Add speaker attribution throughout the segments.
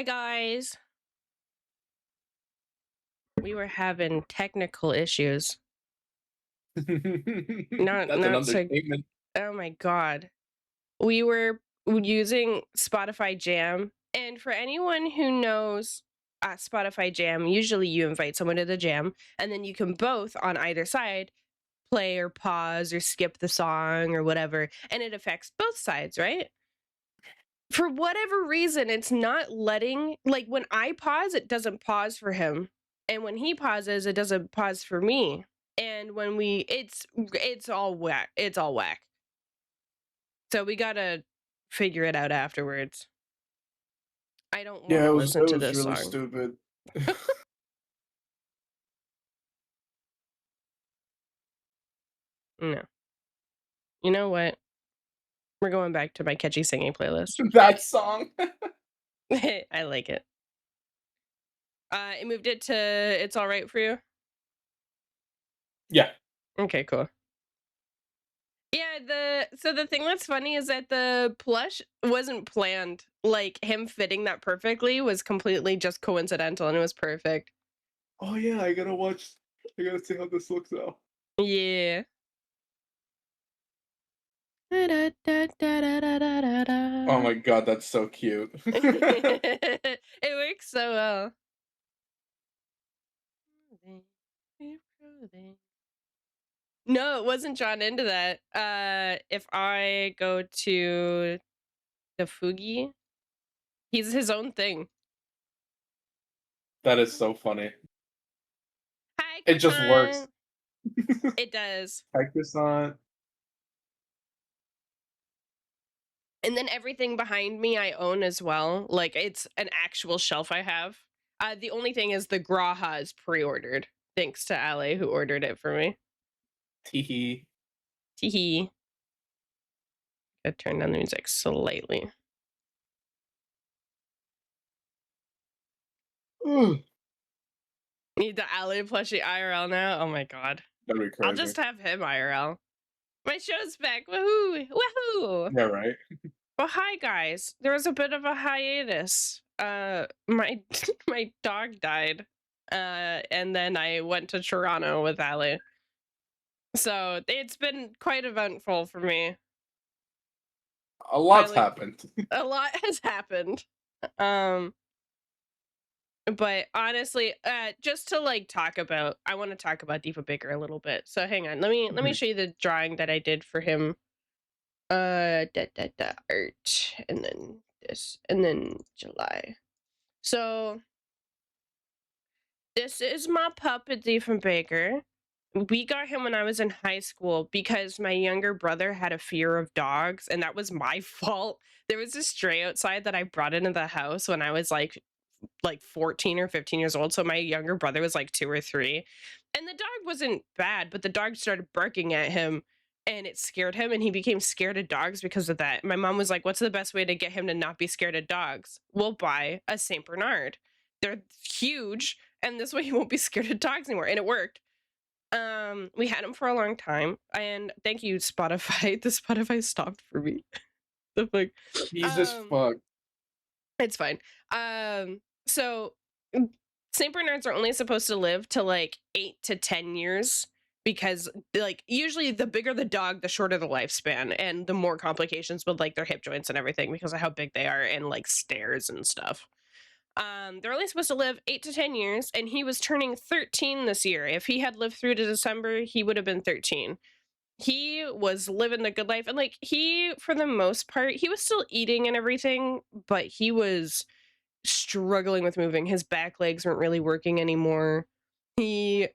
Speaker 1: Hi guys. We were having technical issues. Not
Speaker 2: That's an
Speaker 1: not so
Speaker 2: understatement.
Speaker 1: oh my god. We were using Spotify Jam, and for anyone who knows Spotify Jam, usually you invite someone to the jam, and then you can both on either side play or pause or skip the song or whatever, and it affects both sides, right? For whatever reason, it's not letting like when I pause, it doesn't pause for him. And when he pauses, it doesn't pause for me. And when it's all whack. It's all whack. So we gotta figure it out afterwards. I don't want
Speaker 2: Yeah,
Speaker 1: to
Speaker 2: it was
Speaker 1: listen
Speaker 2: it
Speaker 1: to
Speaker 2: was
Speaker 1: this
Speaker 2: really
Speaker 1: song.
Speaker 2: stupid.
Speaker 1: No. You know what? We're going back to my catchy singing playlist.
Speaker 2: That song.
Speaker 1: I like it. I moved it to It's All Right For You.
Speaker 2: Yeah.
Speaker 1: Okay, cool. Yeah, the thing that's funny is that the plush wasn't planned. Like him fitting that perfectly was completely just coincidental and it was perfect.
Speaker 2: Oh yeah, I gotta see how this looks now.
Speaker 1: Yeah.
Speaker 2: Oh my god, that's so cute.
Speaker 1: It works so well. No, it wasn't drawn into that. If I go to the Fugi, he's his own thing.
Speaker 2: That is so funny.
Speaker 1: Hi,
Speaker 2: It just works.
Speaker 1: croissant. It does.
Speaker 2: Hi, croissant.
Speaker 1: And then everything behind me I own as well. Like it's an actual shelf I have. The only thing is the Graha is pre-ordered. Thanks to Ale who ordered it for me.
Speaker 2: Teehee.
Speaker 1: Teehee. Gotta turn down the music slightly. Need the Ale plushie IRL now? Oh my god.
Speaker 2: That'd be
Speaker 1: I'll
Speaker 2: crazy.
Speaker 1: just have him IRL. My show's back. Woohoo! Woohoo!
Speaker 2: Yeah, right.
Speaker 1: Well, hi guys. There was a bit of a hiatus. My my dog died. And then I went to Toronto with Ali. So it's been quite eventful for me.
Speaker 2: A lot's
Speaker 1: Finally,
Speaker 2: happened.
Speaker 1: a lot has happened. Um, but honestly, just to like talk about, I want to talk about Diva Baker a little bit. So hang on, let me
Speaker 2: Mhm.
Speaker 1: show you the drawing that I did for him. Art, and then this, and then July. So this is my puppet Diva Baker. We got him when I was in high school because my younger brother had a fear of dogs, and that was my fault. There was a stray outside that I brought into the house when I was like 14 or 15 years old. So my younger brother was like 2 or 3. And the dog wasn't bad, but the dog started barking at him and it scared him and he became scared of dogs because of that. My mom was like, "What's the best way to get him to not be scared of dogs?" "We'll buy a Saint Bernard. They're huge and this way he won't be scared of dogs anymore." And it worked. We had him for a long time, and thank you, Spotify. The Spotify stopped for me. The fuck.
Speaker 2: Jesus
Speaker 1: Um,
Speaker 2: fuck.
Speaker 1: it's fine. So Saint Bernards are only supposed to live to like 8 to 10 years because like usually the bigger the dog, the shorter the lifespan, and the more complications with like their hip joints and everything because of how big they are and like stairs and stuff. They're only supposed to live 8 to 10 years, and he was turning 13 this year. If he had lived through to December, he would have been 13. He was living the good life, and like he, for the most part, he was still eating and everything, but he was struggling with moving. His back legs weren't really working anymore. He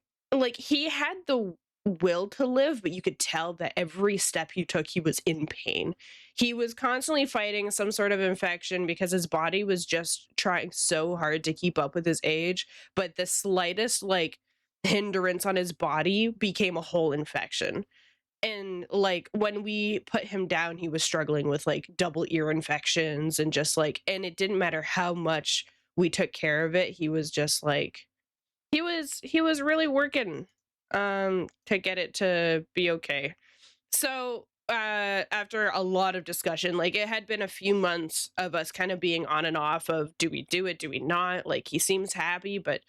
Speaker 1: he had the will to live, but you could tell that every step he took, he was in pain. He was constantly fighting some sort of infection because his body was just trying so hard to keep up with his age, but the slightest like hindrance on his body became a whole infection. And like when we put him down, he was struggling with like double ear infections and just like, and it didn't matter how much we took care of it, he was just like, he was really working to get it to be okay. So After a lot of discussion, like it had been a few months of us kind of being on and off of do we do it, do we not? Like he seems happy, but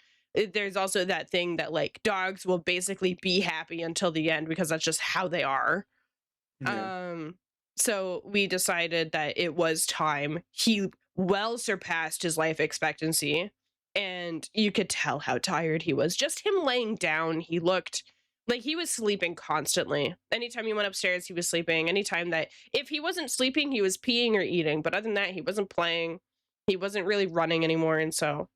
Speaker 1: there's also that thing that like dogs will basically be happy until the end because that's just how they are.
Speaker 2: Yeah.
Speaker 1: Um, so we decided that it was time. He well surpassed his life expectancy, and you could tell how tired he was. Just him laying down, he looked like he was sleeping constantly. Anytime he went upstairs, he was sleeping. Anytime that if he wasn't sleeping, he was peeing or eating. But other than that, he wasn't playing. He wasn't really running anymore, and so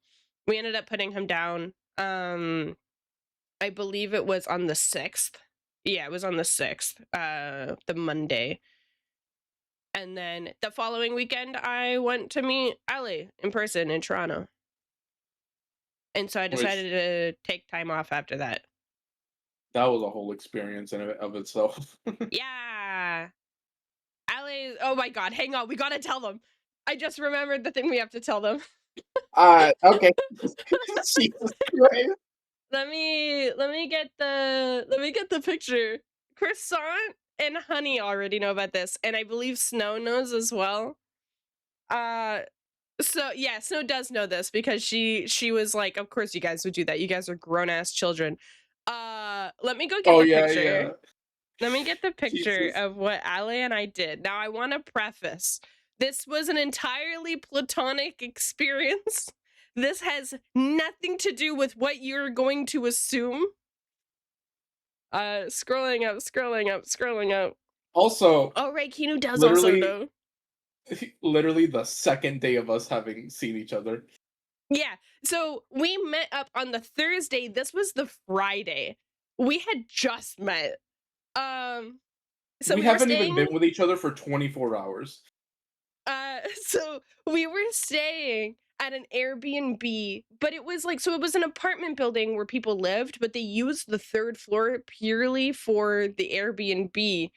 Speaker 1: we ended up putting him down. I believe it was on the 6th. Yeah, it was on the 6th, the Monday. And then the following weekend, I went to meet Ali in person in Toronto. And so I
Speaker 2: Which
Speaker 1: decided to take time off after that.
Speaker 2: that was a whole experience in of itself.
Speaker 1: Yeah. Ali, oh my God, hang on. We got to tell them. I just remembered the thing we have to tell them.
Speaker 2: Okay. Jesus Christ.
Speaker 1: Let me get the picture. Croissant and Honey already know about this, and I believe Snow knows as well. So yeah, Snow does know this because she was like, of course you guys would do that. You guys are grown ass children. Let me go get
Speaker 2: Oh
Speaker 1: the
Speaker 2: yeah,
Speaker 1: picture.
Speaker 2: yeah.
Speaker 1: Let me get the picture
Speaker 2: Jesus.
Speaker 1: of what Ali and I did. Now I want to preface. This was an entirely platonic experience. This has nothing to do with what you're going to assume. Scrolling up, scrolling up, scrolling up.
Speaker 2: Also,
Speaker 1: Oh right, Kinu does also
Speaker 2: literally
Speaker 1: know.
Speaker 2: literally the second day of us having seen each other.
Speaker 1: Yeah, so we met up on the Thursday. This was the Friday. We had just met. So
Speaker 2: We
Speaker 1: we were
Speaker 2: haven't even
Speaker 1: staying.
Speaker 2: been with each other for 24 hours.
Speaker 1: So we were staying at an Airbnb, but it was like, so it was an apartment building where people lived, but they used the 3rd floor purely for the Airbnb.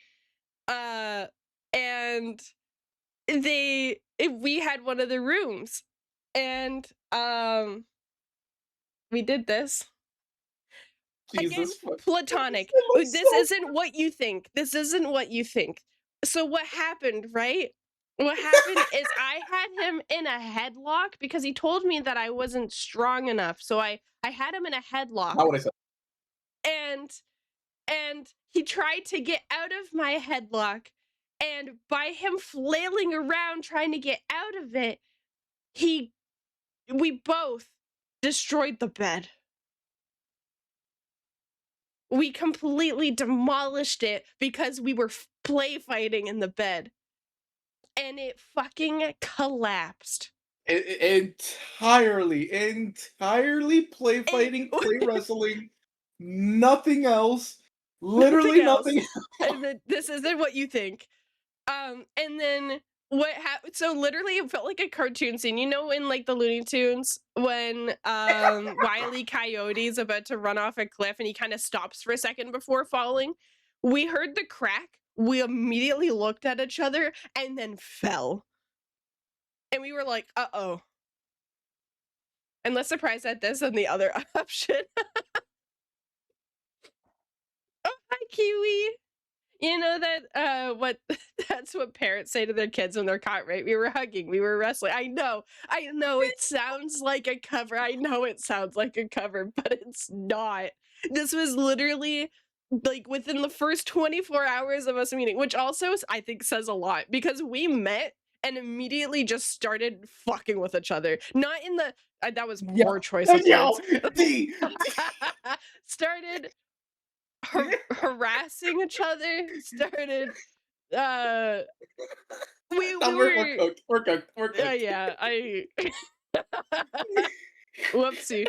Speaker 1: Uh, and we had one of the rooms, and we did this. Again,
Speaker 2: Jesus fuck.
Speaker 1: platonic.
Speaker 2: It looks
Speaker 1: This
Speaker 2: so
Speaker 1: isn't what you think. This isn't what you think. So what happened, right? What happened is I had him in a headlock because he told me that I wasn't strong enough. So I had him in a headlock,
Speaker 2: not what I said.
Speaker 1: and he tried to get out of my headlock, and by him flailing around trying to get out of it, we both destroyed the bed. We completely demolished it because we were play fighting in the bed. And it fucking collapsed.
Speaker 2: Entirely play fighting, play wrestling, nothing else. Literally nothing else.
Speaker 1: And this isn't what you think. And then what happened? So literally, it felt like a cartoon scene. You know, in like the Looney Tunes, when Wile E. Coyote's about to run off a cliff and he kind of stops for a second before falling. We heard the crack. We immediately looked at each other and then fell. And we were like, uh-oh. And less surprised at this than the other option. Oh, hi, Kiwi. You know that what that's what parents say to their kids when they're caught, right? We were hugging, we were wrestling. I know it sounds like a cover. I know it sounds like a cover, but it's not. This was literally like within the first 24 hours of us meeting, which also I think says a lot because we met and immediately just started fucking with each other. Not in the that was poor choice of words. Started harassing each other, started we
Speaker 2: We're
Speaker 1: were
Speaker 2: cooked. We're cooked. We're cooked.
Speaker 1: yeah, I whoopsie.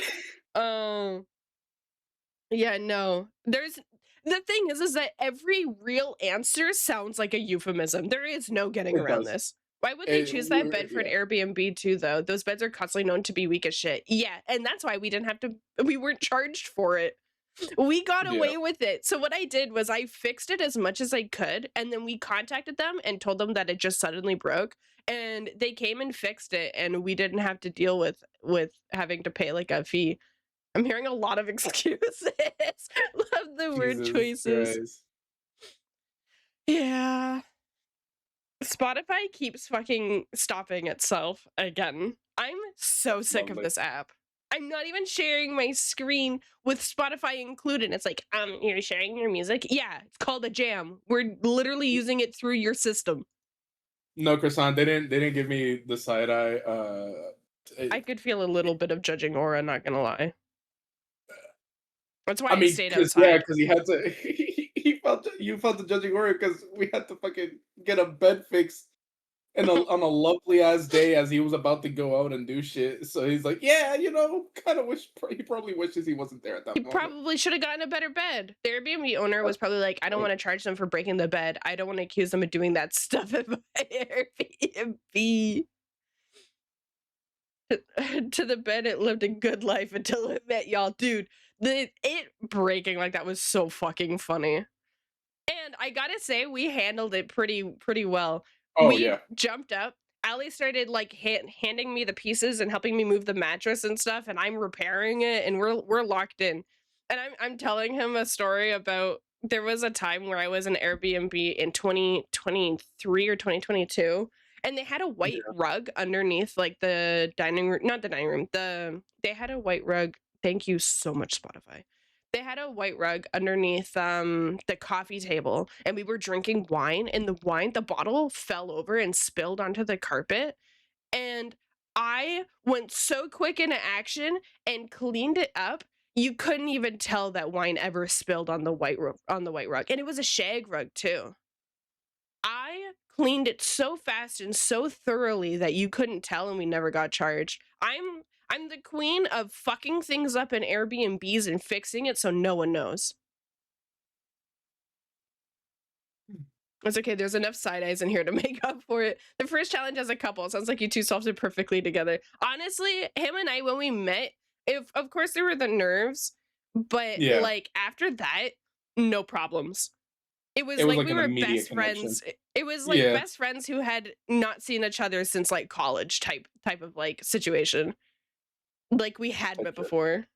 Speaker 1: Yeah, no. There's the thing is that every real answer sounds like a euphemism. There is no getting
Speaker 2: It
Speaker 1: around
Speaker 2: does.
Speaker 1: this. Why would they choose that bed for an Airbnb too, though? Those beds are constantly known to be weak as shit. Yeah, and that's why we weren't charged for it. We got
Speaker 2: Yeah.
Speaker 1: away with it. So what I did was I fixed it as much as I could, and then we contacted them and told them that it just suddenly broke, and they came and fixed it, and we didn't have to deal with having to pay like a fee. I'm hearing a lot of excuses. Love the word
Speaker 2: Jesus
Speaker 1: choices.
Speaker 2: Christ.
Speaker 1: Yeah. Spotify keeps fucking stopping itself again. I'm so sick of
Speaker 2: Lovely.
Speaker 1: this app. I'm not even sharing my screen with Spotify included. It's like, you're sharing your music? Yeah, it's called a jam. We're literally using it through your system.
Speaker 2: No, Croissant, they didn't give me the side eye.
Speaker 1: I could feel a little bit of judging aura, not gonna lie. That's why
Speaker 2: I
Speaker 1: I
Speaker 2: mean,
Speaker 1: stayed
Speaker 2: cause yeah,
Speaker 1: outside.
Speaker 2: cause he had to. He felt you felt the judging aura because we had to fucking get a bed fixed and on a lovely ass day as he was about to go out and do shit. So he's like, yeah, kind of wish he probably wishes he wasn't there at
Speaker 1: He
Speaker 2: that moment.
Speaker 1: probably should have gotten a better bed. The Airbnb owner was probably like, I don't want to charge them for breaking the bed. I don't want to accuse them of doing that stuff at my Airbnb. To the bed, it lived a good life until it met y'all. Dude, it breaking like that was so fucking funny. And I gotta say, we handled it pretty well.
Speaker 2: Oh
Speaker 1: We
Speaker 2: yeah,
Speaker 1: jumped up. Ali started like handing me the pieces and helping me move the mattress and stuff, and I'm repairing it, and we're locked in. And I'm telling him a story about there was a time where I was in Airbnb in 2023 or 2022, and they had a white
Speaker 2: yeah.
Speaker 1: rug underneath like the dining room, not the dining room. They had a white rug. Thank you so much, Spotify. They had a white rug underneath the coffee table, and we were drinking wine, and the bottle fell over and spilled onto the carpet, and I went so quick into action and cleaned it up. You couldn't even tell that wine ever spilled on the on the white rug, and it was a shag rug too. I cleaned it so fast and so thoroughly that you couldn't tell, and we never got charged. I'm the queen of fucking things up in Airbnbs and fixing it so no one knows. It's okay, there's enough side eyes in here to make up for it. The first challenge as a couple, sounds like you two solved it perfectly together. Honestly, him and I, when we met, if of course there were the nerves, but
Speaker 2: Yeah.
Speaker 1: like after that, no problems. It
Speaker 2: It
Speaker 1: was
Speaker 2: was
Speaker 1: like
Speaker 2: like
Speaker 1: we
Speaker 2: an
Speaker 1: were
Speaker 2: immediate
Speaker 1: best
Speaker 2: connection.
Speaker 1: friends. It was like
Speaker 2: Yeah.
Speaker 1: best friends who had not seen each other since like college type of like situation. Like we had met
Speaker 2: That's
Speaker 1: before.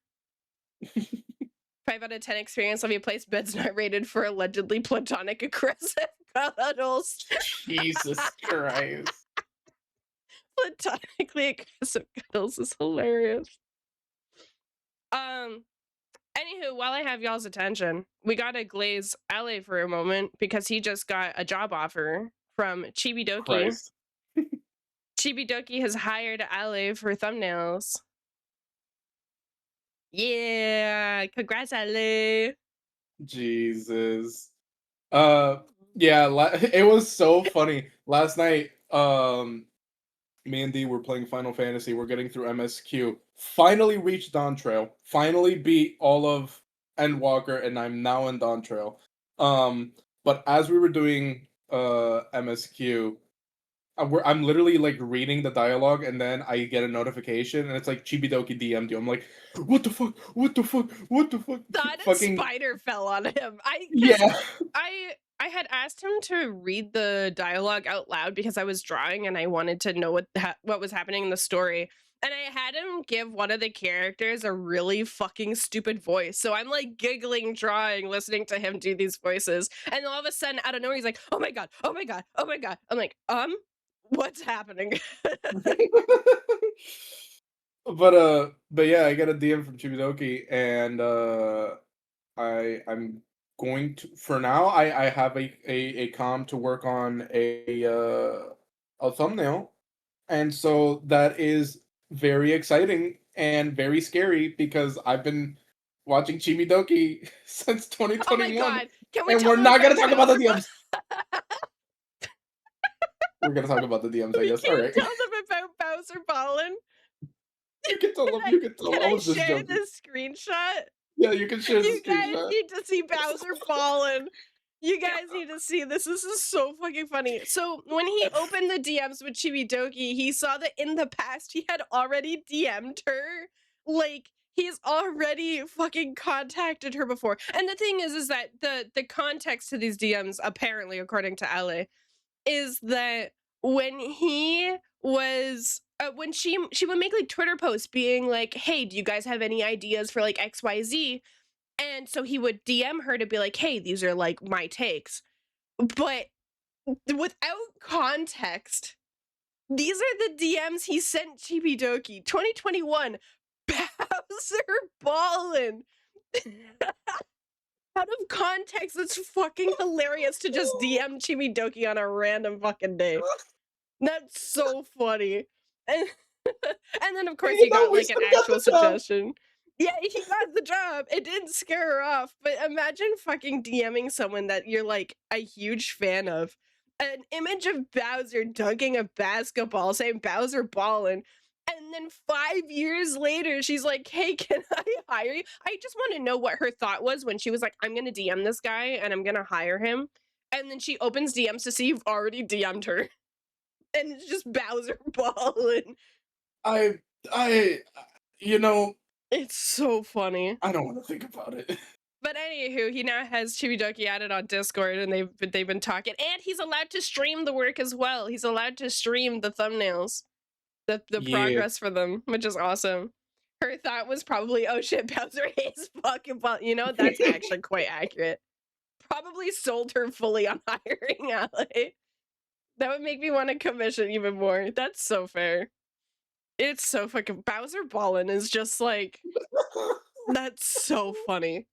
Speaker 1: 5 out of 10 experience of a place bed's not rated for allegedly platonic aggressive cuddles.
Speaker 2: Jesus Christ.
Speaker 1: Platonically aggressive cuddles is hilarious. Um, Anywho, while I have y'all's attention, we gotta glaze LA for a moment because he just got a job offer from Chibidoki.
Speaker 2: Christ.
Speaker 1: Chibidoki has hired LA for thumbnails. Yeah, congrats, LA.
Speaker 2: Jesus. Uh, yeah, it was so funny. Last night, me and D were playing Final Fantasy. We're getting through MSQ. Finally reached Dawn Trail. Finally beat all of Endwalker, and I'm now in Dawn Trail. But as we were doing MSQ, I'm literally like reading the dialogue, and then I get a notification, and it's like Chibidoki DM'd you. I'm like, what the fuck? What the fuck? What the fuck?
Speaker 1: Thought a
Speaker 2: Fucking
Speaker 1: spider fell on him. Because
Speaker 2: yeah.
Speaker 1: I had asked him to read the dialogue out loud because I was drawing and I wanted to know what was happening in the story. And I had him give one of the characters a really fucking stupid voice. So I'm like giggling, drawing, listening to him do these voices. And all of a sudden, out of nowhere, he's like, oh my God, oh my God, oh my God. I'm like, what's happening?
Speaker 2: But yeah, I got a DM from Chibidoki, and I'm going to, for now, I have a comm to work on a thumbnail, and so that is very exciting and very scary because I've been watching Chibidoki since
Speaker 1: Oh my
Speaker 2: 2021,
Speaker 1: God. Can we
Speaker 2: and
Speaker 1: tell
Speaker 2: we're
Speaker 1: them
Speaker 2: not gonna
Speaker 1: about
Speaker 2: talk about the
Speaker 1: Bowser?
Speaker 2: DMs. We're gonna talk about the DMs, I
Speaker 1: We
Speaker 2: guess. All
Speaker 1: can't
Speaker 2: right,
Speaker 1: tell them about Bowser Ballin'.
Speaker 2: you can tell them.
Speaker 1: I,
Speaker 2: You can tell them.
Speaker 1: can
Speaker 2: I
Speaker 1: I
Speaker 2: was just
Speaker 1: share
Speaker 2: joking.
Speaker 1: this screenshot?
Speaker 2: Yeah, you can share the
Speaker 1: You guys
Speaker 2: screenshot.
Speaker 1: need to see Bowser Ballin'. You guys need to see this. This is so fucking funny. So when he opened the DMs with Chibidoki, he saw that in the past he had already DM'd her. Like he's already fucking contacted her before. And the thing is that the context to these DMs, apparently, according to LA, is that when he was when she would make like Twitter posts being like, hey, do you guys have any ideas for like XYZ? And so he would DM her to be like, hey, these are like my takes. but without context, these are the DMs he sent Chibidoki. 2021, Bowser Ballin. Out of context, it's fucking hilarious to just DM Chibidoki on a random fucking day. That's so funny. And and then of course he got like an actual suggestion. Yeah, he got the job. It didn't scare her off, but imagine fucking DMing someone that you're like a huge fan of. An image of Bowser dunking a basketball saying Bowser ballin'. And then 5 years later, she's like, hey, can I hire you? I just want to know what her thought was when she was like, I'm going to DM this guy and I'm going to hire him. And then she opens DMs to see you've already DM'd her. And it's just Bowser ballin'.
Speaker 2: You know,
Speaker 1: It's so funny.
Speaker 2: I don't want to think about it.
Speaker 1: But anywho, he now has Chibidoki added on Discord, and they've been talking, and he's allowed to stream the work as well. He's allowed to stream the thumbnails, the progress for them, which is awesome. Her thought was probably, oh shit, Bowser hates fucking ball. You know, that's actually quite accurate. Probably sold her fully on hiring Ale. That would make me want to commission even more. That's so fair. It's so fucking Bowser Ballin' is just like, that's so funny.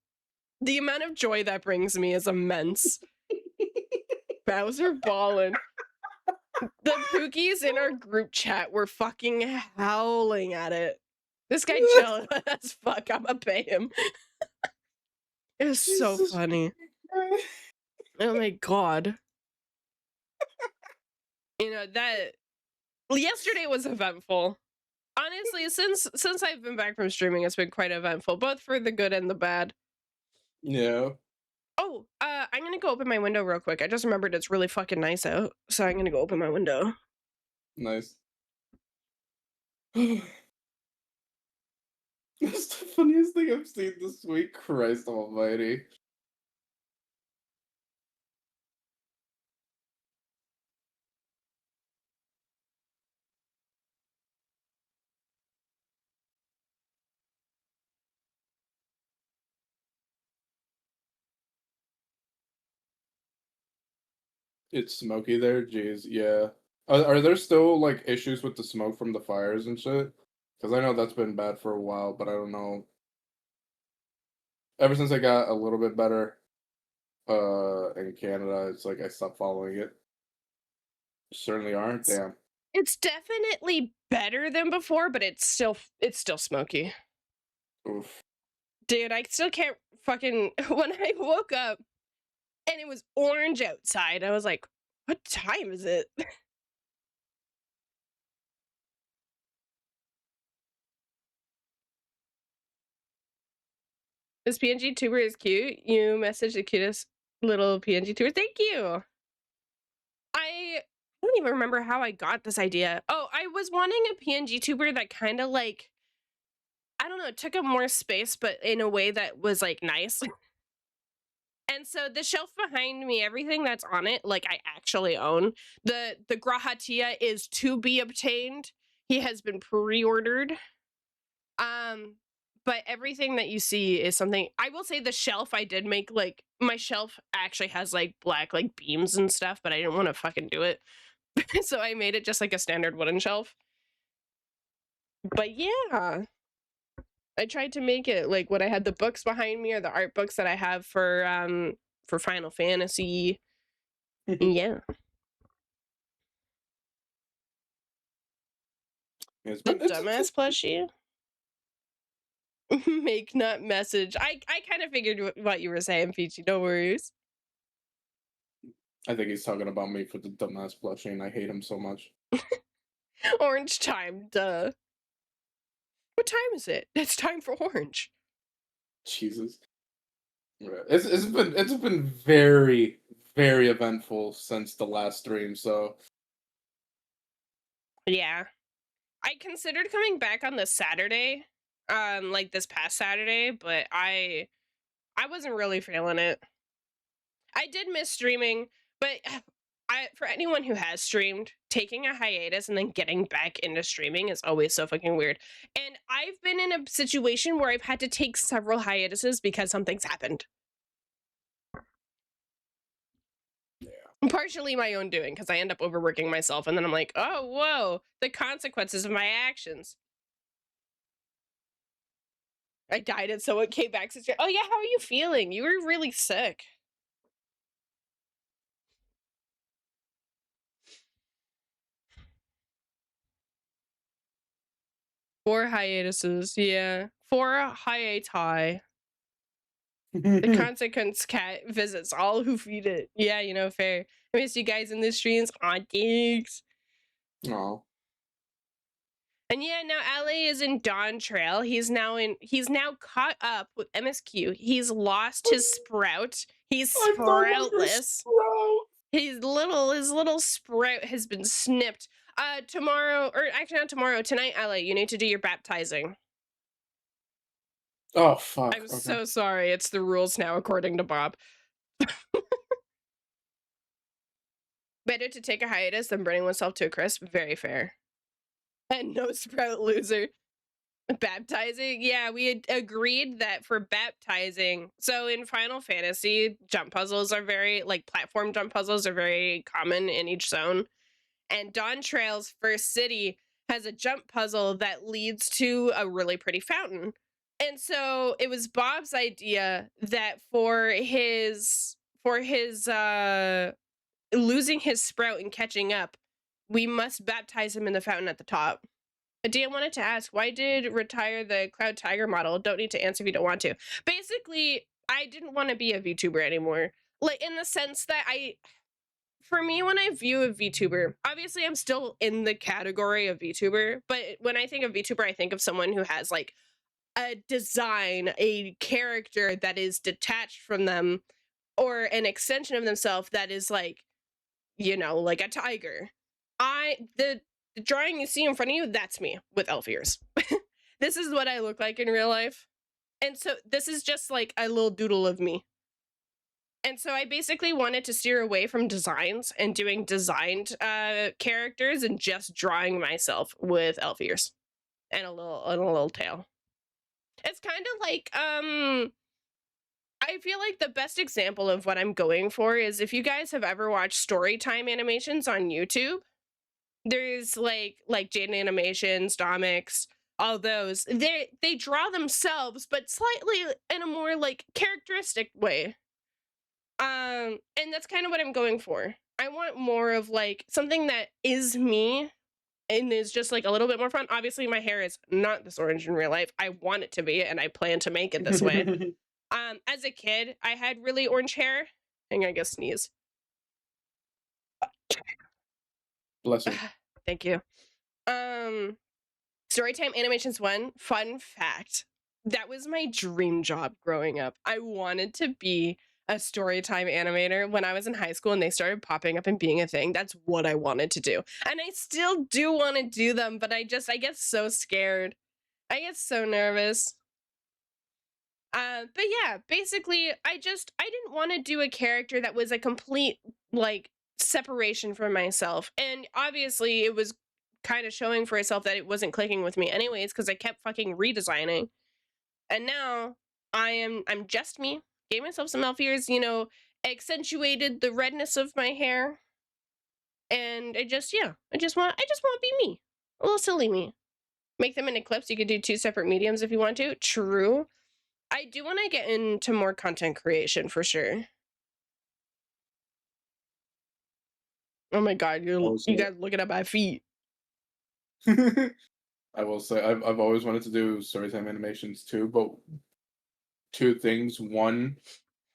Speaker 1: The amount of joy that brings me is immense. Bowser Ballin'. The Pookies in our group chat were fucking howling at it. This guy chill as fuck. I'm gonna pay him. It was so funny. Oh my god. You know, that yesterday was eventful. Honestly, since I've been back from streaming, it's been quite eventful, both for the good and the bad.
Speaker 2: Yeah.
Speaker 1: Oh, I'm gonna go open my window real quick. I just remembered it's really fucking nice out, so I'm gonna go open my window.
Speaker 2: Nice. That's the funniest thing I've seen this week. Christ almighty. It's smoky there? Jeez, yeah. Are there still, like, issues with the smoke from the fires and shit? Because I know that's been bad for a while, but I don't know. Ever since I got a little bit better in Canada, it's like I stopped following it. Certainly aren't. Damn.
Speaker 1: It's definitely better than before, but it's still smoky.
Speaker 2: Oof.
Speaker 1: Dude, I still can't fucking when I woke up and it was orange outside, I was like, what time is it? This PNG tuber is cute. You messaged the cutest little PNG tuber. Thank you. I don't even remember how I got this idea. Oh, I was wanting a PNG tuber that kind of like, I don't know, took up more space, but in a way that was like nice. And so the shelf behind me, everything that's on it, like I actually own. The Grahatia is to be obtained. He has been pre-ordered. But everything that you see is something, I will say the shelf I did make, like my shelf actually has like black like beams and stuff, but I didn't want to fucking do it. So I made it just like a standard wooden shelf. But yeah, I tried to make it like when I had the books behind me or the art books that I have for Final Fantasy. Yeah.
Speaker 2: It's
Speaker 1: The
Speaker 2: been, it's,
Speaker 1: dumbass plushie. Make not message. I kind of figured what you were saying, Peachy. No worries.
Speaker 2: I think he's talking about me for the dumbass plushie, and I hate him so much.
Speaker 1: Orange time, duh. What time is it? It's time for orange.
Speaker 2: Jesus. It's been very, very eventful since the last stream, so
Speaker 1: Yeah. I considered coming back on the Saturday, like this past Saturday, but I wasn't really feeling it. I did miss streaming, but for anyone who has streamed, taking a hiatus and then getting back into streaming is always so fucking weird. And I've been in a situation where I've had to take several hiatuses because something's happened.
Speaker 2: yeah.
Speaker 1: Partially my own doing, because I end up overworking myself, and then I'm like, oh, whoa, the consequences of my actions. I died, and so it came back. Oh, yeah, how are you feeling? You were really sick. Four hiatuses, yeah. Four hiati. The consequence cat visits all who feed it. Yeah, you know, fair. I miss you guys in the streams. Aw, thanks.
Speaker 2: Aw.
Speaker 1: And yeah, now LA is in Dawn Trail. He's now caught up with MSQ. He's lost his sprout. He's sproutless. His little sprout has been snipped. Tomorrow, or actually not tomorrow, tonight, LA, you need to do your baptizing.
Speaker 2: Oh fuck.
Speaker 1: I'm so sorry. It's the rules now, according to Bob. Better to take a hiatus than burning oneself to a crisp. Very fair. And no sprout loser. Baptizing? Yeah, we had agreed that for baptizing, so in Final Fantasy, jump puzzles are very, like, platform jump puzzles are very common in each zone. And Dawn Trail's first city has a jump puzzle that leads to a really pretty fountain. And so it was Bob's idea that for his losing his sprout and catching up, we must baptize him in the fountain at the top. Adia wanted to ask, why did retire the Cloud Tiger model? Don't need to answer if you don't want to. Basically, I didn't want to be a VTuber anymore. Like, in the sense that for me, when I view a VTuber, obviously I'm still in the category of VTuber, but when I think of VTuber, I think of someone who has like a design, a character that is detached from them, or an extension of themselves that is like, you know, like a tiger. The drawing you see in front of you, that's me with elf ears. This is what I look like in real life. And so this is just like a little doodle of me. And so I basically wanted to steer away from designs and doing designed characters and just drawing myself with elf ears and a little tail. It's kind of like I feel like the best example of what I'm going for is if you guys have ever watched storytime animations on YouTube, there's like Jaden Animations, Domix, all those. They draw themselves, but slightly in a more like characteristic way. And that's kind of what I'm going for. I want more of like something that is me and is just like a little bit more fun. Obviously, my hair is not this orange in real life. I want it to be, and I plan to make it this way. As a kid, I had really orange hair. Hang on, I guess sneeze.
Speaker 2: Bless you.
Speaker 1: Thank you. Storytime Animations 1, fun fact. That was my dream job growing up. I wanted to be a storytime animator when I was in high school and they started popping up and being a thing. That's what I wanted to do. And I still do want to do them, but I get so scared. I get so nervous. But yeah, basically, I didn't want to do a character that was a complete, like, separation from myself. And obviously, it was kind of showing for itself that it wasn't clicking with me anyways, because I kept fucking redesigning. And now, I'm just me. Gave myself some elf ears, you know, accentuated the redness of my hair. And I just want to be me. A little silly me. Make them into clips. You could do 2 separate mediums if you want to. True. I do want to get into more content creation for sure. Oh my god, you guys looking at my feet.
Speaker 2: I will say I've always wanted to do storytime animations too, but 2 things. One,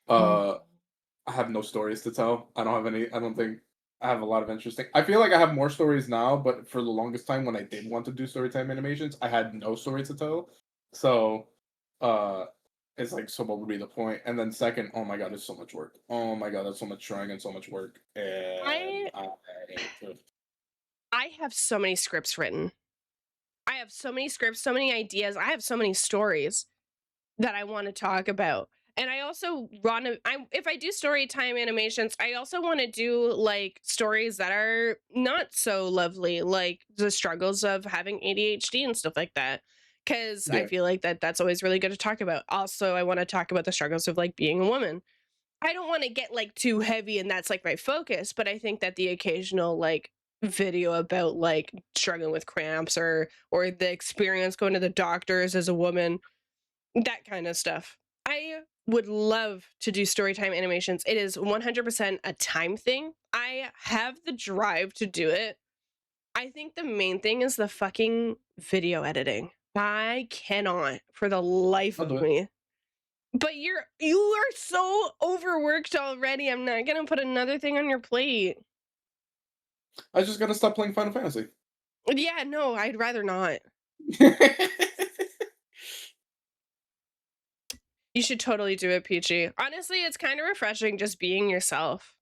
Speaker 2: I have no stories to tell. I don't think I have a lot of interesting. I feel like I have more stories now, but for the longest time when I did want to do storytime animations, I had no story to tell. So, it's like, so what would be the point? And then second, oh my god, it's so much work. Oh my god, that's so much trying and so much work. And
Speaker 1: I have so many scripts written. I have so many scripts, so many ideas. I have so many stories that I want to talk about. And I also want to, if I do story time animations, I also want to do like stories that are not so lovely, like the struggles of having ADHD and stuff like that. Because I feel like that's always really good to talk about. Also, I want to talk about the struggles of like being a woman. I don't want to get like too heavy and that's like my focus, but I think that the occasional like video about like struggling with cramps or the experience going to the doctors as a woman, that kind of stuff. I would love to do storytime animations. It is 100% a time thing. I have the drive to do it. I think the main thing is the fucking video editing. I cannot for the life
Speaker 2: I'll do
Speaker 1: of
Speaker 2: it.
Speaker 1: me. But you are so overworked already. I'm not gonna put another thing on your plate.
Speaker 2: I just gotta stop playing Final Fantasy.
Speaker 1: Yeah, no, I'd rather not. You should totally do it, Peachy. Honestly, it's kind of refreshing just being yourself.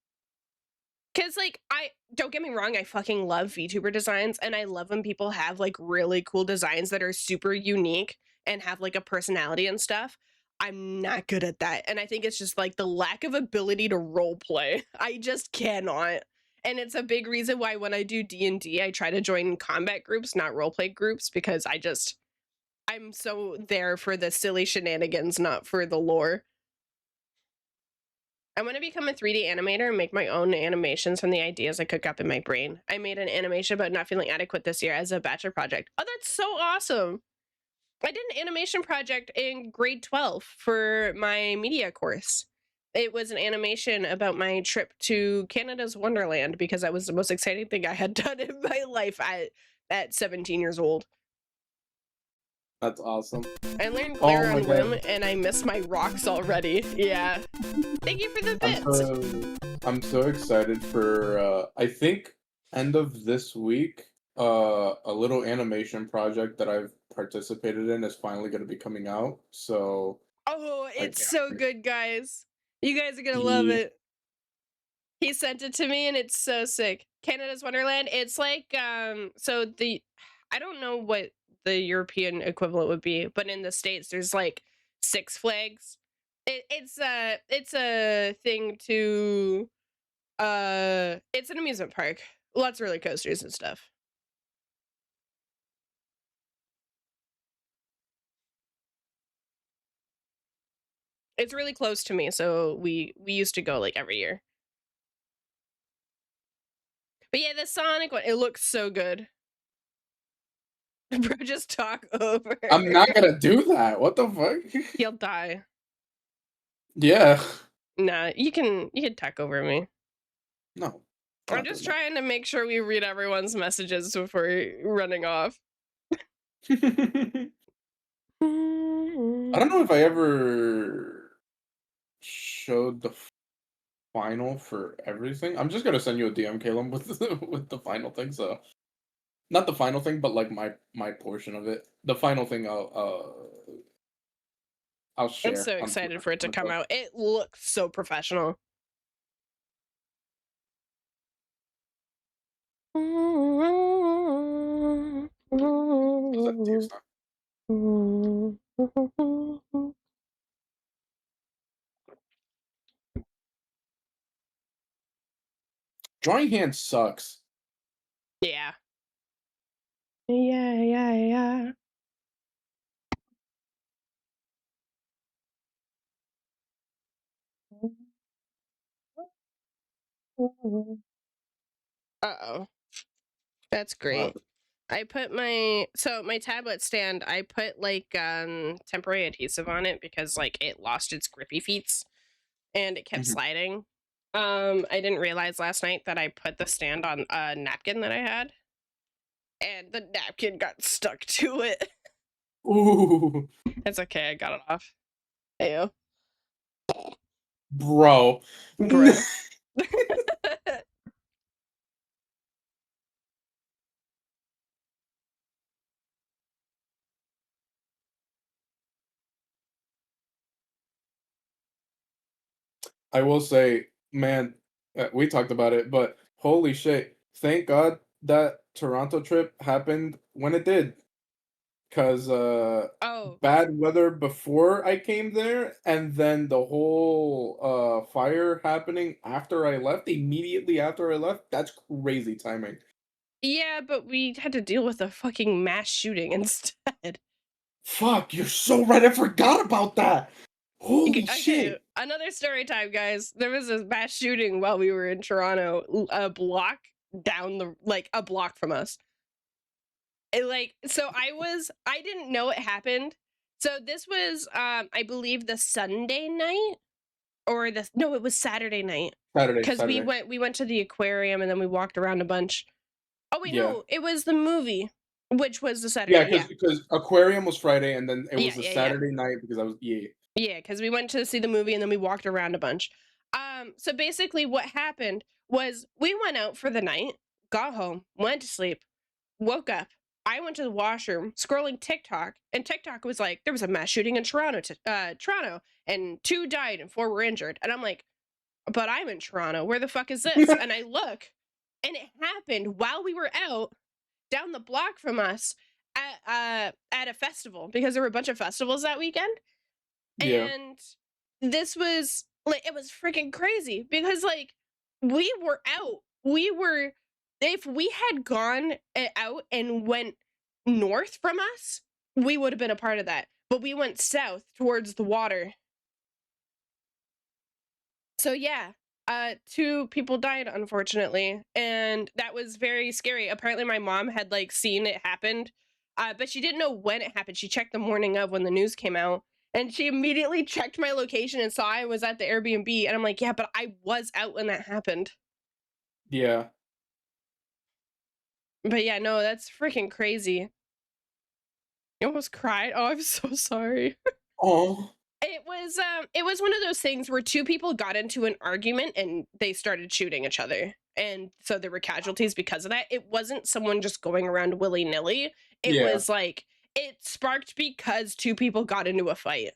Speaker 1: Cause like I don't get me wrong, I fucking love VTuber designs and I love when people have like really cool designs that are super unique and have like a personality and stuff. I'm not good at that. And I think it's just like the lack of ability to role play. I just cannot. And it's a big reason why when I do D&D, I try to join combat groups, not role play groups, because I'm so there for the silly shenanigans, not for the lore. I want to become a 3D animator and make my own animations from the ideas I cook up in my brain. I made an animation about not feeling adequate this year as a bachelor project. Oh, that's so awesome. I did an animation project in grade 12 for my media course. It was an animation about my trip to Canada's Wonderland because that was the most exciting thing I had done in my life at 17 years old.
Speaker 2: That's awesome.
Speaker 1: I learned
Speaker 2: Oh
Speaker 1: Glare
Speaker 2: my
Speaker 1: on Whim
Speaker 2: god.
Speaker 1: and I miss my rocks already. Yeah. Thank you for the bits.
Speaker 2: I'm so excited for I think end of this week, a little animation project that I've participated in is finally gonna be coming out. So
Speaker 1: Oh,
Speaker 2: I
Speaker 1: it's
Speaker 2: can't
Speaker 1: so
Speaker 2: wait.
Speaker 1: good, guys. You guys are gonna love
Speaker 2: Yeah.
Speaker 1: it. He sent it to me and it's so sick. Canada's Wonderland. It's like so the I don't know what the European equivalent would be, but in the States there's like Six Flags. It's a thing to it's an amusement park. Lots of roller coasters and stuff. It's really close to me, so we used to go like every year. But yeah, the Sonic one, it looks so good. Bro, just talk over.
Speaker 2: I'm not gonna do that. What the fuck?
Speaker 1: He'll die.
Speaker 2: Yeah.
Speaker 1: Nah, you can talk over me.
Speaker 2: No. I'm
Speaker 1: I'm
Speaker 2: not
Speaker 1: just
Speaker 2: doing
Speaker 1: trying to make sure we read everyone's messages before running off.
Speaker 2: that. I don't know if I ever showed the final for everything. I'm just gonna send you a DM, Caleb, with with the final thing. So not the final thing, but like my portion of it. The final thing I'll
Speaker 1: I'm
Speaker 2: share
Speaker 1: so
Speaker 2: on
Speaker 1: excited
Speaker 2: Twitter.
Speaker 1: for it to come out. It looks so professional.
Speaker 2: Is that to you, Stan? Drawing hand sucks.
Speaker 1: Yeah. Yeah. Uh-oh. That's
Speaker 2: What
Speaker 1: great.
Speaker 2: happened?
Speaker 1: I put my tablet stand, I put like temporary adhesive on it because like it lost its grippy feet and it kept
Speaker 2: Mhm.
Speaker 1: sliding. I didn't realize last night that I put the stand on a napkin that I had and the napkin got stuck to it.
Speaker 2: Ooh,
Speaker 1: It's okay, I got it off. Ayo.
Speaker 2: bro.
Speaker 1: Bruh.
Speaker 2: I will say, man, we talked about it, but holy shit! Thank God that Toronto trip happened when it did. 'Cause,
Speaker 1: Oh,
Speaker 2: bad weather before I came there, and then the whole, fire happening after I left, immediately after I left, that's crazy timing.
Speaker 1: yeah, but we had to deal with a fucking mass shooting instead.
Speaker 2: Fuck, you're so right, I forgot about that! Holy
Speaker 1: Okay,
Speaker 2: shit!
Speaker 1: another story time, guys. There was a mass shooting while we were in Toronto, a block down the like a block from us. So I didn't know it happened. So this was I believe the Sunday night or the no, it was Saturday night
Speaker 2: Saturday,
Speaker 1: cuz
Speaker 2: Saturday.
Speaker 1: we went to the aquarium and then we walked around a bunch. Oh wait,
Speaker 2: Yeah.
Speaker 1: no, it was the movie, which was the
Speaker 2: Yeah,
Speaker 1: Saturday. Yeah.
Speaker 2: because aquarium was Friday, and then it was
Speaker 1: Yeah,
Speaker 2: the
Speaker 1: yeah, yeah.
Speaker 2: Saturday night because I was yeah.
Speaker 1: Yeah, because we went to see the movie and then we walked around a bunch. So basically what happened was we went out for the night, got home, went to sleep, woke up. I went to the washroom, scrolling TikTok, and TikTok was like, there was a mass shooting in Toronto, and 2 died and 4 were injured. And I'm like, but I'm in Toronto. Where the fuck is this? And I look, and it happened while we were out down the block from us at a festival because there were a bunch of festivals that weekend.
Speaker 2: Yeah.
Speaker 1: And this was like it was freaking crazy because like we were out. We were if we had gone out and went north from us, we would have been a part of that. But we went south towards the water. So yeah, 2 people died unfortunately, and that was very scary. Apparently my mom had like seen it happened, but she didn't know when it happened. She checked the morning of when the news came out, and she immediately checked my location and saw I was at the Airbnb, and I'm like, "Yeah, but I was out when that happened."
Speaker 2: Yeah.
Speaker 1: But yeah, no, that's freaking crazy. You almost cried. Oh, I'm so sorry.
Speaker 2: Oh.
Speaker 1: It was one of those things where 2 people got into an argument and they started shooting each other. And so there were casualties because of that. It wasn't someone just going around willy-nilly. It
Speaker 2: Yeah.
Speaker 1: was like it sparked because 2 people got into a fight.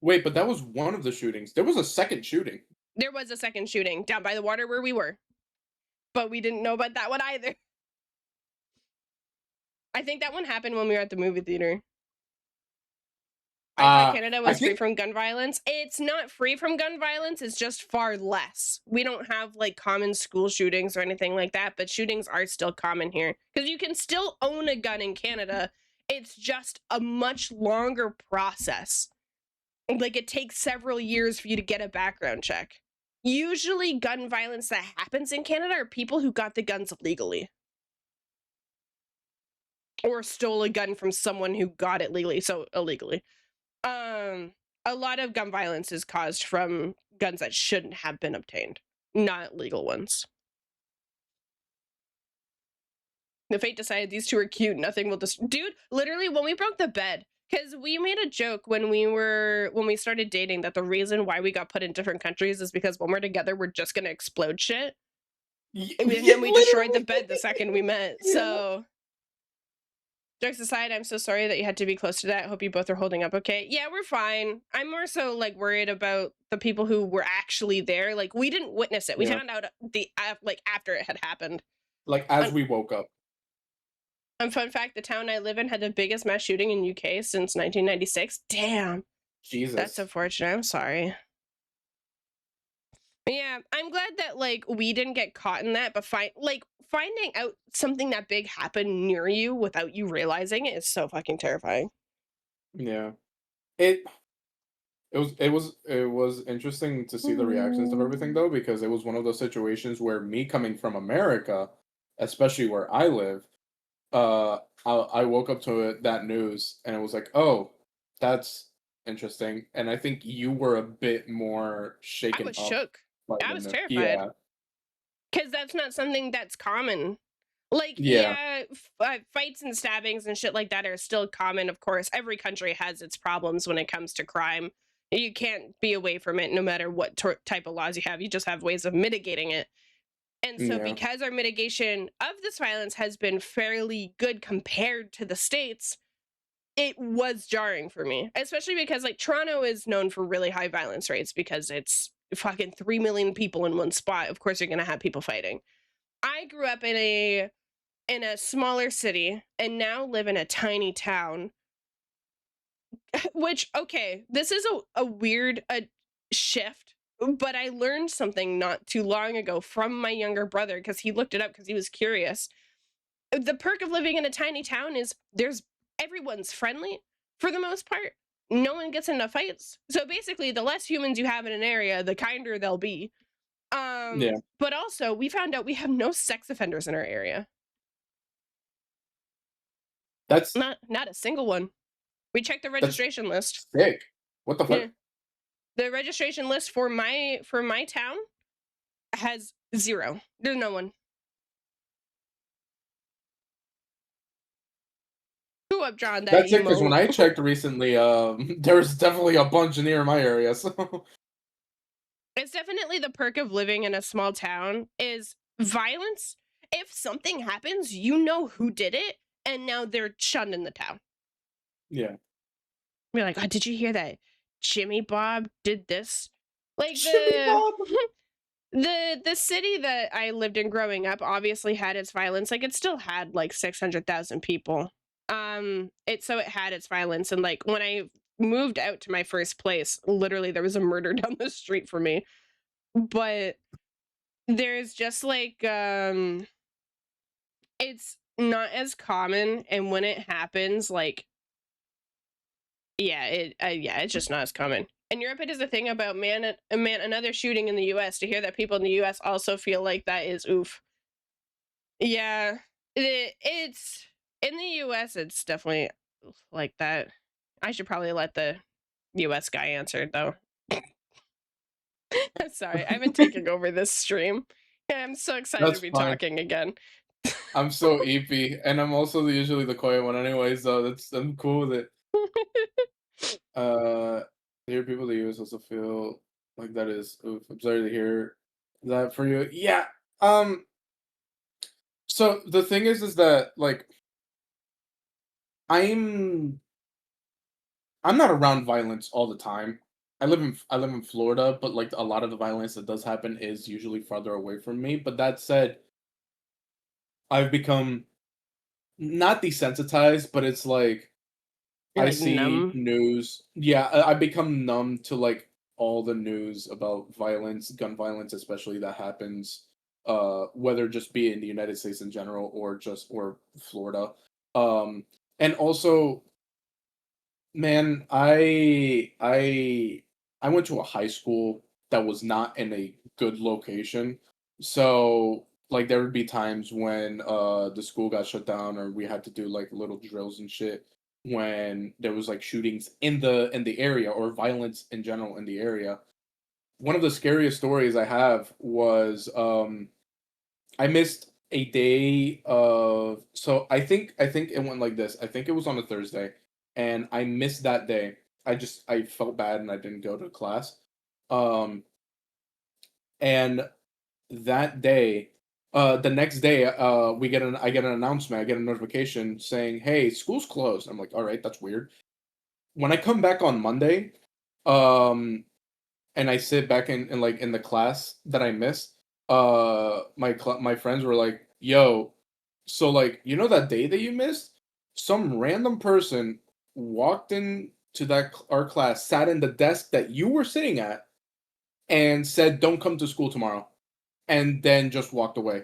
Speaker 2: Wait, but that was one of the shootings. There was a second shooting.
Speaker 1: There was a second shooting down by the water where we were, but we didn't know about that one either. I think that one happened when we were at the movie theater. I thought Canada
Speaker 2: I
Speaker 1: was free
Speaker 2: think
Speaker 1: from gun violence. It's not free from gun violence, it's just far less. We don't have like common school shootings or anything like that, but shootings are still common here because you can still own a gun in Canada. It's just a much longer process. Like it takes several years for you to get a background check. Usually, gun violence that happens in Canada are people who got the guns illegally or stole a gun from someone who got it legally, so illegally. Um, a lot of gun violence is caused from guns that shouldn't have been obtained, not legal ones. The fate decided these 2 are cute. Nothing will dude, literally when we broke the bed, because we made a joke when we started dating that the reason why we got put in different countries is because when we're together, we're just gonna explode shit. And then we destroyed the
Speaker 2: literally.
Speaker 1: bed the second we met.
Speaker 2: Yeah.
Speaker 1: So jokes aside, I'm so sorry that you had to be close to that. Hope you both are holding up okay. Yeah, we're fine. I'm more so like worried about the people who were actually there. Like we didn't witness it. We
Speaker 2: Yeah.
Speaker 1: found out like after it had happened.
Speaker 2: Like as
Speaker 1: And,
Speaker 2: we woke up.
Speaker 1: and fun fact, the town I live in had the biggest mass shooting in UK since 1996. Damn, that's
Speaker 2: Jesus.
Speaker 1: unfortunate. I'm sorry. Yeah, I'm glad that like we didn't get caught in that, but finding out something that big happened near you without you realizing it is so fucking terrifying.
Speaker 2: Yeah. It it was interesting to see the reactions of everything though, because it was one of those situations where me coming from America, especially where I live, I woke up to that news and it was like, oh, that's interesting. And I think you were a bit more
Speaker 1: I
Speaker 2: shaken
Speaker 1: was
Speaker 2: up
Speaker 1: shook.
Speaker 2: by
Speaker 1: I
Speaker 2: the
Speaker 1: was
Speaker 2: news.
Speaker 1: terrified.
Speaker 2: Yeah,
Speaker 1: Because that's not something that's common. Like,
Speaker 2: yeah,
Speaker 1: yeah, fights and stabbings and shit like that are still common, of course. Every country has its problems when it comes to crime. You can't be away from it no matter what type of laws you have. You just have ways of mitigating it. And so,
Speaker 2: yeah,
Speaker 1: because our mitigation of this violence has been fairly good compared to the States, it was jarring for me, especially because, like, Toronto is known for really high violence rates because it's fucking 3 million people in one spot. Of course, you're going to have people fighting. I grew up in a smaller city and now live in a tiny town, which, okay, this is a weird shift, but I learned something not too long ago from my younger brother because he looked it up because he was curious. The perk of living in a tiny town is everyone's friendly for the most part. no one gets into fights. So basically, the less humans you have in an area, the kinder they'll be.
Speaker 2: Yeah.
Speaker 1: But also, we found out we have no sex offenders in our area.
Speaker 2: That's
Speaker 1: Not a single one. We checked the
Speaker 2: that's
Speaker 1: registration list.
Speaker 2: sick. What the fuck?
Speaker 1: Yeah. The registration list for my town has 0. There's no one. Who up John that
Speaker 2: That's it, because when
Speaker 1: emo?
Speaker 2: I checked recently, there was definitely a bunch near my area, so
Speaker 1: It's definitely the perk of living in a small town is violence. If something happens, you know who did it, and now they're shunned in the town.
Speaker 2: yeah.
Speaker 1: We're like, oh, did you hear that Jimmy Bob did this? Like
Speaker 2: Jimmy Bob.
Speaker 1: the city that I lived in growing up obviously had its violence. Like it still had like 600,000 people. It had its violence, and like when I moved out to my first place, literally there was a murder down the street for me. But there's just like it's not as common, and when it happens, like it's just not as common. In Europe, it is a thing about another shooting in the U.S. To hear that people in the U.S. also feel like that is oof. Yeah, it's in the U.S. It's definitely like that. I should probably let the U.S. guy answer though. Sorry, I've been taking over this stream. Yeah, I'm so excited to
Speaker 2: That's
Speaker 1: be
Speaker 2: fine.
Speaker 1: talking again.
Speaker 2: I'm so EP, and I'm also usually the quiet one anyway, so I'm cool with it. To hear people in the US also feel like that is oof. I'm sorry to hear that for you. Yeah. Um. So the thing is that like I'm I'm not around violence all the time. I live in Florida, but like a lot of the violence that does happen is usually farther away from me. But that said, I've become not desensitized, but it's like
Speaker 1: You're
Speaker 2: I
Speaker 1: like
Speaker 2: see
Speaker 1: numb.
Speaker 2: news. Yeah, I become numb to like all the news about violence, gun violence, especially that happens. Whether just be in the United States in general or Florida. Um, and also, man, I went to a high school that was not in a good location. So like there would be times when the school got shut down or we had to do like little drills and shit when there was like shootings in the area or violence in general in the area. One of the scariest stories I have was I missed a day of I think it went like this. I think it was on a Thursday, and I missed that day. I felt bad and I didn't go to class. Um, and that day, the next day, I get an announcement. I get a notification saying, "Hey, school's closed." I'm like, "All right, that's weird." When I come back on Monday, um, and I sit back in like in the class that I missed, my friends were like, "Yo, so like you know that day that you missed, some random person walked in to our class, sat in the desk that you were sitting at, and said, 'Don't come to school tomorrow,' and then just walked away.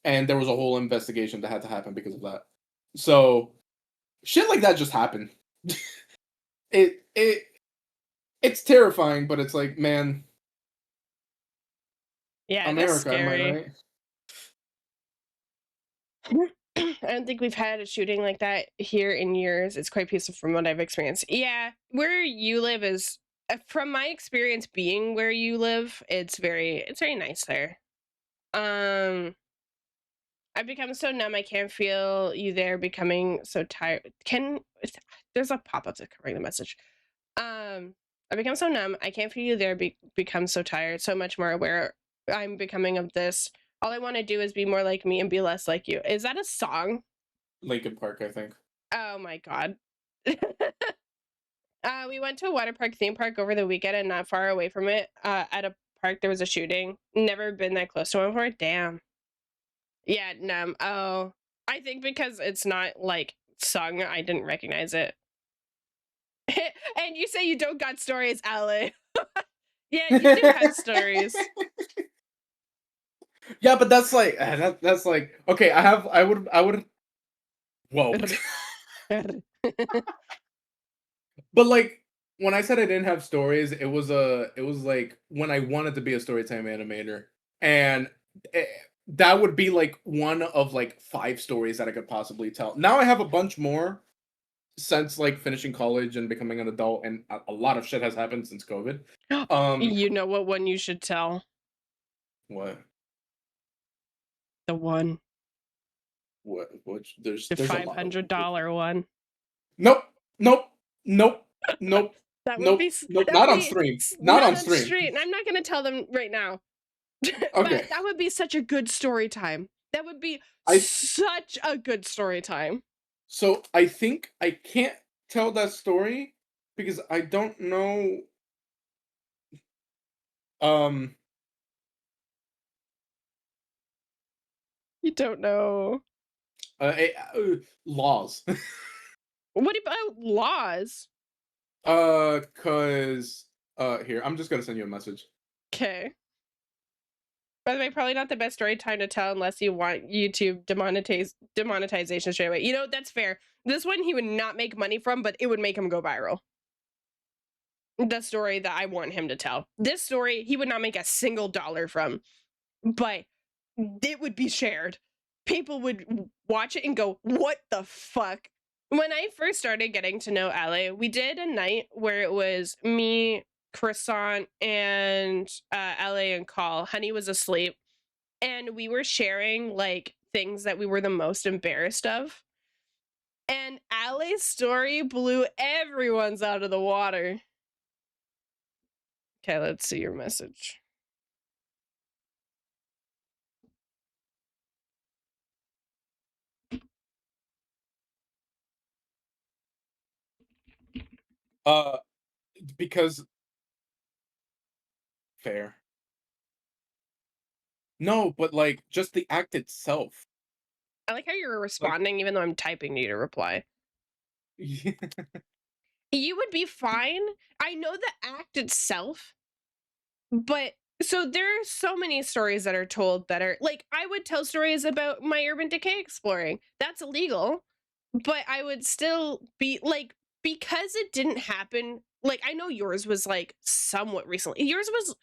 Speaker 2: And there was a whole investigation that had to happen because of that. So shit like that just happened. it it it's terrifying, but it's like, man,
Speaker 1: Yeah, that's
Speaker 2: America, am I
Speaker 1: scary.
Speaker 2: right?
Speaker 1: I don't think we've had a shooting like that here in years. It's quite peaceful from what I've experienced. Yeah, where you live is, from my experience being where you live, it's very nice there. Um, I've become so numb. I can't feel you there. Becoming so tired. There's a pop up to covering the message. I become so numb. I can't feel you there. Become so tired. So much more aware I'm becoming of this. All I want to do is be more like me and be less like you. Is that a song?
Speaker 2: Lincoln Park, I think.
Speaker 1: Oh my god. We went to a water park theme park over the weekend, and not far away from it, at a park, there was a shooting. Never been that close to one before. Damn. Yeah, numb. Oh, I think because it's not like sung, I didn't recognize it. And you say you don't got stories, Ale. Yeah, you do have stories.
Speaker 2: Yeah, but that's like that's like okay. I would whoa. But like when I said I didn't have stories, it was like when I wanted to be a storytime animator, and eh, that would be like one of like 5 stories that I could possibly tell. Now I have a bunch more since like finishing college and becoming an adult, and a lot of shit has happened since COVID. Um,
Speaker 1: You know what one you should tell?
Speaker 2: what
Speaker 1: The one.
Speaker 2: which
Speaker 1: The
Speaker 2: there's a lot of
Speaker 1: $500 one.
Speaker 2: nope, nope, nope, nope,
Speaker 1: That would be
Speaker 2: nope, nope,
Speaker 1: that
Speaker 2: not
Speaker 1: would
Speaker 2: on
Speaker 1: be
Speaker 2: stream, not
Speaker 1: not
Speaker 2: on
Speaker 1: on
Speaker 2: stream.
Speaker 1: street, and I'm not gonna tell them right now.
Speaker 2: Okay,
Speaker 1: But that would be such a good story time. That would be
Speaker 2: I
Speaker 1: such a good story time.
Speaker 2: so I think I can't tell that story because I don't know. Um,
Speaker 1: You don't know.
Speaker 2: laws.
Speaker 1: What about laws?
Speaker 2: Cause here I'm just gonna send you a message.
Speaker 1: Okay. By the way, probably not the best story time to tell unless you want YouTube demonetization straight away. You know, that's fair. This one he would not make money from, but it would make him go viral. The story that I want him to tell. This story he would not make a single dollar from, but it would be shared. People would watch it and go, "What the fuck?" When I first started getting to know Ale, we did a night where it was me, Croissant, and Ale and Call. Honey was asleep, and we were sharing like things that we were the most embarrassed of. And Ale's story blew everyone's out of the water. Okay, let's see your message.
Speaker 2: Uh, because fair. No, but like just the act itself.
Speaker 1: I like how you're
Speaker 2: Like,
Speaker 1: responding even though I'm typing you to reply. You would be fine. I know the act itself, but so there are so many stories that are told that are like I would tell stories about my urban decay exploring. That's illegal, but I would still be like because it didn't happen. Like I know yours was like somewhat recently. Yours was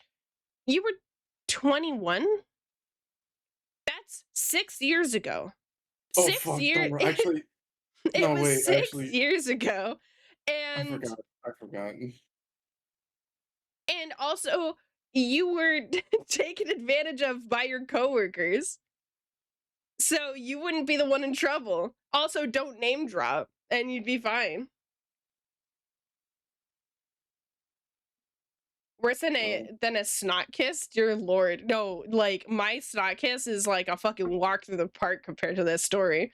Speaker 1: you were 21. That's 6 years ago.
Speaker 2: oh
Speaker 1: Six
Speaker 2: fuck, don't
Speaker 1: years.
Speaker 2: worry. Actually,
Speaker 1: It
Speaker 2: no,
Speaker 1: was
Speaker 2: wait.
Speaker 1: six
Speaker 2: Actually,
Speaker 1: years ago,
Speaker 2: I
Speaker 1: and
Speaker 2: forgot. I forgot.
Speaker 1: and also you were taken advantage of by your coworkers, so you wouldn't be the one in trouble. Also, don't name drop, and you'd be fine. Worse
Speaker 2: Um,
Speaker 1: than a snot kiss, dear lord. No, like my snot kiss is like a fucking walk through the park compared to this story.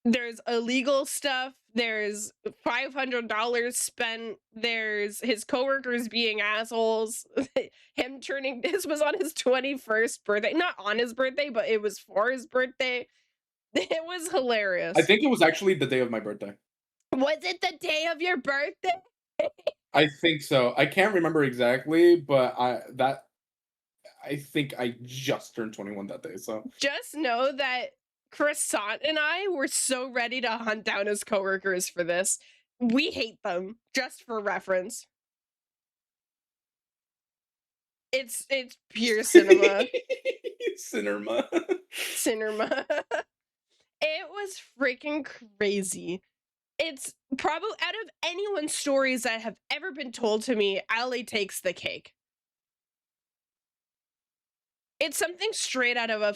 Speaker 1: There's illegal stuff, there's $500 spent, there's his coworkers being assholes, him turning this was on his 21st birthday. Not on his birthday, but it was for his birthday. It was
Speaker 2: I
Speaker 1: hilarious.
Speaker 2: think it was actually the day of my birthday.
Speaker 1: Was it the day of your birthday?
Speaker 2: I think so. I can't remember exactly, but I think I just turned 21 that day. So
Speaker 1: Just know that Croissant and I were so ready to hunt down his coworkers for this. We hate them, just for reference. It's pure cinema.
Speaker 2: cinema.
Speaker 1: Cinema. It was freaking crazy. It's probably out of anyone's stories that have ever been told to me, Ali takes the cake. It's something straight out of like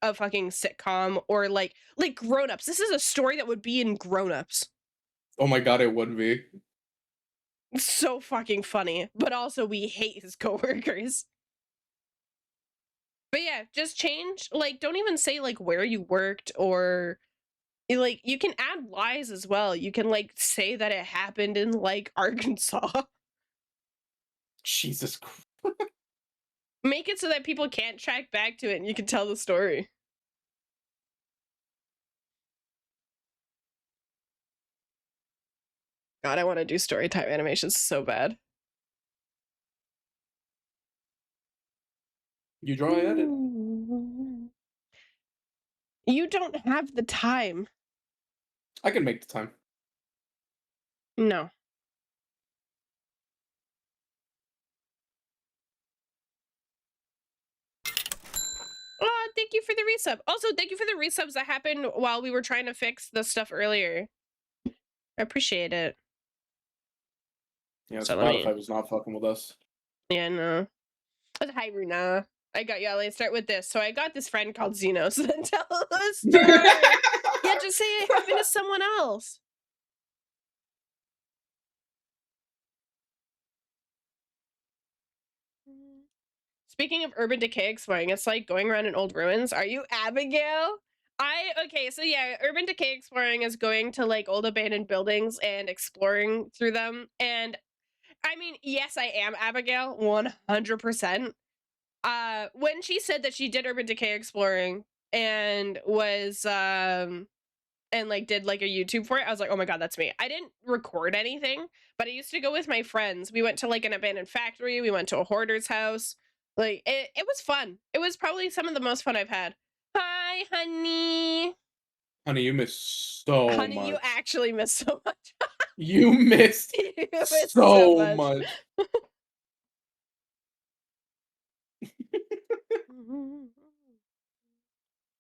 Speaker 1: a fucking sitcom or like Grown Ups. This is a story that would be in Grown Ups.
Speaker 2: Oh my god, it would be.
Speaker 1: So fucking funny, but also we hate his coworkers. But yeah, just change like don't even say like where you worked or like you can add lies as well. You can like say that it happened in like Arkansas.
Speaker 2: Jesus Christ.
Speaker 1: Make it so that people can't track back to it and you can tell the story. God, I want to do story time animations so bad.
Speaker 2: You draw, I edit.
Speaker 1: You don't have the time.
Speaker 2: I can make the time.
Speaker 1: No. Oh, thank you for the resub. Also, thank you for the resubs that happened while we were trying to fix the stuff earlier. I appreciate it.
Speaker 2: Yeah,
Speaker 1: So let me.
Speaker 2: Spotify was not fucking with us.
Speaker 1: Yeah, no. Hi, Runa. I got you. Let's start with this. So I got this friend called Xeno. So then tell a story. Yeah, just say it happened to someone else. Speaking of urban decay exploring, it's like going around in old ruins. Are you Abigail? Okay, so yeah, urban decay exploring is going to like old abandoned buildings and exploring through them. And I mean, yes, I am Abigail, 100%. When she said that she did urban decay exploring and was and like did like a YouTube for it, I was like, oh my god, that's me. I didn't record anything, but I used to go with my friends. We went to like an abandoned factory, we went to a hoarder's house. Like it was fun. It was probably some of the most fun I've had. Hi, honey.
Speaker 2: Honey, you missed so
Speaker 1: Honey,
Speaker 2: much.
Speaker 1: you actually missed so much.
Speaker 2: You missed
Speaker 1: You missed
Speaker 2: so much.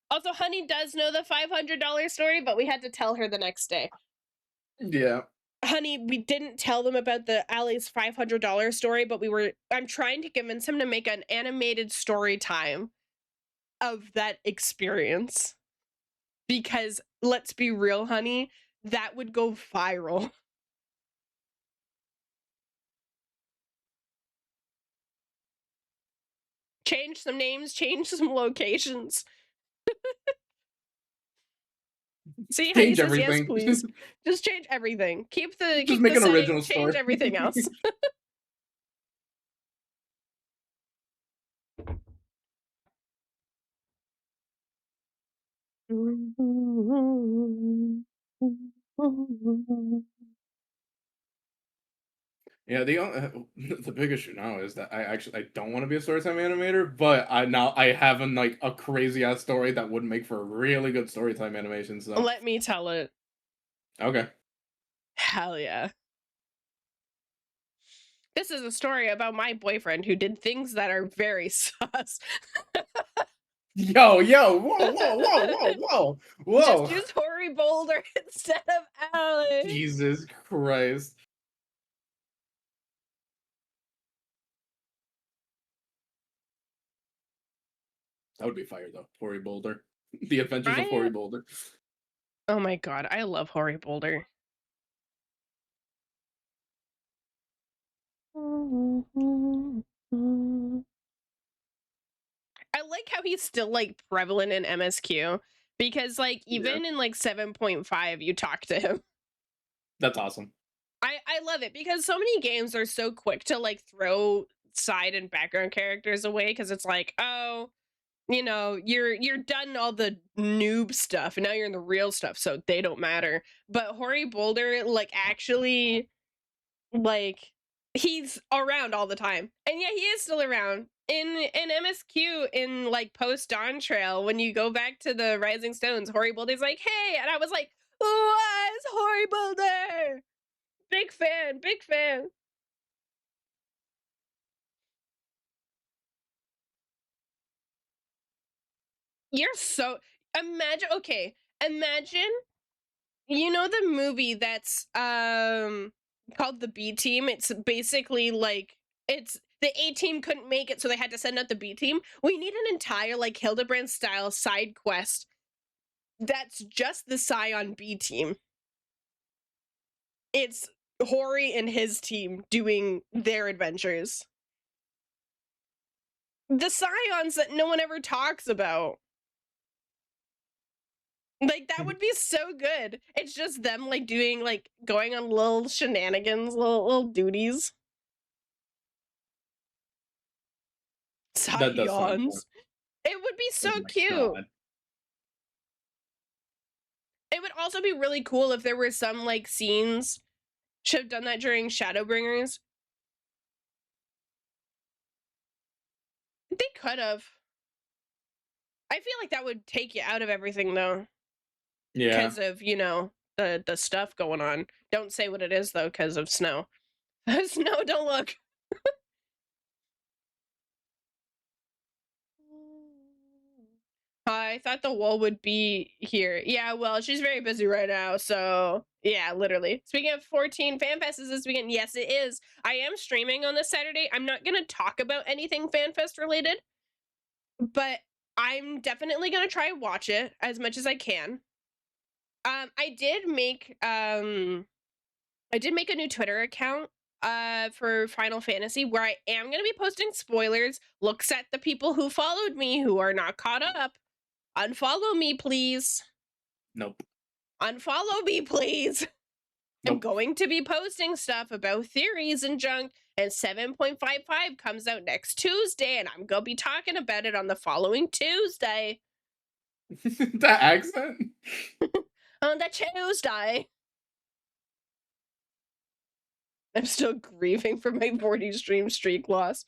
Speaker 1: Also, Honey does know the $500 story, but we had to tell her the next day.
Speaker 2: Yeah.
Speaker 1: Honey, we didn't tell them about the Ali's $500 story, but I'm trying to convince him to make an animated story time of that experience. Because let's be real, honey, that would go viral. Change some names, change some locations. See, Honey
Speaker 2: Change
Speaker 1: says yes,
Speaker 2: everything.
Speaker 1: please. Just change everything. Keep the
Speaker 2: make an
Speaker 1: setting,
Speaker 2: original
Speaker 1: change
Speaker 2: story.
Speaker 1: everything else.
Speaker 2: Yeah, the big issue now is that I don't want to be a storytime animator, but I have a crazy ass story that would make for a really good storytime animation. So
Speaker 1: Let me tell it.
Speaker 2: okay.
Speaker 1: Hell yeah. This is a story about my boyfriend who did things that are very sus.
Speaker 2: Yo, whoa.
Speaker 1: Just use Hoary Boulder instead of Alex.
Speaker 2: Jesus Christ. That would be fire though. Hoary Boulder. The Adventures of Hoary Boulder.
Speaker 1: Oh my god, I love Hoary Boulder. I like how he's still like prevalent in MSQ because like even in like 7.5 you talk to him.
Speaker 2: That's awesome.
Speaker 1: I love it because so many games are so quick to like throw side and background characters away because it's like, oh, you know, you're done all the noob stuff and now you're in the real stuff, so they don't matter. But Hoary Boulder like actually like he's around all the time. And yeah, he is still around. In MSQ in like post Dawn Trail, when you go back to the Rising Stones, Hoary Boulder's like, hey, and I was like, what is Hoary Boulder? Big fan, big fan. You're so imagine you know the movie that's called The B Team. It's basically like it's the A team couldn't make it, so they had to send out the B team. We need an entire like Hildebrand style side quest that's just the Scion B team. It's Hori and his team doing their adventures. The Scions that no one ever talks about. Like that would be so good. It's just them like doing like going on little shenanigans, little duties.
Speaker 2: That does sound fun.
Speaker 1: Scions. It would be so
Speaker 2: Oh my
Speaker 1: cute.
Speaker 2: God.
Speaker 1: It would also be really cool if there were some like scenes. Should have done that during Shadowbringers. They could have. I feel like that would take you out of everything though.
Speaker 2: Yeah.
Speaker 1: Because of, you know, the stuff going on. Don't say what it is though, because of snow. Snow, don't look. I thought the wall would be here. Yeah, well, she's very busy right now, so yeah, literally. Speaking of 14 FanFest is this weekend. Yes, it is. I am streaming on this Saturday. I'm not gonna talk about anything FanFest related, but I'm definitely gonna try and watch it as much as I can. I did make a new Twitter account for Final Fantasy where I am gonna be posting spoilers, looks at the people who followed me who are not caught up. Unfollow me, please.
Speaker 2: Nope.
Speaker 1: Unfollow me, please. I'm
Speaker 2: Nope.
Speaker 1: going to be posting stuff about theories and junk, and 7.55 comes out next Tuesday, and I'm gonna be talking about it on the following Tuesday.
Speaker 2: That accent?
Speaker 1: On the Tuesday. I'm still grieving for my 40 stream streak loss.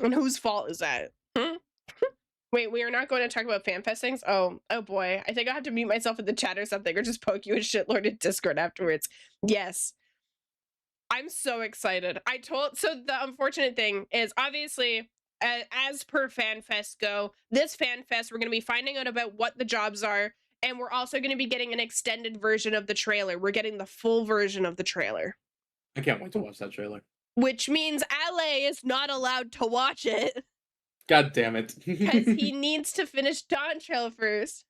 Speaker 1: And whose fault is that? Wait, we are not going to talk about FanFest things? Oh boy. I think I'll have to mute myself in the chat or something, or just poke you a shitlord in Discord afterwards. Yes. I'm so excited. So the unfortunate thing is, obviously, as per FanFest go, this FanFest, we're going to be finding out about what the jobs are, and we're also going to be getting an extended version of the trailer. We're getting the full version of the trailer.
Speaker 2: I can't wait to watch that trailer.
Speaker 1: Which means Ale is not allowed to watch it.
Speaker 2: God damn it.
Speaker 1: Because he needs to finish Dawn Trail first.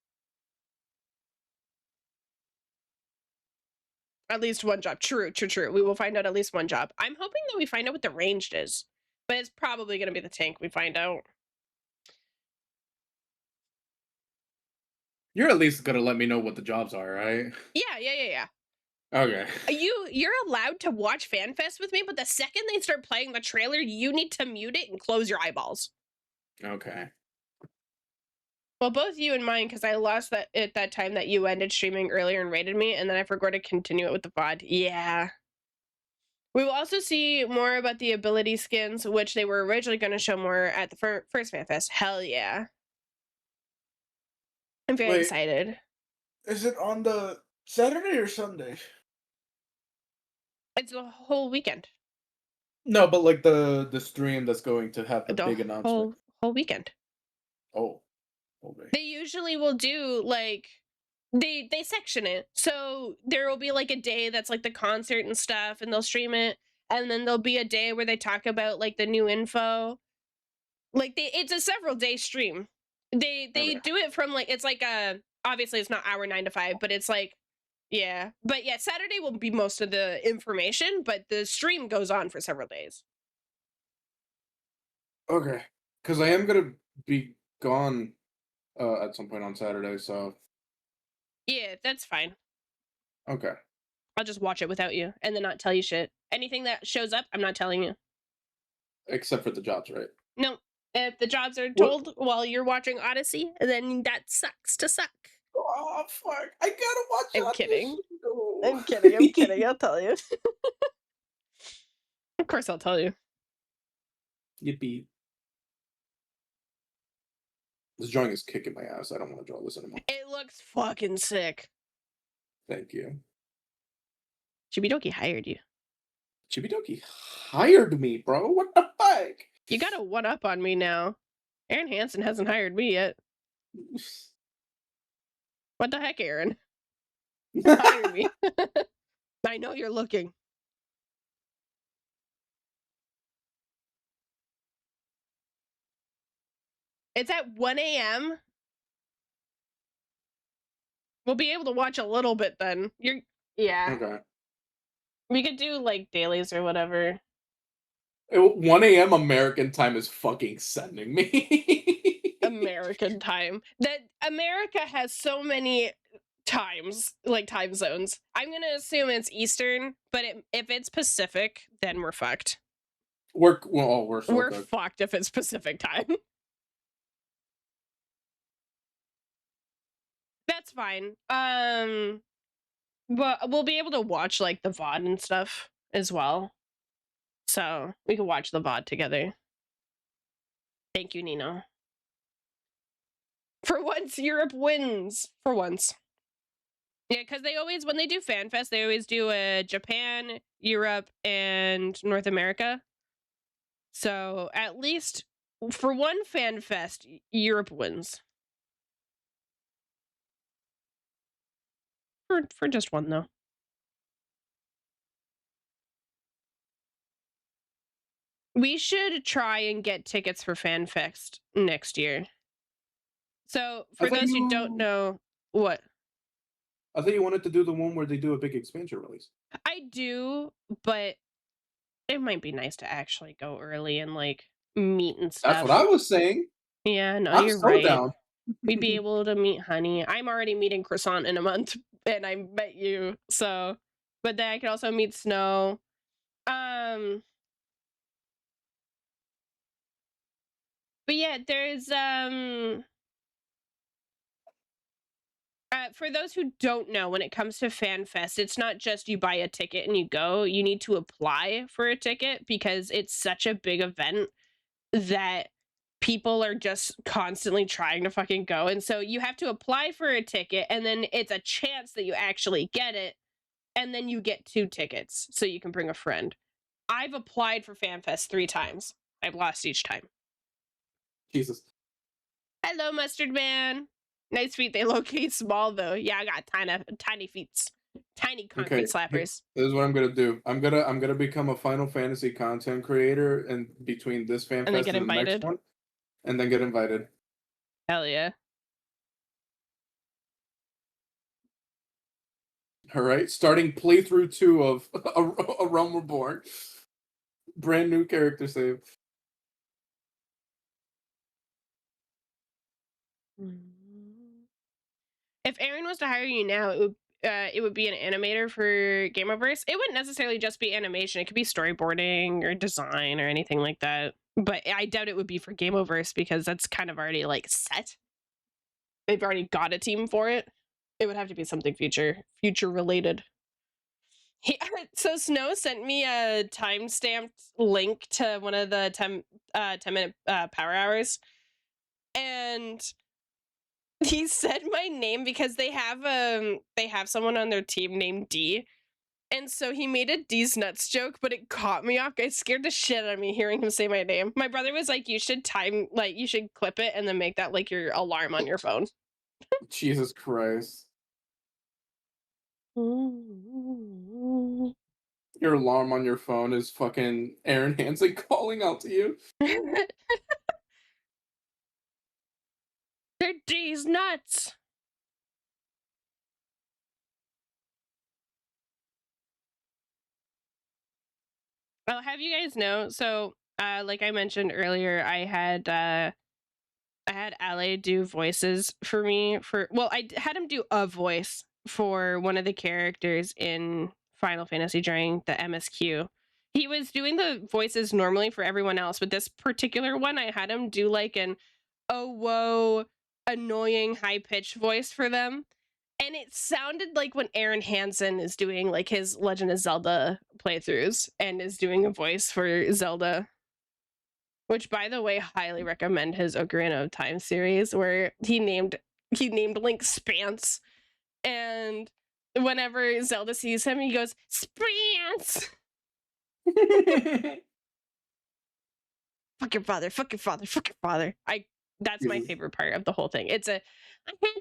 Speaker 1: At least one job. True. We will find out at least one job. I'm hoping that we find out what the ranged is. But it's probably going to be the tank we find out.
Speaker 2: You're at least gonna let me know what the jobs are, right?
Speaker 1: Yeah.
Speaker 2: Okay.
Speaker 1: You're allowed to watch FanFest with me, but the second they start playing the trailer, you need to mute it and close your eyeballs.
Speaker 2: Okay.
Speaker 1: Well, both you and mine, because I lost that at that time that you ended streaming earlier and rated me, and then I forgot to continue it with the VOD. Yeah. We will also see more about the ability skins, which they were originally going to show more at the first FanFest. Hell yeah. I'm very excited.
Speaker 2: Is it on the Saturday or Sunday?
Speaker 1: It's the whole weekend.
Speaker 2: No, but like the stream that's going to have the big announcement.
Speaker 1: Whole weekend.
Speaker 2: Oh. Okay.
Speaker 1: They usually will do like they section it. So there will be like a day that's like the concert and stuff, and they'll stream it, and then there'll be a day where they talk about like the new info. Like it's a several day stream. They do it from like, it's like obviously it's not our 9 to 5, but it's like, yeah. But yeah, Saturday will be most of the information, but the stream goes on for several days.
Speaker 2: Okay. Because I am gonna be gone at some point on Saturday, so
Speaker 1: Yeah, that's fine.
Speaker 2: okay.
Speaker 1: I'll just watch it without you and then not tell you shit. Anything that shows up, I'm not telling you.
Speaker 2: Except for the jobs, right?
Speaker 1: No. If the jobs are told while you're watching Odyssey, then that sucks to suck.
Speaker 2: Oh fuck! I gotta watch.
Speaker 1: I'm
Speaker 2: Odyssey.
Speaker 1: kidding.
Speaker 2: No.
Speaker 1: I'm kidding. I'll tell you. Of course, I'll tell you.
Speaker 2: Yippee! This drawing is kicking my ass. I don't want to draw this anymore.
Speaker 1: It looks fucking sick.
Speaker 2: Thank you.
Speaker 1: Chibidoki hired you.
Speaker 2: Chibidoki hired me, bro. What the fuck?
Speaker 1: You got a one-up on me now. Aaron Hansen hasn't hired me yet. What the heck, Aaron? Hire me. I know you're looking. It's at 1 a.m. We'll be able to watch a little bit then. Yeah.
Speaker 2: Okay.
Speaker 1: We could do like dailies or whatever.
Speaker 2: 1 a.m. American time is fucking sending me.
Speaker 1: American time. That America has so many times, like time zones. I'm gonna assume it's Eastern, but if it's Pacific, then we're fucked.
Speaker 2: We're
Speaker 1: fucked if it's Pacific time. That's fine. But we'll be able to watch like the VOD and stuff as well. So we can watch the VOD together. Thank you, Nino. For once, Europe wins. For once. Yeah, because they always, when they do FanFest, they always do Japan, Europe, and North America. So at least for one FanFest, Europe wins. For just one, though. We should try and get tickets for FanFest next year. So for those who don't know, what?
Speaker 2: I thought you wanted to do the one where they do a big expansion release.
Speaker 1: I do, but it might be nice to actually go early and like meet and stuff.
Speaker 2: That's what I was saying.
Speaker 1: Yeah, no,
Speaker 2: I'm
Speaker 1: you're
Speaker 2: so
Speaker 1: right.
Speaker 2: down.
Speaker 1: We'd be able to meet Honey. I'm already meeting Croissant in a month, and I met you. So, but then I could also meet Snow. But yeah, there's for those who don't know, when it comes to FanFest, it's not just you buy a ticket and you go. You need to apply for a ticket because it's such a big event that people are just constantly trying to fucking go. And so you have to apply for a ticket, and then it's a chance that you actually get it, and then you get 2 tickets so you can bring a friend. I've applied for FanFest 3 times. I've lost each time.
Speaker 2: Jesus.
Speaker 1: Hello, Mustard Man. Nice feet. They locate small though. Yeah, I got tiny feet. Tiny concrete slappers.
Speaker 2: This is what I'm gonna do. I'm gonna become a Final Fantasy content creator, and between this FanFest
Speaker 1: And then get
Speaker 2: the next
Speaker 1: invited.
Speaker 2: one, and then get invited.
Speaker 1: Hell yeah.
Speaker 2: All right, starting playthrough 2 of A Realm Reborn. Brand new character save.
Speaker 1: If Aaron was to hire you now, it would be an animator for Gameoverse. It wouldn't necessarily just be animation. It could be storyboarding or design or anything like that. But I doubt it would be for Gameoverse because that's kind of already like set. They've already got a team for it. It would have to be something future related. So Snow sent me a time-stamped link to one of the 10-minute power hours, and he said my name because they have someone on their team named D, and so he made a D's nuts joke, but it caught me off. It scared the shit out of me hearing him say my name. My brother was like, you should clip it and then make that like your alarm on your phone.
Speaker 2: Jesus Christ. Your alarm on your phone is fucking Aaron Hansen calling out to you.
Speaker 1: They're D's nuts. I'll have you guys know. So, like I mentioned earlier, I had Ale do voices for me I had him do a voice for one of the characters in Final Fantasy during the MSQ. He was doing the voices normally for everyone else, but this particular one, I had him do like an oh whoa annoying high-pitched voice for them. And it sounded like when Aaron Hansen is doing like his Legend of Zelda playthroughs and is doing a voice for Zelda. Which, by the way, highly recommend his Ocarina of Time series, where he named Link Spance, and whenever Zelda sees him, he goes Spance. Fuck your father! Fuck your father! Fuck your father! That's my favorite part of the whole thing. I had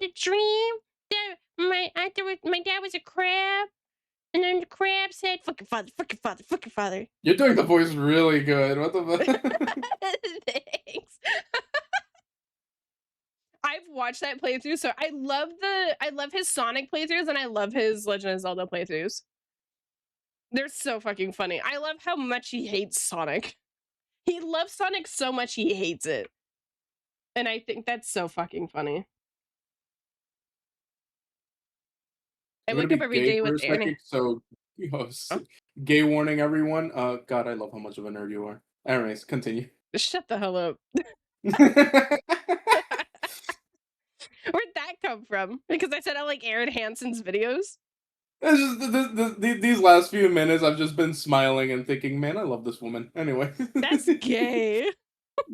Speaker 1: a dream that my dad was a crab, and then the crab said, "Fuck your father! Fuck your father! Fuck your father!"
Speaker 2: You're doing the voice really good. What the fuck?
Speaker 1: Thanks. I've watched that playthrough, so I love his Sonic playthroughs and I love his Legend of Zelda playthroughs. They're so fucking funny. I love how much he hates Sonic. He loves Sonic so much he hates it. And I think that's so fucking funny. I wake up every day with Aaron.
Speaker 2: So, gay warning, everyone. God, I love how much of a nerd you are. Anyways, continue.
Speaker 1: Shut the hell up. Where'd that come from? Because I said I like Aaron Hansen's videos.
Speaker 2: It's just these last few minutes, I've just been smiling and thinking, man, I love this woman. Anyway.
Speaker 1: That's gay.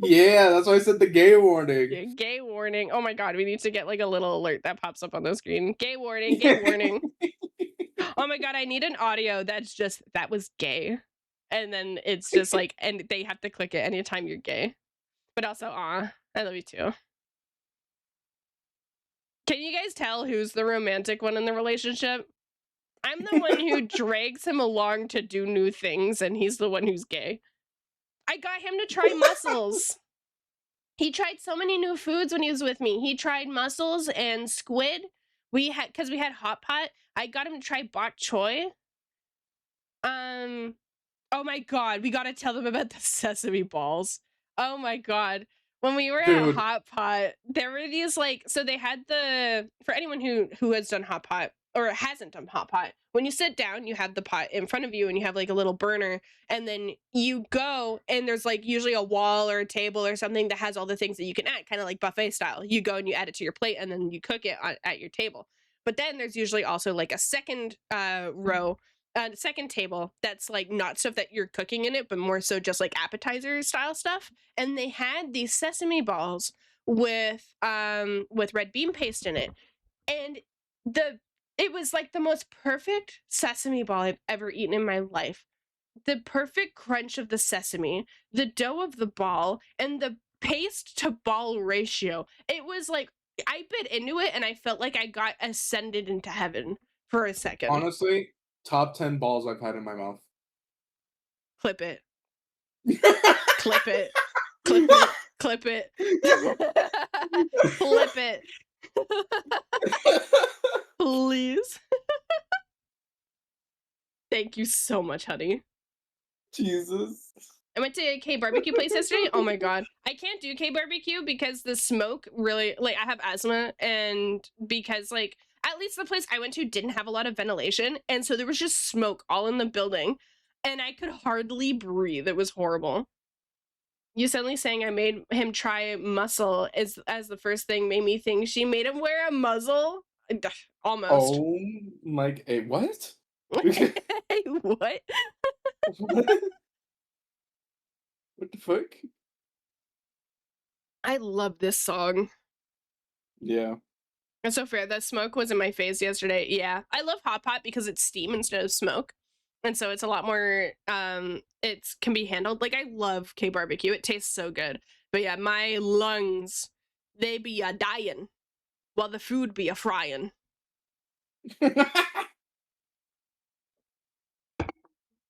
Speaker 2: Yeah, that's why I said the gay warning.
Speaker 1: Gay warning. Oh my god, we need to get like a little alert that pops up on the screen. Gay warning, gay warning. Oh my god, I need an audio that's just that was gay. And then it's just like, and they have to click it anytime you're gay. But also, I love you too. Can you guys tell who's the romantic one in the relationship? I'm the one who drags him along to do new things, and he's the one who's gay. I got him to try mussels. He tried so many new foods when he was with me. He tried mussels and squid. Because we had hot pot. I got him to try bok choy. Oh my god, we gotta tell them about the sesame balls. Oh my god. When we were at
Speaker 2: Dude,
Speaker 1: Hot Pot, there were these like, so they had for anyone who has done Hot Pot or hasn't done Hot Pot, when you sit down, you have the pot in front of you and you have like a little burner, and then you go and there's like usually a wall or a table or something that has all the things that you can add, kind of like buffet style. You go and you add it to your plate and then you cook it at your table. But then there's usually also like a second row, second table that's like not stuff that you're cooking in it, but more so just like appetizer style stuff. And they had these sesame balls with red bean paste in it, and it was like the most perfect sesame ball I've ever eaten in my life. The perfect crunch of the sesame, the dough of the ball, and the paste to ball ratio. It was like I bit into it and I felt like I got ascended into heaven for a second.
Speaker 2: honestly, top 10 balls I've had in my mouth.
Speaker 1: Clip it. Clip it. Clip it. Clip it. Flip it. Please. Thank you so much, honey.
Speaker 2: Jesus.
Speaker 1: I went to a K barbecue place yesterday. Oh my god. I can't do K barbecue because the smoke really, like, I have asthma, and because like at least the place I went to didn't have a lot of ventilation, and so there was just smoke all in the building and I could hardly breathe. It was horrible. You suddenly saying I made him try mussel as the first thing made me think she made him wear a muzzle. Almost.
Speaker 2: Oh my, what?
Speaker 1: What?
Speaker 2: What? What the fuck?
Speaker 1: I love this song.
Speaker 2: Yeah.
Speaker 1: It's so fair. That smoke was in my face yesterday. Yeah. I love hot pot because it's steam instead of smoke. And so it's a lot more it can be handled. Like, I love K barbecue. It tastes so good. But yeah, my lungs, they be a dying while the food be a frying.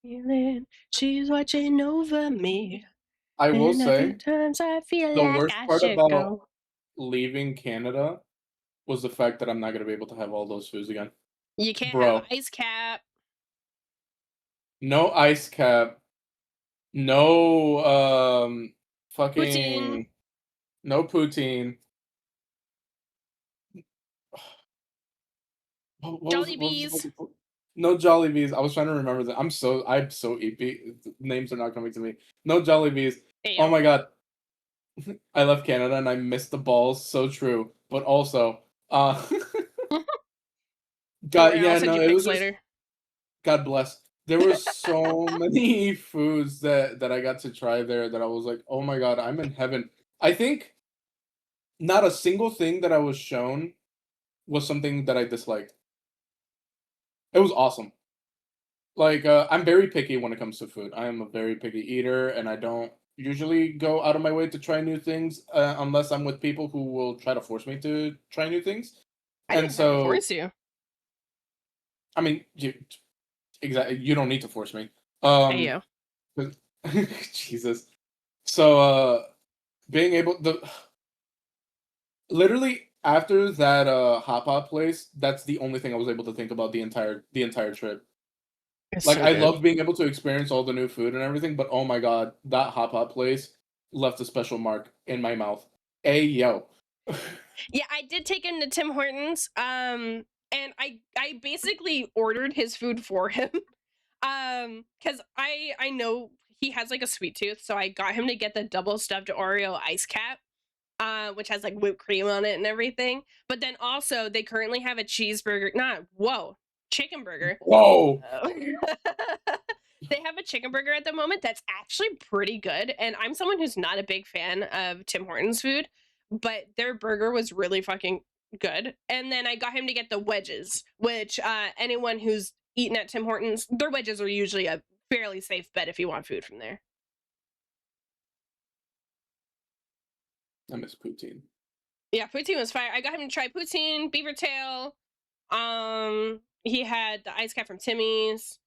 Speaker 1: Feeling she's watching over me.
Speaker 2: I will
Speaker 1: And
Speaker 2: say,
Speaker 1: times I feel
Speaker 2: the
Speaker 1: like
Speaker 2: worst
Speaker 1: I
Speaker 2: part
Speaker 1: should
Speaker 2: about
Speaker 1: go.
Speaker 2: leaving Canada was the fact that I'm not gonna be able to have all those foods again.
Speaker 1: You can't have
Speaker 2: Bro,
Speaker 1: ice cap.
Speaker 2: no ice cap, no,
Speaker 1: Poutine.
Speaker 2: fucking no poutine. What was the
Speaker 1: Jollibees.
Speaker 2: fucking no Jollibees. I was trying to remember that. I'm so EP. Names are not coming to me. No Jollibees. Oh
Speaker 1: Ayo.
Speaker 2: my god. I left Canada and I missed the balls. So true. But also,
Speaker 1: Don't
Speaker 2: God,
Speaker 1: worry, I'll
Speaker 2: yeah,
Speaker 1: send
Speaker 2: no,
Speaker 1: you
Speaker 2: it was
Speaker 1: pics
Speaker 2: just
Speaker 1: later.
Speaker 2: God bless. There were so many foods that I got to try there that I was like, oh my god, I'm in heaven. I think not a single thing that I was shown was something that I disliked. It was awesome. Like, I'm very picky when it comes to food. I am a very picky eater, and I don't usually go out of my way to try new things unless I'm with people who will try to force me to try new things.
Speaker 1: I
Speaker 2: And
Speaker 1: didn't have to
Speaker 2: so,
Speaker 1: force you.
Speaker 2: I mean, exactly, you don't need to force me.
Speaker 1: Ayo.
Speaker 2: 'Cause- Jesus. So, being able the literally after that hot pot place, that's the only thing I was able to think about the entire trip.
Speaker 1: It's
Speaker 2: Like,
Speaker 1: so
Speaker 2: I
Speaker 1: good.
Speaker 2: love being able to experience all the new food and everything, but oh my god, that hot pot place left a special mark in my mouth. Hey yo.
Speaker 1: Yeah, I did take him to Tim Hortons. And I basically ordered his food for him. Because I know he has like a sweet tooth, so I got him to get the double stuffed Oreo ice cap, which has like whipped cream on it and everything. But then also they currently have a cheeseburger, chicken burger.
Speaker 2: Whoa.
Speaker 1: They have a chicken burger at the moment that's actually pretty good, and I'm someone who's not a big fan of Tim Hortons food, but their burger was really fucking good. And then I got him to get the wedges, which anyone who's eaten at Tim Hortons, their wedges are usually a fairly safe bet if you want food from there.
Speaker 2: I miss poutine.
Speaker 1: Yeah, poutine was fire. I got him to try poutine, beaver tail. He had the ice cap from Timmy's.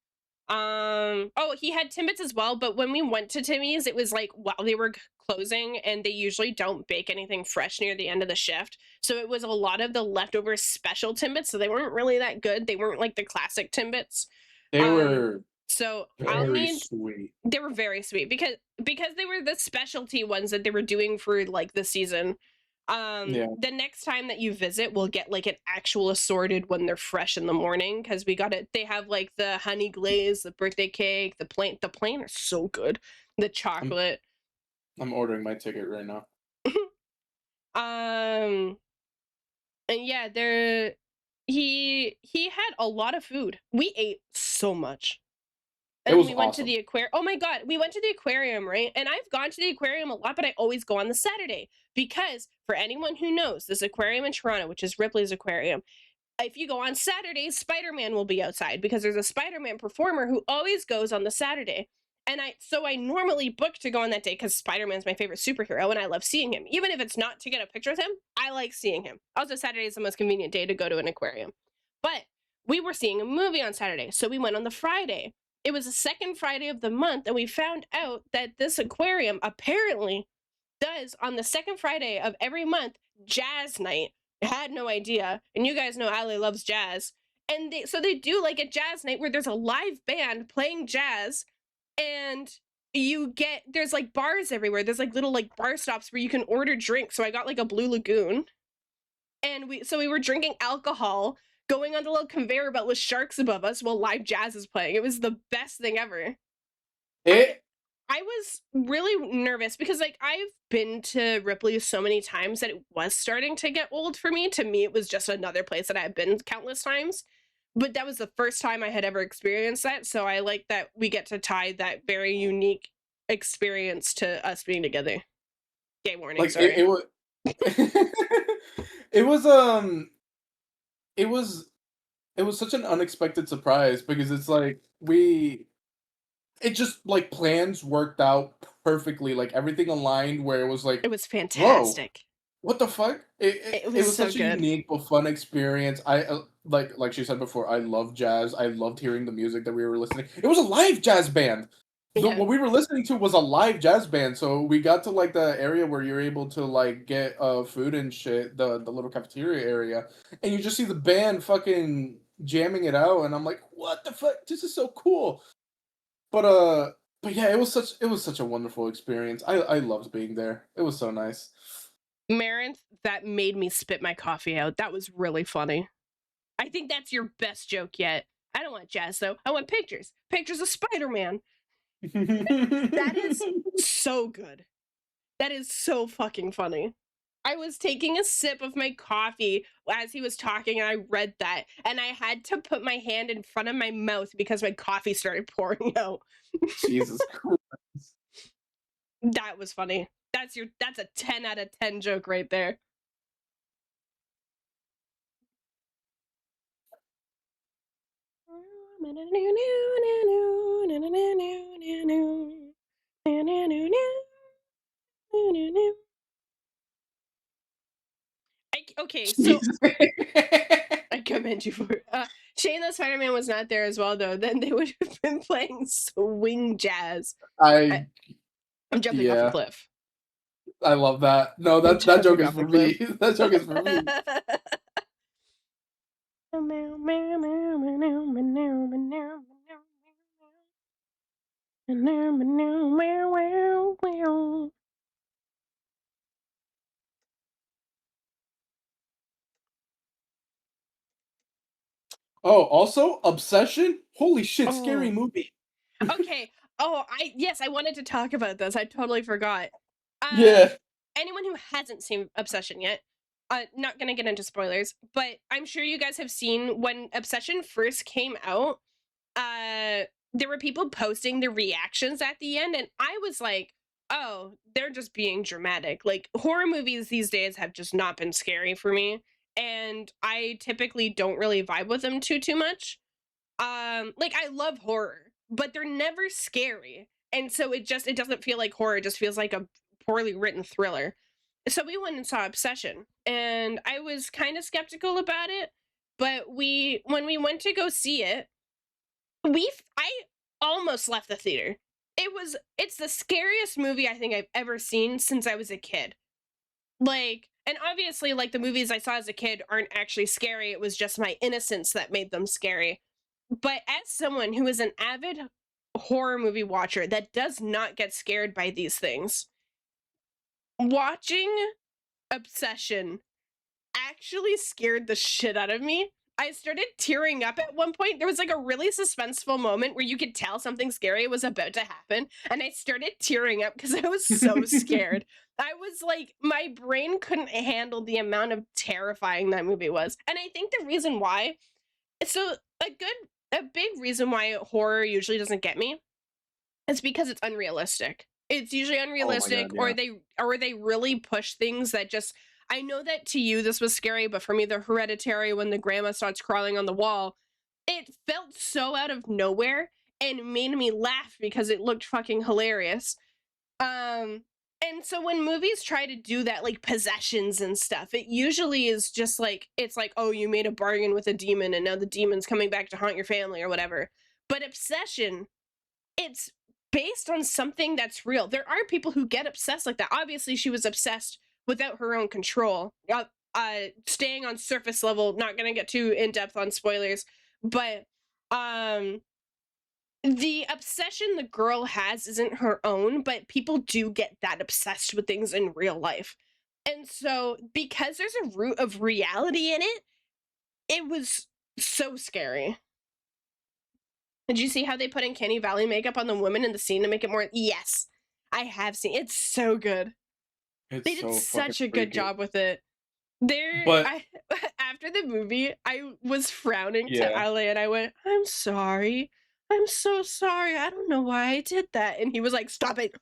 Speaker 1: Oh, he had Timbits as well, but when we went to Timmy's, it was like while they were closing, and they usually don't bake anything fresh near the end of the shift. So it was a lot of the leftover special Timbits, so they weren't really that good. They weren't like the classic Timbits.
Speaker 2: They were
Speaker 1: So
Speaker 2: very sweet.
Speaker 1: they were very sweet because they were the specialty ones that they were doing for like the season.
Speaker 2: Yeah.
Speaker 1: The next time that you visit, we'll get like an actual assorted when they're fresh in the morning, because we got it. They have like the honey glaze, the birthday cake, the plain are so good. The chocolate.
Speaker 2: I'm ordering my ticket right now.
Speaker 1: And yeah, he had a lot of food. We ate so much. And we went to the aquarium. Oh my god, we went to the aquarium, right? And I've gone to the aquarium a lot, but I always go on the Saturday because, for anyone who knows, this aquarium in Toronto, which is Ripley's Aquarium, if you go on Saturdays, Spider-Man will be outside because there's a Spider-Man performer who always goes on the Saturday. And I normally book to go on that day because Spider-Man's my favorite superhero and I love seeing him. Even if it's not to get a picture with him, I like seeing him. Also, Saturday is the most convenient day to go to an aquarium. But we were seeing a movie on Saturday, so we went on the Friday. It was the second Friday of the month, and we found out that this aquarium apparently does, on the second Friday of every month, jazz night. I had no idea, and you guys know Ali loves jazz. And so they do like a jazz night where there's a live band playing jazz, and there's like bars everywhere. There's like little like bar stops where you can order drinks. So I got like a Blue Lagoon, and we were drinking alcohol, going on the little conveyor belt with sharks above us while live jazz is playing. It was the best thing ever. I was really nervous because like I've been to Ripley so many times that it was starting to get old for me. To me, it was just another place that I've been countless times. But that was the first time I had ever experienced that. So I like that we get to tie that very unique experience to us being together. Gay warning,
Speaker 2: like
Speaker 1: sorry.
Speaker 2: it was it was such an unexpected surprise because it's like it just like plans worked out perfectly, like everything aligned where it was like
Speaker 1: It was
Speaker 2: whoa,
Speaker 1: fantastic.
Speaker 2: what the fuck? It was
Speaker 1: so
Speaker 2: such a
Speaker 1: good.
Speaker 2: unique but fun experience. I like she said before, I love jazz. I loved hearing the music that we were listening. It was a live jazz band. So
Speaker 1: Yeah.
Speaker 2: what we were listening to was a live jazz band. So we got to like the area where you're able to like get food and shit, the little cafeteria area, and you just see the band fucking jamming it out, and I'm like, what the fuck? This is so cool. But yeah, it was such a wonderful experience. I loved being there. It was so nice.
Speaker 1: Marinth, that made me spit my coffee out. That was really funny. I think that's your best joke yet. I don't want jazz though. I want pictures. Pictures of Spider-Man. That is so good. That is so fucking funny. I was taking a sip of my coffee as he was talking, and I read that, and I had to put my hand in front of my mouth because my coffee started pouring out.
Speaker 2: Jesus Christ.
Speaker 1: That was funny. That's a 10 out of 10 joke right there. Okay, so I commend you for it. Shane the Spider-Man was not there as well, though. Then they would have been playing swing jazz. I'm jumping off a cliff.
Speaker 2: I love that. No, that joke is for me. That joke is for me. Oh, also Obsession. Holy shit! Scary movie.
Speaker 1: Okay. Oh, I wanted to talk about this. I totally forgot.
Speaker 2: Yeah.
Speaker 1: Anyone who hasn't seen Obsession yet, not gonna get into spoilers, but I'm sure you guys have seen when Obsession first came out. there were people posting their reactions at the end, and I was like, oh, they're just being dramatic. Like, horror movies these days have just not been scary for me, and I typically don't really vibe with them too much. Like, I love horror, but they're never scary, and so it doesn't feel like horror. It just feels like a poorly written thriller. So we went and saw Obsession, and I was kind of skeptical about it, but we when we went to go see it, I almost left the theater. It's the scariest movie I think I've ever seen since I was a kid. Like, and obviously, like, the movies I saw as a kid aren't actually scary. It was just my innocence that made them scary. But as someone who is an avid horror movie watcher that does not get scared by these things, watching Obsession actually scared the shit out of me. I started tearing up at one point. There was like a really suspenseful moment where you could tell something scary was about to happen. And I started tearing up because I was so scared. I was like, my brain couldn't handle the amount of terrifying that movie was. And I think the reason why, so a big reason why horror usually doesn't get me is because it's unrealistic. It's usually
Speaker 2: Oh my
Speaker 1: unrealistic,
Speaker 2: god, yeah.
Speaker 1: or they really push things that just. I know that to you this was scary, but for me, the Hereditary, when the grandma starts crawling on the wall, it felt so out of nowhere and made me laugh because it looked fucking hilarious. And so when movies try to do that, like possessions and stuff, it usually is just like, it's like, oh, you made a bargain with a demon and now the demon's coming back to haunt your family or whatever. But Obsession, it's based on something that's real. There are people who get obsessed like that. Obviously, she was obsessed without her own control. Staying on surface level, not gonna get too in depth on spoilers, but um, the obsession the girl has isn't her own, but people do get that obsessed with things in real life. And so, because there's a root of reality in it, it was so scary. Did you see how they put in Canny Valley makeup on the woman in the scene to make it more? Yes, I have seen. It's so good. They
Speaker 2: It's
Speaker 1: did
Speaker 2: so fucking
Speaker 1: such a good
Speaker 2: freaky.
Speaker 1: job with it.
Speaker 2: But
Speaker 1: After the movie, I was frowning to
Speaker 2: yeah,
Speaker 1: Ale and I went, I'm sorry. I'm so sorry. I don't know why I did that. And he was like, stop it.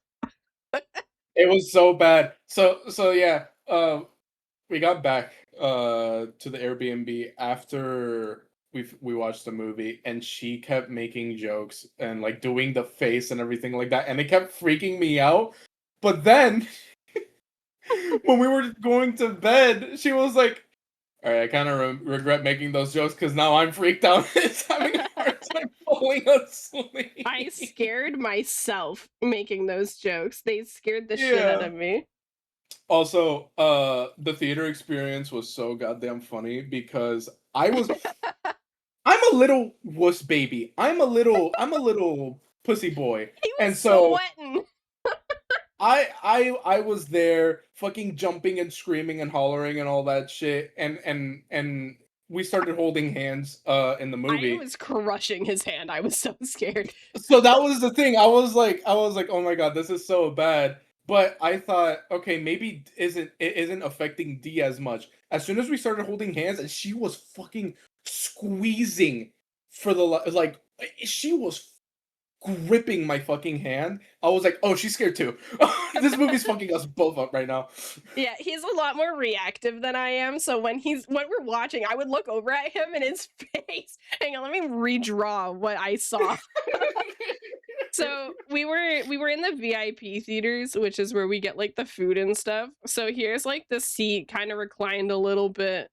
Speaker 2: it was so bad. So yeah, we got back to the Airbnb after we watched the movie, and she kept making jokes and like doing the face and everything like that, and it kept freaking me out. But then when we were going to bed, she was like, "All right, I kind of regret making those jokes because now I'm freaked out. It's having a hard time falling asleep."
Speaker 1: I scared myself making those jokes. They scared the shit out
Speaker 2: Yeah.
Speaker 1: of me.
Speaker 2: Also, the theater experience was so goddamn funny because I'm a little wuss baby. I'm a little pussy boy.
Speaker 1: He
Speaker 2: And
Speaker 1: was
Speaker 2: so
Speaker 1: sweating.
Speaker 2: I was there fucking jumping and screaming and hollering and all that shit, and we started holding hands in the
Speaker 1: I
Speaker 2: movie.
Speaker 1: was crushing his hand. I was so scared.
Speaker 2: So that was the thing. I was like, oh my god, this is so bad. But I thought, okay, maybe it isn't affecting D as much. As soon as we started holding hands, and she was fucking squeezing for the like, she was gripping my fucking hand. I was like, oh, she's scared too. This movie's fucking us both up right now.
Speaker 1: Yeah, he's a lot more reactive than I am. So when we're watching, I would look over at him and his face. Hang on, let me redraw what I saw. So we were in the VIP theaters, which is where we get like the food and stuff. So here's like the seat kind of reclined a little bit.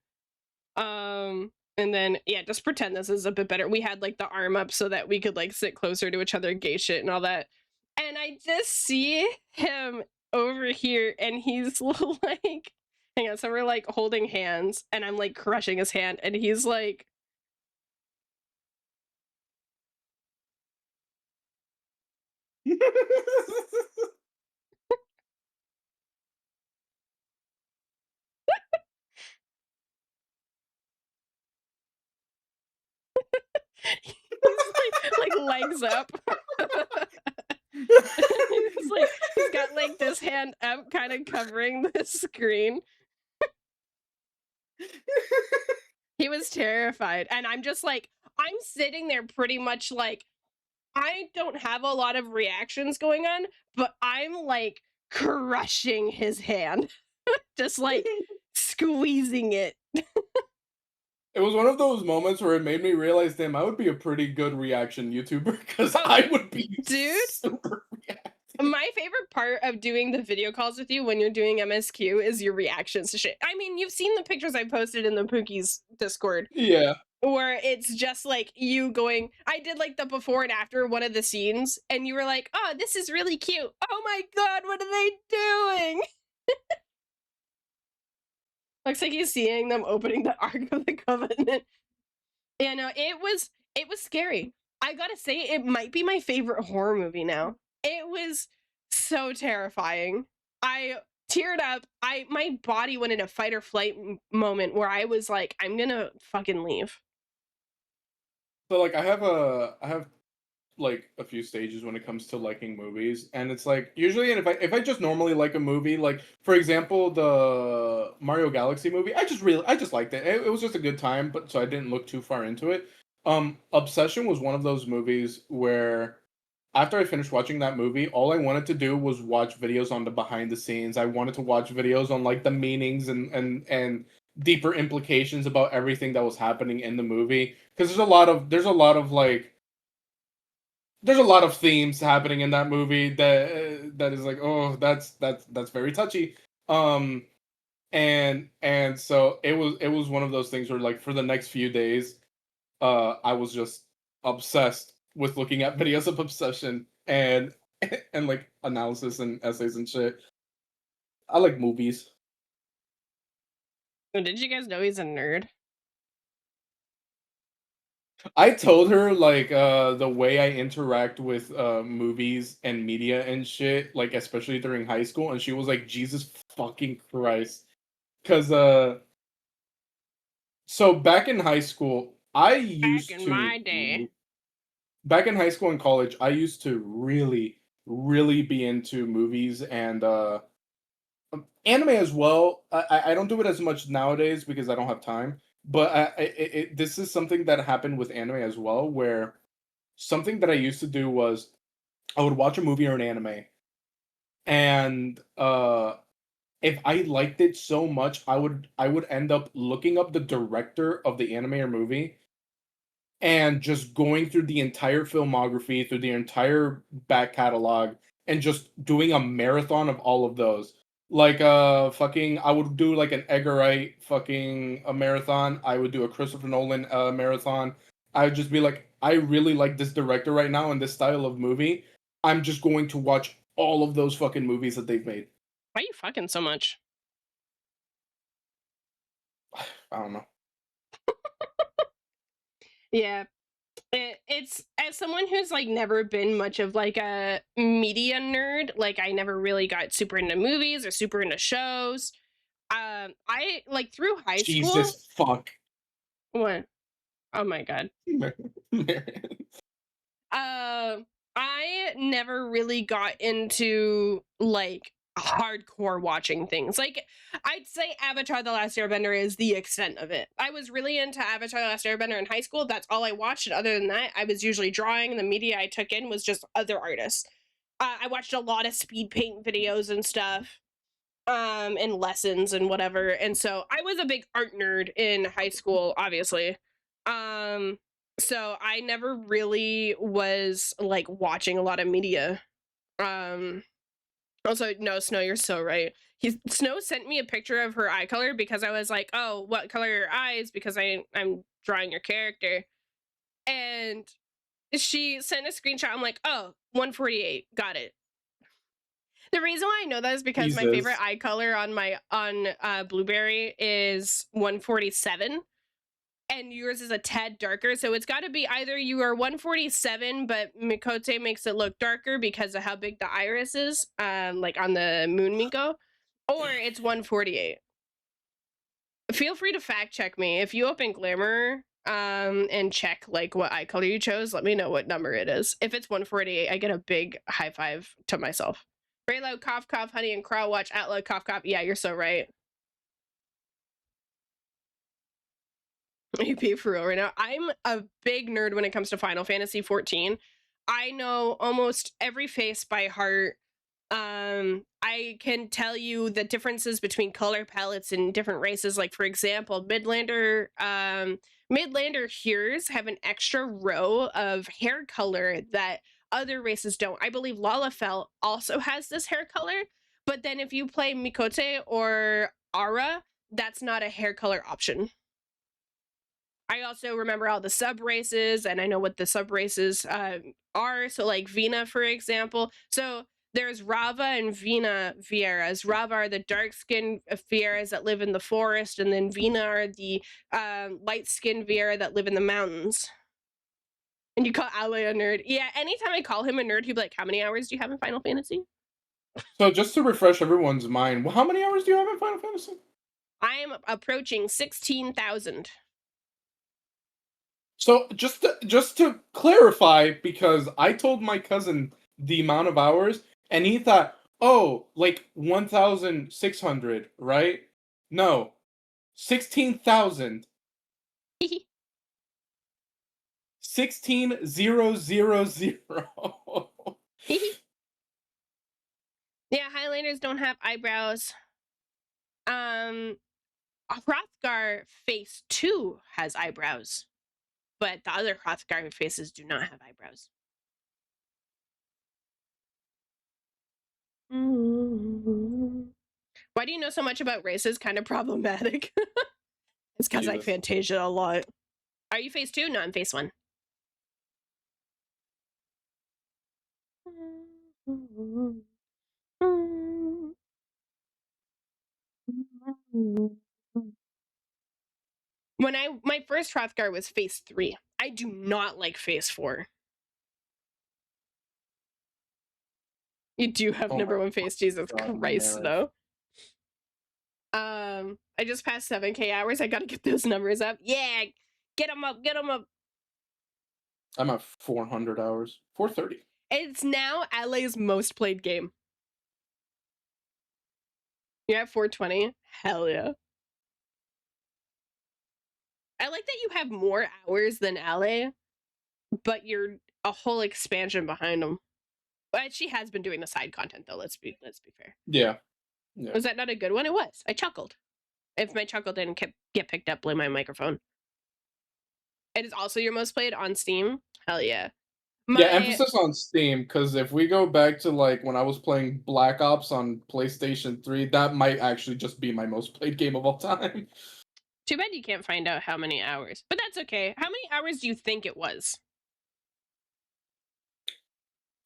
Speaker 1: And then yeah, just pretend this is a bit better. We had like the arm up so that we could like sit closer to each other, gay shit and all that. And I just see him over here and he's like, hang on, so we're like holding hands and I'm like crushing his hand and he's like, he's like legs up. He's got like this hand up kind of covering the screen. He was terrified and I'm just like, I'm sitting there pretty much like I don't have a lot of reactions going on, but I'm like crushing his hand, just like squeezing it.
Speaker 2: It was one of those moments where it made me realize, damn, I would be a pretty good reaction YouTuber because
Speaker 1: Oh,
Speaker 2: I would be
Speaker 1: dude,
Speaker 2: super reactive.
Speaker 1: my favorite part of doing the video calls with you when you're doing MSQ is your reactions to shit. I mean, you've seen the pictures I posted in the Pookie's Discord
Speaker 2: Yeah.
Speaker 1: where it's just like you going, I did like the before and after one of the scenes, and you were like, oh, this is really cute. Oh my god, what are they doing? Looks like he's seeing them opening the Ark of the Covenant. Yeah, no, it was scary. I gotta say, it might be my favorite horror movie now. It was so terrifying. I teared up. My body went in a fight or flight moment where I was like, I'm gonna fucking leave.
Speaker 2: So like I have like a few stages when it comes to liking movies, and it's like usually, and if I just normally like a movie, like for example the Mario Galaxy movie, I just liked it. It was just a good time, but so I didn't look too far into it. Obsession was one of those movies where after I finished watching that movie, all I wanted to do was watch videos on the behind the scenes. I wanted to watch videos on like the meanings and deeper implications about everything that was happening in the movie, because there's a lot of themes happening in that movie that is like, oh, that's very touchy. Um and so it was one of those things where like for the next few days I was just obsessed with looking at videos of obsession and like analysis and essays and shit. I like movies.
Speaker 1: Did you guys know he's a nerd?
Speaker 2: I told her like the way I interact with movies and media and shit, like especially during high school, and she was like, Jesus fucking Christ. Cause so back in high school,
Speaker 1: Back in my day.
Speaker 2: back in high school and college, I used to really be into movies and anime as well. I don't do it as much nowadays because I don't have time. But this is something that happened with anime as well, where something that I used to do was I would watch a movie or an anime, and if I liked it so much, I would end up looking up the director of the anime or movie and just going through the entire filmography, through the entire back catalog, and just doing a marathon of all of those. Like fucking I would do like an Edgar Wright fucking a marathon. I would do a Christopher Nolan marathon. I would just be like, I really like this director right now and this style of movie. I'm just going to watch all of those fucking movies that they've made.
Speaker 1: Why are you fucking so much?
Speaker 2: I don't know.
Speaker 1: Yeah. It's as someone who's like never been much of like a media nerd, like I never really got super into movies or super into shows. I like through high school.
Speaker 2: Jesus fuck.
Speaker 1: What? Oh my god. I never really got into like hardcore watching things. Like I'd say Avatar The Last Airbender is the extent of it. I was really into Avatar The Last Airbender in high school. That's all I watched. And other than that, I was usually drawing, and the media I took in was just other artists. I watched a lot of speed paint videos and stuff, and lessons and whatever. And so I was a big art nerd in high school, obviously. Um, so I never really was like watching a lot of media. Um, Also, no, Snow, you're so right. Snow sent me a picture of her eye color because I was like, oh, what color are your eyes? Because I'm drawing your character. And she sent a screenshot. I'm like, oh, 148. Got it. The reason why I know that is because my favorite
Speaker 2: Jesus.
Speaker 1: eye color on Blueberry is 147, and yours is a tad darker. So it's got to be either you are 147, but Mikote makes it look darker because of how big the iris is, like on the Moon Miko, or it's 148. Feel free to fact check me if you open Glamour and check like what eye color you chose. Let me know what number it is. If it's 148, I get a big high five to myself. Raylo, cough, cough, honey, and crow watch Atla, cough, cough. Yeah, you're so right. AP for real right now. I'm a big nerd when it comes to Final Fantasy 14. I know almost every face by heart. I can tell you the differences between color palettes in different races. Like for example, Midlander Hears have an extra row of hair color that other races don't. I believe Lalafell also has this hair color, but then if you play Mikote or Ara, that's not a hair color option. I also remember all the sub races, and I know what the sub races are. So, like Vina, for example. So there's Rava and Vina Vieras. Rava are the dark skinned Vieras that live in the forest, and then Vina are the light skinned Viera that live in the mountains. And you call Ale a nerd. Yeah, anytime I call him a nerd, he'd be like, "How many hours do you have in Final Fantasy?"
Speaker 2: So just to refresh everyone's mind, how many hours do you have in Final Fantasy?
Speaker 1: I am approaching 16,000.
Speaker 2: So just to clarify, because I told my cousin the amount of hours, and he thought, oh, like 1,600, right? No, 16,000. 16,000.
Speaker 1: Yeah, Highlanders don't have eyebrows. Hrothgar face 2 has eyebrows, but the other Hrothgar faces do not have eyebrows. Why do you know so much about races? Kind of problematic. It's because I Fantasia a lot. Are you phase 2? No, I'm phase 1. My first Hrothgar was phase 3. I do not like phase 4. You do have number 1 phase, Jesus Christ, though. I just passed 7K hours. I gotta get those numbers up. Yeah, get them up, get them up.
Speaker 2: I'm at 400 hours. 430.
Speaker 1: It's now LA's most played game. You're at 420? Hell yeah. I like that you have more hours than LA, but you're a whole expansion behind them. But she has been doing the side content though, let's be fair.
Speaker 2: Yeah.
Speaker 1: Was that not a good one? It was. I chuckled. If my chuckle didn't get picked up, blame my microphone. It is also your most played on Steam? Hell yeah.
Speaker 2: Yeah, emphasis on Steam, because if we go back to like when I was playing Black Ops on PlayStation 3, that might actually just be my most played game of all time.
Speaker 1: Too bad you can't find out how many hours, but that's okay. How many hours do you think it was?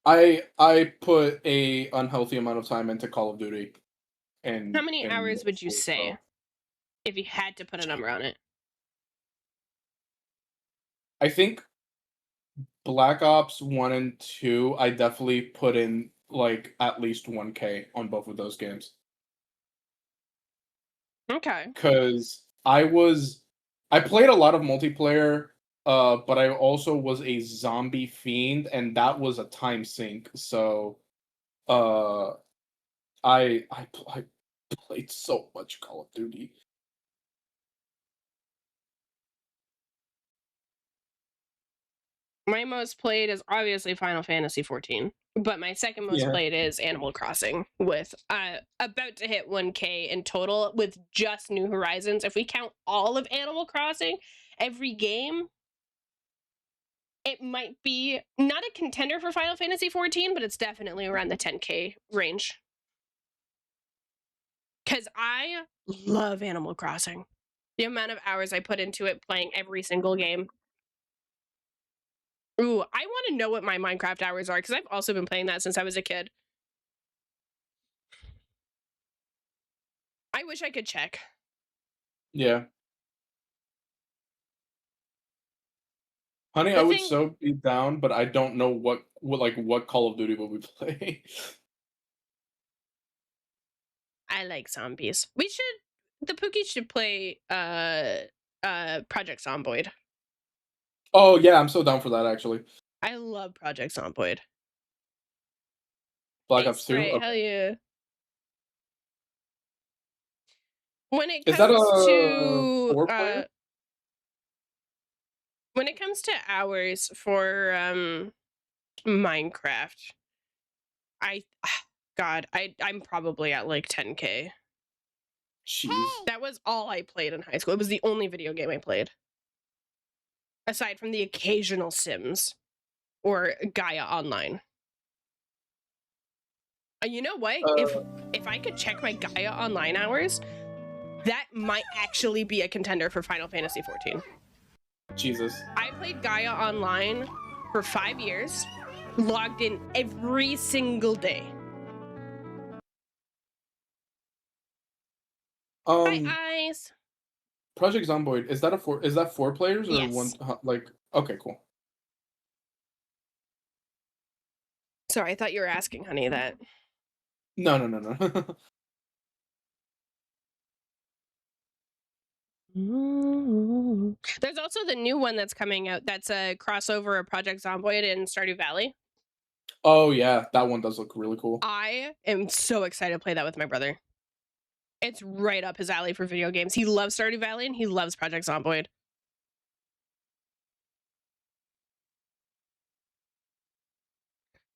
Speaker 2: I put a unhealthy amount of time into Call of Duty. And
Speaker 1: how many hours would you say if you had to put a number on it?
Speaker 2: I think Black Ops 1 and 2, I definitely put in like at least 1K on both of those games.
Speaker 1: Okay.
Speaker 2: Because I played a lot of multiplayer, but I also was a zombie fiend, and that was a time sink. So, I played so much Call of Duty.
Speaker 1: My most played is obviously Final Fantasy 14, but my second most played is Animal Crossing, with about to hit 1K in total with just New Horizons. If we count all of Animal Crossing, every game, it might be not a contender for Final Fantasy 14, but it's definitely around the 10K range. Because I love Animal Crossing. The amount of hours I put into it playing every single game. Ooh, I want to know what my Minecraft hours are, because I've also been playing that since I was a kid. I wish I could check.
Speaker 2: Yeah. Honey, I would so be down, but I don't know what Call of Duty will we play.
Speaker 1: I like zombies. The Pookie should play Project Zomboid.
Speaker 2: Oh yeah, I'm so down for that actually.
Speaker 1: I love Project Zomboid.
Speaker 2: Black Ops 2?
Speaker 1: Okay. Hell yeah. When it
Speaker 2: comes
Speaker 1: to when it comes to hours for Minecraft. I'm probably at like 10K.
Speaker 2: Jeez.
Speaker 1: That was all I played in high school. It was the only video game I played. Aside from the occasional Sims or Gaia Online. You know what? If I could check my Gaia Online hours, that might actually be a contender for Final Fantasy XIV.
Speaker 2: Jesus.
Speaker 1: I played Gaia Online for 5 years, logged in every single day. Hi, Eyes.
Speaker 2: Project Zomboid, is that 4 players or
Speaker 1: Yes.
Speaker 2: one? Like, okay, cool.
Speaker 1: Sorry, I thought you were asking, honey, that.
Speaker 2: No.
Speaker 1: There's also the new one that's coming out. That's a crossover of Project Zomboid and Stardew Valley.
Speaker 2: Oh yeah, that one does look really cool.
Speaker 1: I am so excited to play that with my brother. It's right up his alley for video games. He loves Stardew Valley and he loves Project Zomboid.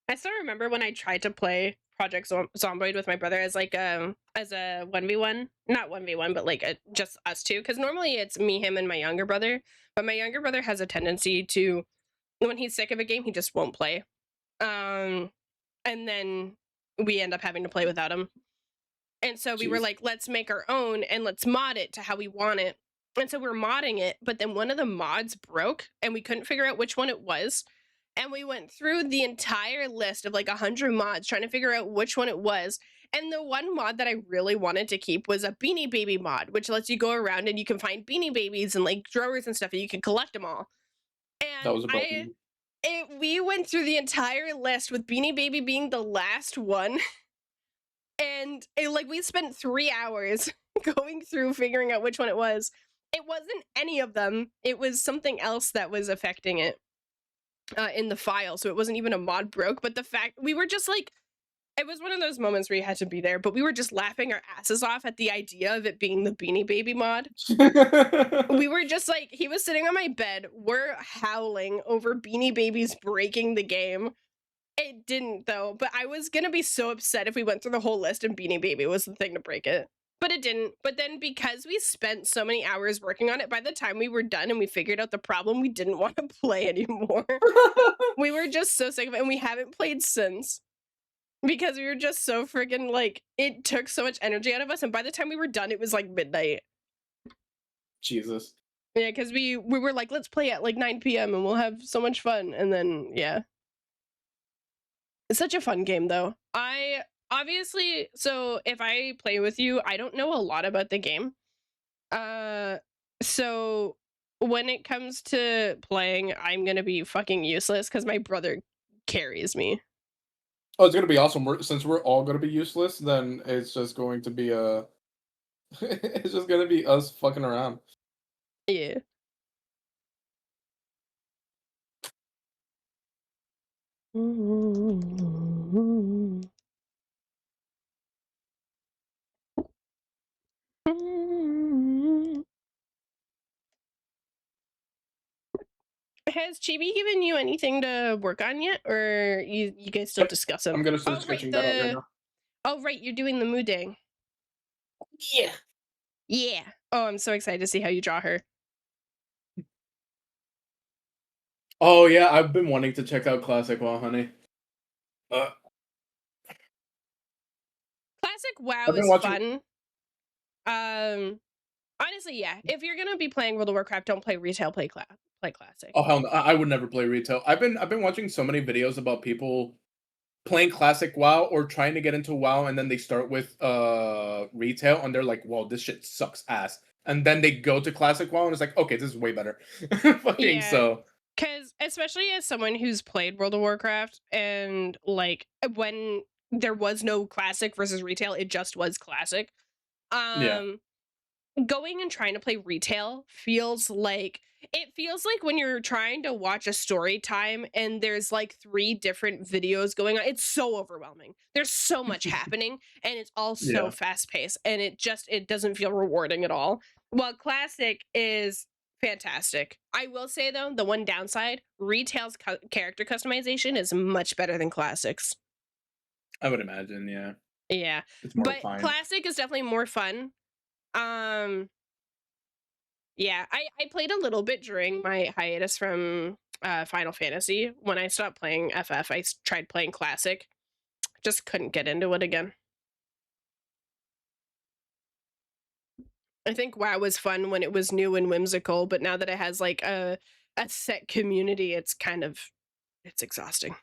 Speaker 1: I still remember when I tried to play Project Zomboid with my brother as like as a 1v1, not 1v1, but like just us two, because normally it's me, him, and my younger brother. But my younger brother has a tendency to, when he's sick of a game, he just won't play. And then we end up having to play without him. And so we were like, let's make our own and let's mod it to how we want it. And so we're modding it, but then one of the mods broke and we couldn't figure out which one it was. And we went through the entire list of like 100 mods trying to figure out which one it was. And the one mod that I really wanted to keep was a Beanie Baby mod, which lets you go around and you can find Beanie Babies and like drawers and stuff and you can collect them all. And
Speaker 2: That was about
Speaker 1: we went through the entire list with Beanie Baby being the last one. And we spent 3 hours going through figuring out which one it was. It wasn't any of them. It was something else that was affecting it in the file. So it wasn't even a mod broke. But the fact we were just like, it was one of those moments where you had to be there. But we were just laughing our asses off at the idea of it being the Beanie Baby mod. We were just like, he was sitting on my bed. We're howling over Beanie Babies breaking the game. It didn't, though, but I was gonna be so upset if we went through the whole list and Beanie Baby was the thing to break it. But it didn't. But then because we spent so many hours working on it, by the time we were done and we figured out the problem, we didn't want to play anymore. We were just so sick of it, and we haven't played since. Because we were just so friggin' like, it took so much energy out of us, and by the time we were done, it was like midnight.
Speaker 2: Jesus.
Speaker 1: Yeah, because we were like, let's play at like 9 p.m. and we'll have so much fun, and then, yeah. It's such a fun game, though. So if I play with you, I don't know a lot about the game. So when it comes to playing, I'm gonna be fucking useless because my brother carries me.
Speaker 2: Oh, it's gonna be awesome. Since we're all gonna be useless, then it's just going to be it's just gonna be us fucking around.
Speaker 1: Yeah. Has Chibi given you anything to work on yet, or you guys still discussing?
Speaker 2: I'm gonna start sketching that out right now.
Speaker 1: Oh right, you're doing the Moodang.
Speaker 2: Yeah.
Speaker 1: Yeah. Oh, I'm so excited to see how you draw her.
Speaker 2: Oh yeah, I've been wanting to check out Classic WoW, honey.
Speaker 1: Classic WoW is fun. Honestly, yeah. If you're gonna be playing World of Warcraft, don't play retail. Play Classic.
Speaker 2: Oh hell no, I would never play retail. I've been watching so many videos about people playing Classic WoW or trying to get into WoW, and then they start with retail, and they're like, "Whoa, this shit sucks ass." And then they go to Classic WoW, and it's like, "Okay, this is way better." Fucking
Speaker 1: Yeah.
Speaker 2: so.
Speaker 1: Because especially as someone who's played World of Warcraft, and like when there was no Classic versus retail, it just was Classic.
Speaker 2: Yeah.
Speaker 1: Going and trying to play retail feels like when you're trying to watch a story time and there's like 3 different videos going on. It's so overwhelming. There's so much happening and it's all so fast paced, and it doesn't feel rewarding at all. Well, Classic is fantastic. I will say though, the one downside, retail's character customization is much better than classics.
Speaker 2: I would imagine, yeah.
Speaker 1: Yeah,
Speaker 2: It's more
Speaker 1: but
Speaker 2: refined.
Speaker 1: classic is definitely more fun. Um, yeah, I played a little bit during my hiatus from Final Fantasy. When I stopped playing FF, I tried playing classic. Just couldn't get into it again. I think WoW was fun when it was new and whimsical, but now that it has like a set community, it's kind of it's exhausting.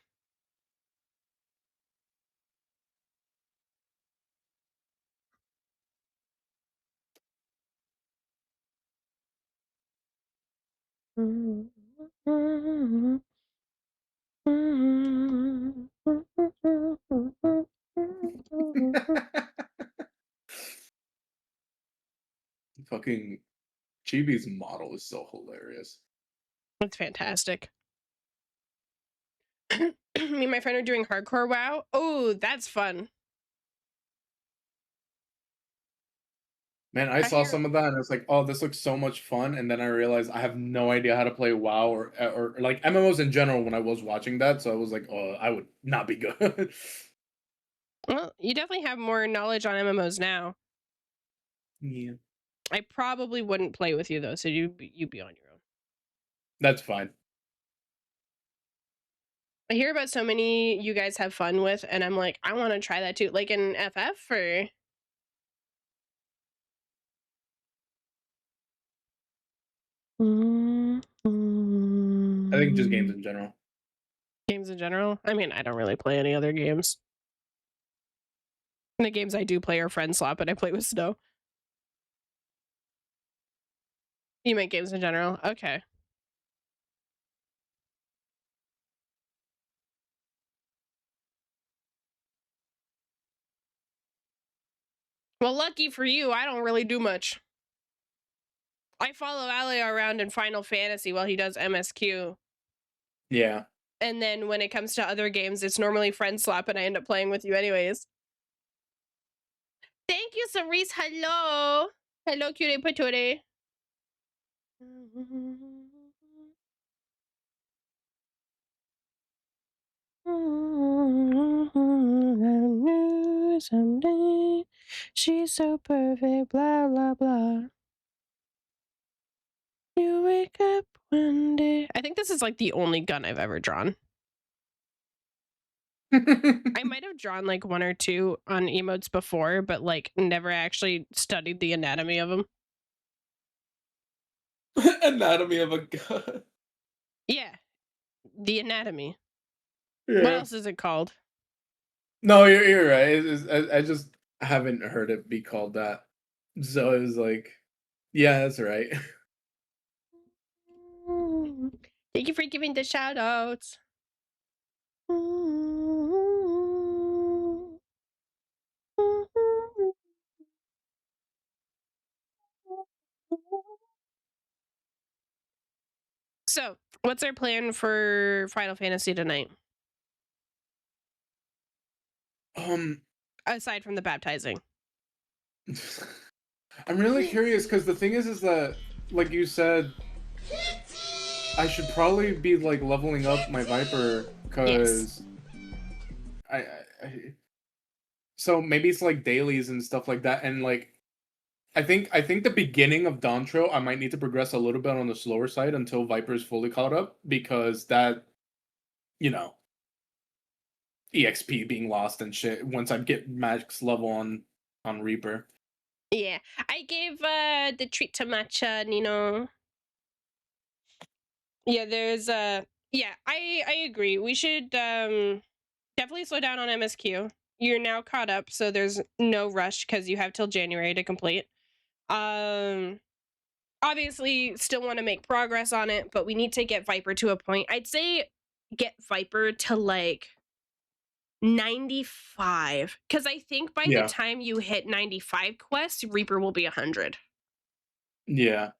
Speaker 2: Fucking Chibi's model is so hilarious.
Speaker 1: It's fantastic. Me and my friend are doing hardcore WoW. Oh, that's fun.
Speaker 2: Man, I
Speaker 1: I
Speaker 2: saw
Speaker 1: hear
Speaker 2: some of that and it's like, oh, this looks so much fun. And then I realized I have no idea how to play WoW or like MMOs in general when I was watching that. So I was like, oh, I would not be good.
Speaker 1: well, you definitely have more knowledge on MMOs now.
Speaker 2: Yeah.
Speaker 1: I probably wouldn't play with you though, so you'd be on your own.
Speaker 2: That's fine.
Speaker 1: I hear about so many you guys have fun with, and I'm like, I want to try that too. Like in FF or
Speaker 2: I think just games in general.
Speaker 1: games in general. I mean, I don't really play any other games. The games I do play are Friend Swap, and I play with Snow. You make games in general? Okay. Well, lucky for you, I don't really do much. I follow Ale around in Final Fantasy while he does MSQ.
Speaker 2: Yeah.
Speaker 1: And then when it comes to other games, it's normally Friend Swap, and I end up playing with you anyways. Thank you, Cerise. Hello. Hello, cutie patootie. Someday she's so perfect, blah blah blah. You wake up one day. I think this is like the only gun I've ever drawn. I might have drawn like one or two on emotes before, but like never actually studied the anatomy of them.
Speaker 2: Anatomy of a gun.
Speaker 1: Yeah, the anatomy. What
Speaker 2: Yeah.
Speaker 1: else is it called?
Speaker 2: No, you're right. I just haven't heard it be called that. So it was like, yeah, that's right.
Speaker 1: Thank you for giving the shout outs. So, what's our plan for Final Fantasy tonight? Aside from the baptizing.
Speaker 2: I'm really curious because the thing is that, like you said, I should probably be like leveling up my Viper
Speaker 1: Yes.
Speaker 2: because I, I, I so maybe it's like dailies and stuff like that, and like I think the beginning of Dawn Trail I might need to progress a little bit on the slower side until Viper is fully caught up because that, you know, EXP being lost and shit once I get max level on Reaper.
Speaker 1: Yeah. I gave the treat to Matcha, Nino. Yeah, there's yeah, I agree. We should definitely slow down on MSQ. You're now caught up, so there's no rush because you have till January to complete. Obviously still want to make progress on it, but we need to get Viper to a point. I'd say get Viper to like 95, because I think by the
Speaker 2: Yeah.
Speaker 1: time you hit 95 quests, Reaper will be 100.
Speaker 2: Yeah.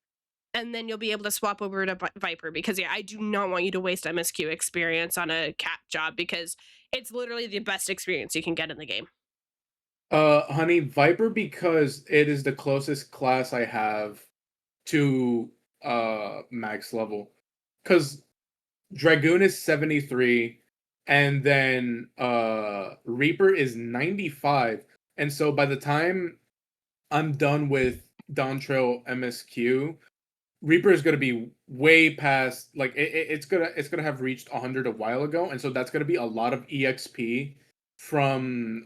Speaker 1: And then you'll be able to swap over to Viper, because yeah, I do not want you to waste MSQ experience on a cap job, because it's literally the best experience you can get in the game.
Speaker 2: Honey, Viper because it is the closest class I have to max level. Because Dragoon is 73, and then Reaper is 95. And so by the time I'm done with Dawn Trail MSQ, Reaper is gonna be way past, like it's gonna have reached 100 a while ago, and so that's gonna be a lot of EXP from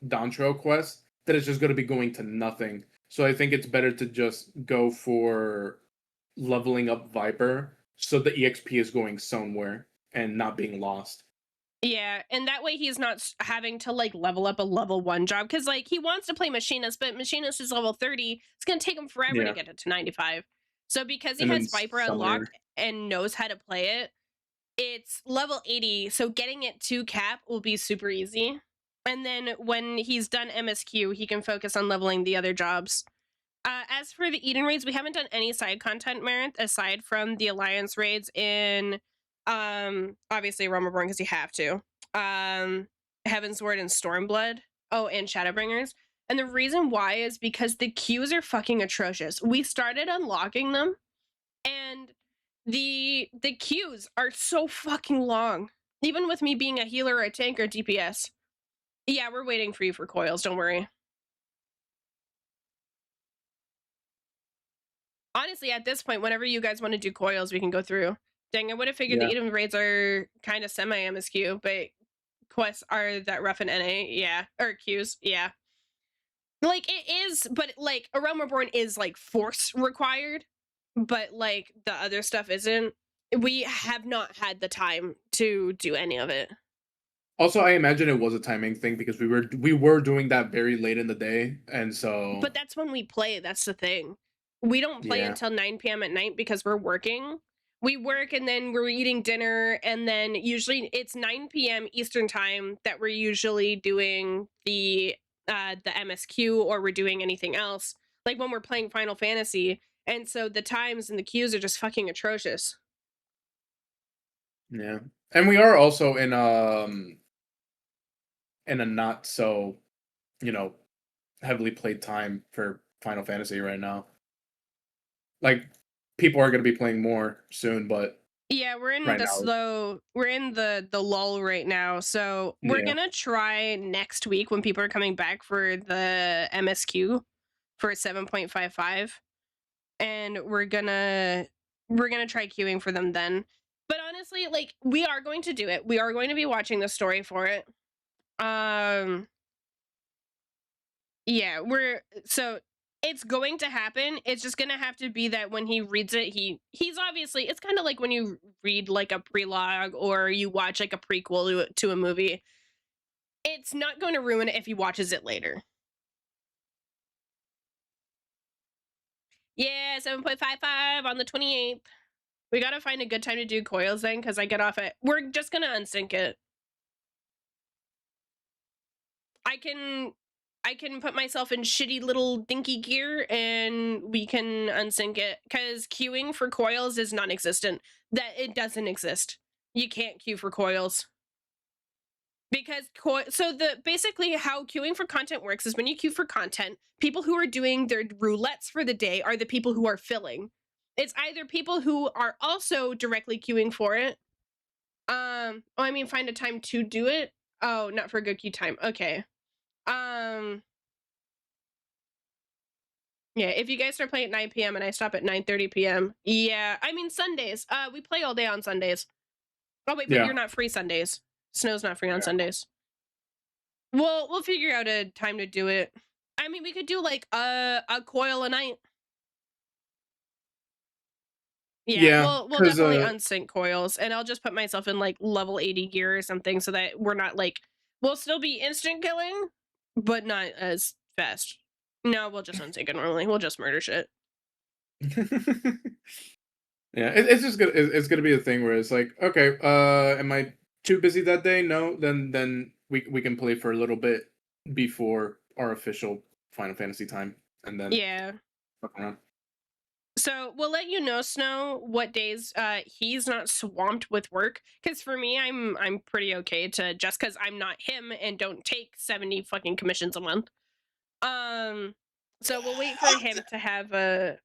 Speaker 2: Dawn Trail quest that is just gonna be going to nothing. So I think it's better to just go for leveling up Viper so the EXP is going somewhere and not being lost.
Speaker 1: Yeah, and that way he's not having to like level up a level 1 job because like he wants to play Machinist, but Machinist is level 30. It's gonna take him forever to
Speaker 2: Yeah,
Speaker 1: get it to 95. So because he
Speaker 2: and then
Speaker 1: has Viper
Speaker 2: Summoner.
Speaker 1: unlocked and knows how to play it, it's level 80. So getting it to cap will be super easy. And then when he's done MSQ, he can focus on leveling the other jobs. As for the Eden raids, we haven't done any side content merit aside from the Alliance raids in obviously Realm Reborn because you have to. Heaven's Word and Stormblood. Oh, and Shadowbringers. And the reason why is because the queues are fucking atrocious. We started unlocking them and the queues are so fucking long. Even with me being a healer or a tank or DPS. Yeah, we're waiting for you for coils, don't worry. Honestly, at this point, whenever you guys want to do coils, we can go through. Dang, I would have figured the
Speaker 2: Yeah.
Speaker 1: Eden raids are kind of semi-MSQ, but quests are that rough in NA, yeah. Or Qs, yeah. Like, it is, but, like, a Realm Reborn is, like, force required, but, like, the other stuff isn't. We have not had the time to do any of it.
Speaker 2: Also, I imagine it was a timing thing because we were doing that very late in the day, and so
Speaker 1: But that's when we play, that's the thing. We don't play
Speaker 2: yeah.
Speaker 1: until 9 PM at night because we're working. We work and then we're eating dinner, and then usually it's 9 PM Eastern time that we're usually doing the MSQ or we're doing anything else, like when we're playing Final Fantasy. And so the times and the queues are just fucking atrocious.
Speaker 2: Yeah. And we are also in a not so, you know, heavily played time for Final Fantasy right now. Like people are going to be playing more soon, but
Speaker 1: Yeah, we're in
Speaker 2: right
Speaker 1: the
Speaker 2: now
Speaker 1: slow we're in the lull right now. So we're
Speaker 2: yeah.
Speaker 1: gonna try next week when people are coming back for the MSQ for 7.55. And we're gonna try queuing for them then. But honestly, like we are going to do it. We are going to be watching the story for it. Um yeah, so it's going to happen. It's just gonna have to be that when he reads it, he's obviously it's kind of like when you read like a prelogue or you watch like a prequel to a movie. It's not going to ruin it if he watches it later. Yeah, 7.55 on the 28th. We gotta find a good time to do coils then, because I get off at. We're just gonna unsync it. I can put myself in shitty little dinky gear and we can unsync it because queuing for coils is non-existent. That it doesn't exist. You can't queue for coils because so the basically how queuing for content works is when you queue for content, people who are doing their roulettes for the day are the people who are filling. It's either people who are also directly queuing for it. Oh, I mean, find a time to do it. Oh, not for a good queue time. Okay. Yeah, if you guys start playing at 9 PM and I stop at 9:30 PM. Yeah, I mean Sundays. We play all day on Sundays. Oh wait, but
Speaker 2: Yeah.
Speaker 1: you're not free Sundays. Snow's not free on
Speaker 2: Yeah.
Speaker 1: Sundays. We'll figure out a time to do it. I mean, we could do like a coil a night. Yeah,
Speaker 2: Yeah,
Speaker 1: we'll
Speaker 2: cuz
Speaker 1: definitely unsync coils and I'll just put myself in like level 80 gear or something so that we're not like we'll still be instant killing, but not as fast. No, we'll just unsync it normally. We'll just murder shit.
Speaker 2: yeah, it's just gonna it's gonna be a thing where it's like, okay, am I too busy that day? No, then we can play for a little bit before our official Final Fantasy time, and then
Speaker 1: Yeah.
Speaker 2: fuck around.
Speaker 1: So we'll let you know, Snow, what days he's not swamped with work. Because for me, I'm pretty okay to just because I'm not him and don't take 70 fucking commissions a month. So we'll wait for him to have a.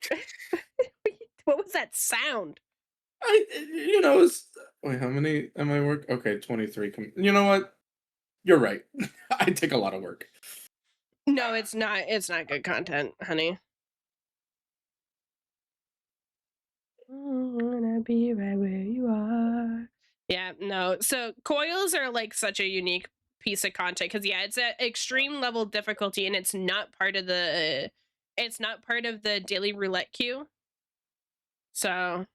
Speaker 1: What was that sound?
Speaker 2: Wait, how many am I work? Okay, 23. You know what? You're right. I take a lot of work.
Speaker 1: No, it's not. It's not good content, honey. I wanna be right where you are. Yeah, no. So coils are like such a unique piece of content because yeah, it's at extreme level difficulty and it's not part of the daily roulette queue. So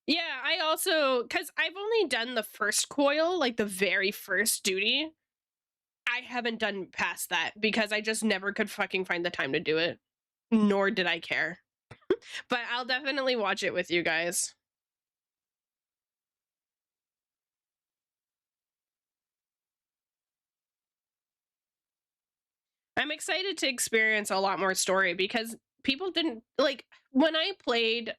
Speaker 1: yeah, I also because I've only done the first coil, like the very first duty. I haven't done past that because I just never could fucking find the time to do it. Nor did I care. But I'll definitely watch it with you guys. I'm excited to experience a lot more story because people didn't like when I played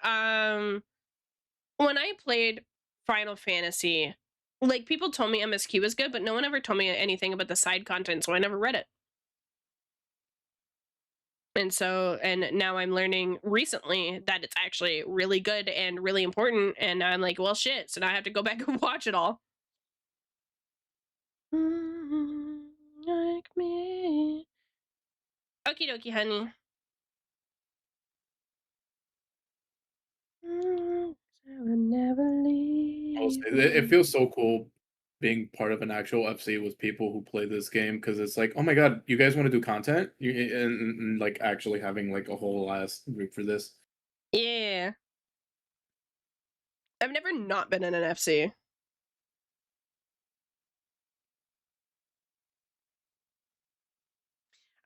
Speaker 1: Final Fantasy, like people told me MSQ was good, but no one ever told me anything about the side content, so I never read it. And now I'm learning recently that it's actually really good and really important, and I'm like, well shit, so now I have to go back and watch it all. Like me. Okie dokie, honey. I would never leave
Speaker 2: It
Speaker 1: you.
Speaker 2: feels so cool being part of an actual FC with people who play this game because it's like, oh my god, you guys want to do content? And like actually having like a whole ass group for this.
Speaker 1: Yeah. I've never not been in an FC.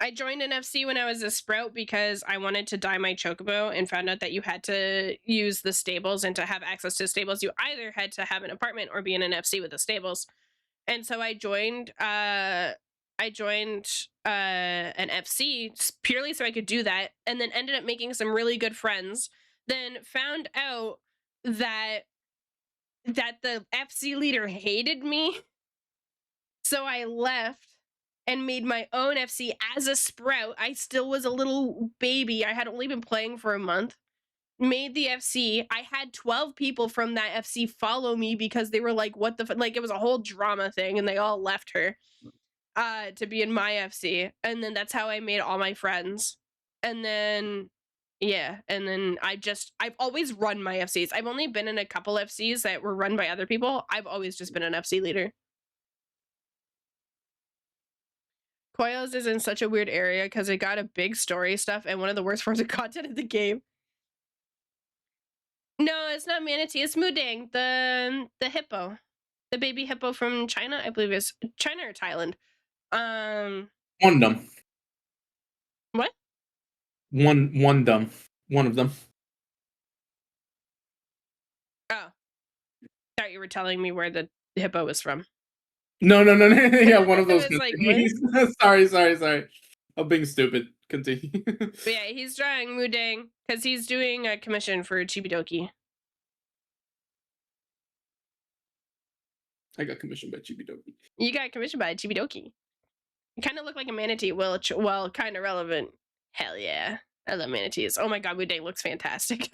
Speaker 1: I joined an FC when I was a sprout because I wanted to dye my chocobo and found out that you had to use the stables, and to have access to stables, you either had to have an apartment or be in an FC with the stables. And so I joined an FC purely so I could do that, and then ended up making some really good friends. Then found out that the FC leader hated me. So I left and made my own FC as a sprout. I still was a little baby. I had only been playing for a month. Made the FC. I had 12 people from that FC follow me because they were like, what the like it was a whole drama thing, and they all left her to be in my FC. And then that's how I made all my friends. And then yeah, and then I've always run my FCs. I've only been in a couple FCs that were run by other people. I've always just been an FC leader. Coils is in such a weird area because it got a big story stuff and one of the worst forms of content in the game. No, it's not manatee. It's Mudang, the hippo, the baby hippo from China. I believe it's China or Thailand.
Speaker 2: One dumb.
Speaker 1: What?
Speaker 2: One dumb. One of them.
Speaker 1: Oh, thought you were telling me where the hippo was from.
Speaker 2: No. Yeah, one of
Speaker 1: I
Speaker 2: those.
Speaker 1: was like, what?
Speaker 2: Sorry. I'm being stupid. Continue.
Speaker 1: But yeah, he's drawing Mudang because he's doing a commission for Chibidoki.
Speaker 2: I got commissioned by Chibidoki.
Speaker 1: You got commissioned by Chibidoki. You kind of look like a manatee. Well, kind of relevant. Hell yeah. I love manatees. Oh my god, Mudang looks fantastic.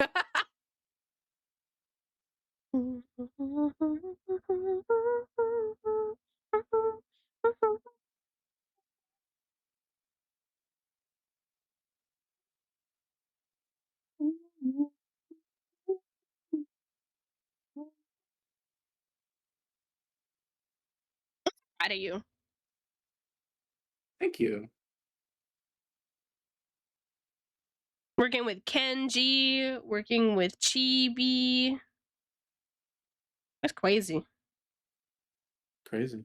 Speaker 1: Proud of you.
Speaker 2: Thank you.
Speaker 1: Working with Kenji, working with Chibi. That's crazy.
Speaker 2: Crazy.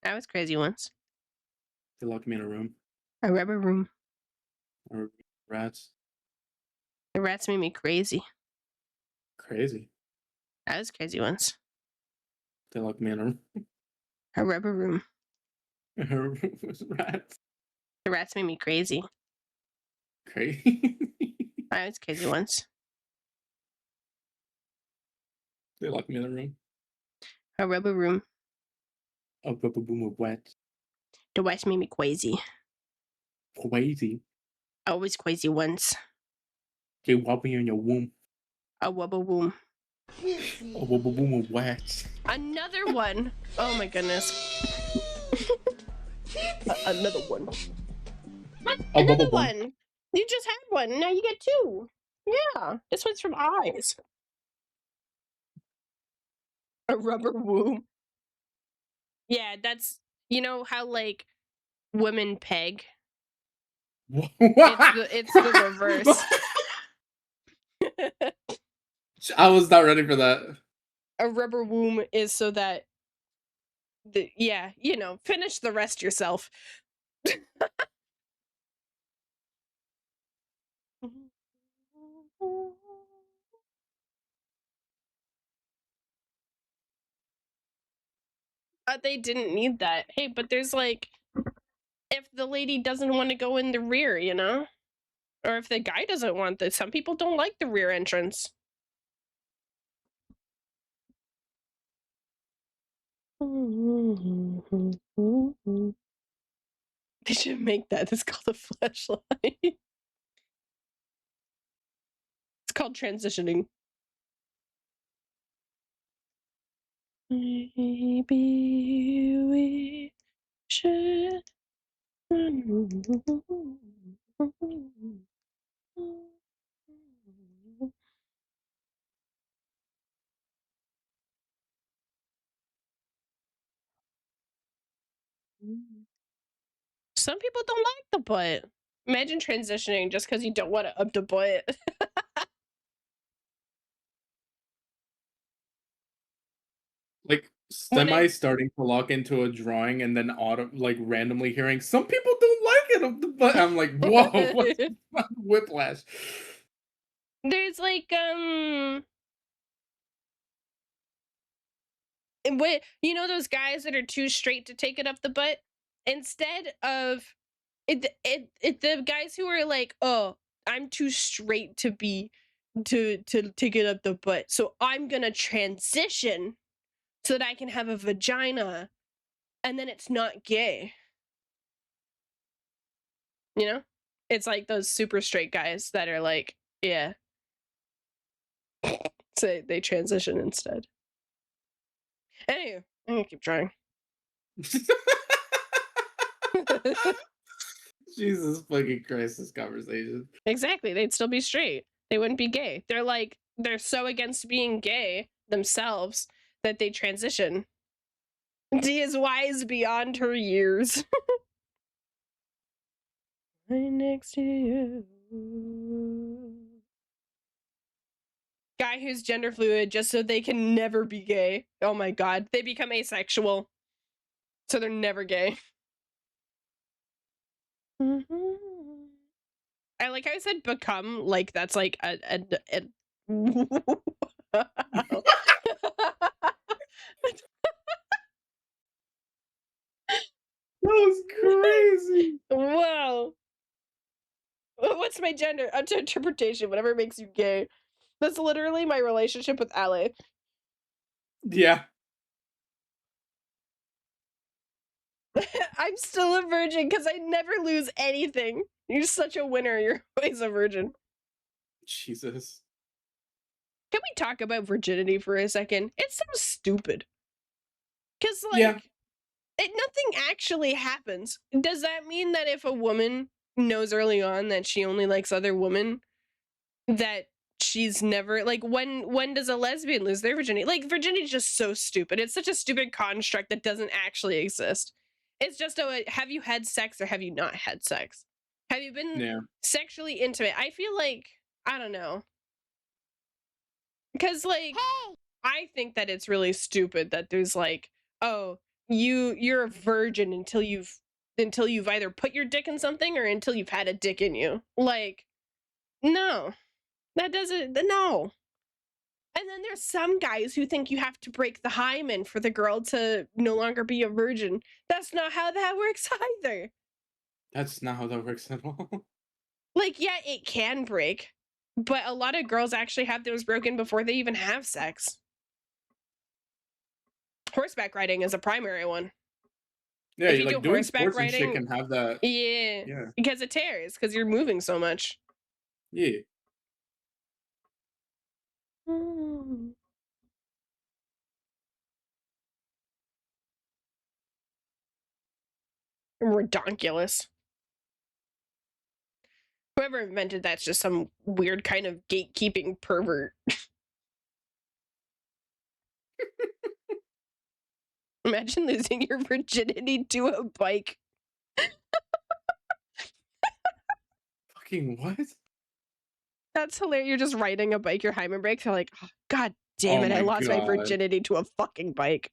Speaker 1: I was crazy once.
Speaker 2: They locked me in a room.
Speaker 1: A rubber room.
Speaker 2: Or rats.
Speaker 1: The rats made me crazy.
Speaker 2: Crazy.
Speaker 1: I was crazy once.
Speaker 2: They locked me in a room.
Speaker 1: A rubber room.
Speaker 2: Rats.
Speaker 1: The rats made me crazy.
Speaker 2: Crazy.
Speaker 1: I was crazy once.
Speaker 2: They locked me in a room.
Speaker 1: A rubber room.
Speaker 2: A boom of wet.
Speaker 1: The rats made me crazy.
Speaker 2: Crazy.
Speaker 1: I was crazy once.
Speaker 2: Get whopping in your womb.
Speaker 1: A wubba boom.
Speaker 2: A wubba boom of wax.
Speaker 1: Another one. Oh my goodness. Another one.
Speaker 2: A
Speaker 1: Another
Speaker 2: wubba boom.
Speaker 1: one. You just had one. Now you get two. Yeah. This one's from Eyes. A rubber womb. Yeah, that's, you know how like women peg? It's the reverse.
Speaker 2: I was not ready for that.
Speaker 1: A rubber womb is so that yeah, you know, finish the rest yourself. They didn't need that. Hey, but there's like, if the lady doesn't want to go in the rear, you know? Or if the guy doesn't want this, some people don't like the rear entrance. They should make that. It's called a flashlight. It's called transitioning. Maybe we should. Some people don't like the butt. Imagine transitioning just because you don't want to up the butt.
Speaker 2: Like semi starting to lock into a drawing and then like randomly hearing some people don't like it up the butt. I'm like, whoa, what's whiplash?
Speaker 1: There's like wait, you know those guys that are too straight to take it up the butt? Instead of the guys who are like, oh, I'm too straight to be to take it up the butt, so I'm gonna transition so that I can have a vagina, and then it's not gay. You know? It's like those super straight guys that are like, yeah. So they transition instead. Anyway, I'm gonna keep trying.
Speaker 2: Jesus fucking Christ, this conversation.
Speaker 1: Exactly, they'd still be straight. They wouldn't be gay. They're like, they're so against being gay themselves that they transition. D is wise beyond her years. Right next to you. Guy who's gender fluid just so they can never be gay. Oh my god. They become asexual. So they're never gay. I like how I said become, like that's like a
Speaker 2: That was crazy.
Speaker 1: Wow. What's my gender? Up to interpretation, whatever makes you gay. That's literally my relationship with Ale.
Speaker 2: Yeah.
Speaker 1: I'm still a virgin because I never lose anything. You're such a winner. You're always a virgin.
Speaker 2: Jesus.
Speaker 1: Can we talk about virginity for a second? It's so stupid. Because, like,
Speaker 2: Yeah.
Speaker 1: Nothing actually happens. Does that mean that if a woman knows early on that she only likes other women, that she's never, like, when does a lesbian lose their virginity? Like, virginity is just so stupid. It's such a stupid construct that doesn't actually exist. It's just have you had sex or have you not had sex? Have you been sexually intimate? I feel like, I don't know. Because, like, I think that it's really stupid that there's like, oh, you're a virgin until you've either put your dick in something or until you've had a dick in you. Like, no. That doesn't, no. And then there's some guys who think you have to break the hymen for the girl to no longer be a virgin. That's not how that works either.
Speaker 2: That's not how that works at all.
Speaker 1: Like, yeah, it can break, but a lot of girls actually have those broken before they even have sex. Horseback riding is a primary one.
Speaker 2: Yeah,
Speaker 1: if you
Speaker 2: like
Speaker 1: do horseback
Speaker 2: sports
Speaker 1: riding,
Speaker 2: and shit can have that.
Speaker 1: Yeah, because it tears, because you're moving so much.
Speaker 2: Yeah.
Speaker 1: Redonkulous. Whoever invented that's just some weird kind of gatekeeping pervert. Imagine losing your virginity to a bike.
Speaker 2: Fucking what?
Speaker 1: That's hilarious. You're just riding a bike, your hymen breaks. You're like, oh, God damn
Speaker 2: Oh
Speaker 1: it, I
Speaker 2: my
Speaker 1: lost my
Speaker 2: god.
Speaker 1: virginity to a fucking bike.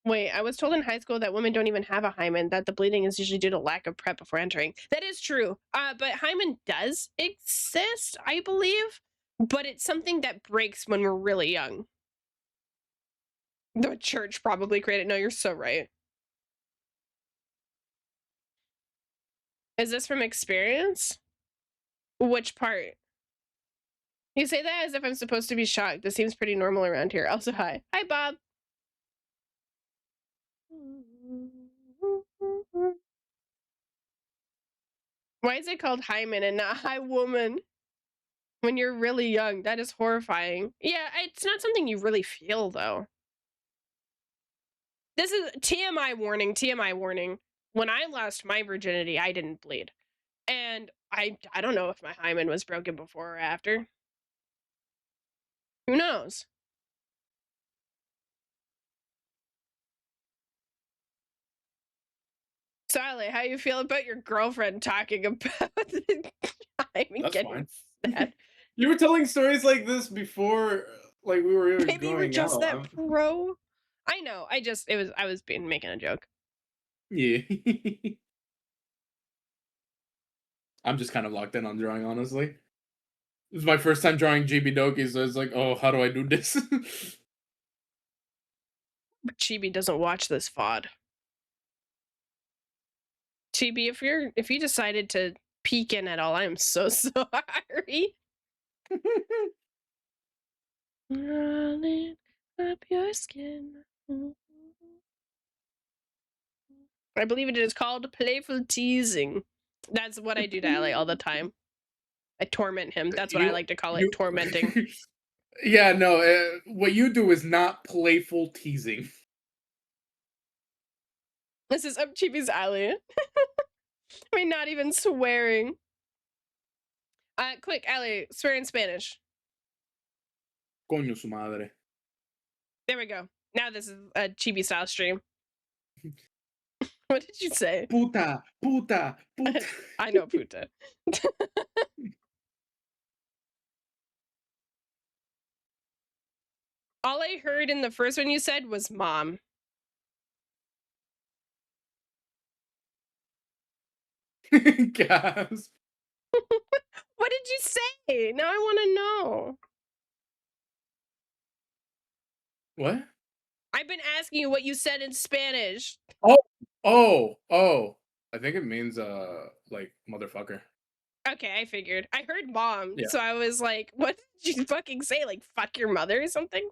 Speaker 1: Wait, I was told in high school that women don't even have a hymen, that the bleeding is usually due to lack of prep before entering. That is true. But hymen does exist, I believe, but it's something that breaks when we're really young. The church probably created. No, you're so right. Is this from experience? Which part? You say that as if I'm supposed to be shocked. This seems pretty normal around here. Also, hi. Hi, Bob. Why is it called hymen and not high woman? When you're really young, that is horrifying. Yeah, it's not something you really feel, though. This is TMI warning, TMI warning. When I lost my virginity, I didn't bleed. And I don't know if my hymen was broken before or after. Who knows? Sally, how you feel about your girlfriend talking about the hymen
Speaker 2: That's
Speaker 1: getting
Speaker 2: fine.
Speaker 1: sad?
Speaker 2: You were telling stories like this before, like we were even
Speaker 1: Maybe you were
Speaker 2: going
Speaker 1: just
Speaker 2: out.
Speaker 1: that pro. I know. I was making a joke.
Speaker 2: Yeah. I'm just kind of locked in on drawing, honestly. This is my first time drawing GB Doki, so it's like, oh, how do I do this?
Speaker 1: But Chibi doesn't watch this VOD. Chibi, if you decided to peek in at all, I am so sorry. Running up your skin. I believe it is called playful teasing. That's what I do to Ali all the time. I torment him. That's what I like to call it, tormenting.
Speaker 2: Yeah, no, what you do is not playful teasing.
Speaker 1: This is up Chibi's alley. I mean, not even swearing. Quick, Ali, swear in Spanish.
Speaker 2: Coño su madre.
Speaker 1: There we go. Now this is a Chibi style stream. What did you say?
Speaker 2: Puta, puta, puta.
Speaker 1: I know puta. All I heard in the first one you said was mom.
Speaker 2: Gasp.
Speaker 1: What did you say? Now I want to know.
Speaker 2: What?
Speaker 1: I've been asking you what you said in Spanish.
Speaker 2: Oh. I think it means, like, motherfucker.
Speaker 1: Okay, I figured. I heard mom,
Speaker 2: Yeah.
Speaker 1: so I was like, what did you fucking say? Like, fuck your mother or something?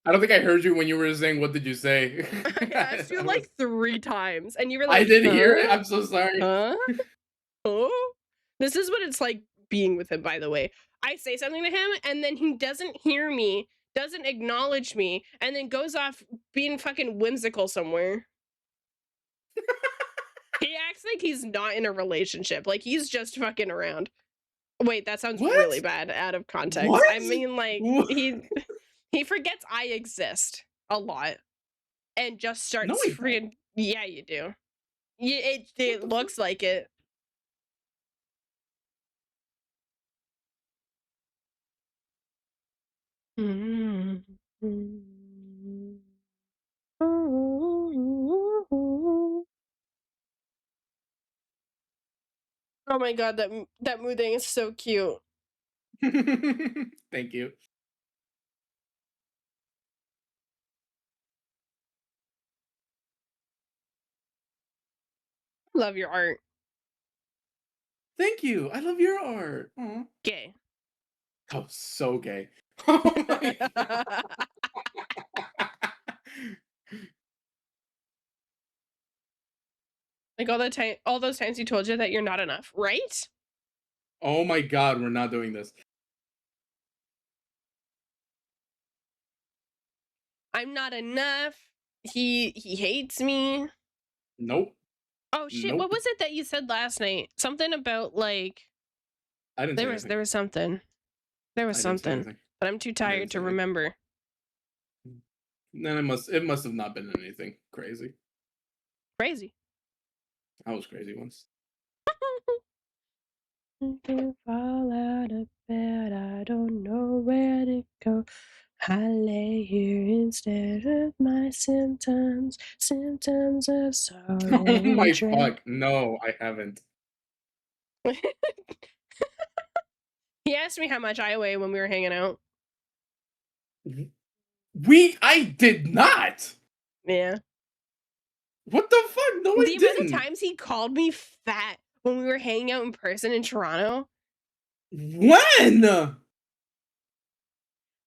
Speaker 2: I don't think I heard you when you were saying, what did you say?
Speaker 1: I asked you like 3 times, and you were like,
Speaker 2: I did hear
Speaker 1: huh?
Speaker 2: it. I'm so sorry.
Speaker 1: Huh? Oh? This is what it's like being with him, by the way. I say something to him, and then he doesn't hear me, doesn't acknowledge me, and then goes off being fucking whimsical somewhere. He acts like he's not in a relationship. Like, he's just fucking around. Wait, that sounds
Speaker 2: What?
Speaker 1: really bad out of context.
Speaker 2: What?
Speaker 1: I mean, like,
Speaker 2: What?
Speaker 1: he forgets I exist a lot and just starts
Speaker 2: No, he
Speaker 1: freaking. Yeah, you do. It looks like it. Oh my god, that moo thing is so cute.
Speaker 2: Thank you.
Speaker 1: Love your art.
Speaker 2: Thank you. I love your art. Aw.
Speaker 1: Gay.
Speaker 2: Oh, so gay. Oh my god.
Speaker 1: Like all those times he told you that you're not enough, right?
Speaker 2: Oh my god, we're not doing this.
Speaker 1: I'm not enough. He hates me.
Speaker 2: Nope.
Speaker 1: Oh shit, what
Speaker 2: Nope.
Speaker 1: was it that you said last night? Something about like
Speaker 2: I didn't say anything.
Speaker 1: there was something. There was
Speaker 2: I didn't say
Speaker 1: something.
Speaker 2: anything.
Speaker 1: But I'm too
Speaker 2: I
Speaker 1: tired
Speaker 2: didn't
Speaker 1: to
Speaker 2: say anything.
Speaker 1: remember.
Speaker 2: Then it must have not been anything crazy.
Speaker 1: Crazy.
Speaker 2: I was crazy once.
Speaker 1: Fall out of bed, I don't know where to go. I lay here instead of my symptoms of sorrow
Speaker 2: Oh my
Speaker 1: and dread.
Speaker 2: fuck. No, I haven't.
Speaker 1: He asked me how much I weigh when we were hanging out.
Speaker 2: I did not.
Speaker 1: Yeah.
Speaker 2: What the fuck? No, I
Speaker 1: The
Speaker 2: didn't.
Speaker 1: amount of times he called me fat when we were hanging out in person in Toronto.
Speaker 2: When?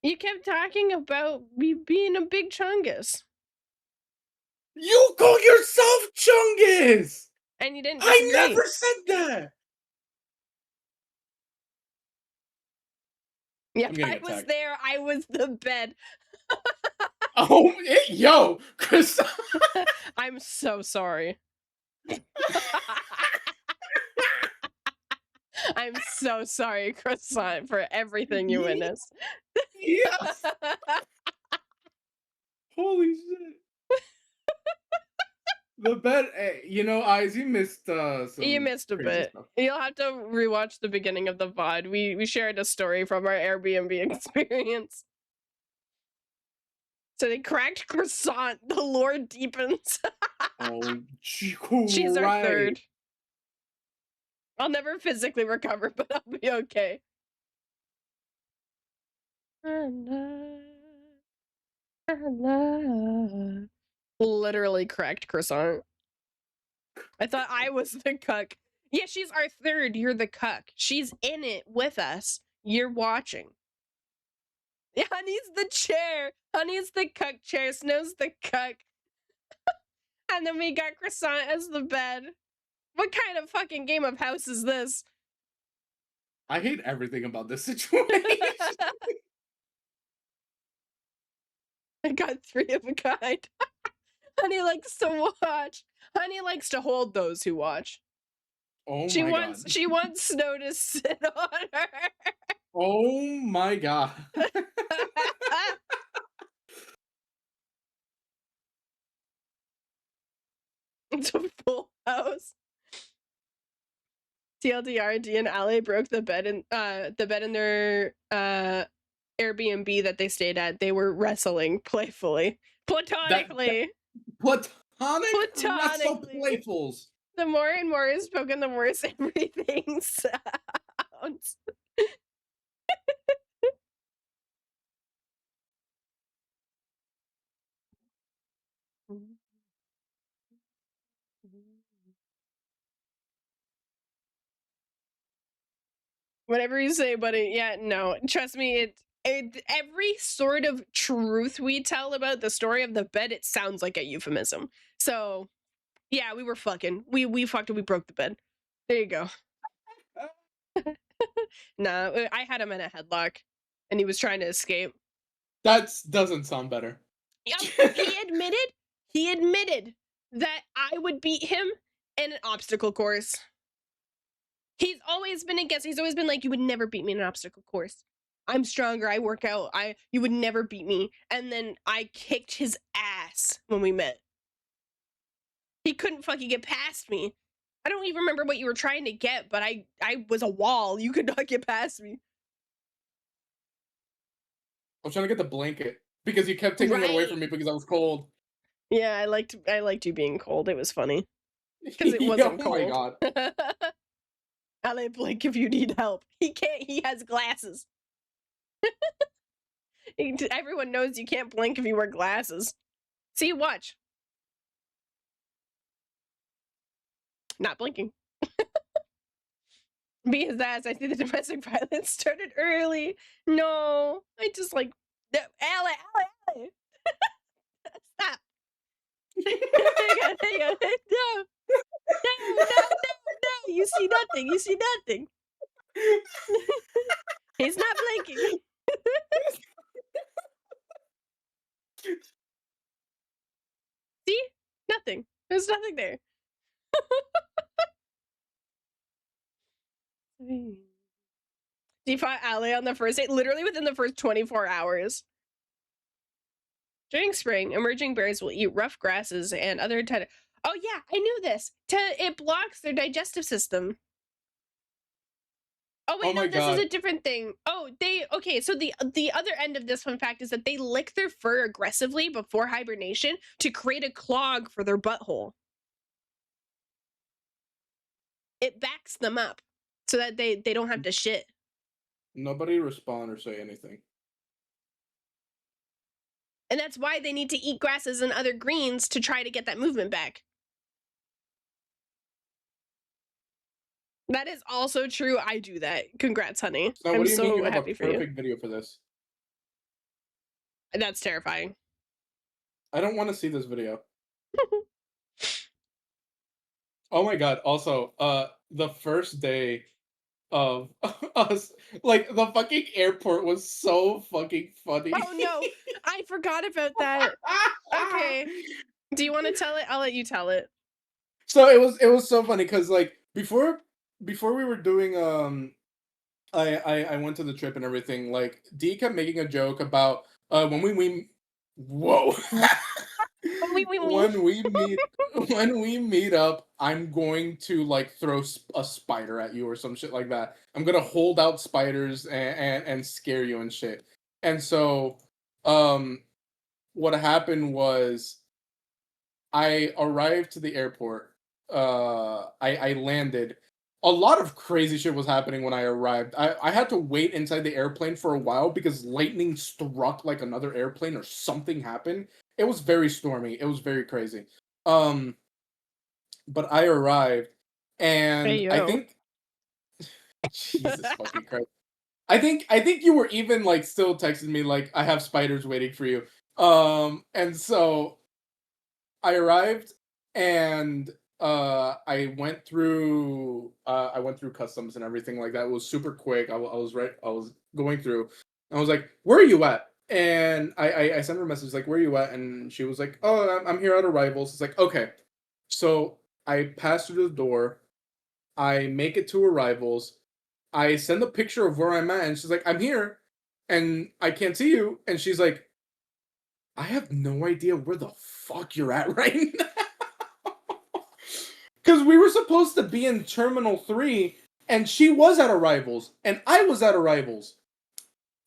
Speaker 1: You kept talking about me being a big chungus.
Speaker 2: You call yourself Chungus!
Speaker 1: And you didn't disagree.
Speaker 2: I never said that!
Speaker 1: Yeah, I was there. I was the bed.
Speaker 2: Oh, yo, Chris.
Speaker 1: I'm so sorry. I'm so sorry, Croissant, for everything you witnessed.
Speaker 2: Yes! Holy shit. The bed, you know, Eyes, you missed some
Speaker 1: You missed a bit.
Speaker 2: stuff.
Speaker 1: You'll have to rewatch the beginning of the VOD. We shared a story from our Airbnb experience. So they cracked Croissant. The lore deepens.
Speaker 2: Oh,
Speaker 1: She's our third. I'll never physically recover, but I'll be okay. Literally cracked Croissant. I thought I was the cuck. Yeah, she's our third. You're the cuck. She's in it with us. You're watching. Yeah, Honey's the chair. Honey's the cuck chair. Snow's the cuck. And then we got Croissant as the bed. What kind of fucking game of house is this?
Speaker 2: I hate everything about this situation.
Speaker 1: I got 3 of a kind. Honey likes to watch. Honey likes to hold those who watch.
Speaker 2: Oh
Speaker 1: she
Speaker 2: my
Speaker 1: wants
Speaker 2: god.
Speaker 1: she wants Snow to sit on her.
Speaker 2: Oh my god.
Speaker 1: It's a full house. TLDR, D and Ale broke the bed in their Airbnb that they stayed at. They were wrestling playfully. Platonically.
Speaker 2: Platonically. Playfuls.
Speaker 1: The more and more is spoken, the worse everything sounds. Whatever you say, buddy. Yeah, no. Trust me, every sort of truth we tell about the story of the bed, it sounds like a euphemism. So, yeah, we were fucking. We fucked and we broke the bed. There you go. Nah, I had him in a headlock, and he was trying to escape.
Speaker 2: That doesn't sound better.
Speaker 1: Yep, he admitted that I would beat him in an obstacle course. He's always been against. He's always been like, you would never beat me in an obstacle course. I'm stronger. I work out. You would never beat me. And then I kicked his ass when we met. He couldn't fucking get past me. I don't even remember what you were trying to get, but I was a wall. You could not get past me.
Speaker 2: I was trying to get the blanket because you kept taking it away from me because I was cold.
Speaker 1: Yeah, I liked you being cold. It was funny because it wasn't cold.
Speaker 2: Oh my god.
Speaker 1: Ale, blink if you need help. He can't. He has glasses. Everyone knows you can't blink if you wear glasses. See, watch. Not blinking. Beat his ass. I see the domestic violence started early. No, I just like Ale. Stop. No. No, no, no, no. You see nothing. You see nothing. He's not blinking. See? Nothing. There's nothing there. He fought Ale on the first date, literally within the first 24 hours. During spring, emerging bears will eat rough grasses and other Oh yeah, I knew this. It blocks their digestive system. Oh wait,
Speaker 2: Oh
Speaker 1: no,
Speaker 2: my
Speaker 1: this is
Speaker 2: god.
Speaker 1: a different thing. Oh, okay, so the other end of this fun fact is that they lick their fur aggressively before hibernation to create a clog for their butthole. It backs them up so that they don't have to shit.
Speaker 2: Nobody respond or say anything.
Speaker 1: And that's why they need to eat grasses and other greens to try to get that movement back. That is also true. I do that. Congrats, honey.
Speaker 2: So
Speaker 1: I'm
Speaker 2: what do you mean
Speaker 1: so
Speaker 2: you have a
Speaker 1: happy for you.
Speaker 2: perfect video for this?
Speaker 1: That's terrifying.
Speaker 2: I don't want to see this video. Oh my god. Also, the first day of us, like, the fucking airport was so fucking funny.
Speaker 1: Oh no, I forgot about that. Okay. Do you want to tell it? I'll let you tell it.
Speaker 2: So it was so funny because, like, before we were doing I went to the trip and everything, like, D kept making a joke about when we whoa. when we meet when we meet up, I'm going to, like, throw a spider at you or some shit like that. I'm gonna hold out spiders and scare you and shit. And so what happened was I arrived to the airport. I landed. A lot of crazy shit was happening when I arrived. I had to wait inside the airplane for a while because lightning struck, like, another airplane or something happened. It was very stormy. It was very crazy. But I arrived,
Speaker 1: Hey
Speaker 2: and I
Speaker 1: yo.
Speaker 2: think Jesus fucking Christ. I think you were even, like, still texting me like, I have spiders waiting for you. And so I arrived, and I went through customs and everything like that. It was super quick. I was going through. I was like, "Where are you at?" And I sent her a message like, "Where are you at?" And she was like, "Oh, I'm here at arrivals." It's like, okay. So I pass through the door. I make it to arrivals. I send a picture of where I'm at, and she's like, "I'm here," and I can't see you. And she's like, "I have no idea where the fuck you're at right now." Because we were supposed to be in Terminal 3, and she was at arrivals, and I was at arrivals.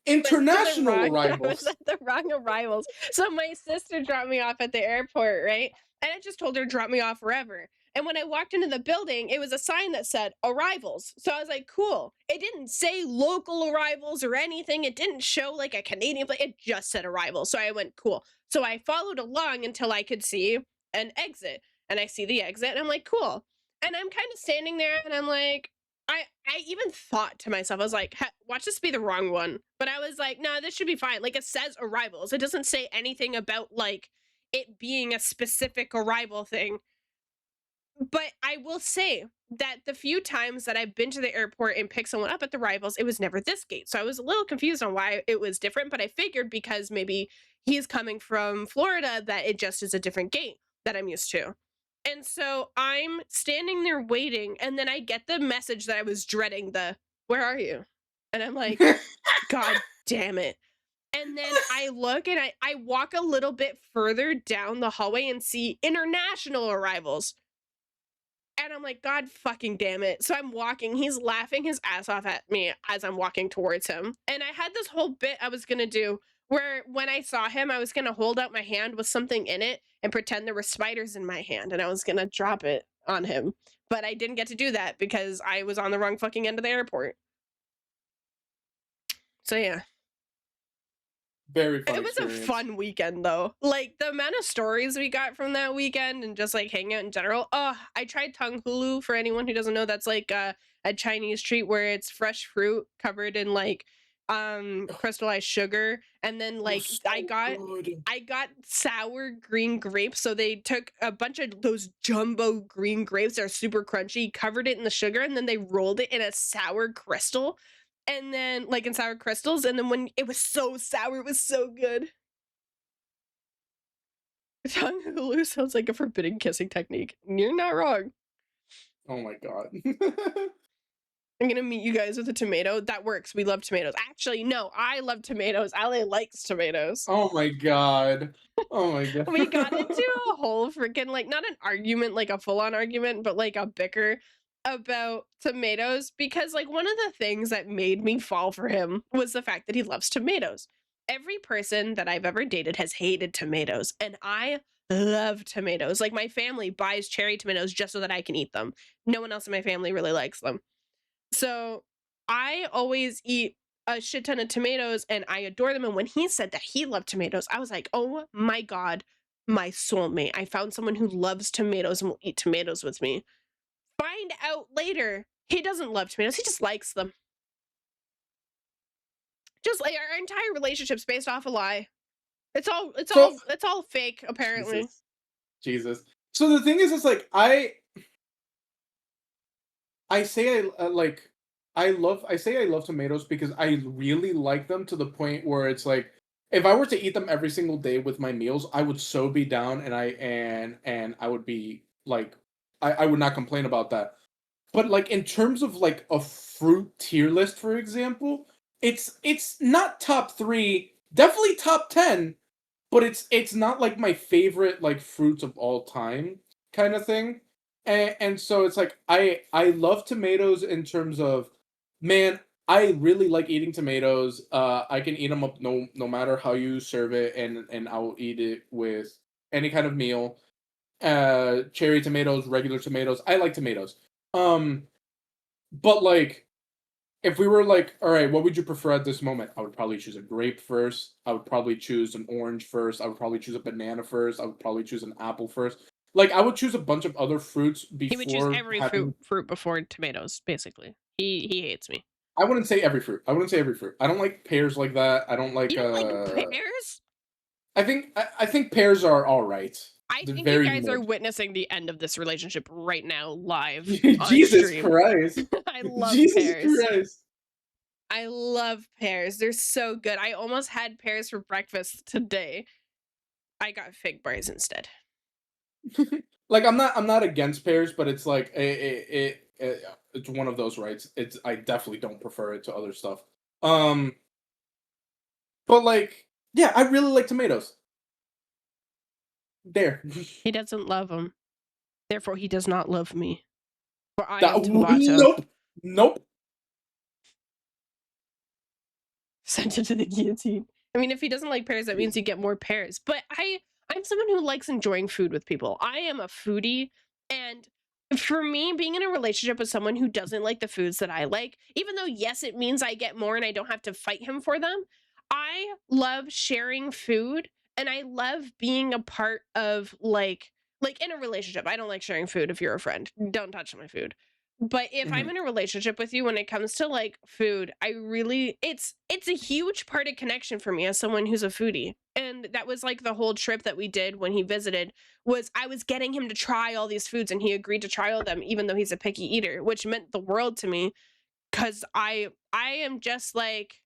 Speaker 2: International
Speaker 1: I
Speaker 2: arrivals.
Speaker 1: was at the wrong arrivals. So my sister dropped me off at the airport, right? And I just told her drop me off wherever. And when I walked into the building, it was a sign that said arrivals. So I was like, cool. It didn't say local arrivals or anything. It didn't show like a Canadian place. It just said arrivals. So I went, cool. So I followed along until I could see an exit. And I see the exit and I'm like, cool. And I'm kind of standing there and I'm like, I even thought to myself, I was like, watch this be the wrong one. But I was like, no, this should be fine. Like, it says arrivals. It doesn't say anything about, like, it being a specific arrival thing. But I will say that the few times that I've been to the airport and picked someone up at the arrivals, it was never this gate. So I was a little confused on why it was different, but I figured because maybe he's coming from Florida that it just is a different gate that I'm used to. And so I'm standing there waiting, and then I get the message that I was dreading, where are you? And I'm like, God damn it. And then I look and I walk a little bit further down the hallway and see international arrivals. And I'm like, God fucking damn it. So I'm walking. He's laughing his ass off at me as I'm walking towards him. And I had this whole bit I was going to do where when I saw him, I was going to hold out my hand with something in it and pretend there were spiders in my hand. And I was going to drop it on him. But I didn't get to do that because I was on the wrong fucking end of the airport. So yeah.
Speaker 2: Very fun.
Speaker 1: It was a fun weekend though. Like the amount of stories we got from that weekend and just like hanging out in general. Oh, I tried tongue hulu. For anyone who doesn't know, that's like a Chinese treat where it's fresh fruit covered in like crystallized sugar, and then
Speaker 2: Oh,
Speaker 1: like
Speaker 2: so good.
Speaker 1: I got sour green grapes. So they took a bunch of those jumbo green grapes that are super crunchy, covered it in the sugar, and then they rolled it in a sour crystal. And then like in sour crystals, and then when it was so sour, it was so good. Tongue hulu sounds like a forbidden kissing technique. You're not wrong.
Speaker 2: Oh my god.
Speaker 1: I'm gonna meet you guys with a tomato. That works. We love tomatoes. Actually, no, I love tomatoes. Ale likes tomatoes.
Speaker 2: Oh my god. Oh my god.
Speaker 1: We got into a whole freaking like not an argument, like a full-on argument, but like a bicker about tomatoes because like one of the things that made me fall for him was the fact that he loves tomatoes. Every person that I've ever dated has hated tomatoes, and I love tomatoes. Like my family buys cherry tomatoes just so that I can eat them. No one else in my family really likes them. So I always eat a shit ton of tomatoes and I adore them. And when he said that he loved tomatoes, I was like, oh my God, my soulmate. I found someone who loves tomatoes and will eat tomatoes with me. Find out later, he doesn't love tomatoes, he just likes them. Just like our entire relationship's based off a lie.
Speaker 2: So
Speaker 1: It's all fake, apparently.
Speaker 2: Jesus. Jesus. So the thing is, it's like I say I say I love tomatoes because I really like them to the point where it's like if I were to eat them every single day with my meals, I would so be down and I would be like I would not complain about that. But like in terms of like a fruit tier list, for example, it's not top 3, definitely top 10, but it's not like my favorite like fruits of all time kind of thing. And so it's like I love tomatoes in terms of man, I really like eating tomatoes. I can eat them up no matter how you serve it, and I'll eat it with any kind of meal. Cherry tomatoes, regular tomatoes. I like tomatoes. Um, but like if we were like, all right, what would you prefer at this moment? I would probably choose a grape first. I would probably choose an orange first. I would probably choose a banana first. I would probably choose an apple first. Like I would choose a bunch of other fruits
Speaker 1: He would choose
Speaker 2: before
Speaker 1: every
Speaker 2: having.
Speaker 1: fruit before tomatoes, basically. He hates me.
Speaker 2: I wouldn't say every fruit. I wouldn't say every fruit. I don't like pears like that. I don't
Speaker 1: You
Speaker 2: like.
Speaker 1: don't like pears?
Speaker 2: I think pears are all right.
Speaker 1: I
Speaker 2: They're
Speaker 1: think you
Speaker 2: very
Speaker 1: guys are
Speaker 2: mid.
Speaker 1: witnessing the end of this relationship right now, live on
Speaker 2: Jesus
Speaker 1: stream.
Speaker 2: Christ.
Speaker 1: I love
Speaker 2: Jesus
Speaker 1: pears.
Speaker 2: Christ.
Speaker 1: I love pears. They're so good. I almost had pears for breakfast today. I got fig bars instead.
Speaker 2: Like I'm not against pears, but it's like it's one of those, right? It's I definitely don't prefer it to other stuff. Um, but like yeah, I really like tomatoes. There.
Speaker 1: He doesn't love them. Therefore, he does not love me. For I
Speaker 2: That,
Speaker 1: am Tabata.
Speaker 2: nope. Nope.
Speaker 1: Sent it to the guillotine. I mean, if he doesn't like pears, that means you get more pears. But I'm someone who likes enjoying food with people. I am a foodie, and for me, being in a relationship with someone who doesn't like the foods that I like, even though yes, it means I get more and I don't have to fight him for them, I love sharing food and I love being a part of like in a relationship. I don't like sharing food if you're a friend. Don't touch my food. But if I'm
Speaker 2: Mhm.
Speaker 1: in a relationship with you when it comes to like food, I really it's a huge part of connection for me as someone who's a foodie. And that was like the whole trip that we did when he visited was I was getting him to try all these foods and he agreed to try all of them even though he's a picky eater, which meant the world to me cuz I am just like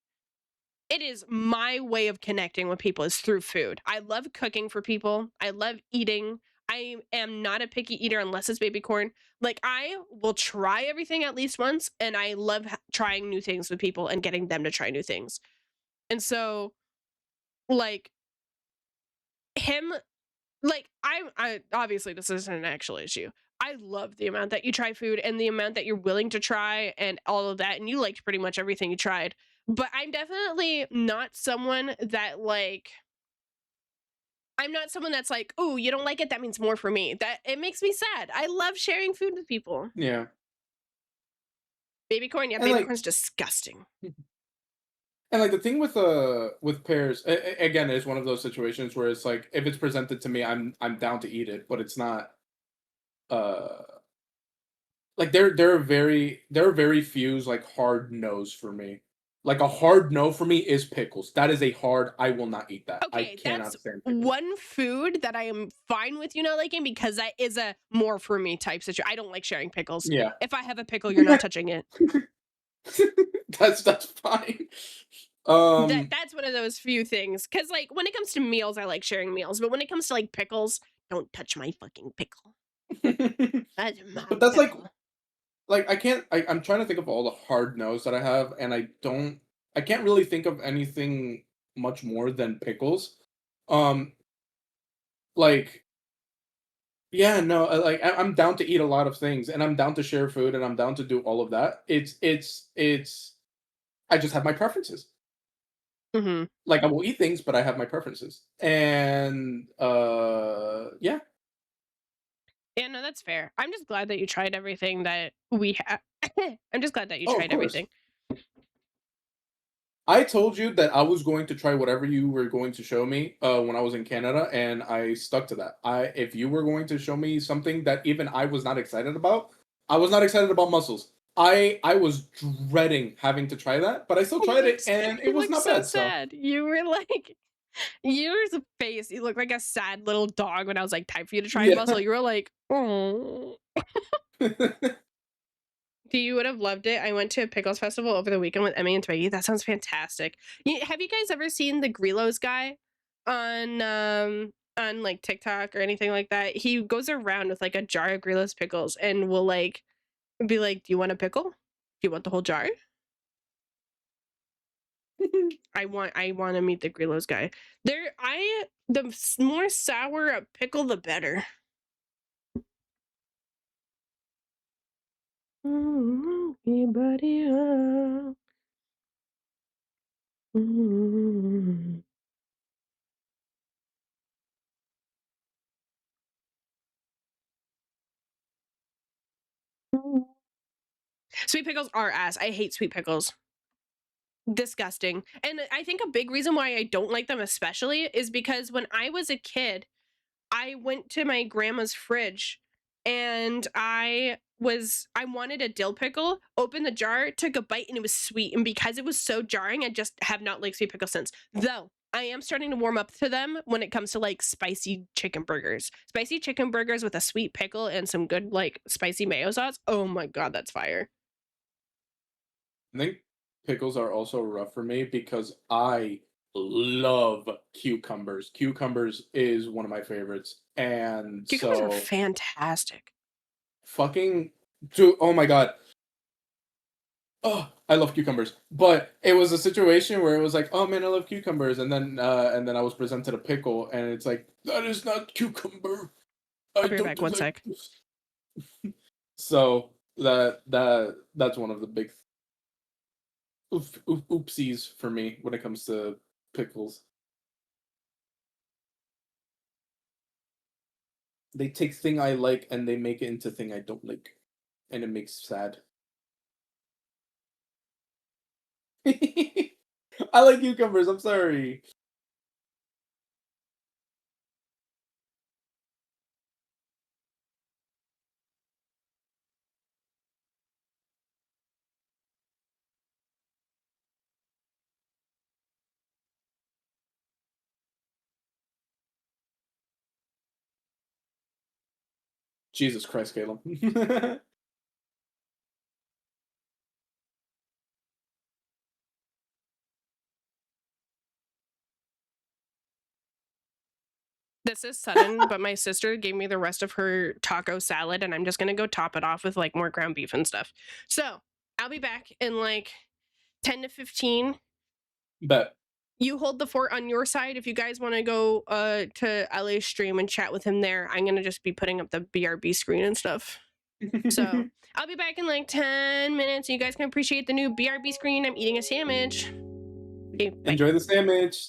Speaker 1: it is my way of connecting with people is through food. I love cooking for people. I love eating. I am not a picky eater unless it's baby corn. Like I will try everything at least once and I love trying new things with people and getting them to try new things. And so like him like I obviously this isn't an actual issue. I love the amount that you try food and the amount that you're willing to try and all of that and you liked pretty much everything you tried. But I'm definitely not someone that like I'm not someone that's like, "Oh, you don't like it, that means more for me." That it makes me sad. I love sharing food with people.
Speaker 2: Yeah.
Speaker 1: Baby corn, yeah,
Speaker 2: And
Speaker 1: baby
Speaker 2: like
Speaker 1: corn's disgusting.
Speaker 2: and like the thing with pears again is one of those situations where it's like if it's presented to me, I'm down to eat it, but it's not uh like there are very few like hard no's for me. Like a hard no for me is pickles. That is a hard. I will not eat that. I
Speaker 1: Okay,
Speaker 2: cannot
Speaker 1: that's
Speaker 2: stand pickles.
Speaker 1: one food that I am fine with you not liking because that is a more for me type situation. I don't like sharing pickles.
Speaker 2: Yeah,
Speaker 1: If I have a pickle, you're not touching it.
Speaker 2: that's fine. Um,
Speaker 1: That's one of those few things. Cause like when it comes to meals, I like sharing meals, but when it comes to like pickles, don't touch my fucking pickle. That's my
Speaker 2: but that's
Speaker 1: pickle.
Speaker 2: like I can't. I'm trying to think of all the hard no's that I have, and I don't. I can't really think of anything much more than pickles. Um, like yeah, no, like I'm down to eat a lot of things, and I'm down to share food, and I'm down to do all of that. It's. I just have my preferences.
Speaker 1: Hmm.
Speaker 2: Like I will eat things, but I have my preferences, and yeah.
Speaker 1: Yeah, no, that's fair. I'm just glad that you tried everything that we have. I'm just glad that you
Speaker 2: Oh, of
Speaker 1: tried
Speaker 2: course.
Speaker 1: everything.
Speaker 2: I told you that I was going to try whatever you were going to show me when I was in Canada, and I stuck to that. If you were going to show me something that even I was not excited about, I was not excited about mussels. I was dreading having to try that, but I still tried it, and it
Speaker 1: You
Speaker 2: was
Speaker 1: look
Speaker 2: not
Speaker 1: so
Speaker 2: bad. So
Speaker 1: sad. You were like, yours face. You look like a sad little dog when I was like, time for you to try a mussel.
Speaker 2: yeah.
Speaker 1: You were like, oh. You would have loved it. I went to a pickles festival over the weekend with Emmy and Twiggy. That sounds fantastic. Have you guys ever seen the Grillos guy on like TikTok or anything like that? He goes around with like a jar of Grillos pickles and will like be like, "Do you want a pickle? Do you want the whole jar?" I want to meet the Grillos guy. The more sour a pickle, the better. Anybody else? Sweet pickles are ass. I hate sweet pickles. Disgusting. And I think a big reason why I don't like them especially is because when I was a kid, I went to my grandma's fridge and I wanted a dill pickle, opened the jar, took a bite, and it was sweet. And because it was so jarring, I just have not liked sweet pickles since. Though I am starting to warm up to them when it comes to like spicy chicken burgers. Spicy chicken burgers with a sweet pickle and some good like spicy mayo sauce. Oh my god, that's fire.
Speaker 2: I think pickles are also rough for me because I love cucumbers. Cucumbers is one of my favorites, and
Speaker 1: Cucumbers are
Speaker 2: so
Speaker 1: fantastic.
Speaker 2: fucking dude. Oh my god. Oh, I love cucumbers. But it was a situation where it was like, oh man, I love cucumbers, and then I was presented a pickle, and it's like, that is not cucumber. I
Speaker 1: I'll be right
Speaker 2: don't
Speaker 1: back. One
Speaker 2: like
Speaker 1: sec.
Speaker 2: this. So that's one of the big oopsies for me when it comes to pickles. They take thing I like and they make it into thing I don't like, and it makes sad. I like cucumbers. I'm sorry. Jesus Christ, Caleb.
Speaker 1: This is sudden, but my sister gave me the rest of her taco salad, and I'm just gonna go top it off with like more ground beef and stuff. So I'll be back in like 10 to 15.
Speaker 2: Bet.
Speaker 1: You hold the fort on your side. If you guys want to go to LA's stream and chat with him there, I'm gonna just be putting up the BRB screen and stuff. So I'll be back in like 10 minutes. You guys can appreciate the new BRB screen. I'm eating a sandwich. Okay, bye.
Speaker 2: Enjoy the sandwich.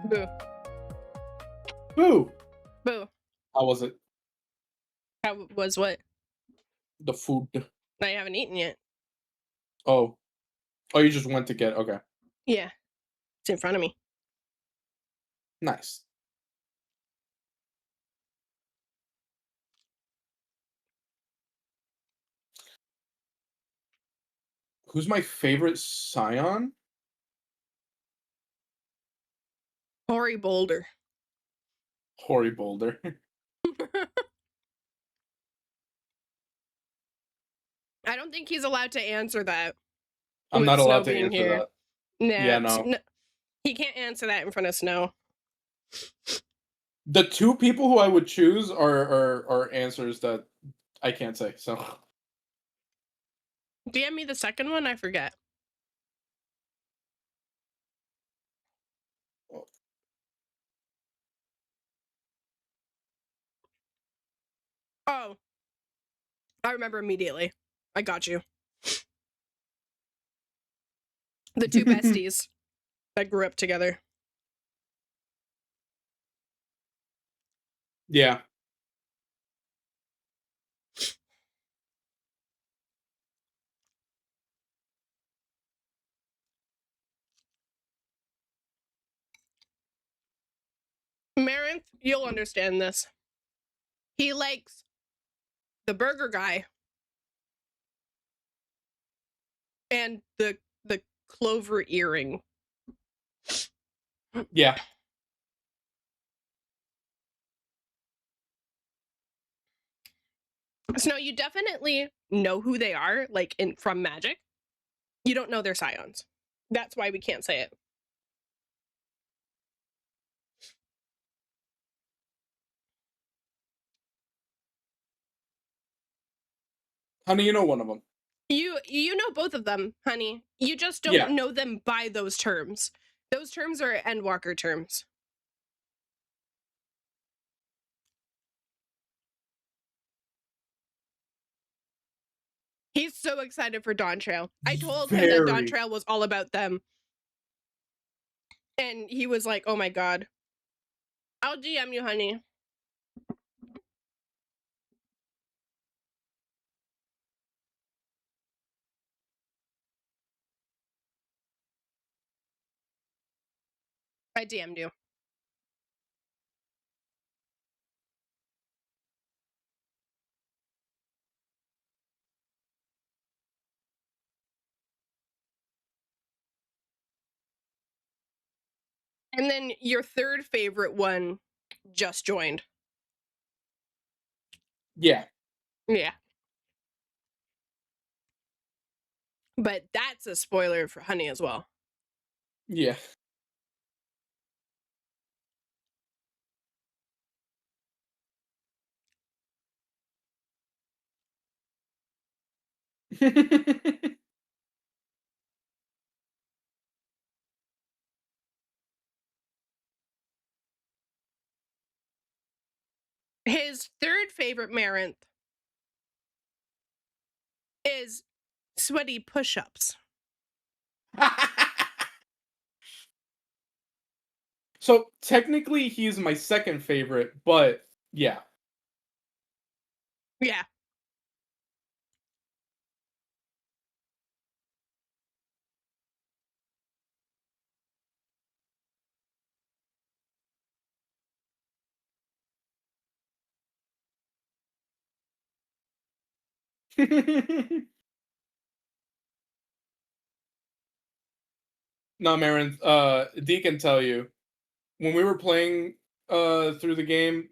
Speaker 1: Boo.
Speaker 2: Boo.
Speaker 1: Boo.
Speaker 2: How was it?
Speaker 1: How was what?
Speaker 2: The food.
Speaker 1: I haven't eaten yet.
Speaker 2: Oh. Oh, you just went to get. Okay.
Speaker 1: Yeah. It's in front of me.
Speaker 2: Nice. Who's my favorite Scion?
Speaker 1: Hori Boulder.
Speaker 2: Hori Boulder.
Speaker 1: I don't think he's allowed to answer that.
Speaker 2: I'm
Speaker 1: With
Speaker 2: not
Speaker 1: Snow
Speaker 2: allowed to
Speaker 1: being
Speaker 2: answer
Speaker 1: here.
Speaker 2: that.
Speaker 1: Nah,
Speaker 2: Yeah, no.
Speaker 1: he can't answer that in front of Snow.
Speaker 2: The two people who I would choose are answers that I can't say. So
Speaker 1: DM me the second one, I forget. Oh. I remember immediately. I got you. The two besties that grew up together.
Speaker 2: yeah.
Speaker 1: Marinth, you'll understand this. He likes the burger guy and the clover earring.
Speaker 2: Yeah.
Speaker 1: Snow, you definitely know who they are, like from Magic. You don't know their scions. That's why we can't say it.
Speaker 2: Honey, you know one of them.
Speaker 1: You know both of them, honey. You just don't
Speaker 2: Yeah.
Speaker 1: know them by those terms. Those terms are Endwalker terms. He's so excited for Dawn Trail. I told him that Dawn Trail was all about them. And he was like, oh my god. I'll DM you, honey. I DM'd you. And then your third favorite one just joined.
Speaker 2: Yeah.
Speaker 1: Yeah. But that's a spoiler for honey as well.
Speaker 2: Yeah.
Speaker 1: His third favorite Marinth is sweaty push-ups.
Speaker 2: So technically he's my second favorite, but yeah.
Speaker 1: Yeah.
Speaker 2: No, Marin, D can tell you. When we were playing through the game,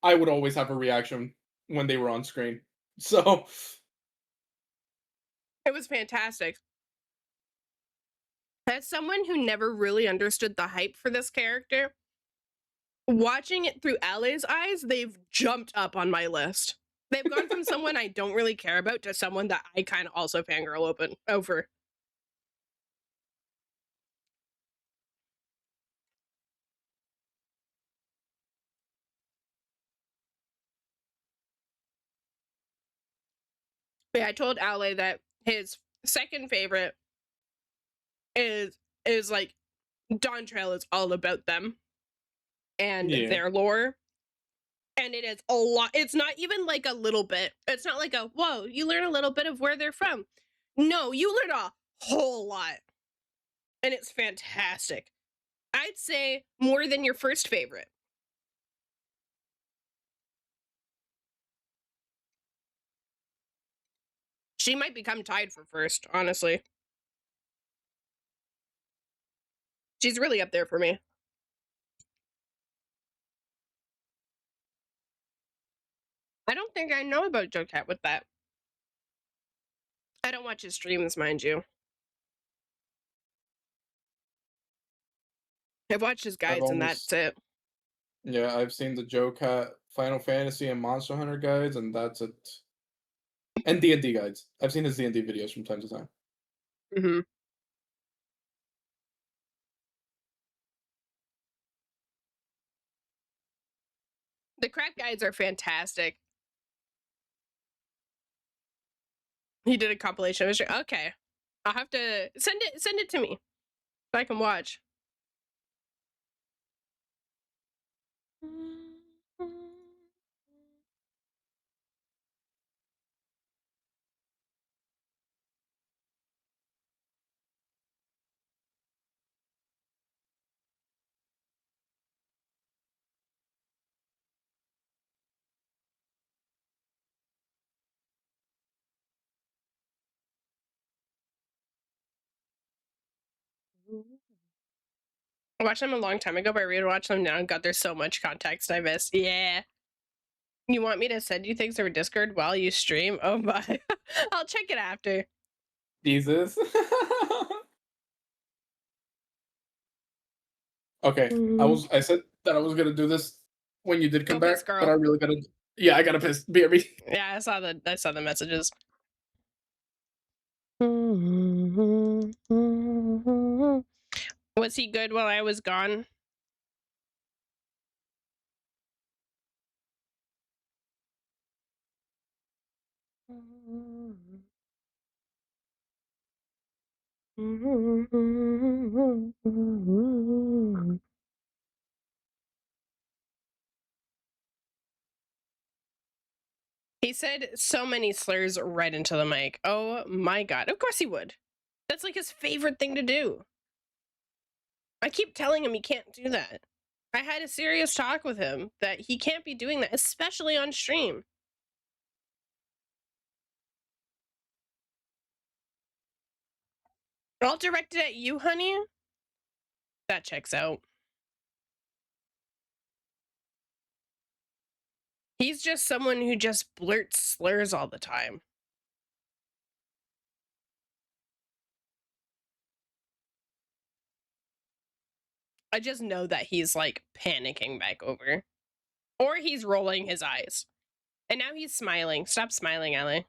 Speaker 2: I would always have a reaction when they were on screen. So
Speaker 1: It was fantastic. As someone who never really understood the hype for this character, watching it through Ale's eyes, they've jumped up on my list. They've gone from someone I don't really care about to someone that I kind of also fangirl over. Yeah, I told Ale that his second favorite is like Dawn Trail is all about them. and
Speaker 2: Yeah.
Speaker 1: their lore. And it is a lot. It's not even like a little bit. It's not like a, whoa, you learn a little bit of where they're from. No, you learn a whole lot. And it's fantastic. I'd say more than your first favorite. She might become tied for first, honestly. She's really up there for me. I don't think I know about Joe Cat with that. I don't watch his streams, mind you. I've watched his
Speaker 2: I've
Speaker 1: guides and
Speaker 2: only
Speaker 1: that's it.
Speaker 2: yeah, I've seen the Joe Cat Final Fantasy and Monster Hunter guides, and that's it. And D&D guides. I've seen his D&D videos from time to time.
Speaker 1: Mm-hmm. The crack guides are fantastic. He did a compilation of it. Okay. I'll have to send it to me so I can watch. I watched them a long time ago, but I rewatched them now and God, there's so much context I missed. Yeah. You want me to send you things over Discord while you stream? Oh my. I'll check it after.
Speaker 2: Jesus. Okay, I said that I was gonna do this when you did come
Speaker 1: Go piss,
Speaker 2: back, but I
Speaker 1: girl.
Speaker 2: really gotta. Yeah, I gotta piss. BRB.
Speaker 1: Yeah, I saw the messages. Was he good while I was gone? He said so many slurs right into the mic. Oh my God. Of course he would. That's like his favorite thing to do. I keep telling him he can't do that. I had a serious talk with him that he can't be doing that, especially on stream. All directed at you, honey? That checks out. He's just someone who just blurts slurs all the time. I just know that he's like panicking back over. Or he's rolling his eyes. And now he's smiling. Stop smiling, Ale.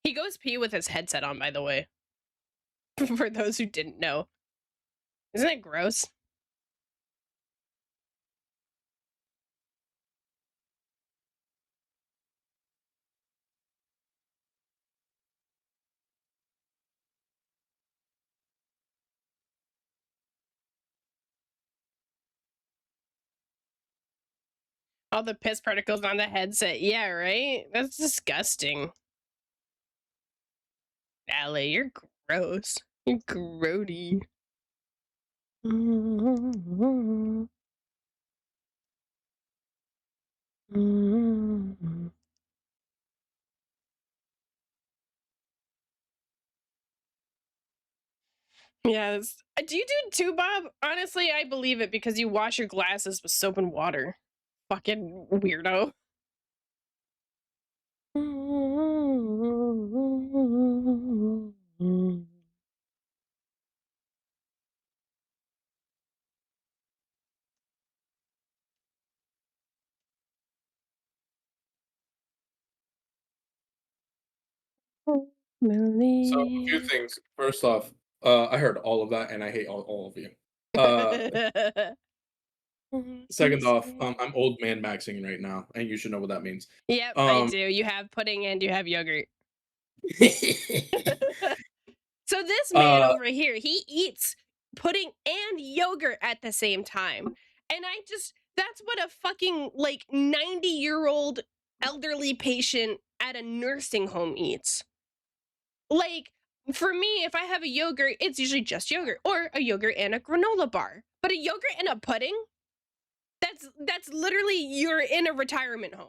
Speaker 1: He goes pee with his headset on, by the way. For those who didn't know. Isn't it gross? All the piss particles on the headset. Yeah, right? That's disgusting. Ale, you're gross. You're grody. Yes. Do you do it too, Bob? Honestly, I believe it because you wash your glasses with soap and water. Fucking weirdo.
Speaker 2: So a few things. First off, I heard all of that, and I hate all of you. Second off, I'm old man maxing right now, and you should know what that means.
Speaker 1: Yep, I do. You have pudding and you have yogurt. So this man over here, he eats pudding and yogurt at the same time. And that's what a fucking like 90-year-old elderly patient at a nursing home eats. Like, for me, if I have a yogurt, it's usually just yogurt or a yogurt and a granola bar. But a yogurt and a pudding, that's literally you're in a retirement home.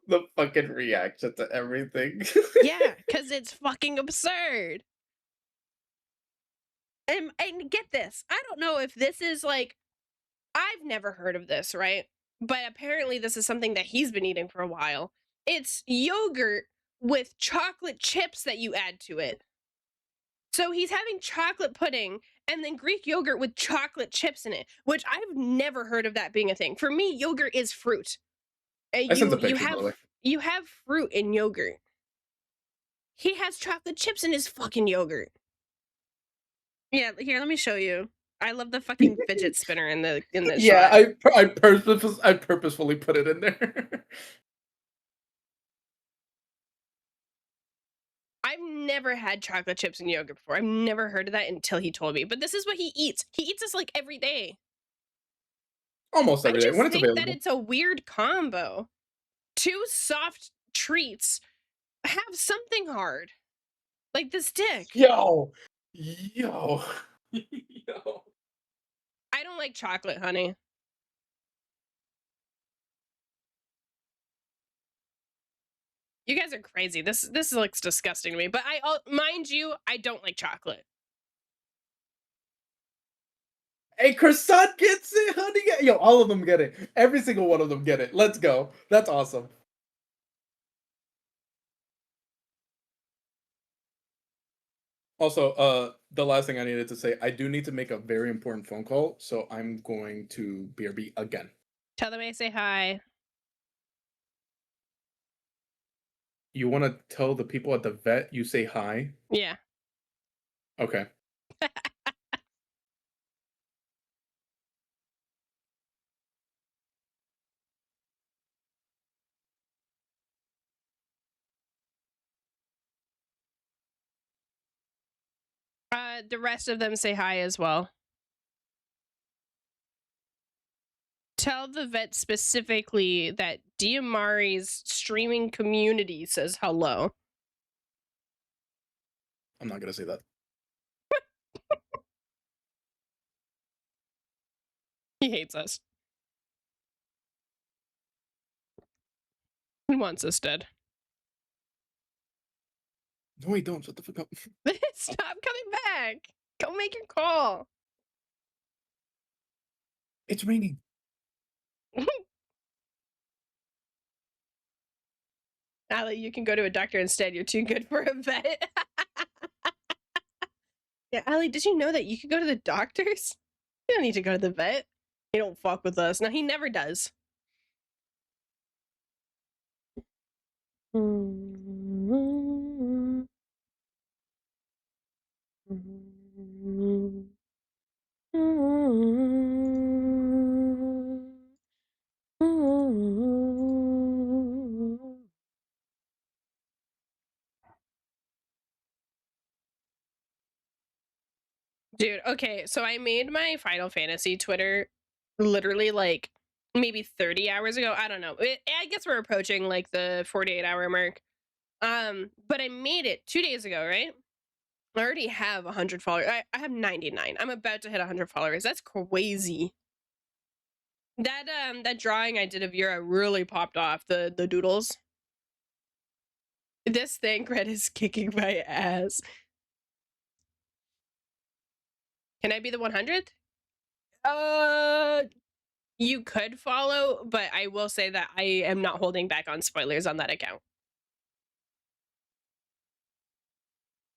Speaker 2: The fucking reaction to everything.
Speaker 1: Yeah, because it's fucking absurd. And get this, I don't know if this is like, I've never heard of this, right? But apparently this is something that he's been eating for a while. It's yogurt with chocolate chips that you add to it. So he's having chocolate pudding and then Greek yogurt with chocolate chips in it, which I've never heard of that being a thing. For me, yogurt is fruit.
Speaker 2: I sent a picture, by the way.
Speaker 1: You have fruit in yogurt. He has chocolate chips in his fucking yogurt. Yeah, here, let me show you. I love the fucking fidget spinner in the
Speaker 2: Yeah,
Speaker 1: shot.
Speaker 2: I purposefully put it in there.
Speaker 1: I've never had chocolate chips and yogurt before. I've never heard of that until he told me. But this is what he eats. He eats this like every day.
Speaker 2: Almost every day when it's available.
Speaker 1: That it's a weird combo. Two soft treats have something hard, like the stick.
Speaker 2: Yo.
Speaker 1: I don't like chocolate, honey. You guys are crazy. This looks disgusting to me. But mind you, I don't like chocolate.
Speaker 2: Hey, croissant gets it, honey. Yo, all of them get it. Every single one of them get it. Let's go. That's awesome. Also, the last thing I needed to say, I do need to make a very important phone call, so I'm going to BRB again.
Speaker 1: Tell them I say hi.
Speaker 2: You want to tell the people at the vet you say hi?
Speaker 1: Yeah.
Speaker 2: Okay.
Speaker 1: The rest of them say hi as well. Tell the vet specifically that Diamari's streaming community says hello.
Speaker 2: I'm not gonna say that.
Speaker 1: He hates us. He wants us dead.
Speaker 2: No, he don't. Shut the fuck up.
Speaker 1: Stop coming back. Go make your call.
Speaker 2: It's raining.
Speaker 1: Ali, you can go to a doctor instead. You're too good for a vet. Yeah, Ali, did you know that you could go to the doctors? You don't need to go to the vet. He don't fuck with us. No, he never does. Dude, okay, so I made my Final Fantasy Twitter literally like maybe 30 hours ago. I don't know. I guess we're approaching like the 48-hour mark. But I made it 2 days ago, right? I already have 100 followers. I have 99. I'm about to hit 100 followers. That's crazy. That drawing I did of Yura really popped off, the doodles. This thing, Red, is kicking my ass. Can I be the 100th? You could follow, but I will say that I am not holding back on spoilers on that account.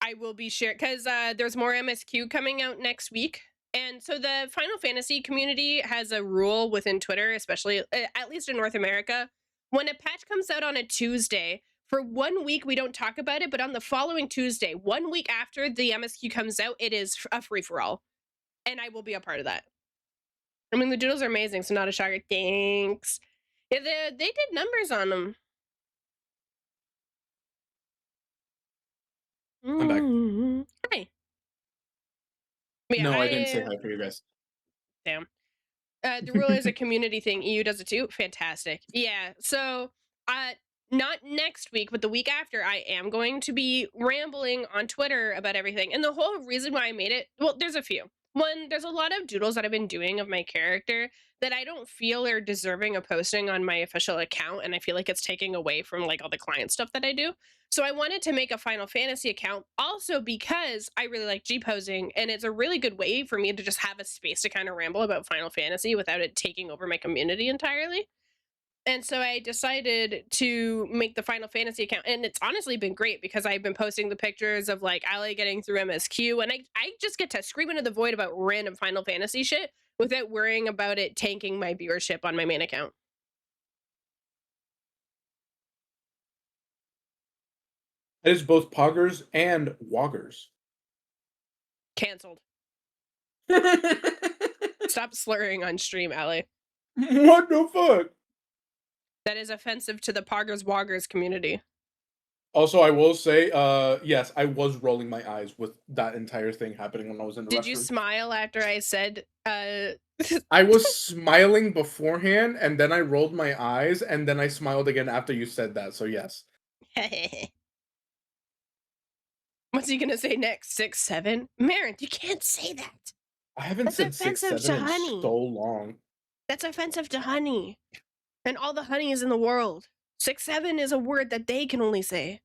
Speaker 1: I will be sharing, because there's more MSQ coming out next week. And so the Final Fantasy community has a rule within Twitter, especially, at least in North America. When a patch comes out on a Tuesday, For 1 week, we don't talk about it, but on the following Tuesday, 1 week after the MSQ comes out, it is a free-for-all. And I will be a part of that. I mean, the doodles are amazing, so not a shocker. Thanks. Yeah, they did numbers on them.
Speaker 2: I'm back.
Speaker 1: Hi. Yeah,
Speaker 2: No, I didn't say hi for you guys.
Speaker 1: Damn. The rule is a community thing. EU does it too. Fantastic. Yeah. So, not next week, but the week after, I am going to be rambling on Twitter about everything. And the whole reason why I made it, well, there's a few. One, there's a lot of doodles that I've been doing of my character that I don't feel are deserving of posting on my official account, and I feel like it's taking away from like all the client stuff that I do. So I wanted to make a Final Fantasy account also because I really like G-posing, and it's a really good way for me to just have a space to kind of ramble about Final Fantasy without it taking over my community entirely. And so I decided to make the Final Fantasy account, and it's honestly been great because I've been posting the pictures of like Ali getting through MSQ, and I just get to scream into the void about random Final Fantasy shit without worrying about it tanking my viewership on my main account.
Speaker 2: It is both poggers and woggers.
Speaker 1: Cancelled. Stop slurring on stream, Ali.
Speaker 2: What the fuck?
Speaker 1: That is offensive to the Poggers Woggers community.
Speaker 2: Also, I will say, yes, I was rolling my eyes with that entire thing happening when I was in the restroom.
Speaker 1: Did you smile after I said,
Speaker 2: I was smiling beforehand, and then I rolled my eyes, and then I smiled again after you said that, so yes.
Speaker 1: What's he gonna say next? 6'7"? Marin, you can't say that.
Speaker 2: I haven't
Speaker 1: That's
Speaker 2: said 6'7"
Speaker 1: offensive to
Speaker 2: in
Speaker 1: Honey.
Speaker 2: so long.
Speaker 1: That's offensive to Honey. And all the honeys in the world. 6'7" is a word that they can only say.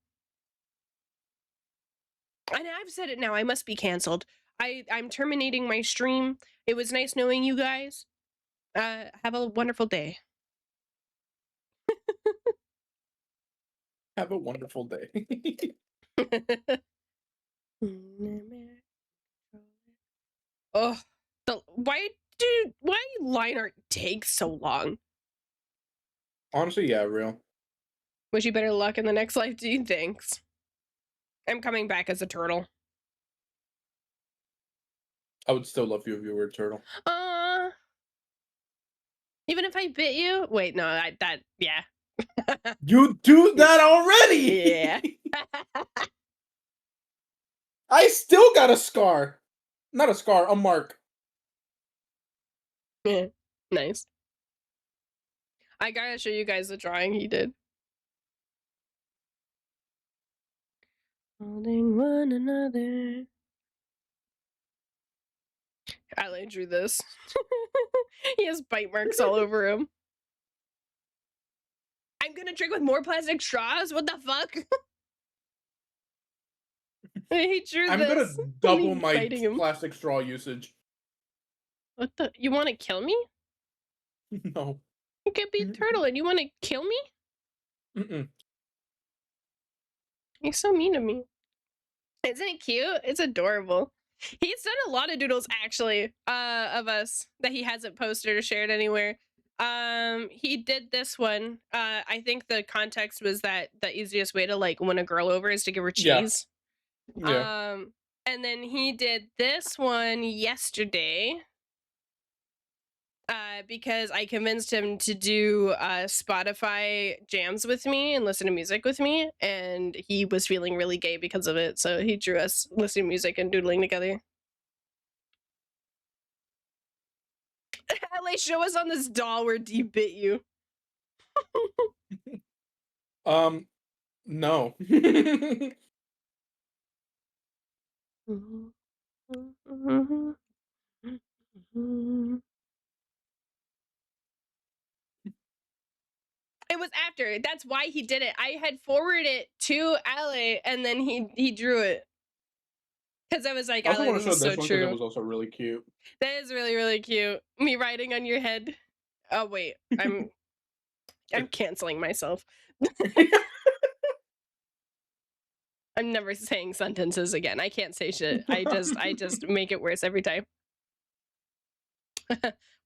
Speaker 1: And I've said it now. I must be canceled. I'm terminating my stream. It was nice knowing you guys. Have a wonderful day.
Speaker 2: Have a wonderful day.
Speaker 1: Oh, why line art take so long?
Speaker 2: Honestly, yeah, real.
Speaker 1: Wish you better luck in the next life, dude. Thanks. I'm coming back as a turtle.
Speaker 2: I would still love you if you were a turtle.
Speaker 1: Even if I bit you? Wait, no, yeah.
Speaker 2: You do that already!
Speaker 1: Yeah.
Speaker 2: I still got a scar. Not a scar, a mark.
Speaker 1: Yeah, nice. I gotta show you guys the drawing he did. Holding one another. Ali drew this. He has bite marks all over him. I'm gonna drink with more plastic straws? What the fuck? He drew
Speaker 2: I'm
Speaker 1: this.
Speaker 2: gonna double
Speaker 1: Me
Speaker 2: my
Speaker 1: biting him.
Speaker 2: plastic straw usage.
Speaker 1: What the? You wanna kill me?
Speaker 2: No.
Speaker 1: You could be a turtle and you wanna kill me?
Speaker 2: Mm-mm.
Speaker 1: You're so mean to me. Isn't it cute? It's adorable. He's done a lot of doodles actually, of us that he hasn't posted or shared anywhere. He did this one. I think the context was that the easiest way to like win a girl over is to give her cheese.
Speaker 2: Yeah.
Speaker 1: And then he did this one yesterday. Because I convinced him to do Spotify jams with me and listen to music with me, and he was feeling really gay because of it, so he drew us listening to music and doodling together. LA, show us on this doll where D bit you.
Speaker 2: No.
Speaker 1: It was after. That's why he did it. I had forwarded it to Ale, and then he drew it. Because I was like,
Speaker 2: I also
Speaker 1: Ale,
Speaker 2: want to
Speaker 1: this
Speaker 2: show
Speaker 1: is
Speaker 2: this
Speaker 1: so
Speaker 2: one because it
Speaker 1: true.
Speaker 2: was also really cute.
Speaker 1: That is really, really cute. Me riding on your head. Oh wait, I'm canceling myself. I'm never saying sentences again. I can't say shit. I just make it worse every time.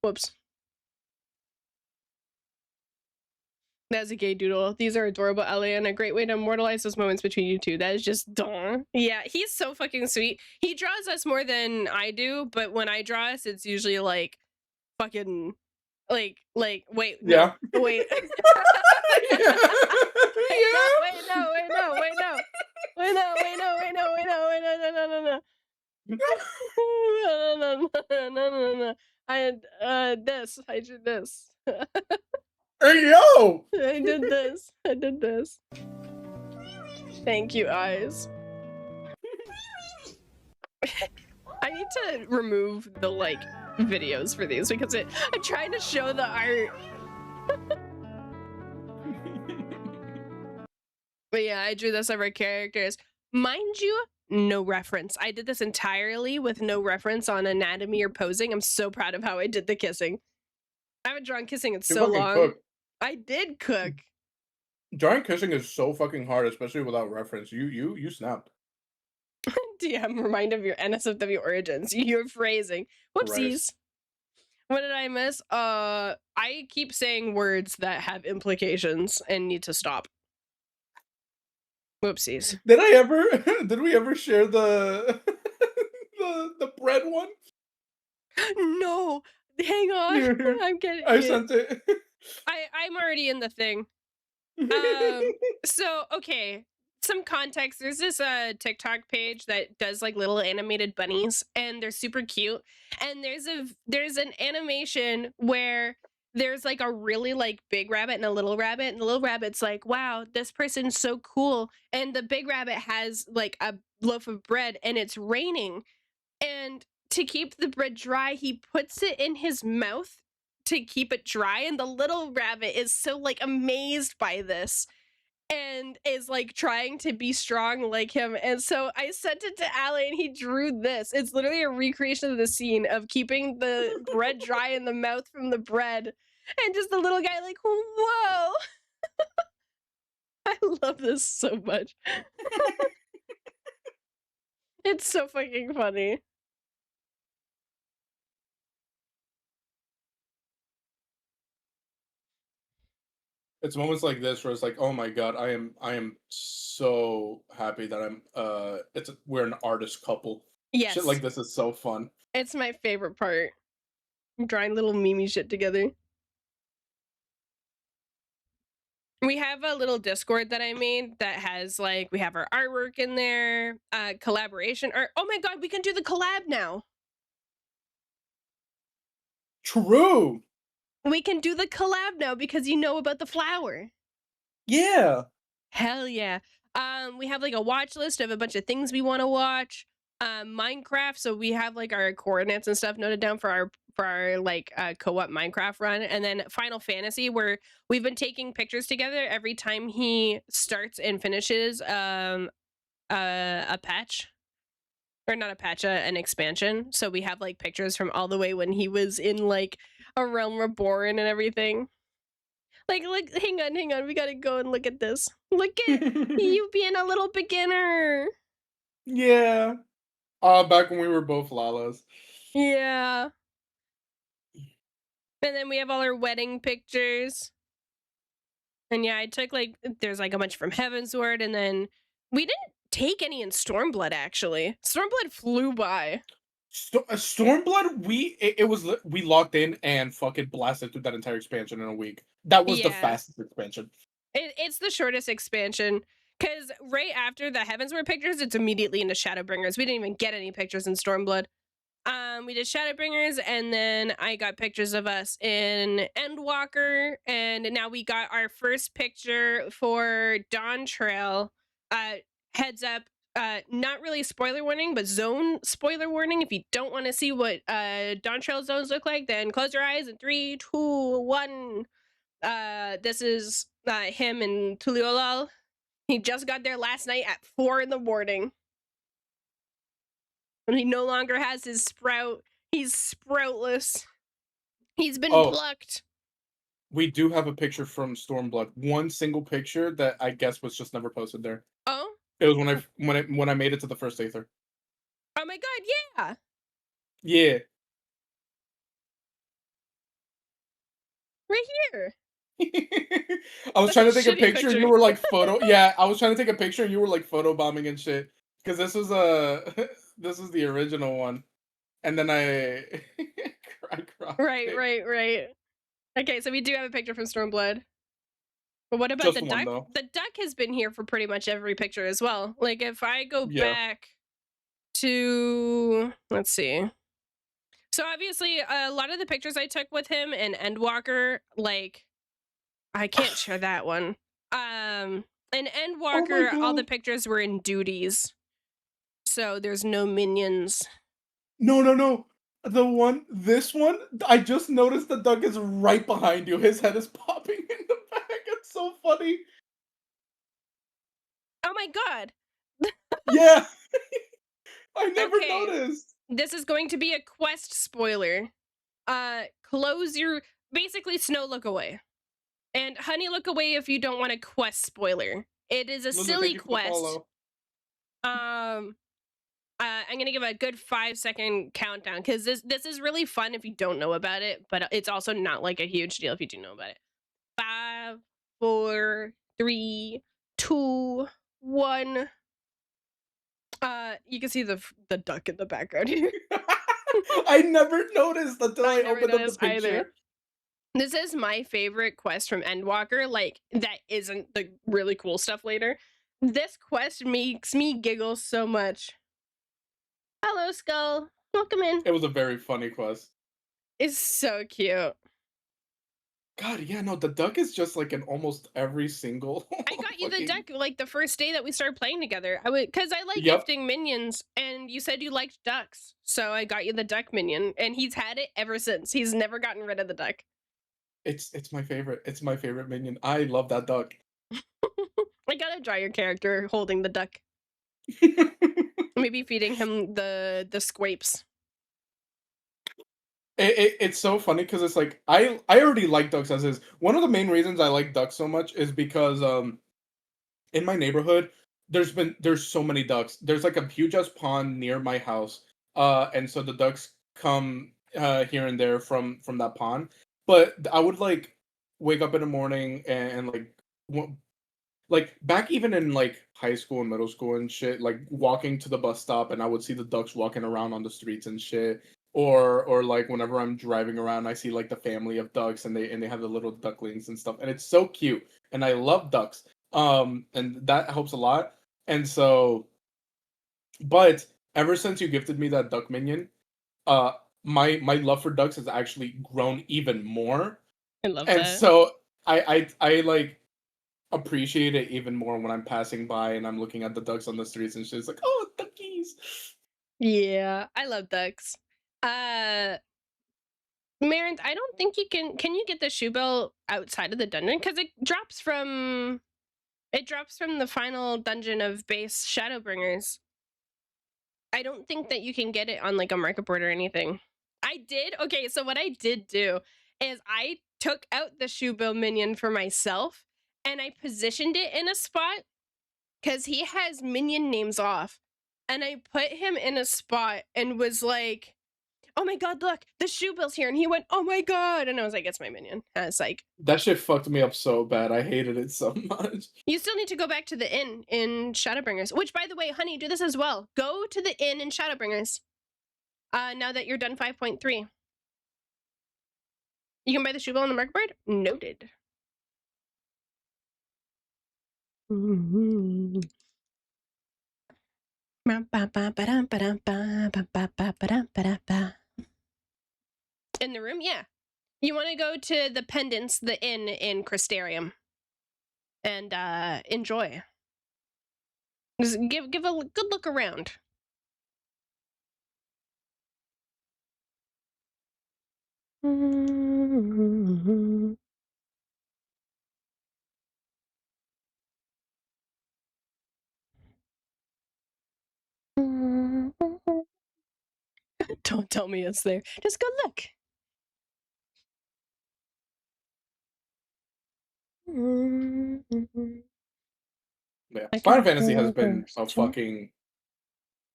Speaker 1: Whoops. That's a gay doodle. These are adorable, Ellie, and a great way to immortalize those moments between you two. That is just duh. Yeah, he's so fucking sweet. He draws us more than I do, but when I draw us, it's usually like fucking wait,
Speaker 2: Yeah.
Speaker 1: no, wait.
Speaker 2: Yeah.
Speaker 1: No. No. I did this.
Speaker 2: Hey, yo!
Speaker 1: I did this. Thank you, eyes. I need to remove the like videos for these because I'm trying to show the art. But yeah, I drew this of our characters. Mind you, no reference. I did this entirely with no reference on anatomy or posing. I'm so proud of how I did the kissing. I haven't drawn kissing in so long.
Speaker 2: Cook.
Speaker 1: I did cook.
Speaker 2: Drawing kissing is so fucking hard, especially without reference. You snapped.
Speaker 1: DM, remind of your NSFW origins. Your phrasing. Whoopsies.
Speaker 2: Right.
Speaker 1: What did I miss? I keep saying words that have implications and need to stop. Whoopsies.
Speaker 2: Did we ever share the the bread one?
Speaker 1: No, hang on.
Speaker 2: Here,
Speaker 1: I'm getting
Speaker 2: I sent it.
Speaker 1: I'm already in the thing. So okay, some context. There's this TikTok page that does like little animated bunnies, and they're super cute. And there's an animation where there's like a really like big rabbit and a little rabbit, and the little rabbit's like, wow, this person's so cool. And the big rabbit has like a loaf of bread and it's raining. And to keep the bread dry, he puts it in his mouth to keep it dry. And the little rabbit is so like amazed by this and is like trying to be strong like him. And so I sent it to Ali and he drew this. It's literally a recreation of the scene of keeping the bread dry in the mouth from the bread. And just the little guy like, whoa. I love this so much. It's so fucking funny.
Speaker 2: It's moments like this where it's like, oh my god, I am so happy that we're an artist couple.
Speaker 1: Yes.
Speaker 2: Shit like this is so fun.
Speaker 1: It's my favorite part. Drawing little Mimi shit together. We have a little Discord that I made that has like, we have our artwork in there, collaboration art. Oh my god, we can do the collab now.
Speaker 2: True.
Speaker 1: We can do the collab now because you know about the flower.
Speaker 2: Yeah.
Speaker 1: Hell yeah. We have like a watch list of a bunch of things we want to watch. Minecraft, so we have like our coordinates and stuff noted down for our like co-op Minecraft run. And then Final Fantasy, where we've been taking pictures together every time he starts and finishes a patch. Or not a patch, an expansion. So we have like pictures from all the way when he was in like a Realm Reborn and everything. Like, hang on, we gotta go and look at this. Look at you being a little beginner.
Speaker 2: Yeah. Back when we were both Lalas.
Speaker 1: Yeah. And then we have all our wedding pictures. And yeah, I took like, there's like a bunch from Heavensward, and then we didn't take any in Stormblood, actually. Stormblood flew by.
Speaker 2: Stormblood, we locked in and fucking blasted through that entire expansion in a week. That was the fastest expansion.
Speaker 1: It's the shortest expansion. Because right after the Heavensward pictures, it's immediately into Shadowbringers. We didn't even get any pictures in Stormblood. We did Shadowbringers, and then I got pictures of us in Endwalker, and now we got our first picture for Dawn Trail. Heads up, not really spoiler warning, but zone spoiler warning. If you don't want to see what Dawn Trail zones look like, then close your eyes in 3, 2, 1. This is him in Tuliolal. He just got there last night at 4 in the morning. And he no longer has his sprout. He's sproutless. He's been plucked.
Speaker 2: We do have a picture from Stormblood. One single picture that I guess was just never posted there.
Speaker 1: Oh?
Speaker 2: It was when I made it to the first Aether.
Speaker 1: Oh my god, yeah.
Speaker 2: Yeah.
Speaker 1: Right here.
Speaker 2: I was
Speaker 1: That's a
Speaker 2: trying to take a
Speaker 1: shitty
Speaker 2: picture and
Speaker 1: picture.
Speaker 2: you were like yeah, I was trying to take a picture and you were like photo bombing and shit. Because this was this is the original one. And then I cropped
Speaker 1: Right,
Speaker 2: it.
Speaker 1: right, right. Okay, so we do have a picture from Stormblood. But what about the
Speaker 2: Just one
Speaker 1: duck?
Speaker 2: though.
Speaker 1: The duck has been here for pretty much every picture as well. Like if I go
Speaker 2: Yeah.
Speaker 1: back to, let's see. So obviously a lot of the pictures I took with him and Endwalker, like I can't share that one. In
Speaker 2: Oh my
Speaker 1: Endwalker, all the
Speaker 2: god.
Speaker 1: pictures were in duties. So there's no minions.
Speaker 2: No, no, no. This one, I just noticed the duck is right behind you. His head is popping in the back. It's so funny.
Speaker 1: Oh my god.
Speaker 2: Yeah, I never
Speaker 1: Okay.
Speaker 2: noticed.
Speaker 1: This is going to be a quest spoiler. Close your, basically Snow look away. And Honey look away if you don't want a quest spoiler. It is a
Speaker 2: Lulu, thank
Speaker 1: silly
Speaker 2: you for the
Speaker 1: quest.
Speaker 2: follow.
Speaker 1: I'm gonna give a good 5-second countdown because this is really fun if you don't know about it, but it's also not like a huge deal if you do know about it. 5, 4, 3, 2, 1. You can see the duck in the background here.
Speaker 2: I never noticed until
Speaker 1: I
Speaker 2: I
Speaker 1: never
Speaker 2: opened up the
Speaker 1: noticed either.
Speaker 2: picture.
Speaker 1: This is my favorite quest from Endwalker. Like that isn't the really cool stuff later. This quest makes me giggle so much. Hello, Skull. Welcome in.
Speaker 2: It was a very funny quest.
Speaker 1: It's so cute.
Speaker 2: God, yeah, no, the duck is just like in almost every single
Speaker 1: I got you the
Speaker 2: fucking.
Speaker 1: deck like the first day that we started playing together. I would, because I like
Speaker 2: Yep,
Speaker 1: gifting minions, and you said you liked ducks, so I got you the duck minion, and he's had it ever since. He's never gotten rid of the duck.
Speaker 2: it's my favorite. It's my favorite minion. I love that duck.
Speaker 1: I gotta draw your character holding the duck. Maybe feeding him the squapes.
Speaker 2: It's so funny because it's like I already like ducks as is. One of the main reasons I like ducks so much is because in my neighborhood there's so many ducks. There's like a huge ass pond near my house. And so the ducks come here and there from that pond. But I would like wake up in the morning and like like back even in like high school and middle school and shit, like walking to the bus stop and I would see the ducks walking around on the streets and shit. Or like whenever I'm driving around, I see like the family of ducks and they have the little ducklings and stuff, and it's so cute. And I love ducks. And that helps a lot. And so, but ever since you gifted me that duck minion, uh, my love for ducks has actually grown even more.
Speaker 1: I love
Speaker 2: And
Speaker 1: that.
Speaker 2: so I like appreciate it even more when I'm passing by and I'm looking at the ducks on the streets and shit. It's like, oh, duckies.
Speaker 1: Yeah, I love ducks. Marin, I don't think you can you get the shoe bell outside of the dungeon? Because it drops from the final dungeon of base Shadowbringers. I don't think that you can get it on like a market board or anything. I did. Okay, so what I did do is I took out the shoe bill minion for myself and I positioned it in a spot because he has minion names off. And I put him in a spot and was like, oh my god, look, the shoe bill's here. And he went, oh my god. And I was like, it's my minion. And it's like,
Speaker 2: That shit fucked me up so bad. I hated it so much.
Speaker 1: you still need to go back to the inn in Shadowbringers, which by the way, honey, do this as well. Go to the inn in Shadowbringers. Now that you're done 5.3. You can buy the shoe bill on the market board? Noted. In the room? Yeah. You want to go to the Pendants, the inn in Crystarium, and enjoy. Just give a good look around. Don't tell me it's there. Just go look.
Speaker 2: Yeah.
Speaker 1: I
Speaker 2: Final
Speaker 1: can
Speaker 2: Fantasy has been
Speaker 1: first.
Speaker 2: a fucking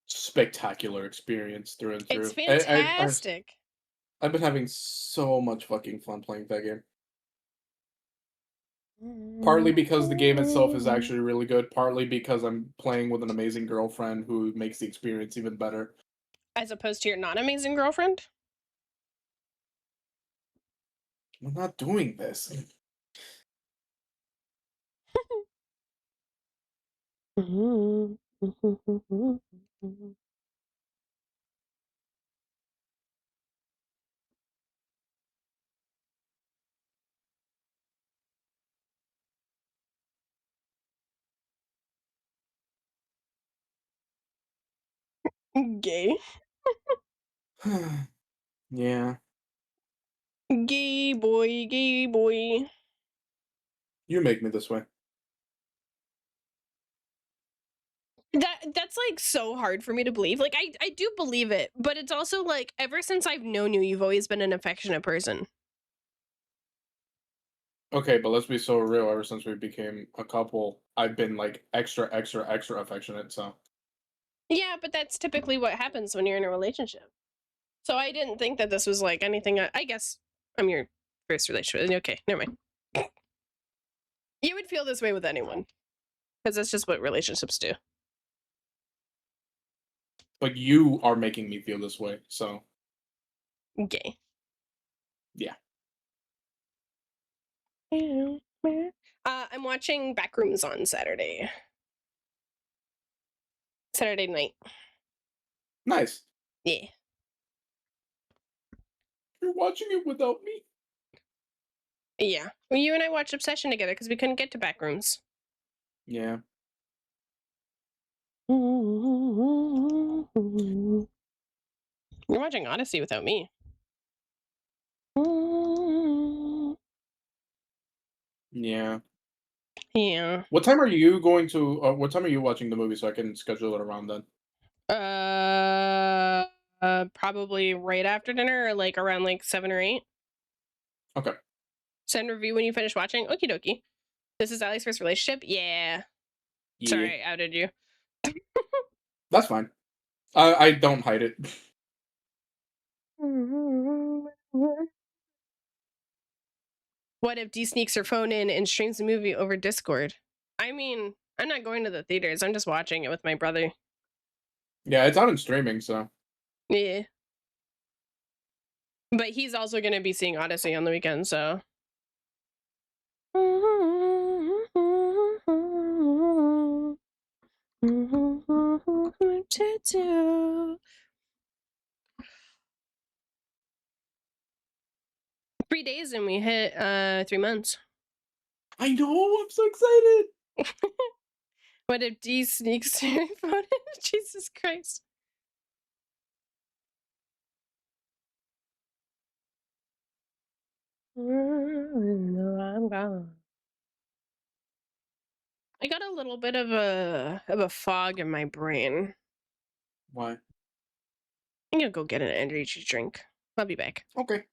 Speaker 2: spectacular experience through and
Speaker 1: It's
Speaker 2: through.
Speaker 1: fantastic.
Speaker 2: I've been having so much fucking fun playing that game. Partly because the game itself is actually really good, partly because I'm playing with an amazing girlfriend who makes the experience even better.
Speaker 1: As opposed to your non-amazing girlfriend?
Speaker 2: I'm not doing this.
Speaker 1: Gay.
Speaker 2: Yeah.
Speaker 1: Gay boy, gay boy.
Speaker 2: You make me this way.
Speaker 1: That's like so hard for me to believe. Like I do believe it, but it's also like ever since I've known you, you've always been an affectionate person.
Speaker 2: Okay, but let's be so real. Ever since we became a couple, I've been like extra, extra, extra affectionate. So
Speaker 1: Yeah, but that's typically what happens when you're in a relationship. So I didn't think that this was like anything. I guess I'm your first relationship. Okay, never mind. You would feel this way with anyone because that's just what relationships do.
Speaker 2: but you are making me feel this way. So
Speaker 1: Gay.
Speaker 2: yeah.
Speaker 1: I'm watching Backrooms on Saturday night.
Speaker 2: Nice.
Speaker 1: Yeah.
Speaker 2: You're watching it without me.
Speaker 1: Yeah. Well, you and I watched Obsession together because we couldn't get to Backrooms.
Speaker 2: Yeah.
Speaker 1: You're watching Odyssey without me.
Speaker 2: Yeah.
Speaker 1: Yeah.
Speaker 2: What time are you going to? What time are you watching the movie so I can schedule it around then?
Speaker 1: Probably right after dinner, or like around like 7 or 8.
Speaker 2: Okay.
Speaker 1: Send review when you finish watching. Okie dokie. This is Ali's first relationship. Yeah.
Speaker 2: Yeah.
Speaker 1: Sorry, I outed you.
Speaker 2: That's fine. I don't hide it.
Speaker 1: What if D sneaks her phone in and streams the movie over Discord? I mean, I'm not going to the theaters. I'm just watching it with my brother.
Speaker 2: Yeah, it's out in streaming, so
Speaker 1: Yeah. But he's also going to be seeing Odyssey on the weekend, so. 3 days and we hit 3 months.
Speaker 2: I know. I'm so excited.
Speaker 1: What if D sneaks her phone in? Jesus Christ. I'm gone. I got a little bit of a fog in my brain.
Speaker 2: Why?
Speaker 1: I'm gonna go get an energy drink. I'll be back.
Speaker 2: Okay.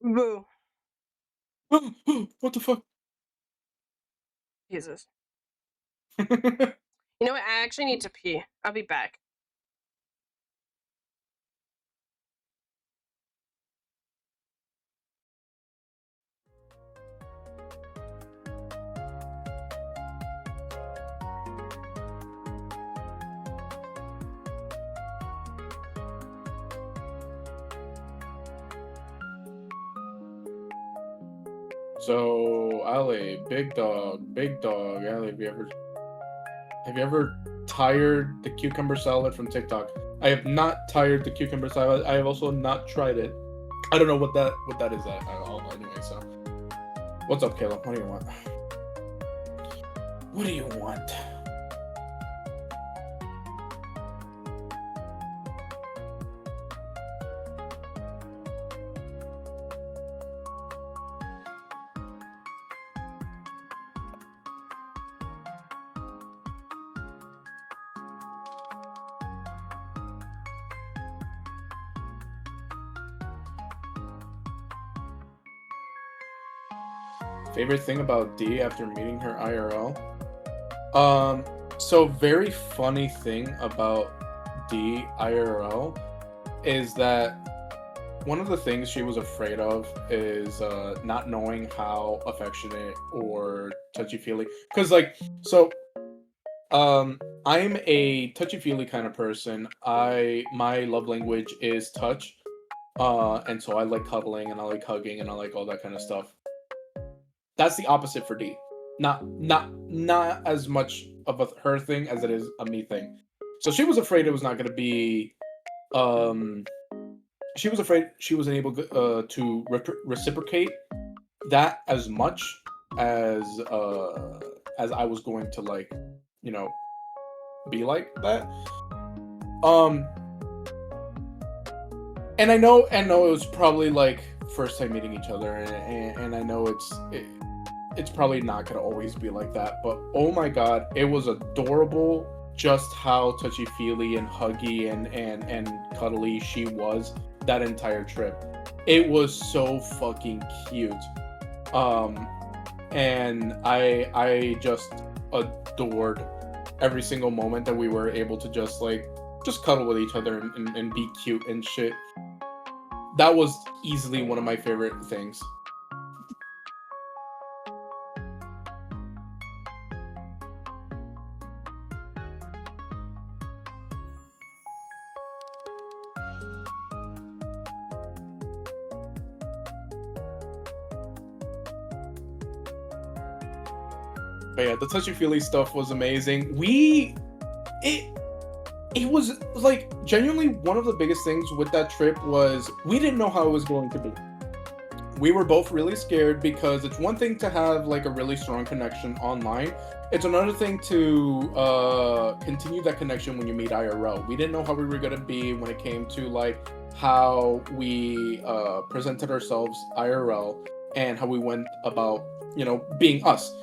Speaker 1: Boo.
Speaker 2: What the fuck?
Speaker 1: Jesus. You know what? I actually need to pee. I'll be back.
Speaker 2: So, Ali, big dog, Ali, have you ever tired the cucumber salad from TikTok? I have not tired the cucumber salad. I have also not tried it. I don't know what that is anyway. So, what's up, Caleb? What do you want? What do you want? Favorite thing about D after meeting her IRL? So very funny thing about D IRL is that one of the things she was afraid of is not knowing how affectionate or touchy-feely. Because I'm a touchy-feely kind of person. My love language is touch. And so I like cuddling and I like hugging and I like all that kind of stuff. That's the opposite for D. Not as much of a her thing as it is a me thing. So she was afraid it was not going to be. She was afraid she wasn't able to reciprocate that as much as I was going to, like, you know, be like that. And I know it was probably like first time meeting each other, and I know it's probably not gonna always be like that, but oh my god, it was adorable just how touchy-feely and huggy and cuddly she was that entire trip. It was so fucking cute. And I just adored every single moment that we were able to just cuddle with each other and be cute and shit. That was easily one of my favorite things. But yeah, the touchy-feely stuff was amazing. It was like genuinely one of the biggest things with that trip was we didn't know how it was going to be. We were both really scared because it's one thing to have like a really strong connection online. It's another thing to continue that connection when you meet IRL. We didn't know how we were gonna be when it came to like how we presented ourselves IRL and how we went about, you know, being us,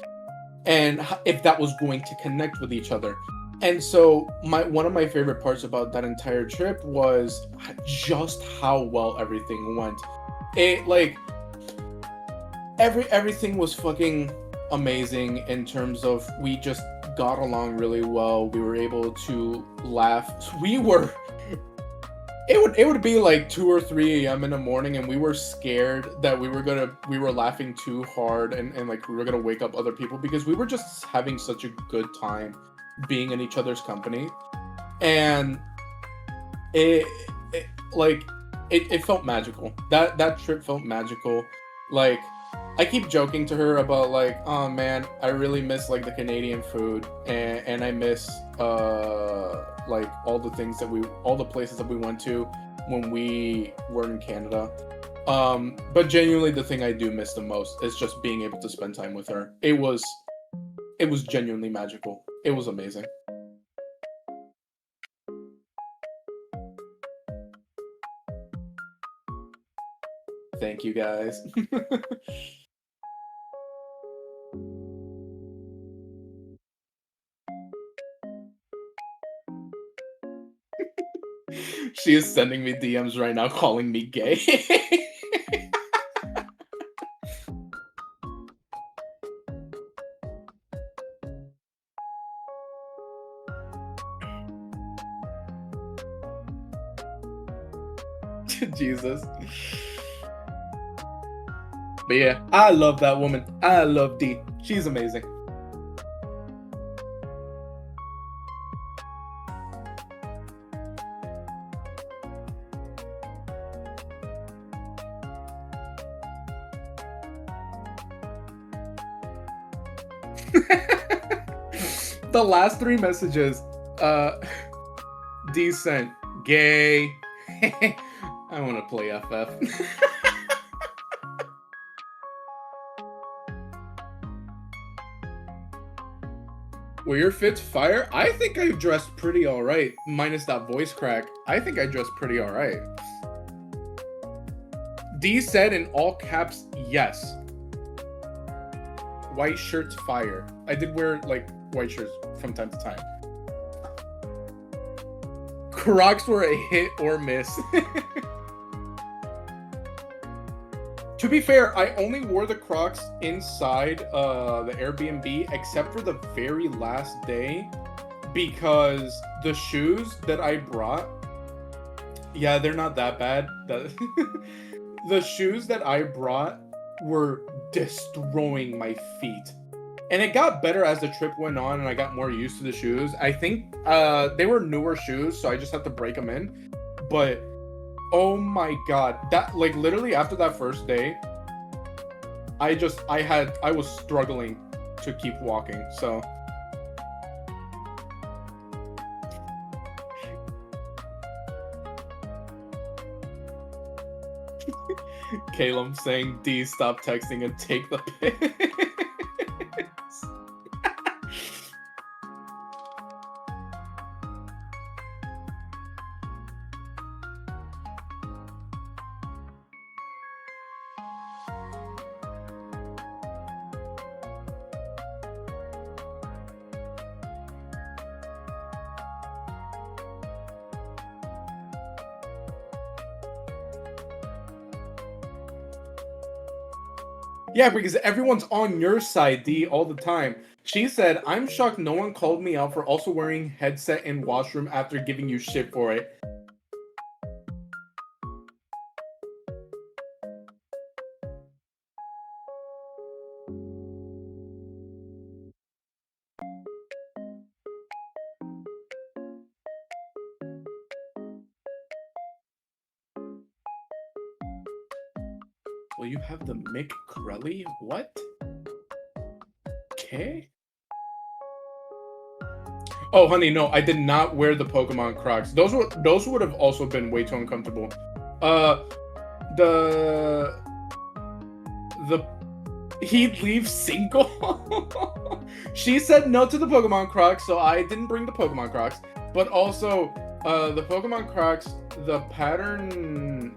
Speaker 2: and if that was going to connect with each other. And so one of my favorite parts about that entire trip was just how well everything went. It like everything was fucking amazing in terms of we just got along really well. We were able to laugh. It would be like 2 or 3 a.m. in the morning, and we were scared that we were laughing too hard and like we were gonna wake up other people because we were just having such a good time being in each other's company. And it felt magical. That trip felt magical. Like, I keep joking to her about like, oh man, I really miss like the Canadian food, and I miss like all the places that we went to when we were in Canada. But genuinely the thing I do miss the most is just being able to spend time with her. It was genuinely magical. It was amazing. Thank you guys. She is sending me DMs right now calling me gay. Jesus. But yeah, I love that woman. I love D. She's amazing. The last 3 messages, decent, gay. I want to play FF. Were your fits fire? I think I dressed pretty alright, minus that voice crack. I think I dressed pretty alright. D said in all caps, yes. White shirts fire. I did wear, like, white shirts from time to time. Crocs were a hit or miss. To be fair, I only wore the Crocs inside the Airbnb except for the very last day because the shoes that I brought, yeah, they're not that bad. The shoes that I brought were destroying my feet. And it got better as the trip went on and I got more used to the shoes. I think they were newer shoes, so I just had to break them in. But oh my god, that, like, literally after that first day, I was struggling to keep walking, so. Caleb saying, D, stop texting and take the piss. Yeah, because everyone's on your side, D, all the time. She said, I'm shocked no one called me out for also wearing headset in washroom after giving you shit for it. Will you have the Mick Crelly? What? Okay. Oh, honey, no, I did not wear the Pokemon Crocs. Those would have also been way too uncomfortable. He leaves single. She said no to the Pokemon Crocs, so I didn't bring the Pokemon Crocs. But also, the Pokemon Crocs, the pattern,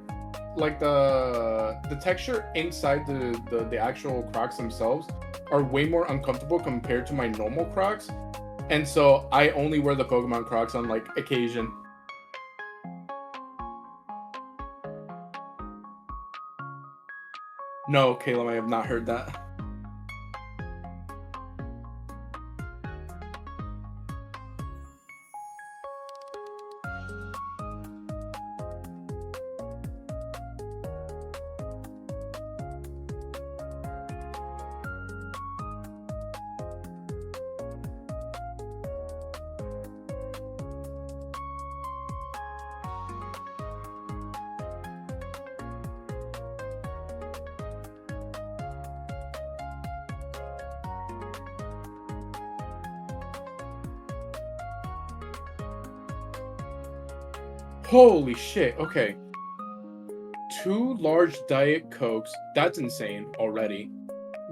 Speaker 2: like the texture inside the actual Crocs themselves are way more uncomfortable compared to my normal Crocs. And so I only wear the Pokemon Crocs on, like, occasion. No, Caleb, I have not heard that. Holy shit, okay. 2 large Diet Cokes, that's insane already.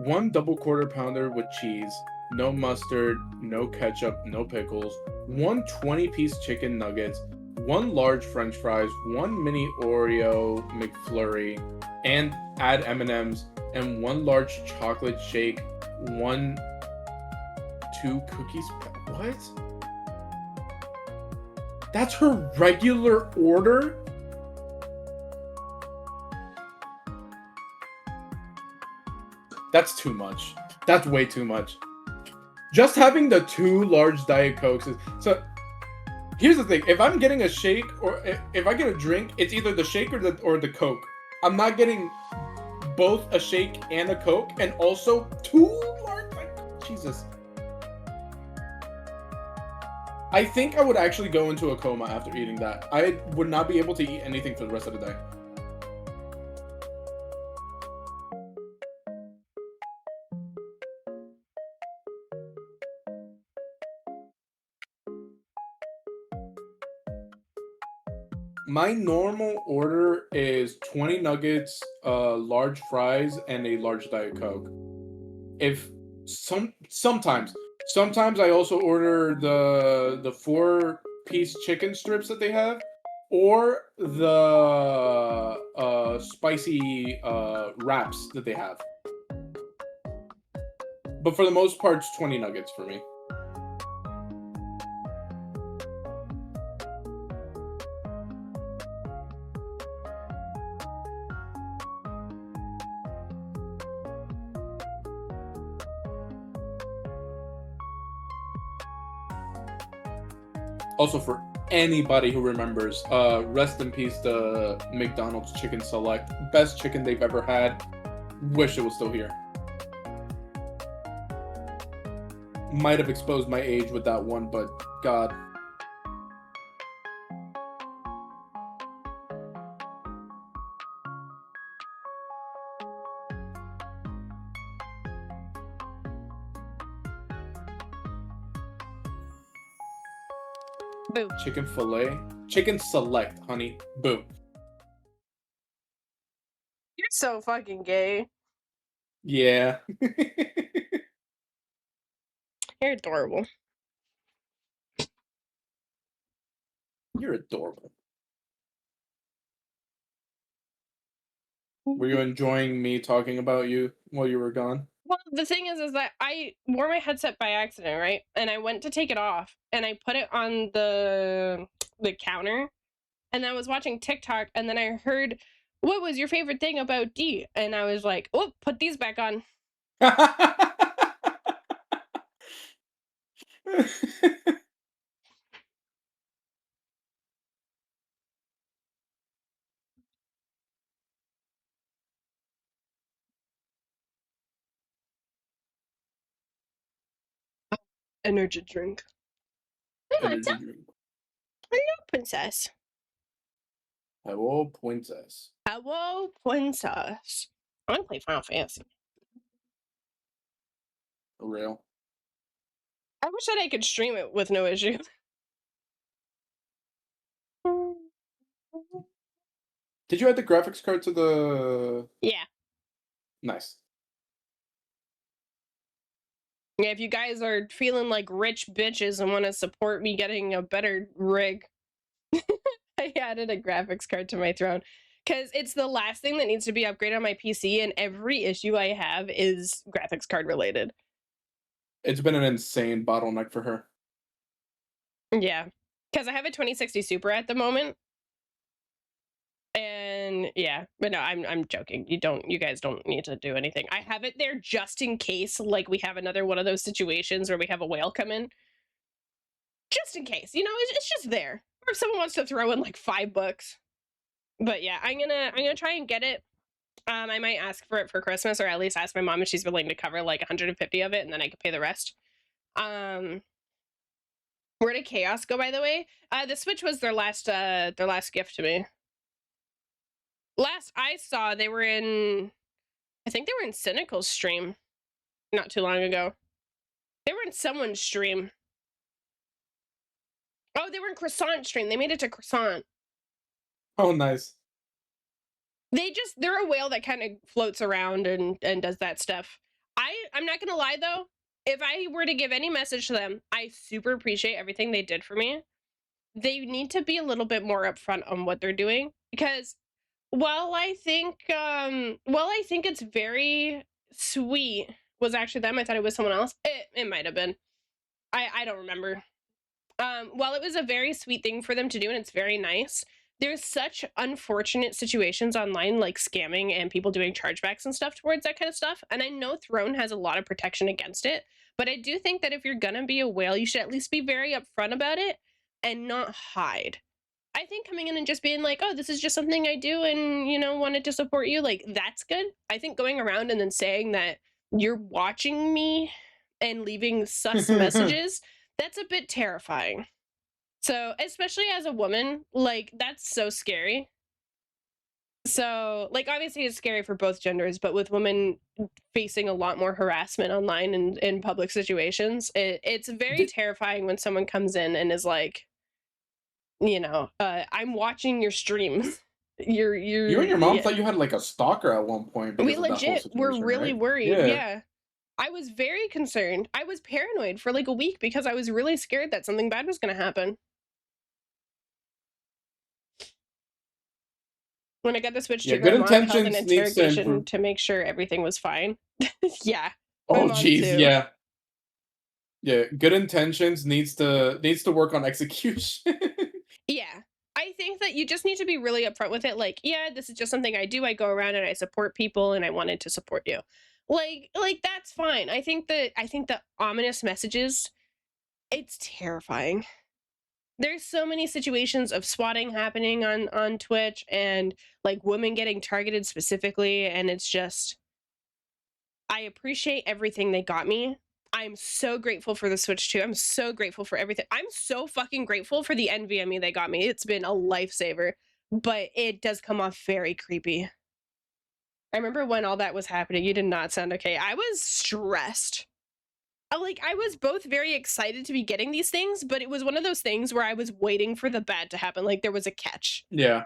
Speaker 2: 1 double quarter pounder with cheese, no mustard, no ketchup, no pickles. 1 20-piece chicken nuggets, 1 large french fries, 1 mini Oreo McFlurry, and add M&Ms, and 1 large chocolate shake, 2 cookies. What? That's her regular order? That's too much. That's way too much. Just having the 2 large Diet Cokes is... So, here's the thing. If I'm getting a shake, or if I get a drink, it's either the shake or the Coke. I'm not getting both a shake and a Coke, and also 2 large... Jesus. I think I would actually go into a coma after eating that. I would not be able to eat anything for the rest of the day. My normal order is 20 nuggets, large fries, and a large Diet Coke. If sometimes I also order the 4-piece chicken strips that they have, or the spicy wraps that they have. But for the most part, it's 20 nuggets for me. Also, for anybody who remembers, rest in peace to McDonald's Chicken Select. Best chicken they've ever had. Wish it was still here. Might have exposed my age with that one, but God.
Speaker 1: Boo.
Speaker 2: Chicken fillet. Chicken Select, honey. Boo.
Speaker 1: You're so fucking gay.
Speaker 2: Yeah.
Speaker 1: You're adorable.
Speaker 2: You're adorable. Were you enjoying me talking about you while you were gone?
Speaker 1: Well, the thing is that I wore my headset by accident, right? And I went to take it off, and I put it on the counter, and I was watching TikTok, and then I heard, "What was your favorite thing about D?" And I was like, "Oh, put these back on." Energy drink.
Speaker 2: Energy drink.
Speaker 1: Hello, princess.
Speaker 2: Hello, princess.
Speaker 1: Hello, princess. I want to play Final Fantasy.
Speaker 2: For real.
Speaker 1: I wish that I could stream it with no issue.
Speaker 2: Did you add the graphics card to the...
Speaker 1: Yeah.
Speaker 2: Nice.
Speaker 1: Yeah, if you guys are feeling like rich bitches and want to support me getting a better rig, I added a graphics card to my throne. Because it's the last thing that needs to be upgraded on my PC, and every issue I have is graphics card related.
Speaker 2: It's been an insane bottleneck for her.
Speaker 1: Yeah. Because I have a 2060 Super at the moment. And yeah, but no, I'm joking. You guys don't need to do anything. I have it there just in case, like, we have another one of those situations where we have a whale come in. Just in case, you know, it's just there. Or if someone wants to throw in like $5. But yeah, I'm gonna try and get it. I might ask for it for Christmas, or at least ask my mom if she's willing to cover like 150 of it, and then I could pay the rest. Where did Chaos go, by the way? The Switch was their last gift to me. Last I saw, they were in, I think they were in Cynical's stream not too long ago. They were in someone's stream. Oh, they were in Croissant stream. They made it to Croissant.
Speaker 2: Oh, nice.
Speaker 1: They're a whale that kind of floats around and does that stuff. I'm not gonna lie though, if I were to give any message to them, I super appreciate everything they did for me. They need to be a little bit more upfront on what they're doing, because while I think it's very sweet, was actually them. I thought it was someone else. It might have been. I don't remember. While it was a very sweet thing for them to do, and it's very nice, there's such unfortunate situations online, like scamming and people doing chargebacks and stuff towards that kind of stuff. And I know Throne has a lot of protection against it, but I do think that if you're gonna be a whale, you should at least be very upfront about it and not hide. I think coming in and just being like, oh, this is just something I do and, you know, wanted to support you, like, that's good. I think going around and then saying that you're watching me and leaving sus messages, that's a bit terrifying. So, especially as a woman, like, that's so scary. So, like, obviously it's scary for both genders, but with women facing a lot more harassment online and in public situations, it's very terrifying when someone comes in and is like, I'm watching your streams.
Speaker 2: You and your mom
Speaker 1: Yeah.
Speaker 2: thought you had like a stalker at one point
Speaker 1: We
Speaker 2: because of that whole
Speaker 1: legit were
Speaker 2: situation,
Speaker 1: really
Speaker 2: right?
Speaker 1: worried.
Speaker 2: Yeah.
Speaker 1: Yeah. I was very concerned. I was paranoid for like a week because I was really scared that something bad was going to happen. When I got the Switch
Speaker 2: Yeah,
Speaker 1: 2, my
Speaker 2: good
Speaker 1: mom held an
Speaker 2: intentions needs to
Speaker 1: interrogation
Speaker 2: improve.
Speaker 1: to make sure everything was fine. Yeah, my
Speaker 2: Oh,
Speaker 1: mom
Speaker 2: geez,
Speaker 1: too.
Speaker 2: yeah. Yeah, good intentions needs to work on execution.
Speaker 1: Yeah. I think that you just need to be really upfront with it. Like, yeah, this is just something I do. I go around and I support people and I wanted to support you. Like that's fine. I think the ominous messages, it's terrifying. There's so many situations of swatting happening on Twitch and like women getting targeted specifically, and it's just I appreciate everything they got me. I'm so grateful for the Switch 2. I'm so grateful for everything. I'm so fucking grateful for the NVMe they got me. It's been a lifesaver, but it does come off very creepy. I remember when all that was happening, you did not sound okay. I was stressed. I was both very excited to be getting these things, but it was one of those things where I was waiting for the bad to happen. Like there was a catch.
Speaker 2: Yeah.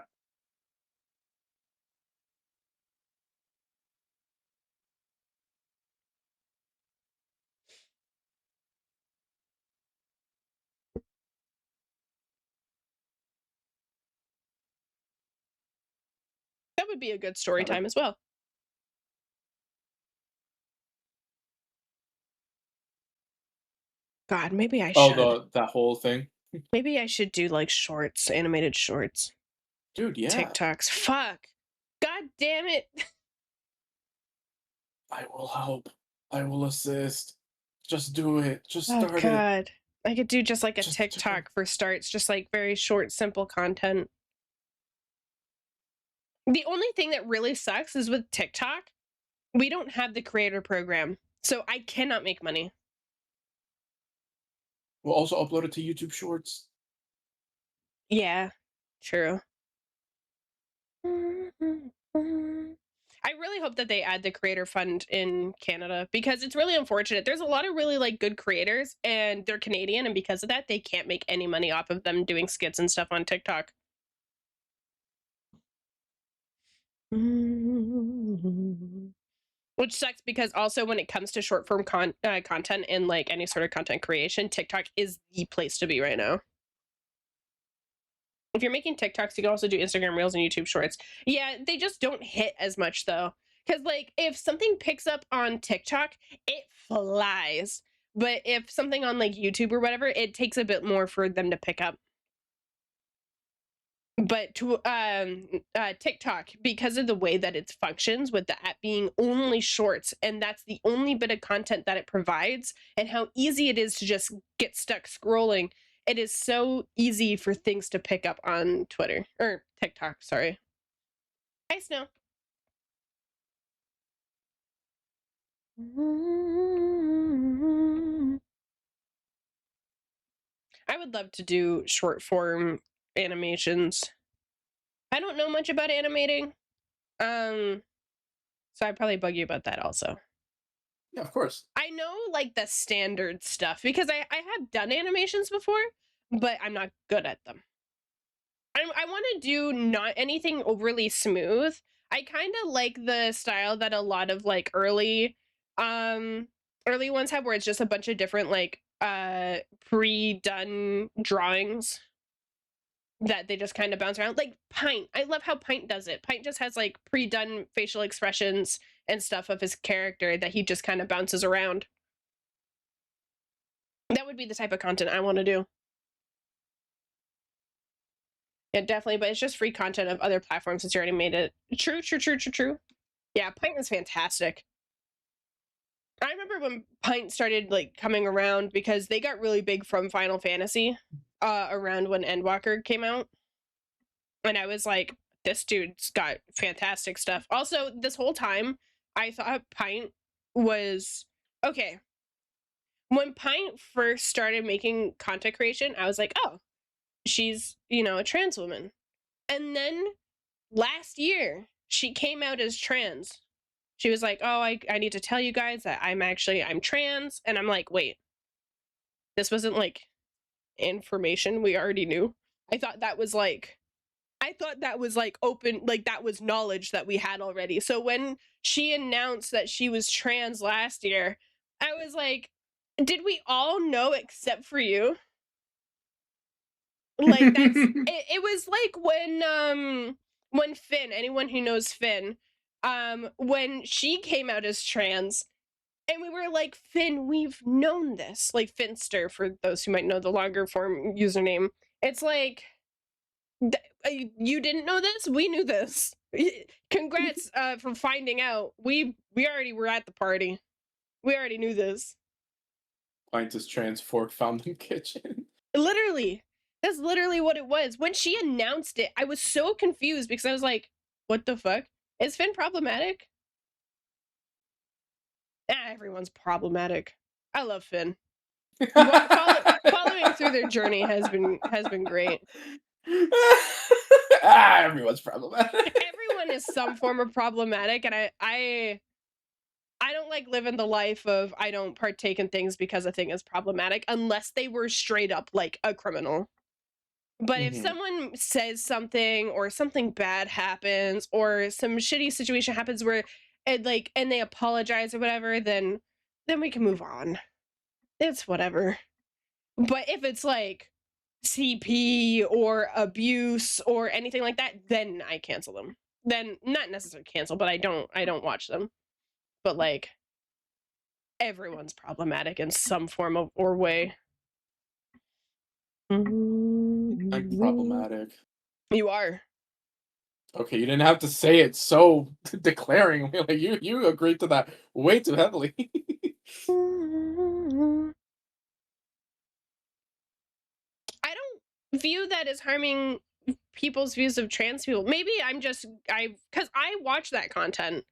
Speaker 1: That would be a good story
Speaker 2: Got it.
Speaker 1: time as well. God, maybe I
Speaker 2: Oh,
Speaker 1: should.
Speaker 2: that whole thing?
Speaker 1: Maybe I should do like shorts, animated shorts.
Speaker 2: Dude, yeah.
Speaker 1: TikToks. Fuck. God damn it.
Speaker 2: I will help. I will assist. Just do it. Just
Speaker 1: Oh
Speaker 2: start it.
Speaker 1: God. I could do just like a
Speaker 2: Just do it.
Speaker 1: TikTok for starts, just like very short, simple content. The only thing that really sucks is with TikTok, we don't have the creator program, so I cannot make money.
Speaker 2: We'll also upload it to YouTube Shorts.
Speaker 1: Yeah, true. I really hope that they add the creator fund in Canada because it's really unfortunate. There's a lot of really like good creators and they're Canadian, and because of that, they can't make any money off of them doing skits and stuff on TikTok. Which sucks because also when it comes to short form content and like any sort of content creation, TikTok is the place to be right now. If you're making TikToks, you can also do Instagram Reels and YouTube Shorts. Yeah, they just don't hit as much though. Because like if something picks up on TikTok, it flies. But if something on like YouTube or whatever, it takes a bit more for them to pick up. But to TikTok, because of the way that it functions with the app being only shorts, and that's the only bit of content that it provides, and how easy it is to just get stuck scrolling, it is so easy for things to pick up on Twitter or TikTok. Sorry. Hi, Snow. I would love to do short form animations. I don't know much about animating. So I'd probably bug you about that also.
Speaker 2: Yeah, of course.
Speaker 1: I know like the standard stuff because I have done animations before, but I'm not good at them. I want to do not anything overly smooth. I kind of like the style that a lot of like early ones have where it's just a bunch of different like pre-done drawings that they just kind of bounce around. Like Pint. I love how Pint does it. Pint just has like pre-done facial expressions and stuff of his character that he just kind of bounces around. That would be the type of content I want to do. Yeah, definitely, but it's just free content of other platforms since you already made it. True. Yeah, Pint is fantastic. I remember when Pint started like coming around because they got really big from Final Fantasy around when Endwalker came out. And I was like, this dude's got fantastic stuff. Also, this whole time, I thought Pint was okay. When Pint first started making content creation, I was like, oh, she's, a trans woman. And then last year, she came out as trans. She was like, oh, I need to tell you guys that I'm trans. And I'm like, wait, this wasn't like information we already knew. I thought that was like open, like that was knowledge that we had already. So when she announced that she was trans last year, I was like, did we all know except for you? Like it was like when Finn, anyone who knows Finn, when she came out as trans, and we were like, Finn, we've known this. Like Finster, for those who might know the longer form username. It's like, you didn't know this? We knew this. Congrats for finding out. We already were at the party. We already knew this.
Speaker 2: Pint trans fork found in kitchen.
Speaker 1: Literally. That's literally what it was. When she announced it, I was so confused because I was like, what the fuck? Is Finn problematic? Everyone's problematic. I love Finn. Following through their journey has been great.
Speaker 2: Everyone's problematic.
Speaker 1: Everyone is some form of problematic, and I don't like living the life of I don't partake in things because a thing is problematic unless they were straight up like a criminal. But if someone says something or something bad happens or some shitty situation happens where and they apologize or whatever, then we can move on. It's whatever. But if it's like CP or abuse or anything like that, then I cancel them. Then not necessarily cancel, but I don't watch them. But like everyone's problematic in some form of or way.
Speaker 2: I'm problematic.
Speaker 1: You are.
Speaker 2: Okay, you didn't have to say it so declaring. Like you agreed to that way too heavily.
Speaker 1: I don't view that as harming people's views of trans people. Maybe because I watch that content,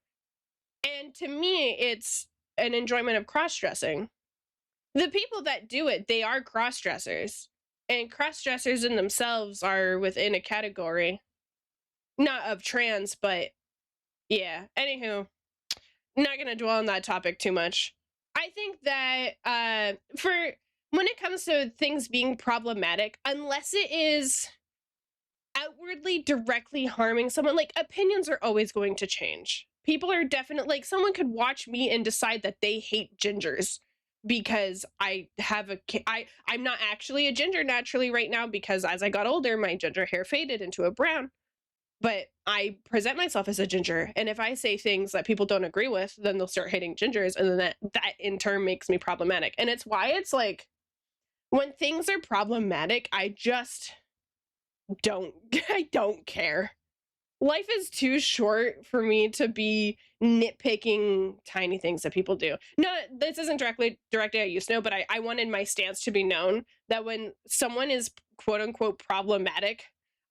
Speaker 1: and to me, it's an enjoyment of cross-dressing. The people that do it, they are cross-dressers, and cross-dressers in themselves are within a category, not of trans, but yeah. Anywho, not gonna dwell on that topic too much. I think that for when it comes to things being problematic, unless it is outwardly directly harming someone, like opinions are always going to change. People are definitely like someone could watch me and decide that they hate gingers because I have I'm not actually a ginger naturally right now because as I got older my ginger hair faded into a brown, but I present myself as a ginger, and if I say things that people don't agree with, then they'll start hating gingers, and then that in turn makes me problematic. And it's why it's like when things are problematic, I just I don't care. Life is too short for me to be nitpicking tiny things that people do. No, this isn't directly at you, Snow, but I wanted my stance to be known that when someone is quote unquote problematic,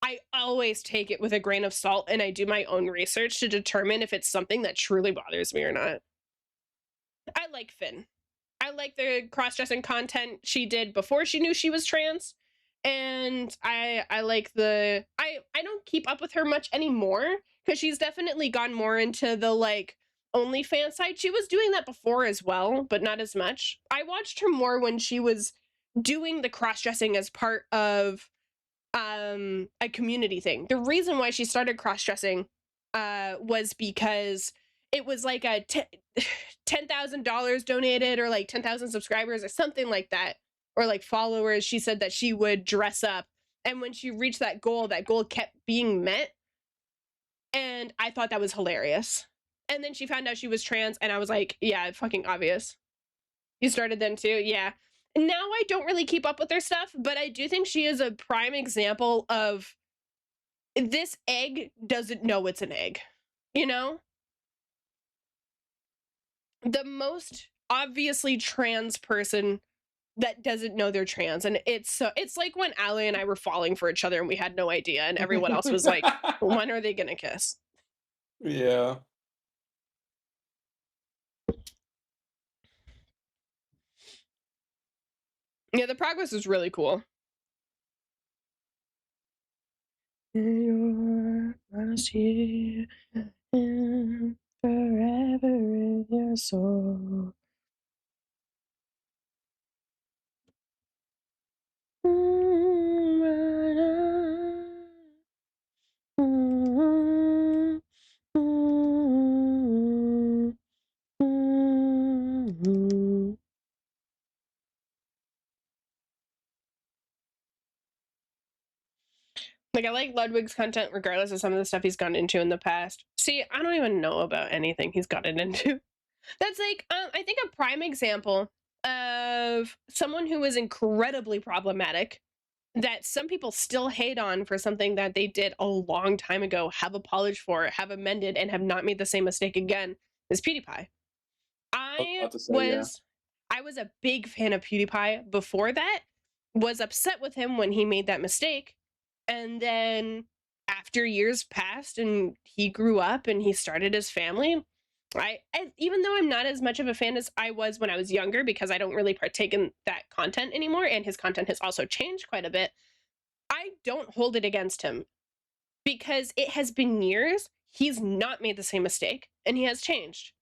Speaker 1: I always take it with a grain of salt and I do my own research to determine if it's something that truly bothers me or not. I like Finn. I like the cross-dressing content she did before she knew she was trans. And I like I don't keep up with her much anymore because she's definitely gone more into the like OnlyFans side. She was doing that before as well, but not as much. I watched her more when she was doing the cross-dressing as part of a community thing. The reason why she started cross-dressing was because it was like a $10,000 donated or like 10,000 subscribers or something like that, or like followers. She said that she would dress up, and when she reached that goal kept being met, and I thought that was hilarious. And then she found out she was trans, and I was like, yeah, fucking obvious. You started then too? Yeah. Now I don't really keep up with her stuff, but I do think she is a prime example of this egg doesn't know it's an egg. You know? The most obviously trans person that doesn't know they're trans. And it's like when Ali and I were falling for each other and we had no idea, and everyone else was like, when are they gonna kiss?
Speaker 2: Yeah.
Speaker 1: Yeah, the progress is really cool. You're lost here and forever in your soul. Like, I like Ludwig's content regardless of some of the stuff he's gotten into in the past. See, I don't even know about anything he's gotten into. That's like, I think a prime example of someone who was incredibly problematic that some people still hate on for something that they did a long time ago, have apologized for, have amended, and have not made the same mistake again is PewDiePie.
Speaker 2: I was
Speaker 1: I
Speaker 2: about to say, yeah.
Speaker 1: was I was a big fan of PewDiePie before that, was upset with him when he made that mistake, and then after years passed and he grew up and he started his family, even though I'm not as much of a fan as I was when I was younger because I don't really partake in that content anymore and his content has also changed quite a bit, I don't hold it against him because it has been years. He's not made the same mistake and he has changed.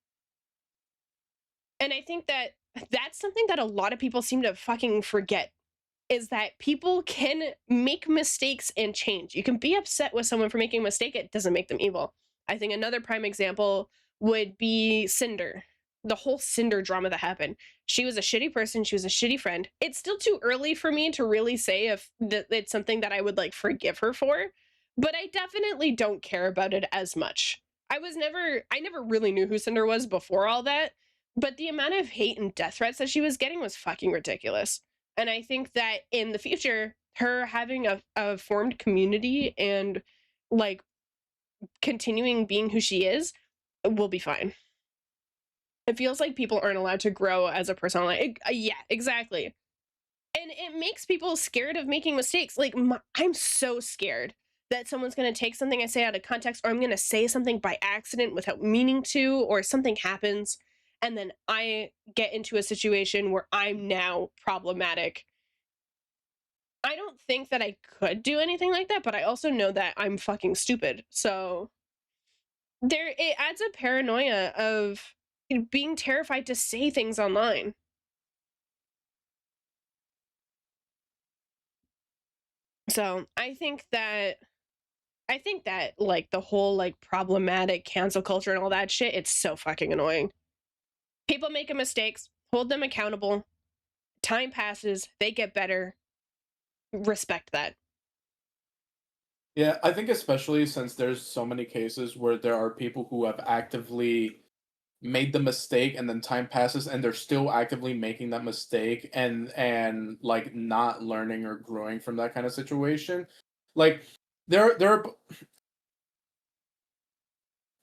Speaker 1: And I think that that's something that a lot of people seem to fucking forget is that people can make mistakes and change. You can be upset with someone for making a mistake, it doesn't make them evil. I think another prime example would be Cinder. The whole Cinder drama that happened. She was a shitty person, she was a shitty friend. It's still too early for me to really say if it's something that I would like forgive her for, but I definitely don't care about it as much. I never really knew who Cinder was before all that, but the amount of hate and death threats that she was getting was fucking ridiculous. And I think that in the future, her having a formed community and like continuing being who she is will be fine. It feels like people aren't allowed to grow as a person. Like, yeah, exactly. And it makes people scared of making mistakes. Like, I'm so scared that someone's going to take something I say out of context, or I'm going to say something by accident without meaning to, or something happens. And then I get into a situation where I'm now problematic. I don't think that I could do anything like that, but I also know that I'm fucking stupid. So it adds a paranoia of being terrified to say things online. So I think that like the whole like problematic cancel culture and all that shit, it's so fucking annoying. People make mistakes, hold them accountable. Time passes, they get better. Respect that.
Speaker 2: Yeah, I think especially since there's so many cases where there are people who have actively made the mistake and then time passes and they're still actively making that mistake and like not learning or growing from that kind of situation. Like there are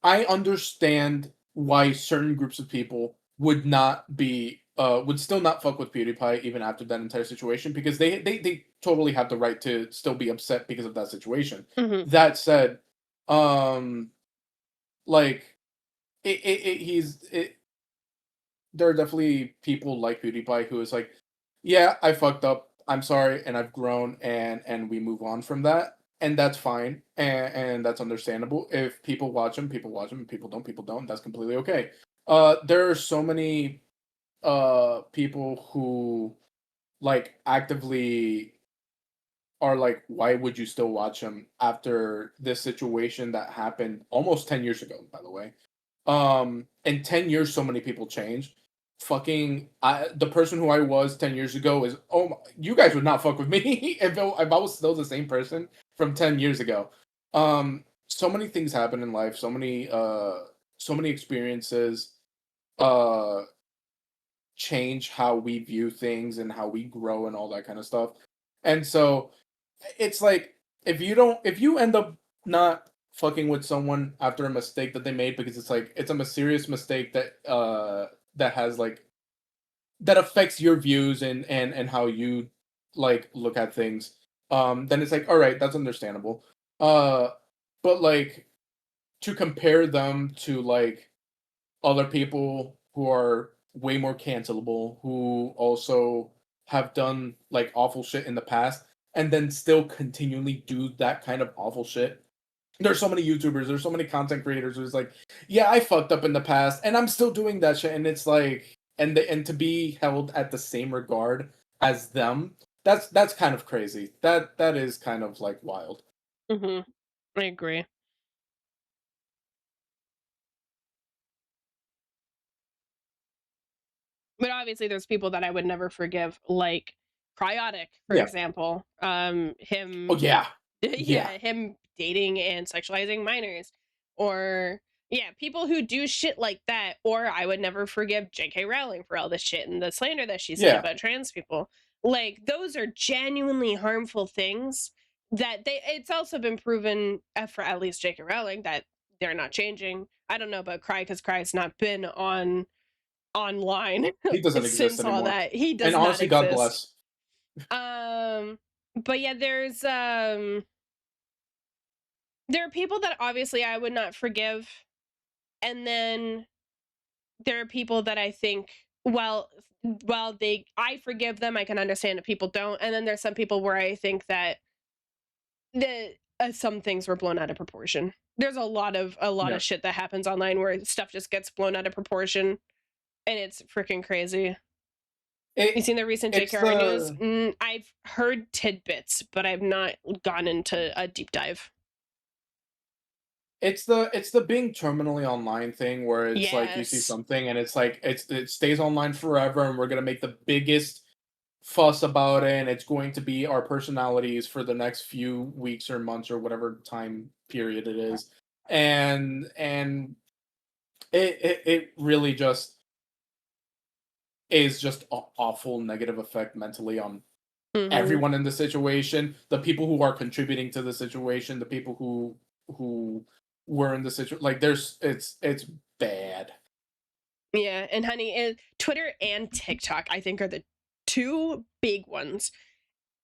Speaker 2: I understand why certain groups of people would still not fuck with PewDiePie even after that entire situation because they totally have the right to still be upset because of that situation.
Speaker 1: Hmm.
Speaker 2: That said, um like it he's it there are definitely people like PewDiePie who is like, yeah, I fucked up. I'm sorry, and I've grown, and we move on from that, and that's fine, and that's understandable. If people watch him, people watch him. People don't. That's completely okay. There are so many people who like actively are like, why would you still watch him after this situation that happened almost 10 years ago? By the way, in 10 years so many people change. The person who I was 10 years ago is, oh my, you guys would not fuck with me if I was still the same person from 10 years ago. So many things happen in life, so many experiences uh change how we view things and how we grow and all that kind of stuff. And so it's like if you end up not fucking with someone after a mistake that they made because it's like it's a serious mistake that has like that affects your views and how you like look at things, then it's like all right, that's understandable. uh but like to compare them to like other people who are way more cancelable, who also have done like awful shit in the past, and then still continually do that kind of awful shit. There's so many YouTubers, there's so many content creators who's like, yeah, I fucked up in the past, and I'm still doing that shit, and it's like, and to be held at the same regard as them, that's kind of crazy. That is kind of like wild.
Speaker 1: Hmm. I agree. But obviously there's people that I would never forgive, like Cryotic, for
Speaker 2: Yeah.
Speaker 1: example.
Speaker 2: Oh
Speaker 1: Him
Speaker 2: yeah.
Speaker 1: Yeah, him dating and sexualizing minors, or yeah, people who do shit like that. Or I would never forgive J.K. Rowling for all this shit and the slander that she said
Speaker 2: Yeah.
Speaker 1: about trans people. Like, those are genuinely harmful things that it's also been proven, for at least J.K. Rowling, that they're not changing. I don't know about Cry, because Cry's not been online
Speaker 2: He doesn't exist
Speaker 1: since all
Speaker 2: anymore.
Speaker 1: that. He
Speaker 2: And
Speaker 1: does not
Speaker 2: honestly, God
Speaker 1: exist.
Speaker 2: bless.
Speaker 1: But yeah, there are people that obviously I would not forgive, and then there are people that I think, well, I forgive them, I can understand that people don't, and then there's some people where I think that some things were blown out of proportion. There's a lot of
Speaker 2: Yeah.
Speaker 1: shit that happens online where stuff just gets blown out of proportion, and it's freaking crazy. You seen the recent
Speaker 2: It's
Speaker 1: JKR news?
Speaker 2: the
Speaker 1: I've heard tidbits, but I've not gone into a deep dive.
Speaker 2: it's the being terminally online thing where it's like you see
Speaker 1: Yes.
Speaker 2: something and it's like it stays online forever and we're gonna make the biggest fuss about it and it's going to be our personalities for the next few weeks or months or whatever time period it is. And it really just is just awful negative effect mentally on
Speaker 1: Mm-hmm.
Speaker 2: everyone in the situation, the people who are contributing to the situation, the people who were in the situation. Like it's bad.
Speaker 1: Yeah, and honey, Twitter and TikTok, I think, are the two big ones.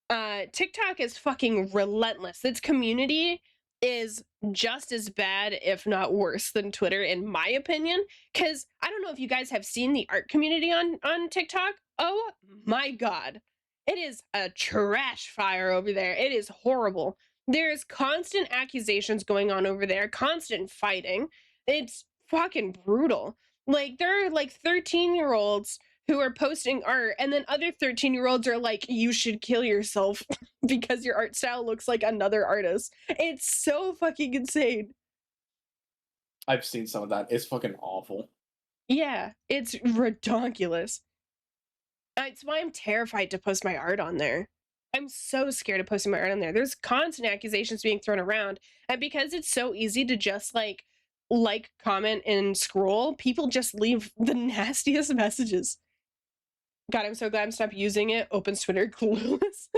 Speaker 1: TikTok is fucking relentless. Its community is just as bad, if not worse, than Twitter, in my opinion. Because I don't know if you guys have seen the art community on TikTok. Oh my god, it is a trash fire over there. It is horrible. There's constant accusations going on over there, constant fighting. It's fucking brutal. Like, there are like 13-year-olds who are posting art, and then other 13-year-olds are like, you should kill yourself because your art style looks like another artist. It's so fucking insane.
Speaker 2: I've seen some of that. It's fucking awful.
Speaker 1: Yeah, it's redonkulous. It's why I'm terrified to post my art on there. I'm so scared of posting my art on there. There's constant accusations being thrown around, and because it's so easy to just like, comment, and scroll, people just leave the nastiest messages. God, I'm so glad I'm stopped using it. Opens Twitter, clueless.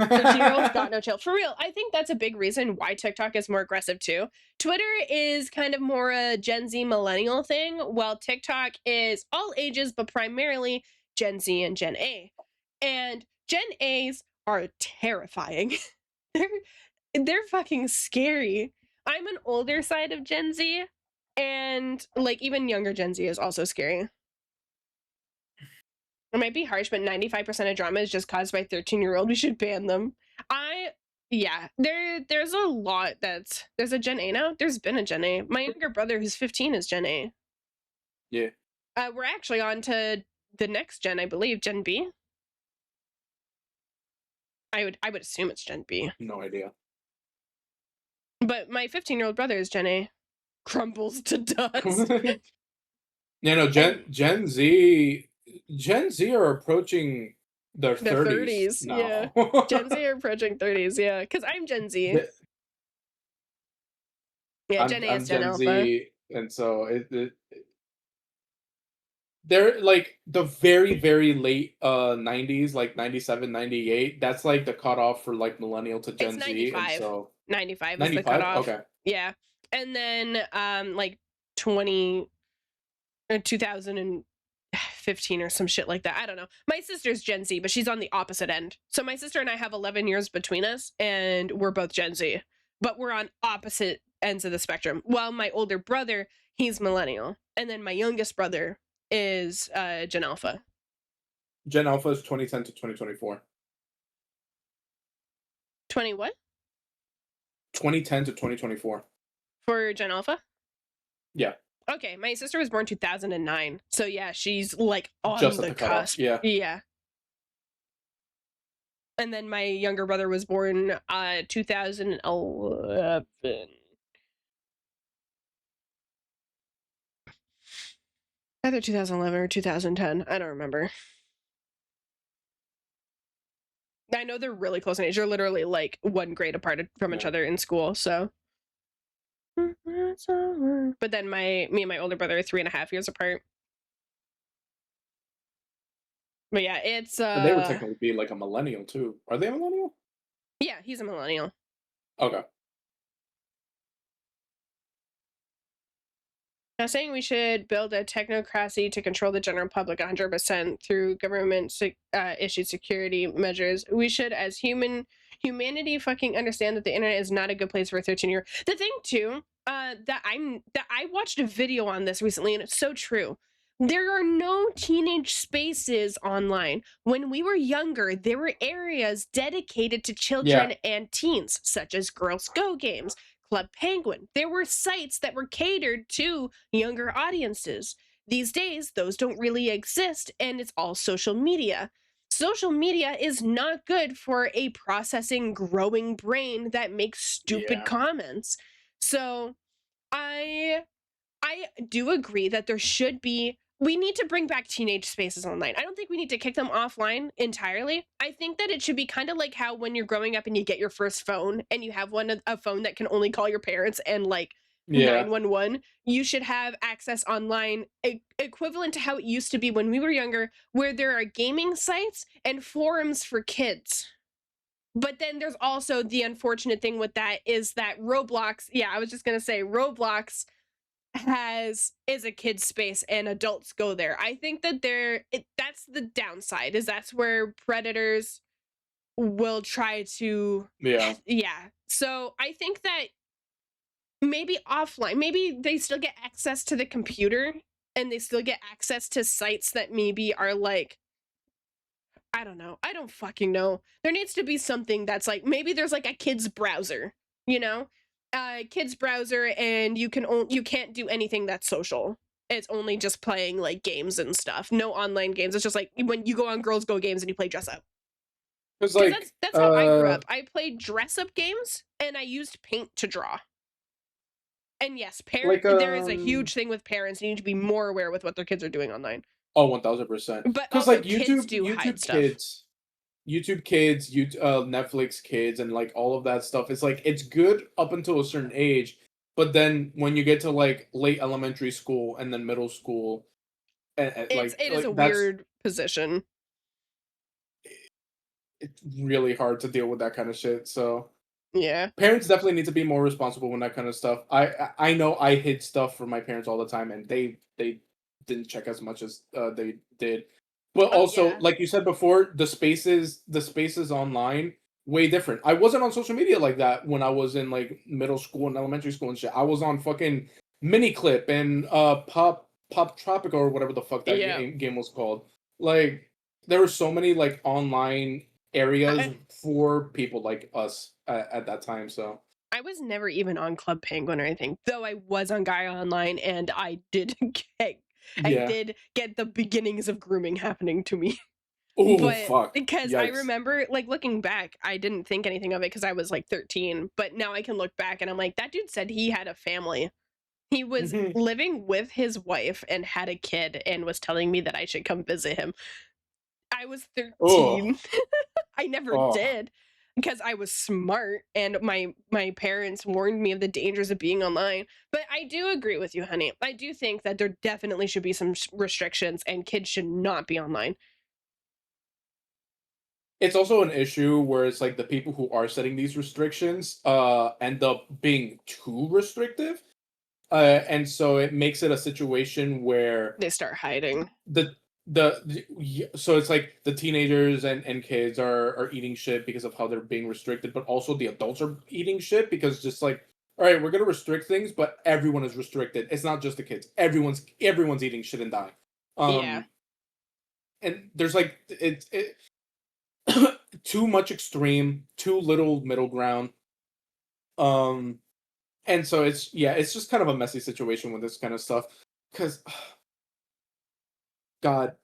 Speaker 1: 13-year-olds got no chill. For real, I think that's a big reason why TikTok is more aggressive too. Twitter is kind of more a Gen Z millennial thing, while TikTok is all ages, but primarily Gen Z and Gen A. And Gen A's are terrifying. they're they're fucking scary. I'm an older side of Gen Z, and like even younger Gen Z is also scary. It might be harsh, but 95% of drama is just caused by 13-year-old. We should ban them. Yeah, there's a lot there's a Gen A now. There's been a Gen A. My younger brother, who's 15, is Gen A.
Speaker 2: Yeah.
Speaker 1: We're actually on to the next gen, I believe, Gen B. I would assume it's Gen B.
Speaker 2: No idea.
Speaker 1: But my 15-year-old brother is Gen A. Crumbles to dust.
Speaker 2: Yeah, no,
Speaker 1: And
Speaker 2: Gen Z are approaching their
Speaker 1: the
Speaker 2: 30s
Speaker 1: 30s, yeah.
Speaker 2: now.
Speaker 1: Gen Z are approaching 30s, yeah. Because I'm Gen Z.
Speaker 2: The-
Speaker 1: Yeah, Gen A is
Speaker 2: I'm
Speaker 1: Gen
Speaker 2: Gen
Speaker 1: Alpha.
Speaker 2: Z, and so they're like the very late 90s, like 97, 98. That's like the cutoff for like millennial to
Speaker 1: It's
Speaker 2: Gen Z, and
Speaker 1: 95.
Speaker 2: so
Speaker 1: 95 is the
Speaker 2: 95.
Speaker 1: cutoff.
Speaker 2: Okay.
Speaker 1: Yeah. And then like 20 or 2015 or some shit like that. I don't know. My sister's Gen Z, but she's on the opposite end. So my sister and I have 11 years between us, and we're both Gen Z, but we're on opposite ends of the spectrum. While my older brother, he's millennial, and then my youngest brother is Gen Alpha.
Speaker 2: Gen Alpha is 2010 to 2024.
Speaker 1: 20 what?
Speaker 2: 2010 to 2024.
Speaker 1: For Gen Alpha?
Speaker 2: Yeah.
Speaker 1: Okay, my sister was born 2009. So yeah, she's like on
Speaker 2: Just at
Speaker 1: the
Speaker 2: the cutoff.
Speaker 1: cusp.
Speaker 2: Yeah.
Speaker 1: Yeah. And then my younger brother was born 2011. Either 2011 or 2010. I don't remember. I know they're really close in age. They're literally like 1 grade apart from each
Speaker 2: Yeah.
Speaker 1: other in school. So, but then me and my older brother are 3.5 years apart. But yeah, it's
Speaker 2: And they would technically be like a millennial too. Are they a millennial?
Speaker 1: yeah, he's a millennial.
Speaker 2: Okay.
Speaker 1: Now, saying we should build a technocracy to control the general public 100% through government issued security measures. We should, as humanity, fucking understand that the internet is not a good place for a 13-year. The thing too, that I watched a video on this recently, and it's so true. There are no teenage spaces online. When we were younger, there were areas dedicated to
Speaker 2: Yeah.
Speaker 1: children and teens, such as Girls Go games, Club Penguin. There were sites that were catered to younger audiences. These days, those don't really exist, and it's all social media. Social media is not good for a processing, growing brain that makes stupid
Speaker 2: Yeah.
Speaker 1: comments. So, I I do agree that we need to bring back teenage spaces online. I don't think we need to kick them offline entirely. I think that it should be kind of like how when you're growing up and you get your first phone and you have a phone that can only call your parents and like
Speaker 2: Yeah.
Speaker 1: 911, you should have access online equivalent to how it used to be when we were younger, where there are gaming sites and forums for kids. But then there's also the unfortunate thing with that is that Roblox, yeah, I was just going to say Roblox is a kid's space and adults go there. I think that that's the downside, is that's where predators will try to
Speaker 2: Yeah.
Speaker 1: yeah. So I think that maybe offline, maybe they still get access to the computer and they still get access to sites that maybe are like, I don't know. I don't fucking know. There needs to be something that's like, maybe there's like a kids browser, you know? Kids browser, and you can't do anything that's social. It's only just playing like games and stuff. No online games. It's just like when you go on Girls Go games and you play dress up.
Speaker 2: Because
Speaker 1: Because
Speaker 2: like
Speaker 1: that's how I grew up. I played dress up games and I used paint to draw. And yes,
Speaker 2: like
Speaker 1: there is a huge thing with parents. You need to be more aware with what their kids are doing online.
Speaker 2: oh 1000%.
Speaker 1: But
Speaker 2: Because
Speaker 1: also
Speaker 2: like
Speaker 1: kids do hide stuff.
Speaker 2: YouTube Kids, Netflix Kids, and like all of that stuff. It's like it's good up until a certain age, but then when you get to like late elementary school and then middle school, and
Speaker 1: It is a
Speaker 2: that's
Speaker 1: weird position.
Speaker 2: it's really hard to deal with that kind of shit. So
Speaker 1: Yeah.
Speaker 2: parents definitely need to be more responsible when that kind of stuff. I know I hid stuff from my parents all the time, and they didn't check as much as they did. But
Speaker 1: Oh
Speaker 2: also,
Speaker 1: yeah.
Speaker 2: like you said before, the spaces online way different. I wasn't on social media like that when I was in like middle school and elementary school and shit. I was on fucking Miniclip and Pop Tropico or whatever the fuck that
Speaker 1: Yeah.
Speaker 2: game was called. Like there were so many like online areas
Speaker 1: I,
Speaker 2: for people like us at that time. So
Speaker 1: I was never even on Club Penguin or anything, though I was on Gaia Online, and get I
Speaker 2: yeah.
Speaker 1: did get the beginnings of grooming happening to me.
Speaker 2: Oh
Speaker 1: But
Speaker 2: fuck!
Speaker 1: because I
Speaker 2: Yikes!
Speaker 1: remember, like, looking back, I didn't think anything of it because I was like 13. But now I can look back and I'm like, that dude said he had a family. He was
Speaker 2: Mhm.
Speaker 1: living with his wife and had a kid and was telling me that I should come visit him. I was
Speaker 2: Oh
Speaker 1: 13. I never
Speaker 2: oh.
Speaker 1: did because I was smart and my parents warned me of the dangers of being online. But I do agree with you, honey. I do think that there definitely should be some restrictions and kids should not be online.
Speaker 2: It's also an issue where it's like the people who are setting these restrictions end up being too restrictive, and so it makes it a situation where
Speaker 1: They start hiding.
Speaker 2: the so it's like the teenagers and kids are eating shit because of how they're being restricted, but also the adults are eating shit because just like, all right, we're gonna restrict things, but everyone is restricted. It's not just the kids. Everyone's eating shit and dying.
Speaker 1: Yeah.
Speaker 2: Um, and there's like it too much extreme, too little middle ground. Um, and so it's just kind of a messy situation with this kind of stuff. Because God,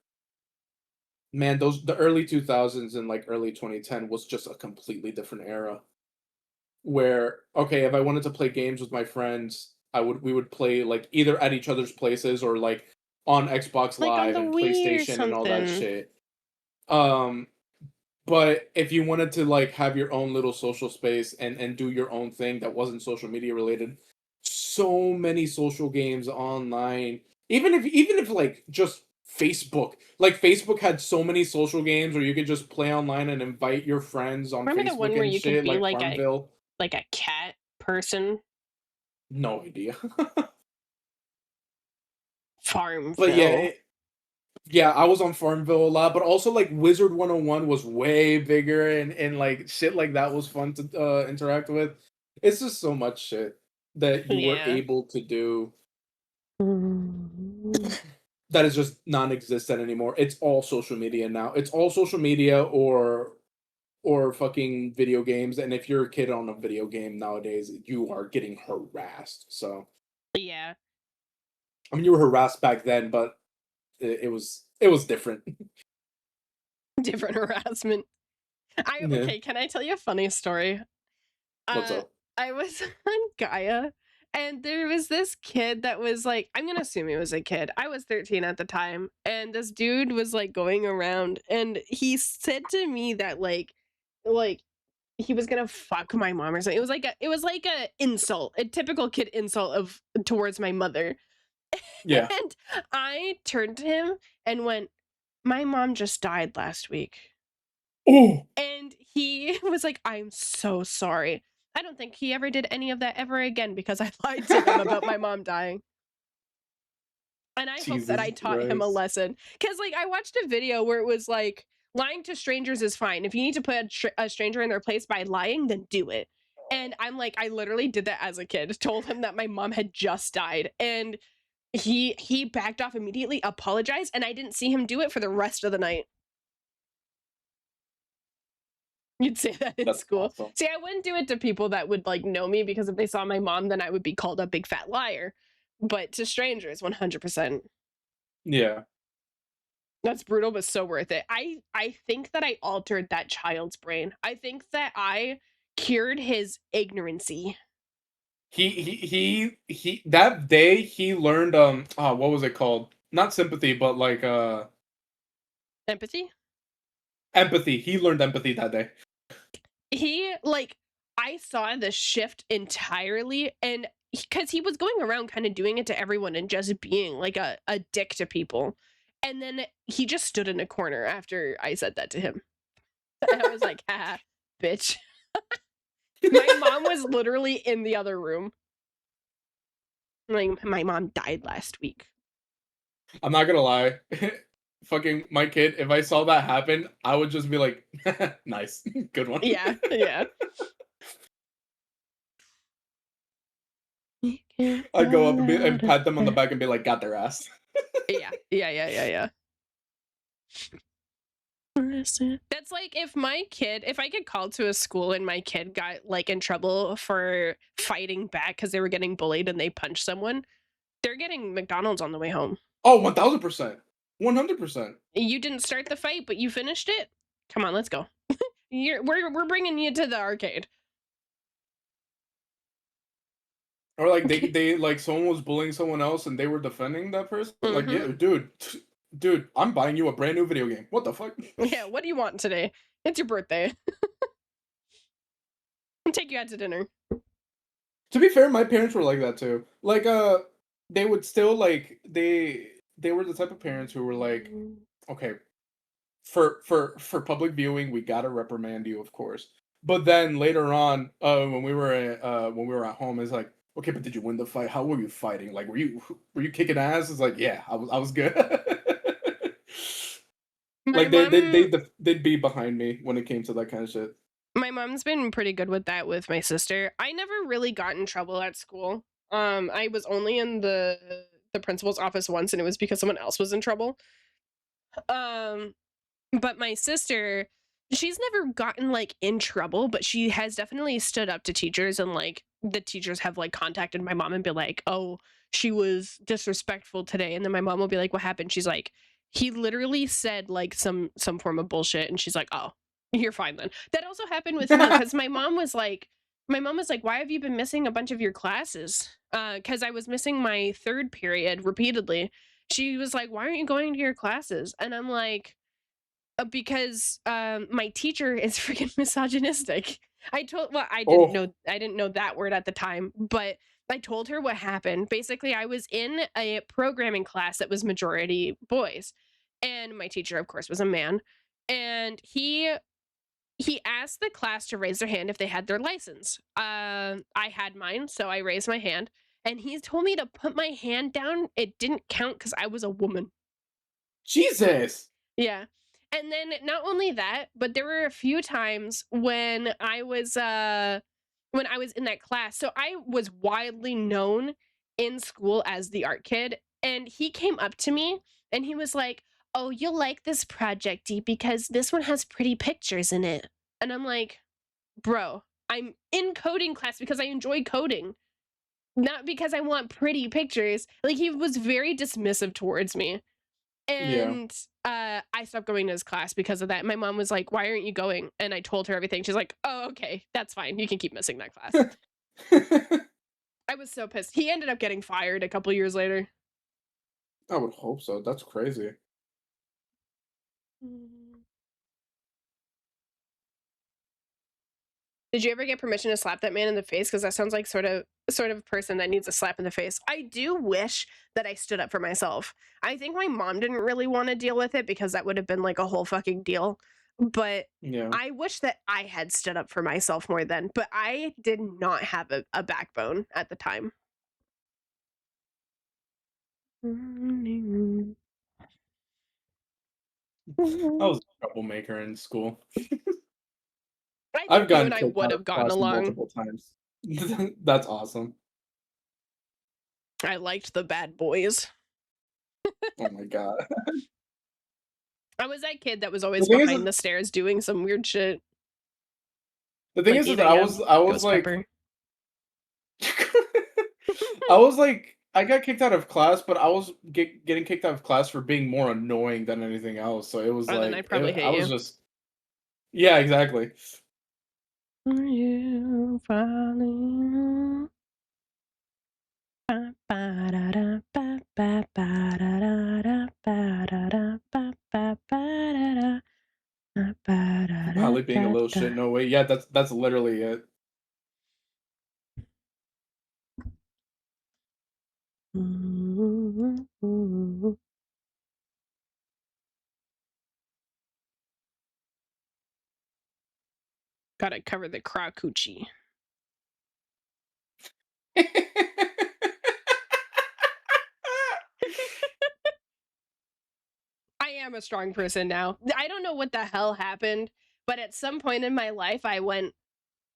Speaker 2: man, the early 2000s and like early 2010 was just a completely different era. Where okay, if I wanted to play games with my friends, we would play like either at each other's places or like on Xbox
Speaker 1: Like on
Speaker 2: Live
Speaker 1: the
Speaker 2: and
Speaker 1: Wii or
Speaker 2: PlayStation and all that
Speaker 1: something.
Speaker 2: shit. Um, But if you wanted to like have your own little social space and do your own thing that wasn't social media related, so many social games online. Even if like just Facebook, like Facebook had so many social games where you could just play online and invite your friends on
Speaker 1: Remember the one
Speaker 2: Facebook
Speaker 1: where
Speaker 2: and
Speaker 1: you could
Speaker 2: shit,
Speaker 1: be
Speaker 2: like Farmville.
Speaker 1: like a cat person?
Speaker 2: No idea. But yeah,
Speaker 1: Farmville.
Speaker 2: yeah, I was on Farmville a lot, but also like Wizard 101 was way bigger and like shit like that was fun to interact with. It's just so much shit that you were
Speaker 1: Yeah.
Speaker 2: able to do
Speaker 1: Mm.
Speaker 2: that is just non-existent anymore. It's all social media now. It's all social media or fucking video games. And if you're a kid on a video game nowadays, you are getting harassed. So
Speaker 1: Yeah.
Speaker 2: I mean, you were harassed back then, but it was different.
Speaker 1: Different harassment.
Speaker 2: Yeah.
Speaker 1: Okay, can I tell you a funny story?
Speaker 2: What's
Speaker 1: Uh,
Speaker 2: up?
Speaker 1: I was on Gaia, and there was this kid that was like, I'm gonna assume he was a kid. I was 13 at the time, and this dude was like going around, and he said to me that like he was gonna fuck my mom or something. It was like a insult, a typical kid insult of towards my mother.
Speaker 2: Yeah.
Speaker 1: And I turned to him and went, "My mom just died last week."
Speaker 2: Oh,
Speaker 1: And he was like, "I'm so sorry." I don't think he ever did any of that ever again because I lied to him about my mom dying. And I hope that I
Speaker 2: Jesus
Speaker 1: taught him a
Speaker 2: Christ.
Speaker 1: lesson. Because, like, I watched a video where it was like, lying to strangers is fine. If you need to put a stranger in their place by lying, then do it. And I'm like, I literally did that as a kid. Told him that my mom had just died. And he backed off immediately, apologized, and I didn't see him do it for the rest of the night. You'd say that in
Speaker 2: That's
Speaker 1: school.
Speaker 2: awesome.
Speaker 1: See, I wouldn't do it to people that would like know me because if they saw my mom, then I would be called a big fat liar. But to strangers, 100%.
Speaker 2: Yeah.
Speaker 1: That's brutal, but so worth it. I think that I altered that child's brain. I think that I cured his ignorancy.
Speaker 2: He that day he learned what was it called? Not sympathy, but like
Speaker 1: Empathy?
Speaker 2: empathy. He learned empathy that day.
Speaker 1: He like I saw the shift entirely and because he was going around kind of doing it to everyone and just being like a dick to people. And then he just stood in a corner after I said that to him. And I was like, ah, bitch. My mom was literally in the other room. Like, my mom died last week.
Speaker 2: I'm not gonna lie. Fucking my kid, if I saw that happen, I would just be like, nice. Good one.
Speaker 1: Yeah, yeah.
Speaker 2: I'd go up and pat them on the back and be like, got their ass.
Speaker 1: Yeah, yeah. That's like if I get called to a school and my kid got like in trouble for fighting back because they were getting bullied and they punched someone, they're getting McDonald's on the way home.
Speaker 2: Oh, 1000%. 100%.
Speaker 1: You didn't start the fight, but you finished it. Come on, let's go. We're bringing you to the arcade.
Speaker 2: Or like they like someone was bullying someone else and they were defending that person. Like,
Speaker 1: Mm-hmm.
Speaker 2: yeah, dude, I'm buying you a brand new video game. What the fuck?
Speaker 1: Yeah, what do you want today? It's your birthday. I'll take you out to dinner.
Speaker 2: To be fair, my parents were like that too. Like, they would still like they were the type of parents who were like, okay, for public viewing, we gotta reprimand you, of course. But then later on, when we were at home, it's like, okay, but did you win the fight? How were you fighting? Like, were you kicking ass? It's like, yeah, I was good.
Speaker 1: My
Speaker 2: Like
Speaker 1: mom
Speaker 2: they'd be behind me when it came to that kind of shit.
Speaker 1: my mom's been pretty good with that with my sister. I never really got in trouble at school. I was only in the principal's office once and it was because someone else was in trouble. Um but my sister, she's never gotten like in trouble, but she has definitely stood up to teachers and like the teachers have like contacted my mom and be like, "Oh, she was disrespectful today." And then my mom will be like, "What happened?" She's like, "He literally said like some form of bullshit." And she's like, "Oh, you're fine then." That also happened with me cuz my mom was like, "Why have you been missing a bunch of your classes?" Cuz I was missing my third period repeatedly. She was like, "Why aren't you going to your classes?" And I'm like, because my teacher is freaking misogynistic. I
Speaker 2: Oh,
Speaker 1: didn't know that word at the time, but I told her what happened. Basically, I was in a programming class that was majority boys, and my teacher, of course, was a man, and he asked the class to raise their hand if they had their license. I had mine, so I raised my hand, and he told me to put my hand down. It didn't count because I was a woman.
Speaker 2: Jesus!
Speaker 1: Yeah. And then not only that, but there were a few times when I was in that class. So I was widely known in school as the art kid, and he came up to me and he was like, "Oh, you'll like this project, Dee, because this one has pretty pictures in it." And I'm like, "Bro, I'm in coding class because I enjoy coding, not because I want pretty pictures." Like he was very dismissive towards me.
Speaker 2: Yeah.
Speaker 1: And I stopped going to his class because of that. My mom was like, "Why aren't you going?" And I told her everything. She's like, "Oh, okay, that's fine. You can keep missing that class." I was so pissed. He ended up getting fired a couple years later.
Speaker 2: I would hope so. That's crazy.
Speaker 1: Mm. Did you ever get permission to slap that man in the face? Because that sounds like sort of person that needs a slap in the face. I do wish that I stood up for myself. I think my mom didn't really want to deal with it because that would have been like a whole fucking deal. But
Speaker 2: Yeah.
Speaker 1: I wish that I had stood up for myself more then. But I did not have a backbone at the time.
Speaker 2: I was a troublemaker in school.
Speaker 1: I
Speaker 2: I've
Speaker 1: think you
Speaker 2: gotten
Speaker 1: and I
Speaker 2: kicked
Speaker 1: would
Speaker 2: out of
Speaker 1: have gotten
Speaker 2: class
Speaker 1: along.
Speaker 2: multiple times. That's awesome.
Speaker 1: I liked the bad boys.
Speaker 2: Oh my god.
Speaker 1: I was that kid that was
Speaker 2: The
Speaker 1: always
Speaker 2: thing is
Speaker 1: behind the stairs doing some weird shit,
Speaker 2: the thing
Speaker 1: like
Speaker 2: is that
Speaker 1: eating a
Speaker 2: I was
Speaker 1: ghost
Speaker 2: like
Speaker 1: pepper.
Speaker 2: I got kicked out of class, but I was getting kicked out of class for being more annoying than anything else. So it was
Speaker 1: Oh, then I
Speaker 2: like
Speaker 1: probably
Speaker 2: I
Speaker 1: hate
Speaker 2: was
Speaker 1: you.
Speaker 2: just yeah, exactly.
Speaker 1: Are you falling? Ba, ba, da, da, ba, ba, ba, da, da, da, ba, da, da, ba, ba, ba, da, da, ba, ba, da, da,
Speaker 2: Holly being a
Speaker 1: da,
Speaker 2: little
Speaker 1: da.
Speaker 2: shit. No way. Yeah, that's literally it.
Speaker 1: Gotta cover the craw coochie. I am a strong person now. I don't know what the hell happened, but at some point in my life, I went,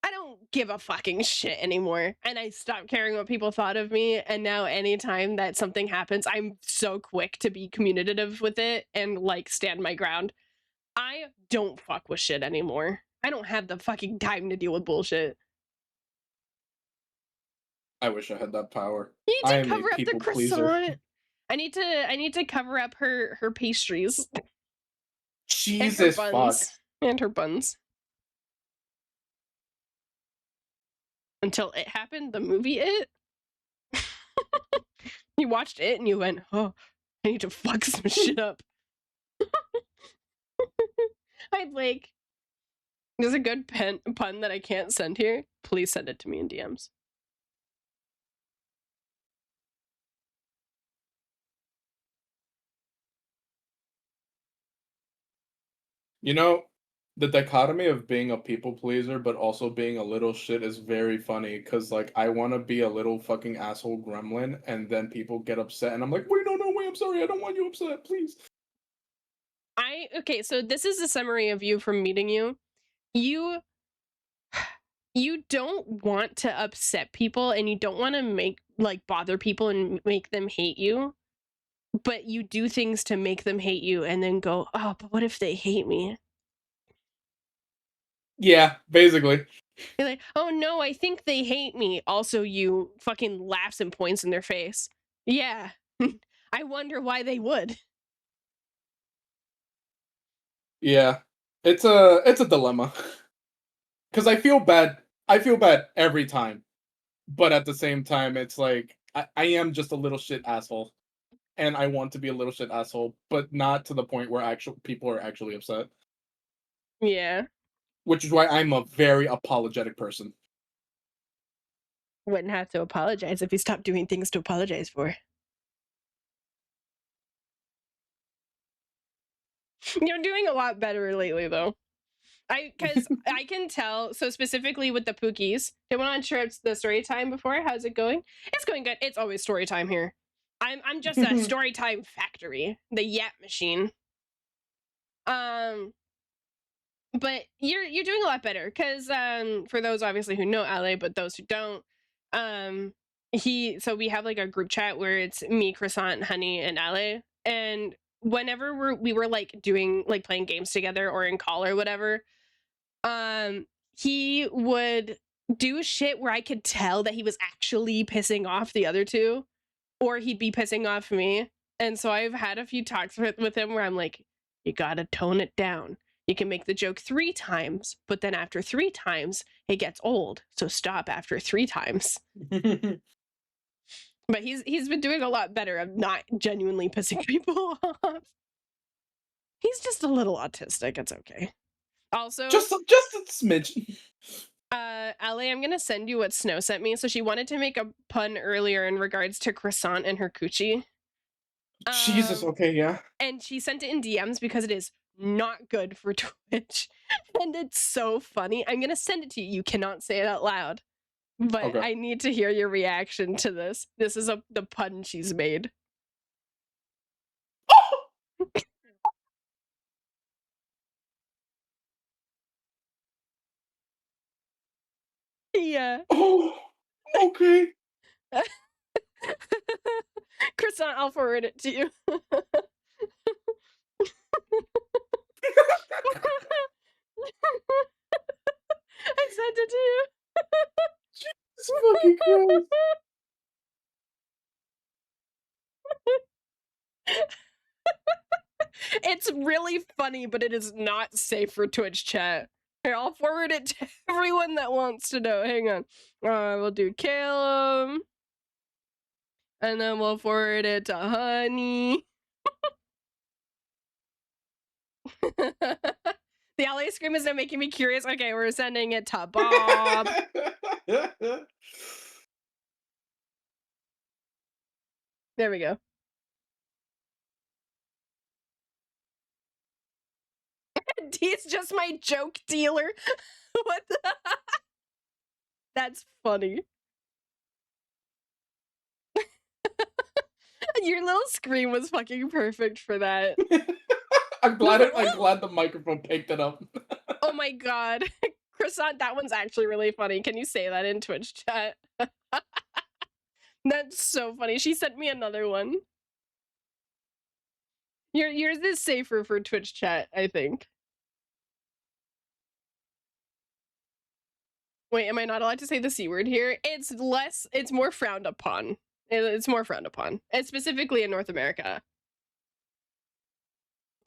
Speaker 1: I don't give a fucking shit anymore. And I stopped caring what people thought of me. And now, anytime that something happens, I'm so quick to be communicative with it and like stand my ground. I don't fuck with shit anymore. I don't have the fucking time to deal with bullshit.
Speaker 2: I wish I had that power.
Speaker 1: You need
Speaker 2: I
Speaker 1: to
Speaker 2: am a
Speaker 1: cover up the
Speaker 2: people pleaser.
Speaker 1: croissant. I need to cover up her pastries and her
Speaker 2: Jesus fuck.
Speaker 1: buns. And her buns. Until It happened, the movie It. You watched It and you went, "Oh, I need to fuck some shit up." I'd like, there's a good pun that I can't send here. Please send it to me in DMs.
Speaker 2: You know, the dichotomy of being a people pleaser but also being a little shit is very funny because like I want to be a little fucking asshole gremlin and then people get upset and I'm like, wait, no, wait, I'm sorry, I don't want you upset, please.
Speaker 1: Okay, so this is a summary of you from meeting you. You you don't want to upset people and you don't want to make like bother people and make them hate you, but you do things to make them hate you and then go, "Oh, but what if they hate me?"
Speaker 2: Yeah, basically.
Speaker 1: You're like, "Oh no, I think they hate me." Also, you fucking laughs and points in their face. Yeah. I wonder why they would.
Speaker 2: Yeah. It's a dilemma. Cuz I feel bad every time. But at the same time it's like I am just a little shit asshole. and I want to be a little shit asshole, but not to the point where actual people are actually upset.
Speaker 1: Yeah.
Speaker 2: Which is why I'm a very apologetic person.
Speaker 1: Wouldn't have to apologize if you stopped doing things to apologize for. You're doing a lot better lately, though. Because I can tell. So specifically with the Pookies, they went on trips. The story time before. How's it going? It's going good. It's always story time here. I'm just a story time factory. The Yap machine. But you're doing a lot better because for those obviously who know Ale, but those who don't, so we have like a group chat where it's me, Croissant, Honey, and Ale, and whenever we were like doing like playing games together or in call or whatever, he would do shit where I could tell that he was actually pissing off the other two, or he'd be pissing off me. And so I've had a few talks with him where I'm like, you gotta tone it down. You can make the joke 3 times, but then after 3 times, it gets old. So stop after 3 times. But he's been doing a lot better of not genuinely pissing people off. He's just a little autistic. It's okay. Also,
Speaker 2: just a smidge.
Speaker 1: Ale, I'm gonna send you what Snow sent me. So she wanted to make a pun earlier in regards to Croissant and her coochie.
Speaker 2: Jesus, okay, yeah.
Speaker 1: And she sent it in DMs because it is not good for Twitch. And it's so funny. I'm gonna send it to you. You cannot say it out loud. But
Speaker 2: Okay.
Speaker 1: I need to hear your reaction to this. This is the pun she's made. Yeah.
Speaker 2: Oh, okay.
Speaker 1: Croissant, I'll forward it to you. I sent it to you.
Speaker 2: Jesus fucking Christ.
Speaker 1: It's really funny, but it is not safe for Twitch chat. Here, I'll forward it to everyone that wants to know. Hang on. We'll do Caleb. And then we'll forward it to Honey. The LA scream is now making me curious. Okay, we're sending it to Bob. There we go. He's just my joke dealer. What the? That's funny. Your little scream was fucking perfect for that.
Speaker 2: I'm glad the microphone picked it up.
Speaker 1: Oh my god. Croissant, that one's actually really funny. Can you say that in Twitch chat? That's so funny. She sent me another one. Yours is safer for Twitch chat, I think. Wait, am I not allowed to say the C word here? It's more frowned upon. It's more frowned upon. It's specifically in North America.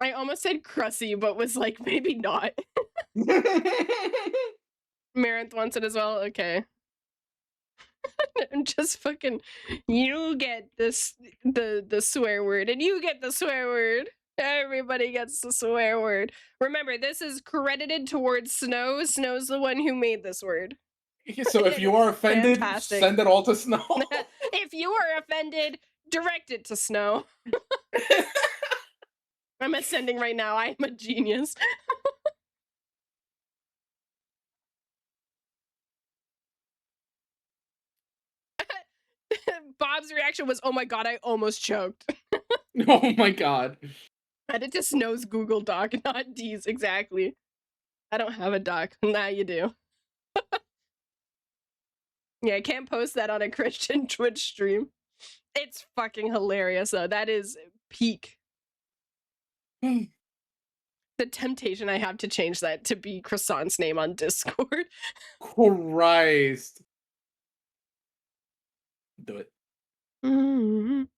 Speaker 1: I almost said crussy, but was like, maybe not. Marinth wants it as well? Okay. I'm just fucking, you get this, the swear word, and you get the swear word. Everybody gets the swear word. Remember, this is credited towards Snow. Snow's the one who made this word.
Speaker 2: So if you are offended,
Speaker 1: Fantastic.
Speaker 2: send it all to Snow.
Speaker 1: If you are offended, direct it to Snow. I'm ascending right now. I am a genius. Bob's reaction was, oh my god, I almost choked.
Speaker 2: Oh my god.
Speaker 1: Add it to Snow's Google Doc, not D's, exactly. I don't have a doc. Nah, you do. Yeah, I can't post that on a Christian Twitch stream. It's fucking hilarious, though. That is peak. The temptation I have to change that to be Croissant's name on Discord.
Speaker 2: Christ. Do it.
Speaker 1: Do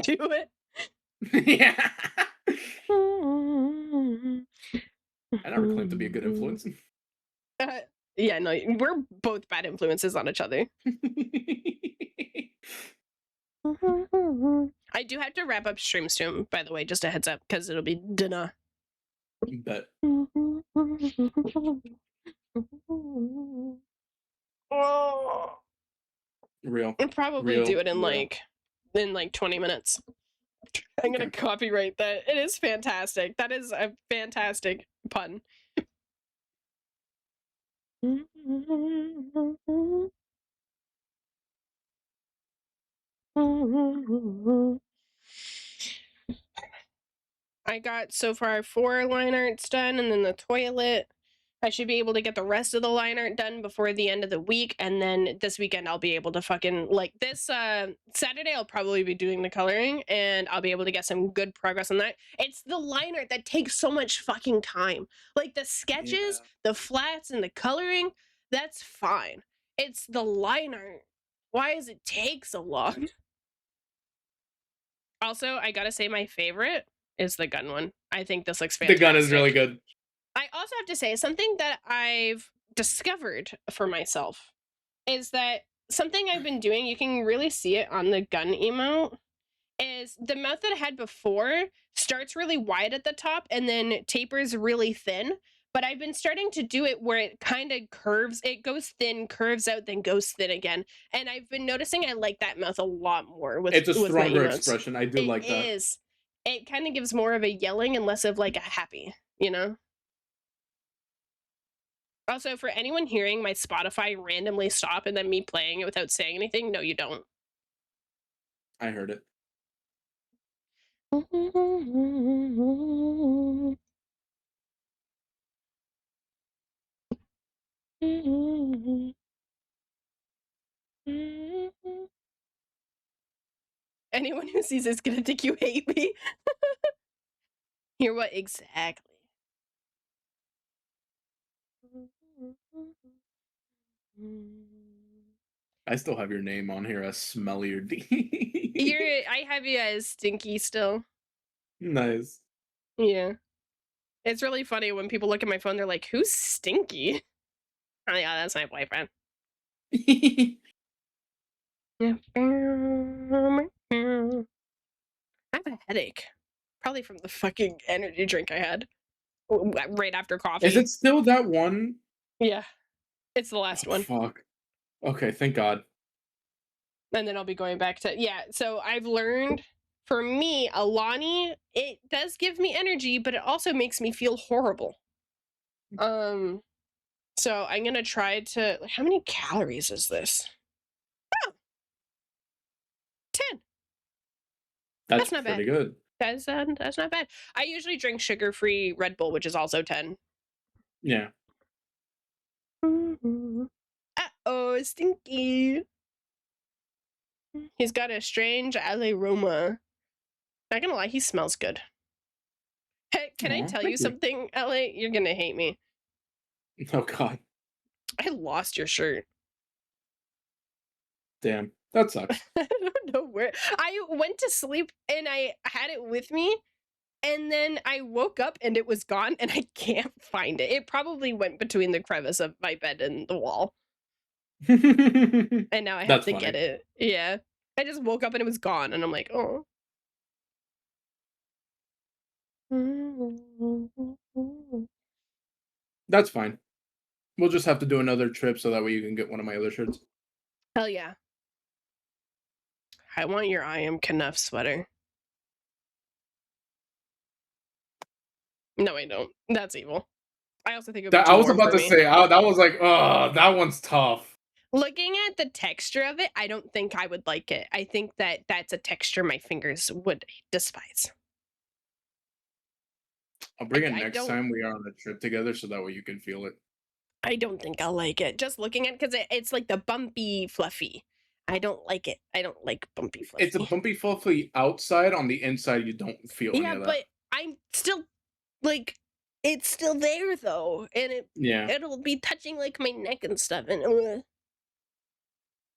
Speaker 1: it.
Speaker 2: Yeah. I never claimed to be a good influence.
Speaker 1: Yeah, no, we're both bad influences on each other. I do have to wrap up stream soon, by the way, just a heads up, because it'll be dinner.
Speaker 2: Bet.
Speaker 1: Oh,
Speaker 2: Real.
Speaker 1: I'll probably
Speaker 2: Real.
Speaker 1: do it in
Speaker 2: real.
Speaker 1: like 20 minutes. I'm gonna
Speaker 2: Okay.
Speaker 1: copyright that. It is fantastic. That is a fantastic pun. I got so far 4 line arts done, and then the toilet. I should be able to get the rest of the line art done before the end of the week, and then this weekend I'll be able to fucking, like, this Saturday I'll probably be doing the coloring, and I'll be able to get some good progress on that. It's the line art that takes so much fucking time. Like, the sketches, the flats, and the coloring, that's fine. It's the line art. Why does it take so long? Also, I gotta say my favorite is the gun one. I think this looks fantastic.
Speaker 2: The gun is really good.
Speaker 1: I also have to say something that I've discovered for myself is that something I've been doing, you can really see it on the gun emote, is the mouth that I had before starts really wide at the top and then tapers really thin. But I've been starting to do it where it kind of curves. It goes thin, curves out, then goes thin again. And I've been noticing I like that mouth a lot more with
Speaker 2: It's a
Speaker 1: with my
Speaker 2: stronger
Speaker 1: emotes.
Speaker 2: expression. I do like that.
Speaker 1: It is. It kind of gives more of a yelling and less of like a happy, you know? Also, for anyone hearing my Spotify randomly stop and then me playing it without saying anything, no, you don't.
Speaker 2: I heard it.
Speaker 1: Anyone who sees this is gonna think you hate me. Hear what exactly?
Speaker 2: I still have your name on here as Smellier D.
Speaker 1: I have you as Stinky still.
Speaker 2: Nice.
Speaker 1: Yeah. It's really funny when people look at my phone, they're like, who's Stinky? Oh yeah, that's my boyfriend. I have a headache. Probably from the fucking energy drink I had right after coffee.
Speaker 2: Is it still that one?
Speaker 1: Yeah. It's the last one.
Speaker 2: Fuck. Okay, thank God.
Speaker 1: And then I'll be going back to, yeah. So I've learned, for me, Alani, it does give me energy, but it also makes me feel horrible. So I'm gonna try to, how many calories is this? Oh, 10.
Speaker 2: That's
Speaker 1: not
Speaker 2: pretty
Speaker 1: bad.
Speaker 2: good.
Speaker 1: That's not bad. I usually drink sugar-free Red Bull, which is also 10.
Speaker 2: Yeah.
Speaker 1: Uh-oh, Stinky. He's got a strange aroma. Not gonna lie, he smells good. Hey, can I tell you something, LA? You're gonna hate me.
Speaker 2: Oh God.
Speaker 1: I lost your shirt.
Speaker 2: Damn. That sucks.
Speaker 1: I don't know where. I went to sleep and I had it with me, and then I woke up and it was gone, and I can't find it. It probably went between the crevice of my bed and the wall. And now I have to get it. Yeah. I just woke up and it was gone, and I'm like, oh.
Speaker 2: That's fine. We'll just have to do another trip so that way you can get one of my other shirts.
Speaker 1: Hell yeah. I want your I am Knuff sweater. No, I don't. That's evil. I also think it would be too
Speaker 2: I was
Speaker 1: warm
Speaker 2: about
Speaker 1: for
Speaker 2: to
Speaker 1: me.
Speaker 2: say, that was like, that one's tough.
Speaker 1: Looking at the texture of it, I don't think I would like it. I think that that's a texture my fingers would despise.
Speaker 2: I'll bring it next time we are on a trip together so that way you can feel it.
Speaker 1: I don't think I'll like it. Just looking at it, because it's like the bumpy fluffy. I don't like it. I don't like bumpy fluffy.
Speaker 2: It's a bumpy fluffy outside. On the inside, you don't feel any of that.
Speaker 1: Yeah, but I'm still, like, it's still there, though. And it'll be touching, like, my neck and stuff. And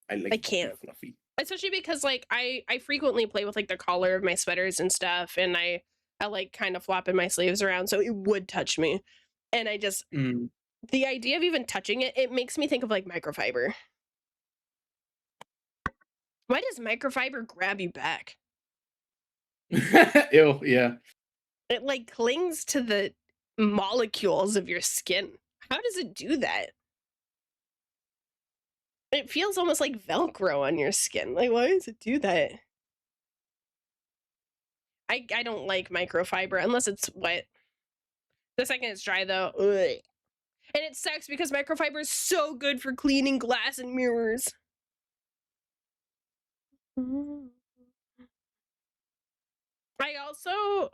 Speaker 1: I can't.
Speaker 2: Fluffy.
Speaker 1: Especially because, like, I frequently play with, like, the collar of my sweaters and stuff. And I like, kind of flopping my sleeves around. So it would touch me. And I just... The idea of even touching it, it makes me think of, like, microfiber. Why does microfiber grab you back?
Speaker 2: Ew, yeah.
Speaker 1: It like clings to the molecules of your skin. How does it do that? It feels almost like Velcro on your skin. Like, why does it do that? I don't like microfiber unless it's wet. The second it's dry, though, ugh. And it sucks because microfiber is so good for cleaning glass and mirrors. I also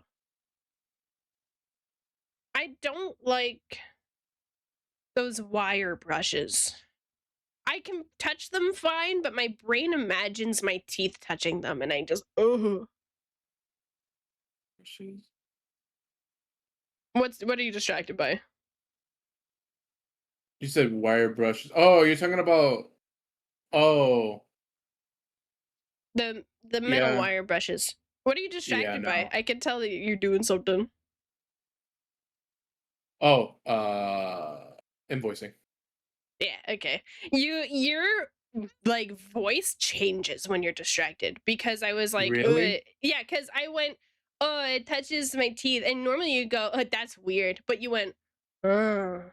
Speaker 1: I don't like those wire brushes. I can touch them fine, but my brain imagines my teeth touching them, and I just ugh. What are you distracted by?
Speaker 2: You said wire brushes. Oh, you're talking about. Oh,
Speaker 1: The metal
Speaker 2: yeah,
Speaker 1: wire brushes. What are you
Speaker 2: yeah,
Speaker 1: distracted by?
Speaker 2: no.
Speaker 1: I can tell that you're doing something.
Speaker 2: Oh, invoicing.
Speaker 1: Yeah, okay. Your like voice changes when you're distracted because I was like,
Speaker 2: Really?
Speaker 1: yeah, because I went, oh, it touches my teeth, and normally you go, oh, that's weird, but you went, oh.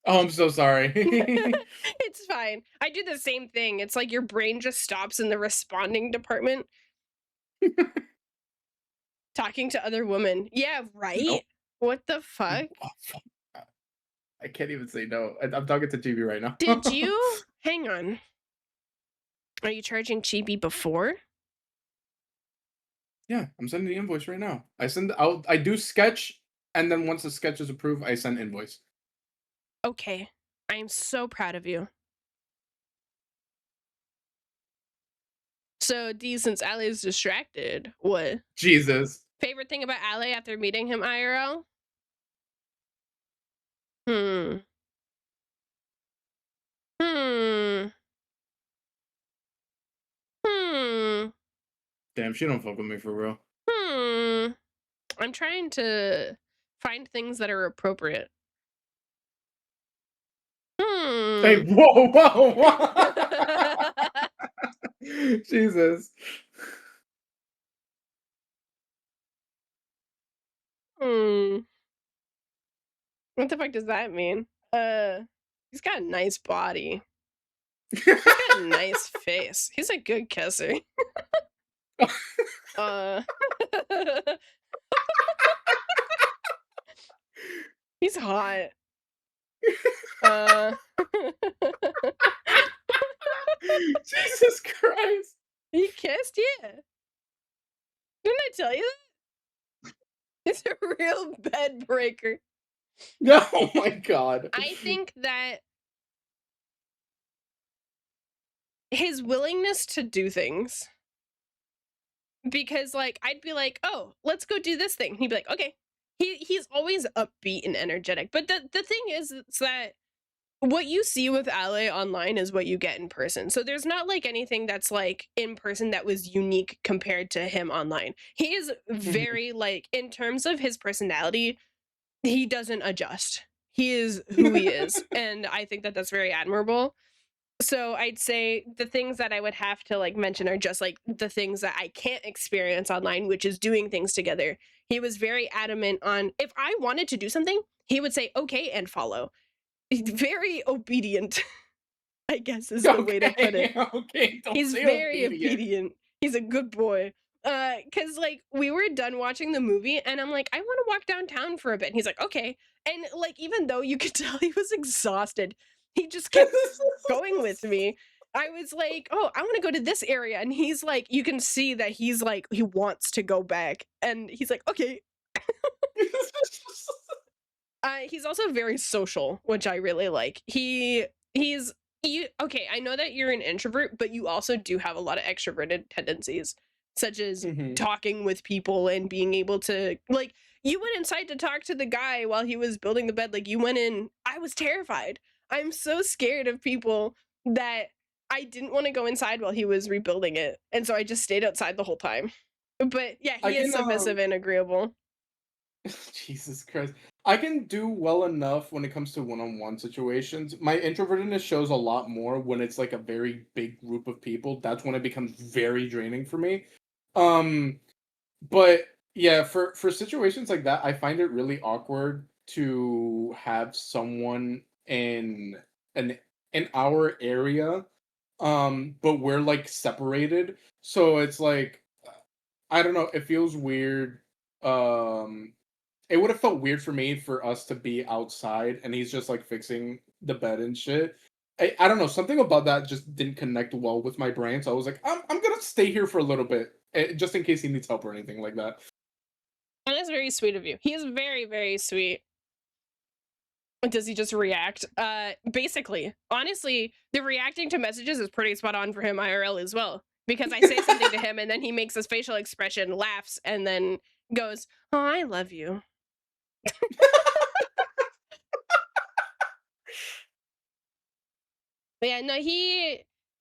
Speaker 2: Oh, I'm so sorry.
Speaker 1: It's fine. I do the same thing. It's like your brain just stops in the responding department talking to other women. Yeah, right?
Speaker 2: No.
Speaker 1: What the fuck?
Speaker 2: Oh, fuck. I can't even say no. I'm talking to GB right now.
Speaker 1: Did you hang on? Are you charging Chibi before?
Speaker 2: Yeah, I'm sending the invoice right now. I do sketch, and then once the sketch is approved, I send invoice.
Speaker 1: Okay. I am so proud of you. So, D, since Ali is distracted, what?
Speaker 2: Jesus.
Speaker 1: Favorite thing about Ali after meeting him IRL? Hmm. Hmm. Hmm.
Speaker 2: Damn, she don't fuck with me for real.
Speaker 1: Hmm. I'm trying to find things that are appropriate.
Speaker 2: Hey,
Speaker 1: Hmm.
Speaker 2: whoa, whoa, whoa. Jesus.
Speaker 1: Hmm. What the fuck does that mean? He's got a nice body. He's got a nice face. He's a good kisser. Uh, he's hot. Uh,
Speaker 2: Jesus Christ.
Speaker 1: he kissed? Yeah. Didn't I tell you that? He's a real bed breaker.
Speaker 2: Oh my god.
Speaker 1: I think that his willingness to do things, because like I'd be like, oh, let's go do this thing. He'd be like, okay. He's always upbeat and energetic. But the thing is it's that what you see with Ale online is what you get in person. So there's not like anything that's like in person that was unique compared to him online. He is
Speaker 2: Mhm.
Speaker 1: very like in terms of his personality, he doesn't adjust. He is who he is, and I think that that's very admirable. So I'd say the things that I would have to like mention are just like the things that I can't experience online, which is doing things together. He was very adamant on if I wanted to do something, he would say okay and follow. Very obedient, I guess is the way to put it.
Speaker 2: Okay, okay, don't
Speaker 1: He's
Speaker 2: say
Speaker 1: very
Speaker 2: obedient.
Speaker 1: obedient. He's a good boy. Cause like we were done watching the movie and I'm like, I want to walk downtown for a bit. And he's like, okay. And like even though you could tell he was exhausted, he just kept going with me. I was like, oh, I want to go to this area. And he's like, you can see that he's like, he wants to go back. And he's like, okay. He's also very social, which I really like. He's you okay, I know that you're an introvert, but you also do have a lot of extroverted tendencies, such as
Speaker 2: Mhm.
Speaker 1: talking with people and being able to like you went inside to talk to the guy while he was building the bed. Like you went in, I was terrified. I'm so scared of people that I didn't want to go inside while he was rebuilding it. And so I just stayed outside the whole time. But yeah,
Speaker 2: I
Speaker 1: he is
Speaker 2: can
Speaker 1: submissive and agreeable.
Speaker 2: Jesus Christ. I can do well enough when it comes to one-on-one situations. My introvertedness shows a lot more when it's like a very big group of people. That's when it becomes very draining for me. Um But yeah, for situations like that, I find it really awkward to have someone an in our area, but we're like separated. So it's like I don't know, it feels weird. Um it would have felt weird for me for us to be outside and he's just like fixing the bed and shit. I don't know, something about that just didn't connect well with my brain. So I was like, I'm gonna stay here for a little bit, just in case he needs help or anything like that.
Speaker 1: And that's very sweet of you. He is very, very sweet. Does he just react? Basically, honestly, the reacting to messages is pretty spot on for him IRL as well. Because I say something to him and then he makes this facial expression, laughs, and then goes, "Oh, I love you." But yeah, no,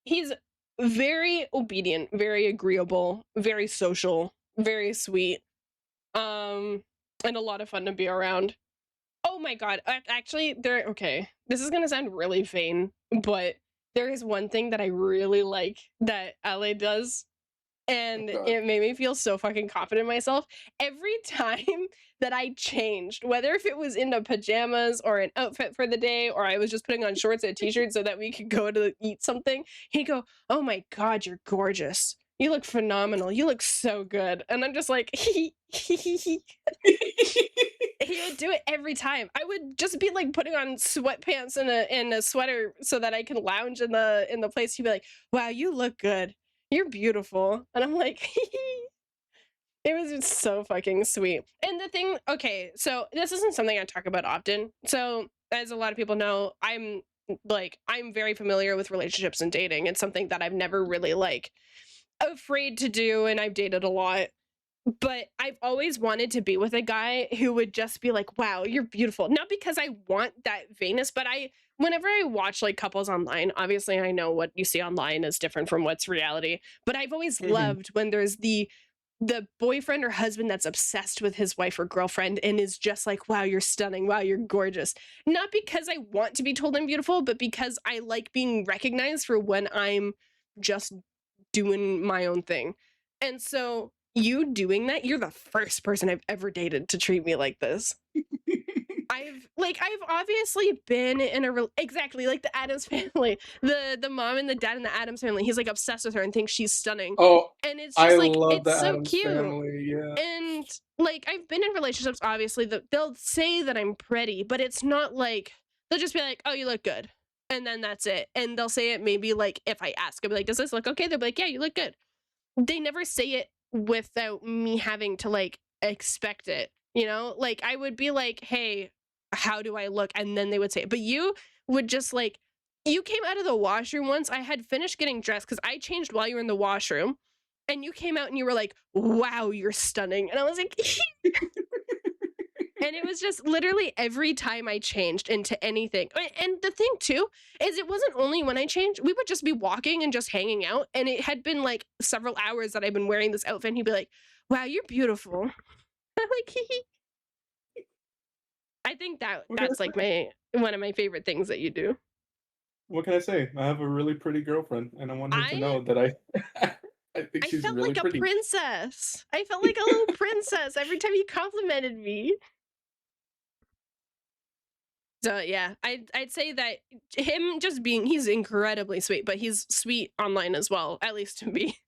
Speaker 1: he's very obedient, very agreeable, very social, very sweet, and a lot of fun to be around. Oh my god, actually, there. Okay, this is gonna sound really vain, but there is one thing that I really like that Ale does,
Speaker 2: Oh
Speaker 1: and
Speaker 2: god.
Speaker 1: it made me feel so fucking confident in myself. Every time that I changed, whether if it was into pajamas or an outfit for the day, or I was just putting on shorts and a t-shirt so that we could go to eat something, he'd go, "Oh my god, you're gorgeous. You look phenomenal. You look so good." And I'm just like, he would do it every time. I would just be like putting on sweatpants and a sweater so that I can lounge in the place. He'd be like, "Wow, you look good. You're beautiful." And I'm like, it was just so fucking sweet. And the thing, okay, so this isn't something I talk about often. So as a lot of people know, I'm very familiar with relationships and dating. It's something that I've never really like afraid to do, and I've dated a lot, but I've always wanted to be with a guy who would just be like, "Wow, you're beautiful." Not because I want that vainness, but whenever I watch like couples online, obviously I know what you see online is different from what's reality, but I've always
Speaker 2: Mhm.
Speaker 1: loved when there's the boyfriend or husband that's obsessed with his wife or girlfriend and is just like, "Wow, you're stunning. Wow, you're gorgeous." Not because I want to be told I'm beautiful, but because I like being recognized for when I'm just doing my own thing. And so you doing that, you're the first person I've ever dated to treat me like this. I've obviously been in a exactly like the Adams family, the mom and the dad in the Adams family. He's like obsessed with her and thinks she's stunning,
Speaker 2: Oh,
Speaker 1: and it's
Speaker 2: I
Speaker 1: just like
Speaker 2: love the
Speaker 1: it's so
Speaker 2: Adams
Speaker 1: cute.
Speaker 2: Family, yeah.
Speaker 1: And like I've been in relationships, obviously that they'll say that I'm pretty, but it's not like they'll just be like, "Oh, you look good," and then that's it. And they'll say it maybe like if I ask, I'll be like, "Does this look okay?" They'll be like, "Yeah, you look good." They never say it without me having to like expect it, you know? Like I would be like, "Hey, how do I look?" And then they would say it. But you would just like you came out of the washroom once. I had finished getting dressed because I changed while you were in the washroom. And you came out and you were like, "Wow, you're stunning." And I was like, and it was just literally every time I changed into anything. And the thing too is it wasn't only when I changed, we would just be walking and just hanging out. And it had been like several hours that I've been wearing this outfit. And he'd be like, "Wow, you're beautiful." I'm like, I think
Speaker 2: What can I
Speaker 1: that's like
Speaker 2: say?
Speaker 1: my one of my favorite things that you do.
Speaker 2: What can I say? I have a really pretty girlfriend, and I want her to
Speaker 1: I
Speaker 2: know that I I think
Speaker 1: I
Speaker 2: she's
Speaker 1: felt
Speaker 2: really
Speaker 1: like a
Speaker 2: pretty.
Speaker 1: princess. I felt like a little princess every time he complimented me. So yeah, I'd say that him just being he's incredibly sweet, but he's sweet online as well, at least to me.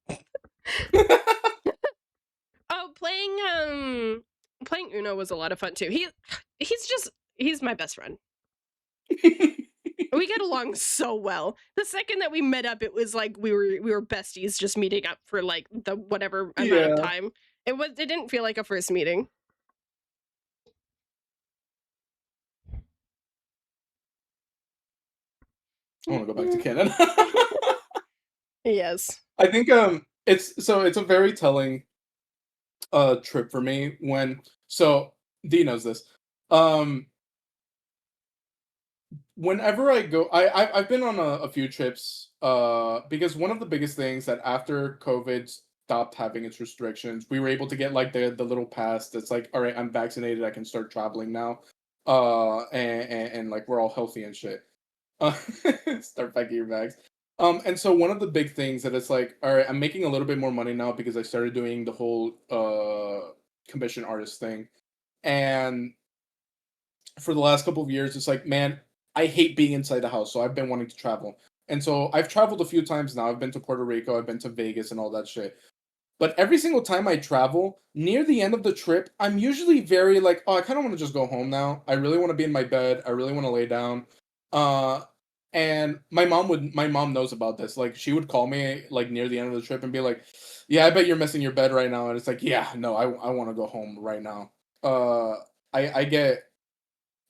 Speaker 1: Oh, playing Uno was a lot of fun too. He's my best friend. We get along so well. The second that we met up, it was like we were besties just meeting up for like the whatever amount of
Speaker 2: Yeah.
Speaker 1: time. It didn't feel like a first meeting.
Speaker 2: I wanna go back to Canada.
Speaker 1: Yes.
Speaker 2: I think, it's a very telling, trip for me when so Dee knows this. Um, Whenever I go I've been on a few trips, because one of the biggest things that after COVID stopped having its restrictions, we were able to get, like, the little pass that's like, "Alright, I'm vaccinated, I can start traveling now." And, like, we're all healthy and shit. Uh, start packing your bags. And so one of the big things that it's like, all right, I'm making a little bit more money now because I started doing the whole commission artist thing. And for the last couple of years, it's like, man, I hate being inside the house, so I've been wanting to travel. And so I've traveled a few times now. I've been to Puerto Rico, I've been to Vegas and all that shit. But every single time I travel, near the end of the trip, I'm usually very like, oh, I kind of want to just go home now. I really want to be in my bed. I really want to lay down. Uh, and my mom knows about this. Like, she would call me like near the end of the trip and be like, "Yeah, I bet you're missing your bed right now." And it's like, "Yeah, no, I want to go home right now." Uh, I get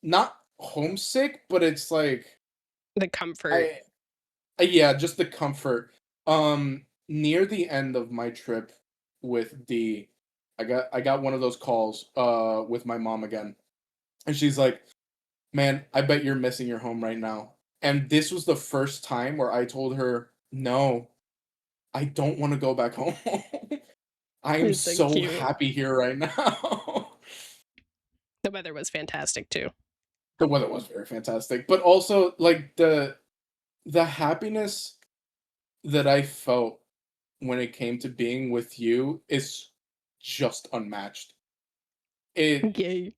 Speaker 2: not homesick, but it's like
Speaker 1: The comfort.
Speaker 2: I yeah, just the comfort. Near the end of my trip with D, I got one of those calls with my mom again. And she's like, "Man, I bet you're missing your home right now." And this was the first time where I told her, "No, I don't want to go back home. I am
Speaker 1: You're so
Speaker 2: so
Speaker 1: cute.
Speaker 2: happy here right now."
Speaker 1: The weather was fantastic too.
Speaker 2: The weather was very fantastic, but also like the happiness that I felt when it came to being with you is just unmatched. It
Speaker 1: Yay.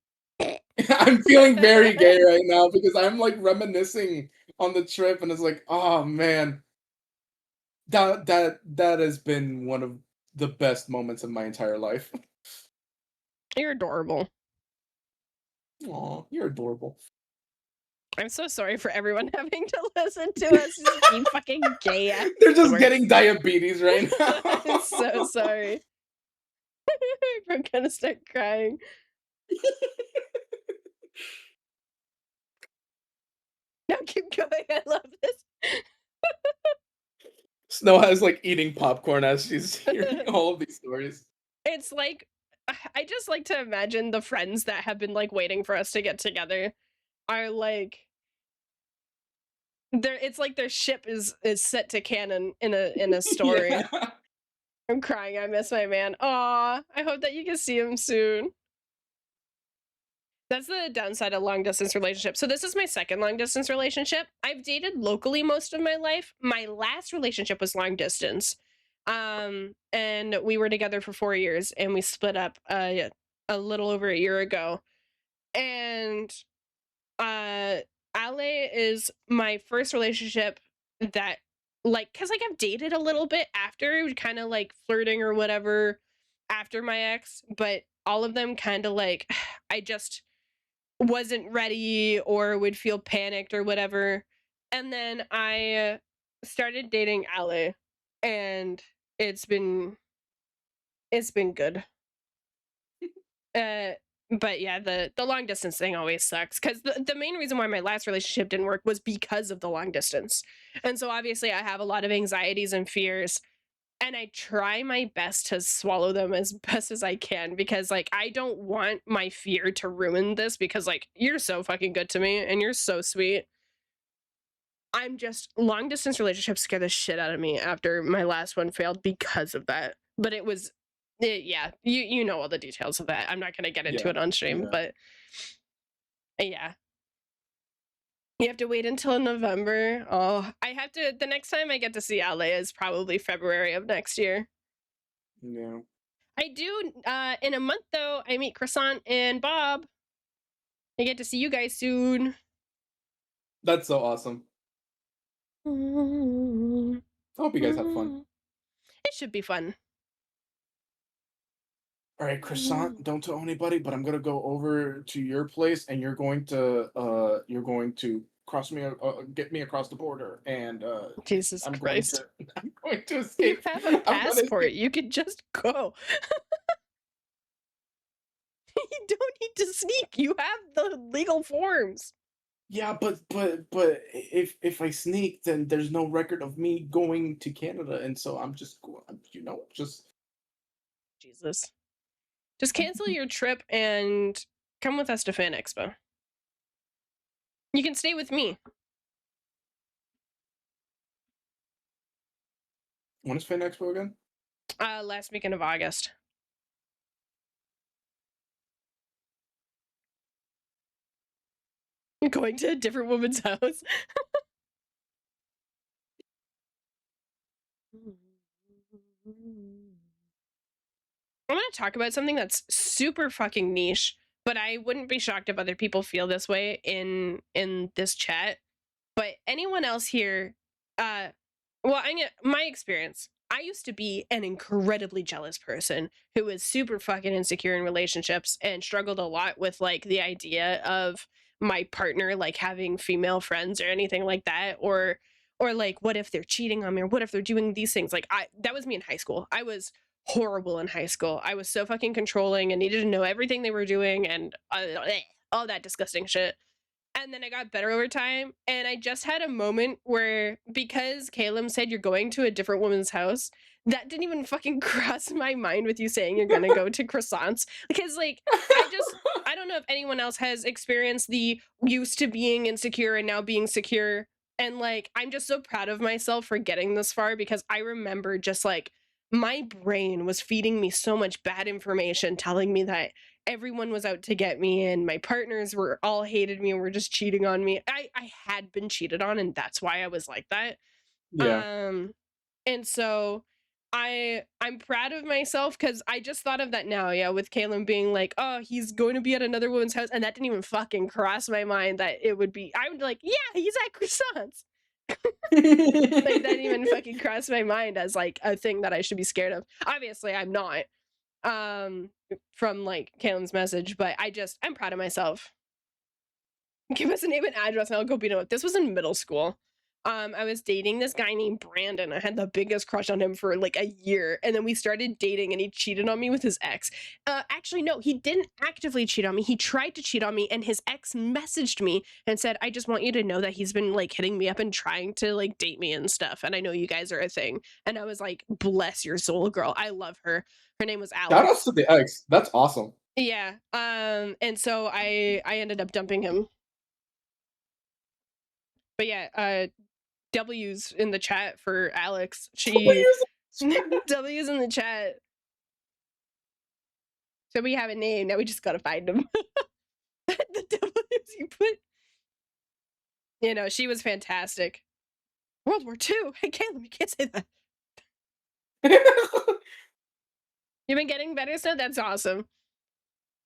Speaker 2: I'm feeling very gay right now because I'm like reminiscing on the trip and it's like, oh man, that has been one of the best moments of my entire life.
Speaker 1: You're adorable.
Speaker 2: Aw, you're adorable.
Speaker 1: I'm so sorry for everyone having to listen to us just be fucking gay ass.
Speaker 2: They're just getting diabetes right
Speaker 1: I'm
Speaker 2: now.
Speaker 1: so sorry. I'm gonna start crying. No, keep going. I love this.
Speaker 2: Snow has like eating popcorn as she's hearing all of these stories.
Speaker 1: It's like I just like to imagine the friends that have been like waiting for us to get together are like it's like their ship is set to canon in a story.
Speaker 2: Yeah.
Speaker 1: I'm crying. I miss my man. Aw, I hope that you can see him soon. That's the downside of long distance relationships. So this is my second long distance relationship. I've dated locally most of my life. My last relationship was long distance. And we were together for 4 years and we split up a little over a year ago. And uh Ale is my first relationship that like cuz like I've dated a little bit after kind of like flirting or whatever after my ex, but all of them kind of like I just wasn't ready or would feel panicked or whatever. And then I started dating Ale and it's been it's been good. Uh but yeah, the long distance thing always sucks because the main reason why my last relationship didn't work was because of the long distance. And so obviously I have a lot of anxieties and fears and I try my best to swallow them as best as I can because like I don't want my fear to ruin this because like you're so fucking good to me and you're so sweet. I'm just long distance relationships scare the shit out of me after my last one failed because of that. But yeah, you know all the details of that. I'm not going to get into
Speaker 2: Yeah.
Speaker 1: it on stream,
Speaker 2: Yeah.
Speaker 1: but yeah. You have to wait until November. Oh, I have to the next time I get to see Ale is probably February of next year.
Speaker 2: Yeah.
Speaker 1: I do in a month though. I meet Croissant and Bob. I get to see you guys soon.
Speaker 2: That's so awesome. I hope you guys have fun.
Speaker 1: It should be fun.
Speaker 2: All right, croissant, don't tell anybody, but I'm gonna go over to your place and you're going to cross me get me across the border and
Speaker 1: Jesus
Speaker 2: I'm going
Speaker 1: Christ.
Speaker 2: to I'm going to
Speaker 1: You
Speaker 2: escape.
Speaker 1: have a
Speaker 2: I'm gonna
Speaker 1: passport.
Speaker 2: escape.
Speaker 1: You could just go. You don't need to sneak. You have the legal forms.
Speaker 2: Yeah, but if I sneak, then there's no record of me going to Canada, and so I'm just just
Speaker 1: Jesus. Just cancel your trip and come with us to Fan Expo. You can stay with me.
Speaker 2: when is Fan Expo again?
Speaker 1: Last weekend of August. Going to a different woman's house. I'm gonna talk about something that's super fucking niche, but I wouldn't be shocked if other people feel this way in this chat. But anyone else here, uh, well, my experience. I used to be an incredibly jealous person who was super fucking insecure in relationships and struggled a lot with like the idea of my partner like having female friends or anything like that, or like what if they're cheating on me or what if they're doing these things. Like that was me in high school. I was horrible in high school. I was so fucking controlling and needed to know everything they were doing and all that disgusting shit. And then I got better over time. And I just had a moment where, because Caleb said you're going to a different woman's house, that didn't even fucking cross my mind with you saying you're gonna go to croissants. Because, like, I don't know if anyone else has experienced the used to being insecure and now being secure. And, like, I'm just so proud of myself for getting this far because I remember just like my brain was feeding me so much bad information, telling me that everyone was out to get me and my partners were all hated me and were just cheating on me. I had been cheated on and that's why I was like that.
Speaker 2: Yeah.
Speaker 1: Um and so I'm proud of myself because I just thought of that now, yeah, with Caleb being like, oh, he's going to be at another woman's house, and that didn't even fucking cross my mind that it would be. I would be like, yeah, he's at croissants. Like that didn't even fucking cross my mind as like a thing that I should be scared of. Obviously, I'm not from like Caleb's message, but I'm proud of myself. Give us a name and address and I'll go beat him up. This was in middle school. I was dating this guy named Brandon. I had the biggest crush on him for like a year, and then we started dating and he cheated on me with his ex. Actually, no, he didn't actively cheat on me. He tried to cheat on me, and his ex messaged me and said, I just want you to know that he's been like hitting me up and trying to like date me and stuff, and I know you guys are a thing. And I was like, bless your soul, girl. I love her. Her name was
Speaker 2: Shout outs
Speaker 1: Alex.
Speaker 2: to the ex. That's awesome.
Speaker 1: Yeah. And so I ended up dumping him. But yeah, W's in the chat for Alex. W's in the chat. So we have a name. Now we just gotta find him. The W's you put. You know, she was fantastic. World War II. Hey, Caleb, you can't say that. You've been getting better, so that's awesome.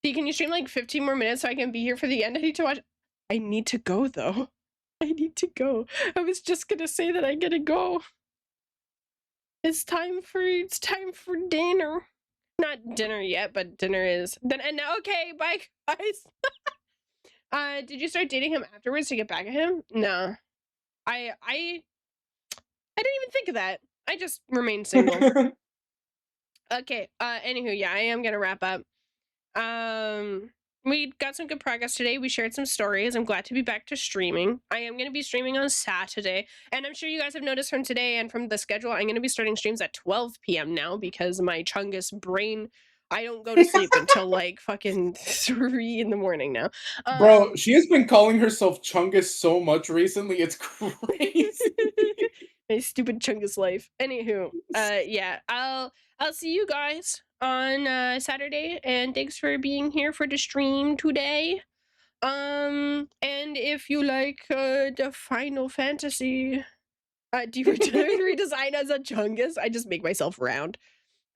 Speaker 1: See, can you stream like 15 more minutes so I can be here for the end? I need to watch. I need to go though. I need to go. I was just gonna say that I gotta go. It's time for dinner. Not dinner yet, but dinner is. And now, okay, bye guys. Did you start dating him afterwards to get back at him? No. I didn't even think of that. I just remained single. Okay, anywho, yeah, I am gonna wrap up. We got some good progress today. We shared some stories. I'm glad to be back to streaming. I am going to be streaming on Saturday, and I'm sure you guys have noticed from today and from the schedule, I'm going to be starting streams at 12 p.m. now because my chungus brain, I don't go to sleep until like fucking 3 in the morning now.
Speaker 2: Bro, she has been calling herself Chungus so much recently, it's crazy.
Speaker 1: My stupid chungus life. Anywho, yeah, I'll see you guys on Saturday, and thanks for being here for the stream today. And if you like the Final Fantasy, do you redesign as a chungus? I just make myself round.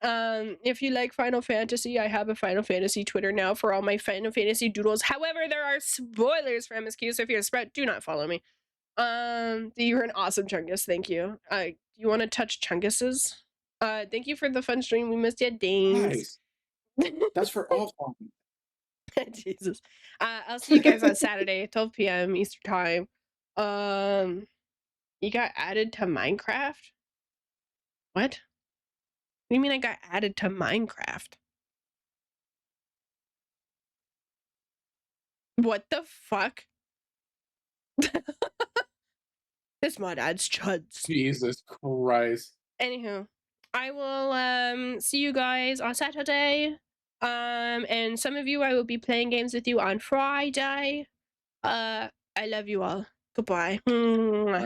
Speaker 1: If you like Final Fantasy, I have a Final Fantasy Twitter now for all my Final Fantasy doodles. However, there are spoilers for MSQ, so if you're a sprout, do not follow me. You're an awesome chungus, thank you. You want to touch chunguses? Thank you for the fun stream. We missed you, Dings.
Speaker 2: Nice. That's for all fun.
Speaker 1: Jesus. I'll see you guys on Saturday, 12 p.m. Eastern time. You got added to Minecraft? What? What do you mean I got added to Minecraft? What the fuck? This mod adds chuds.
Speaker 2: Jesus Christ.
Speaker 1: Anywho, I will see you guys on Saturday. And some of you I will be playing games with you on Friday. I love you all. Goodbye.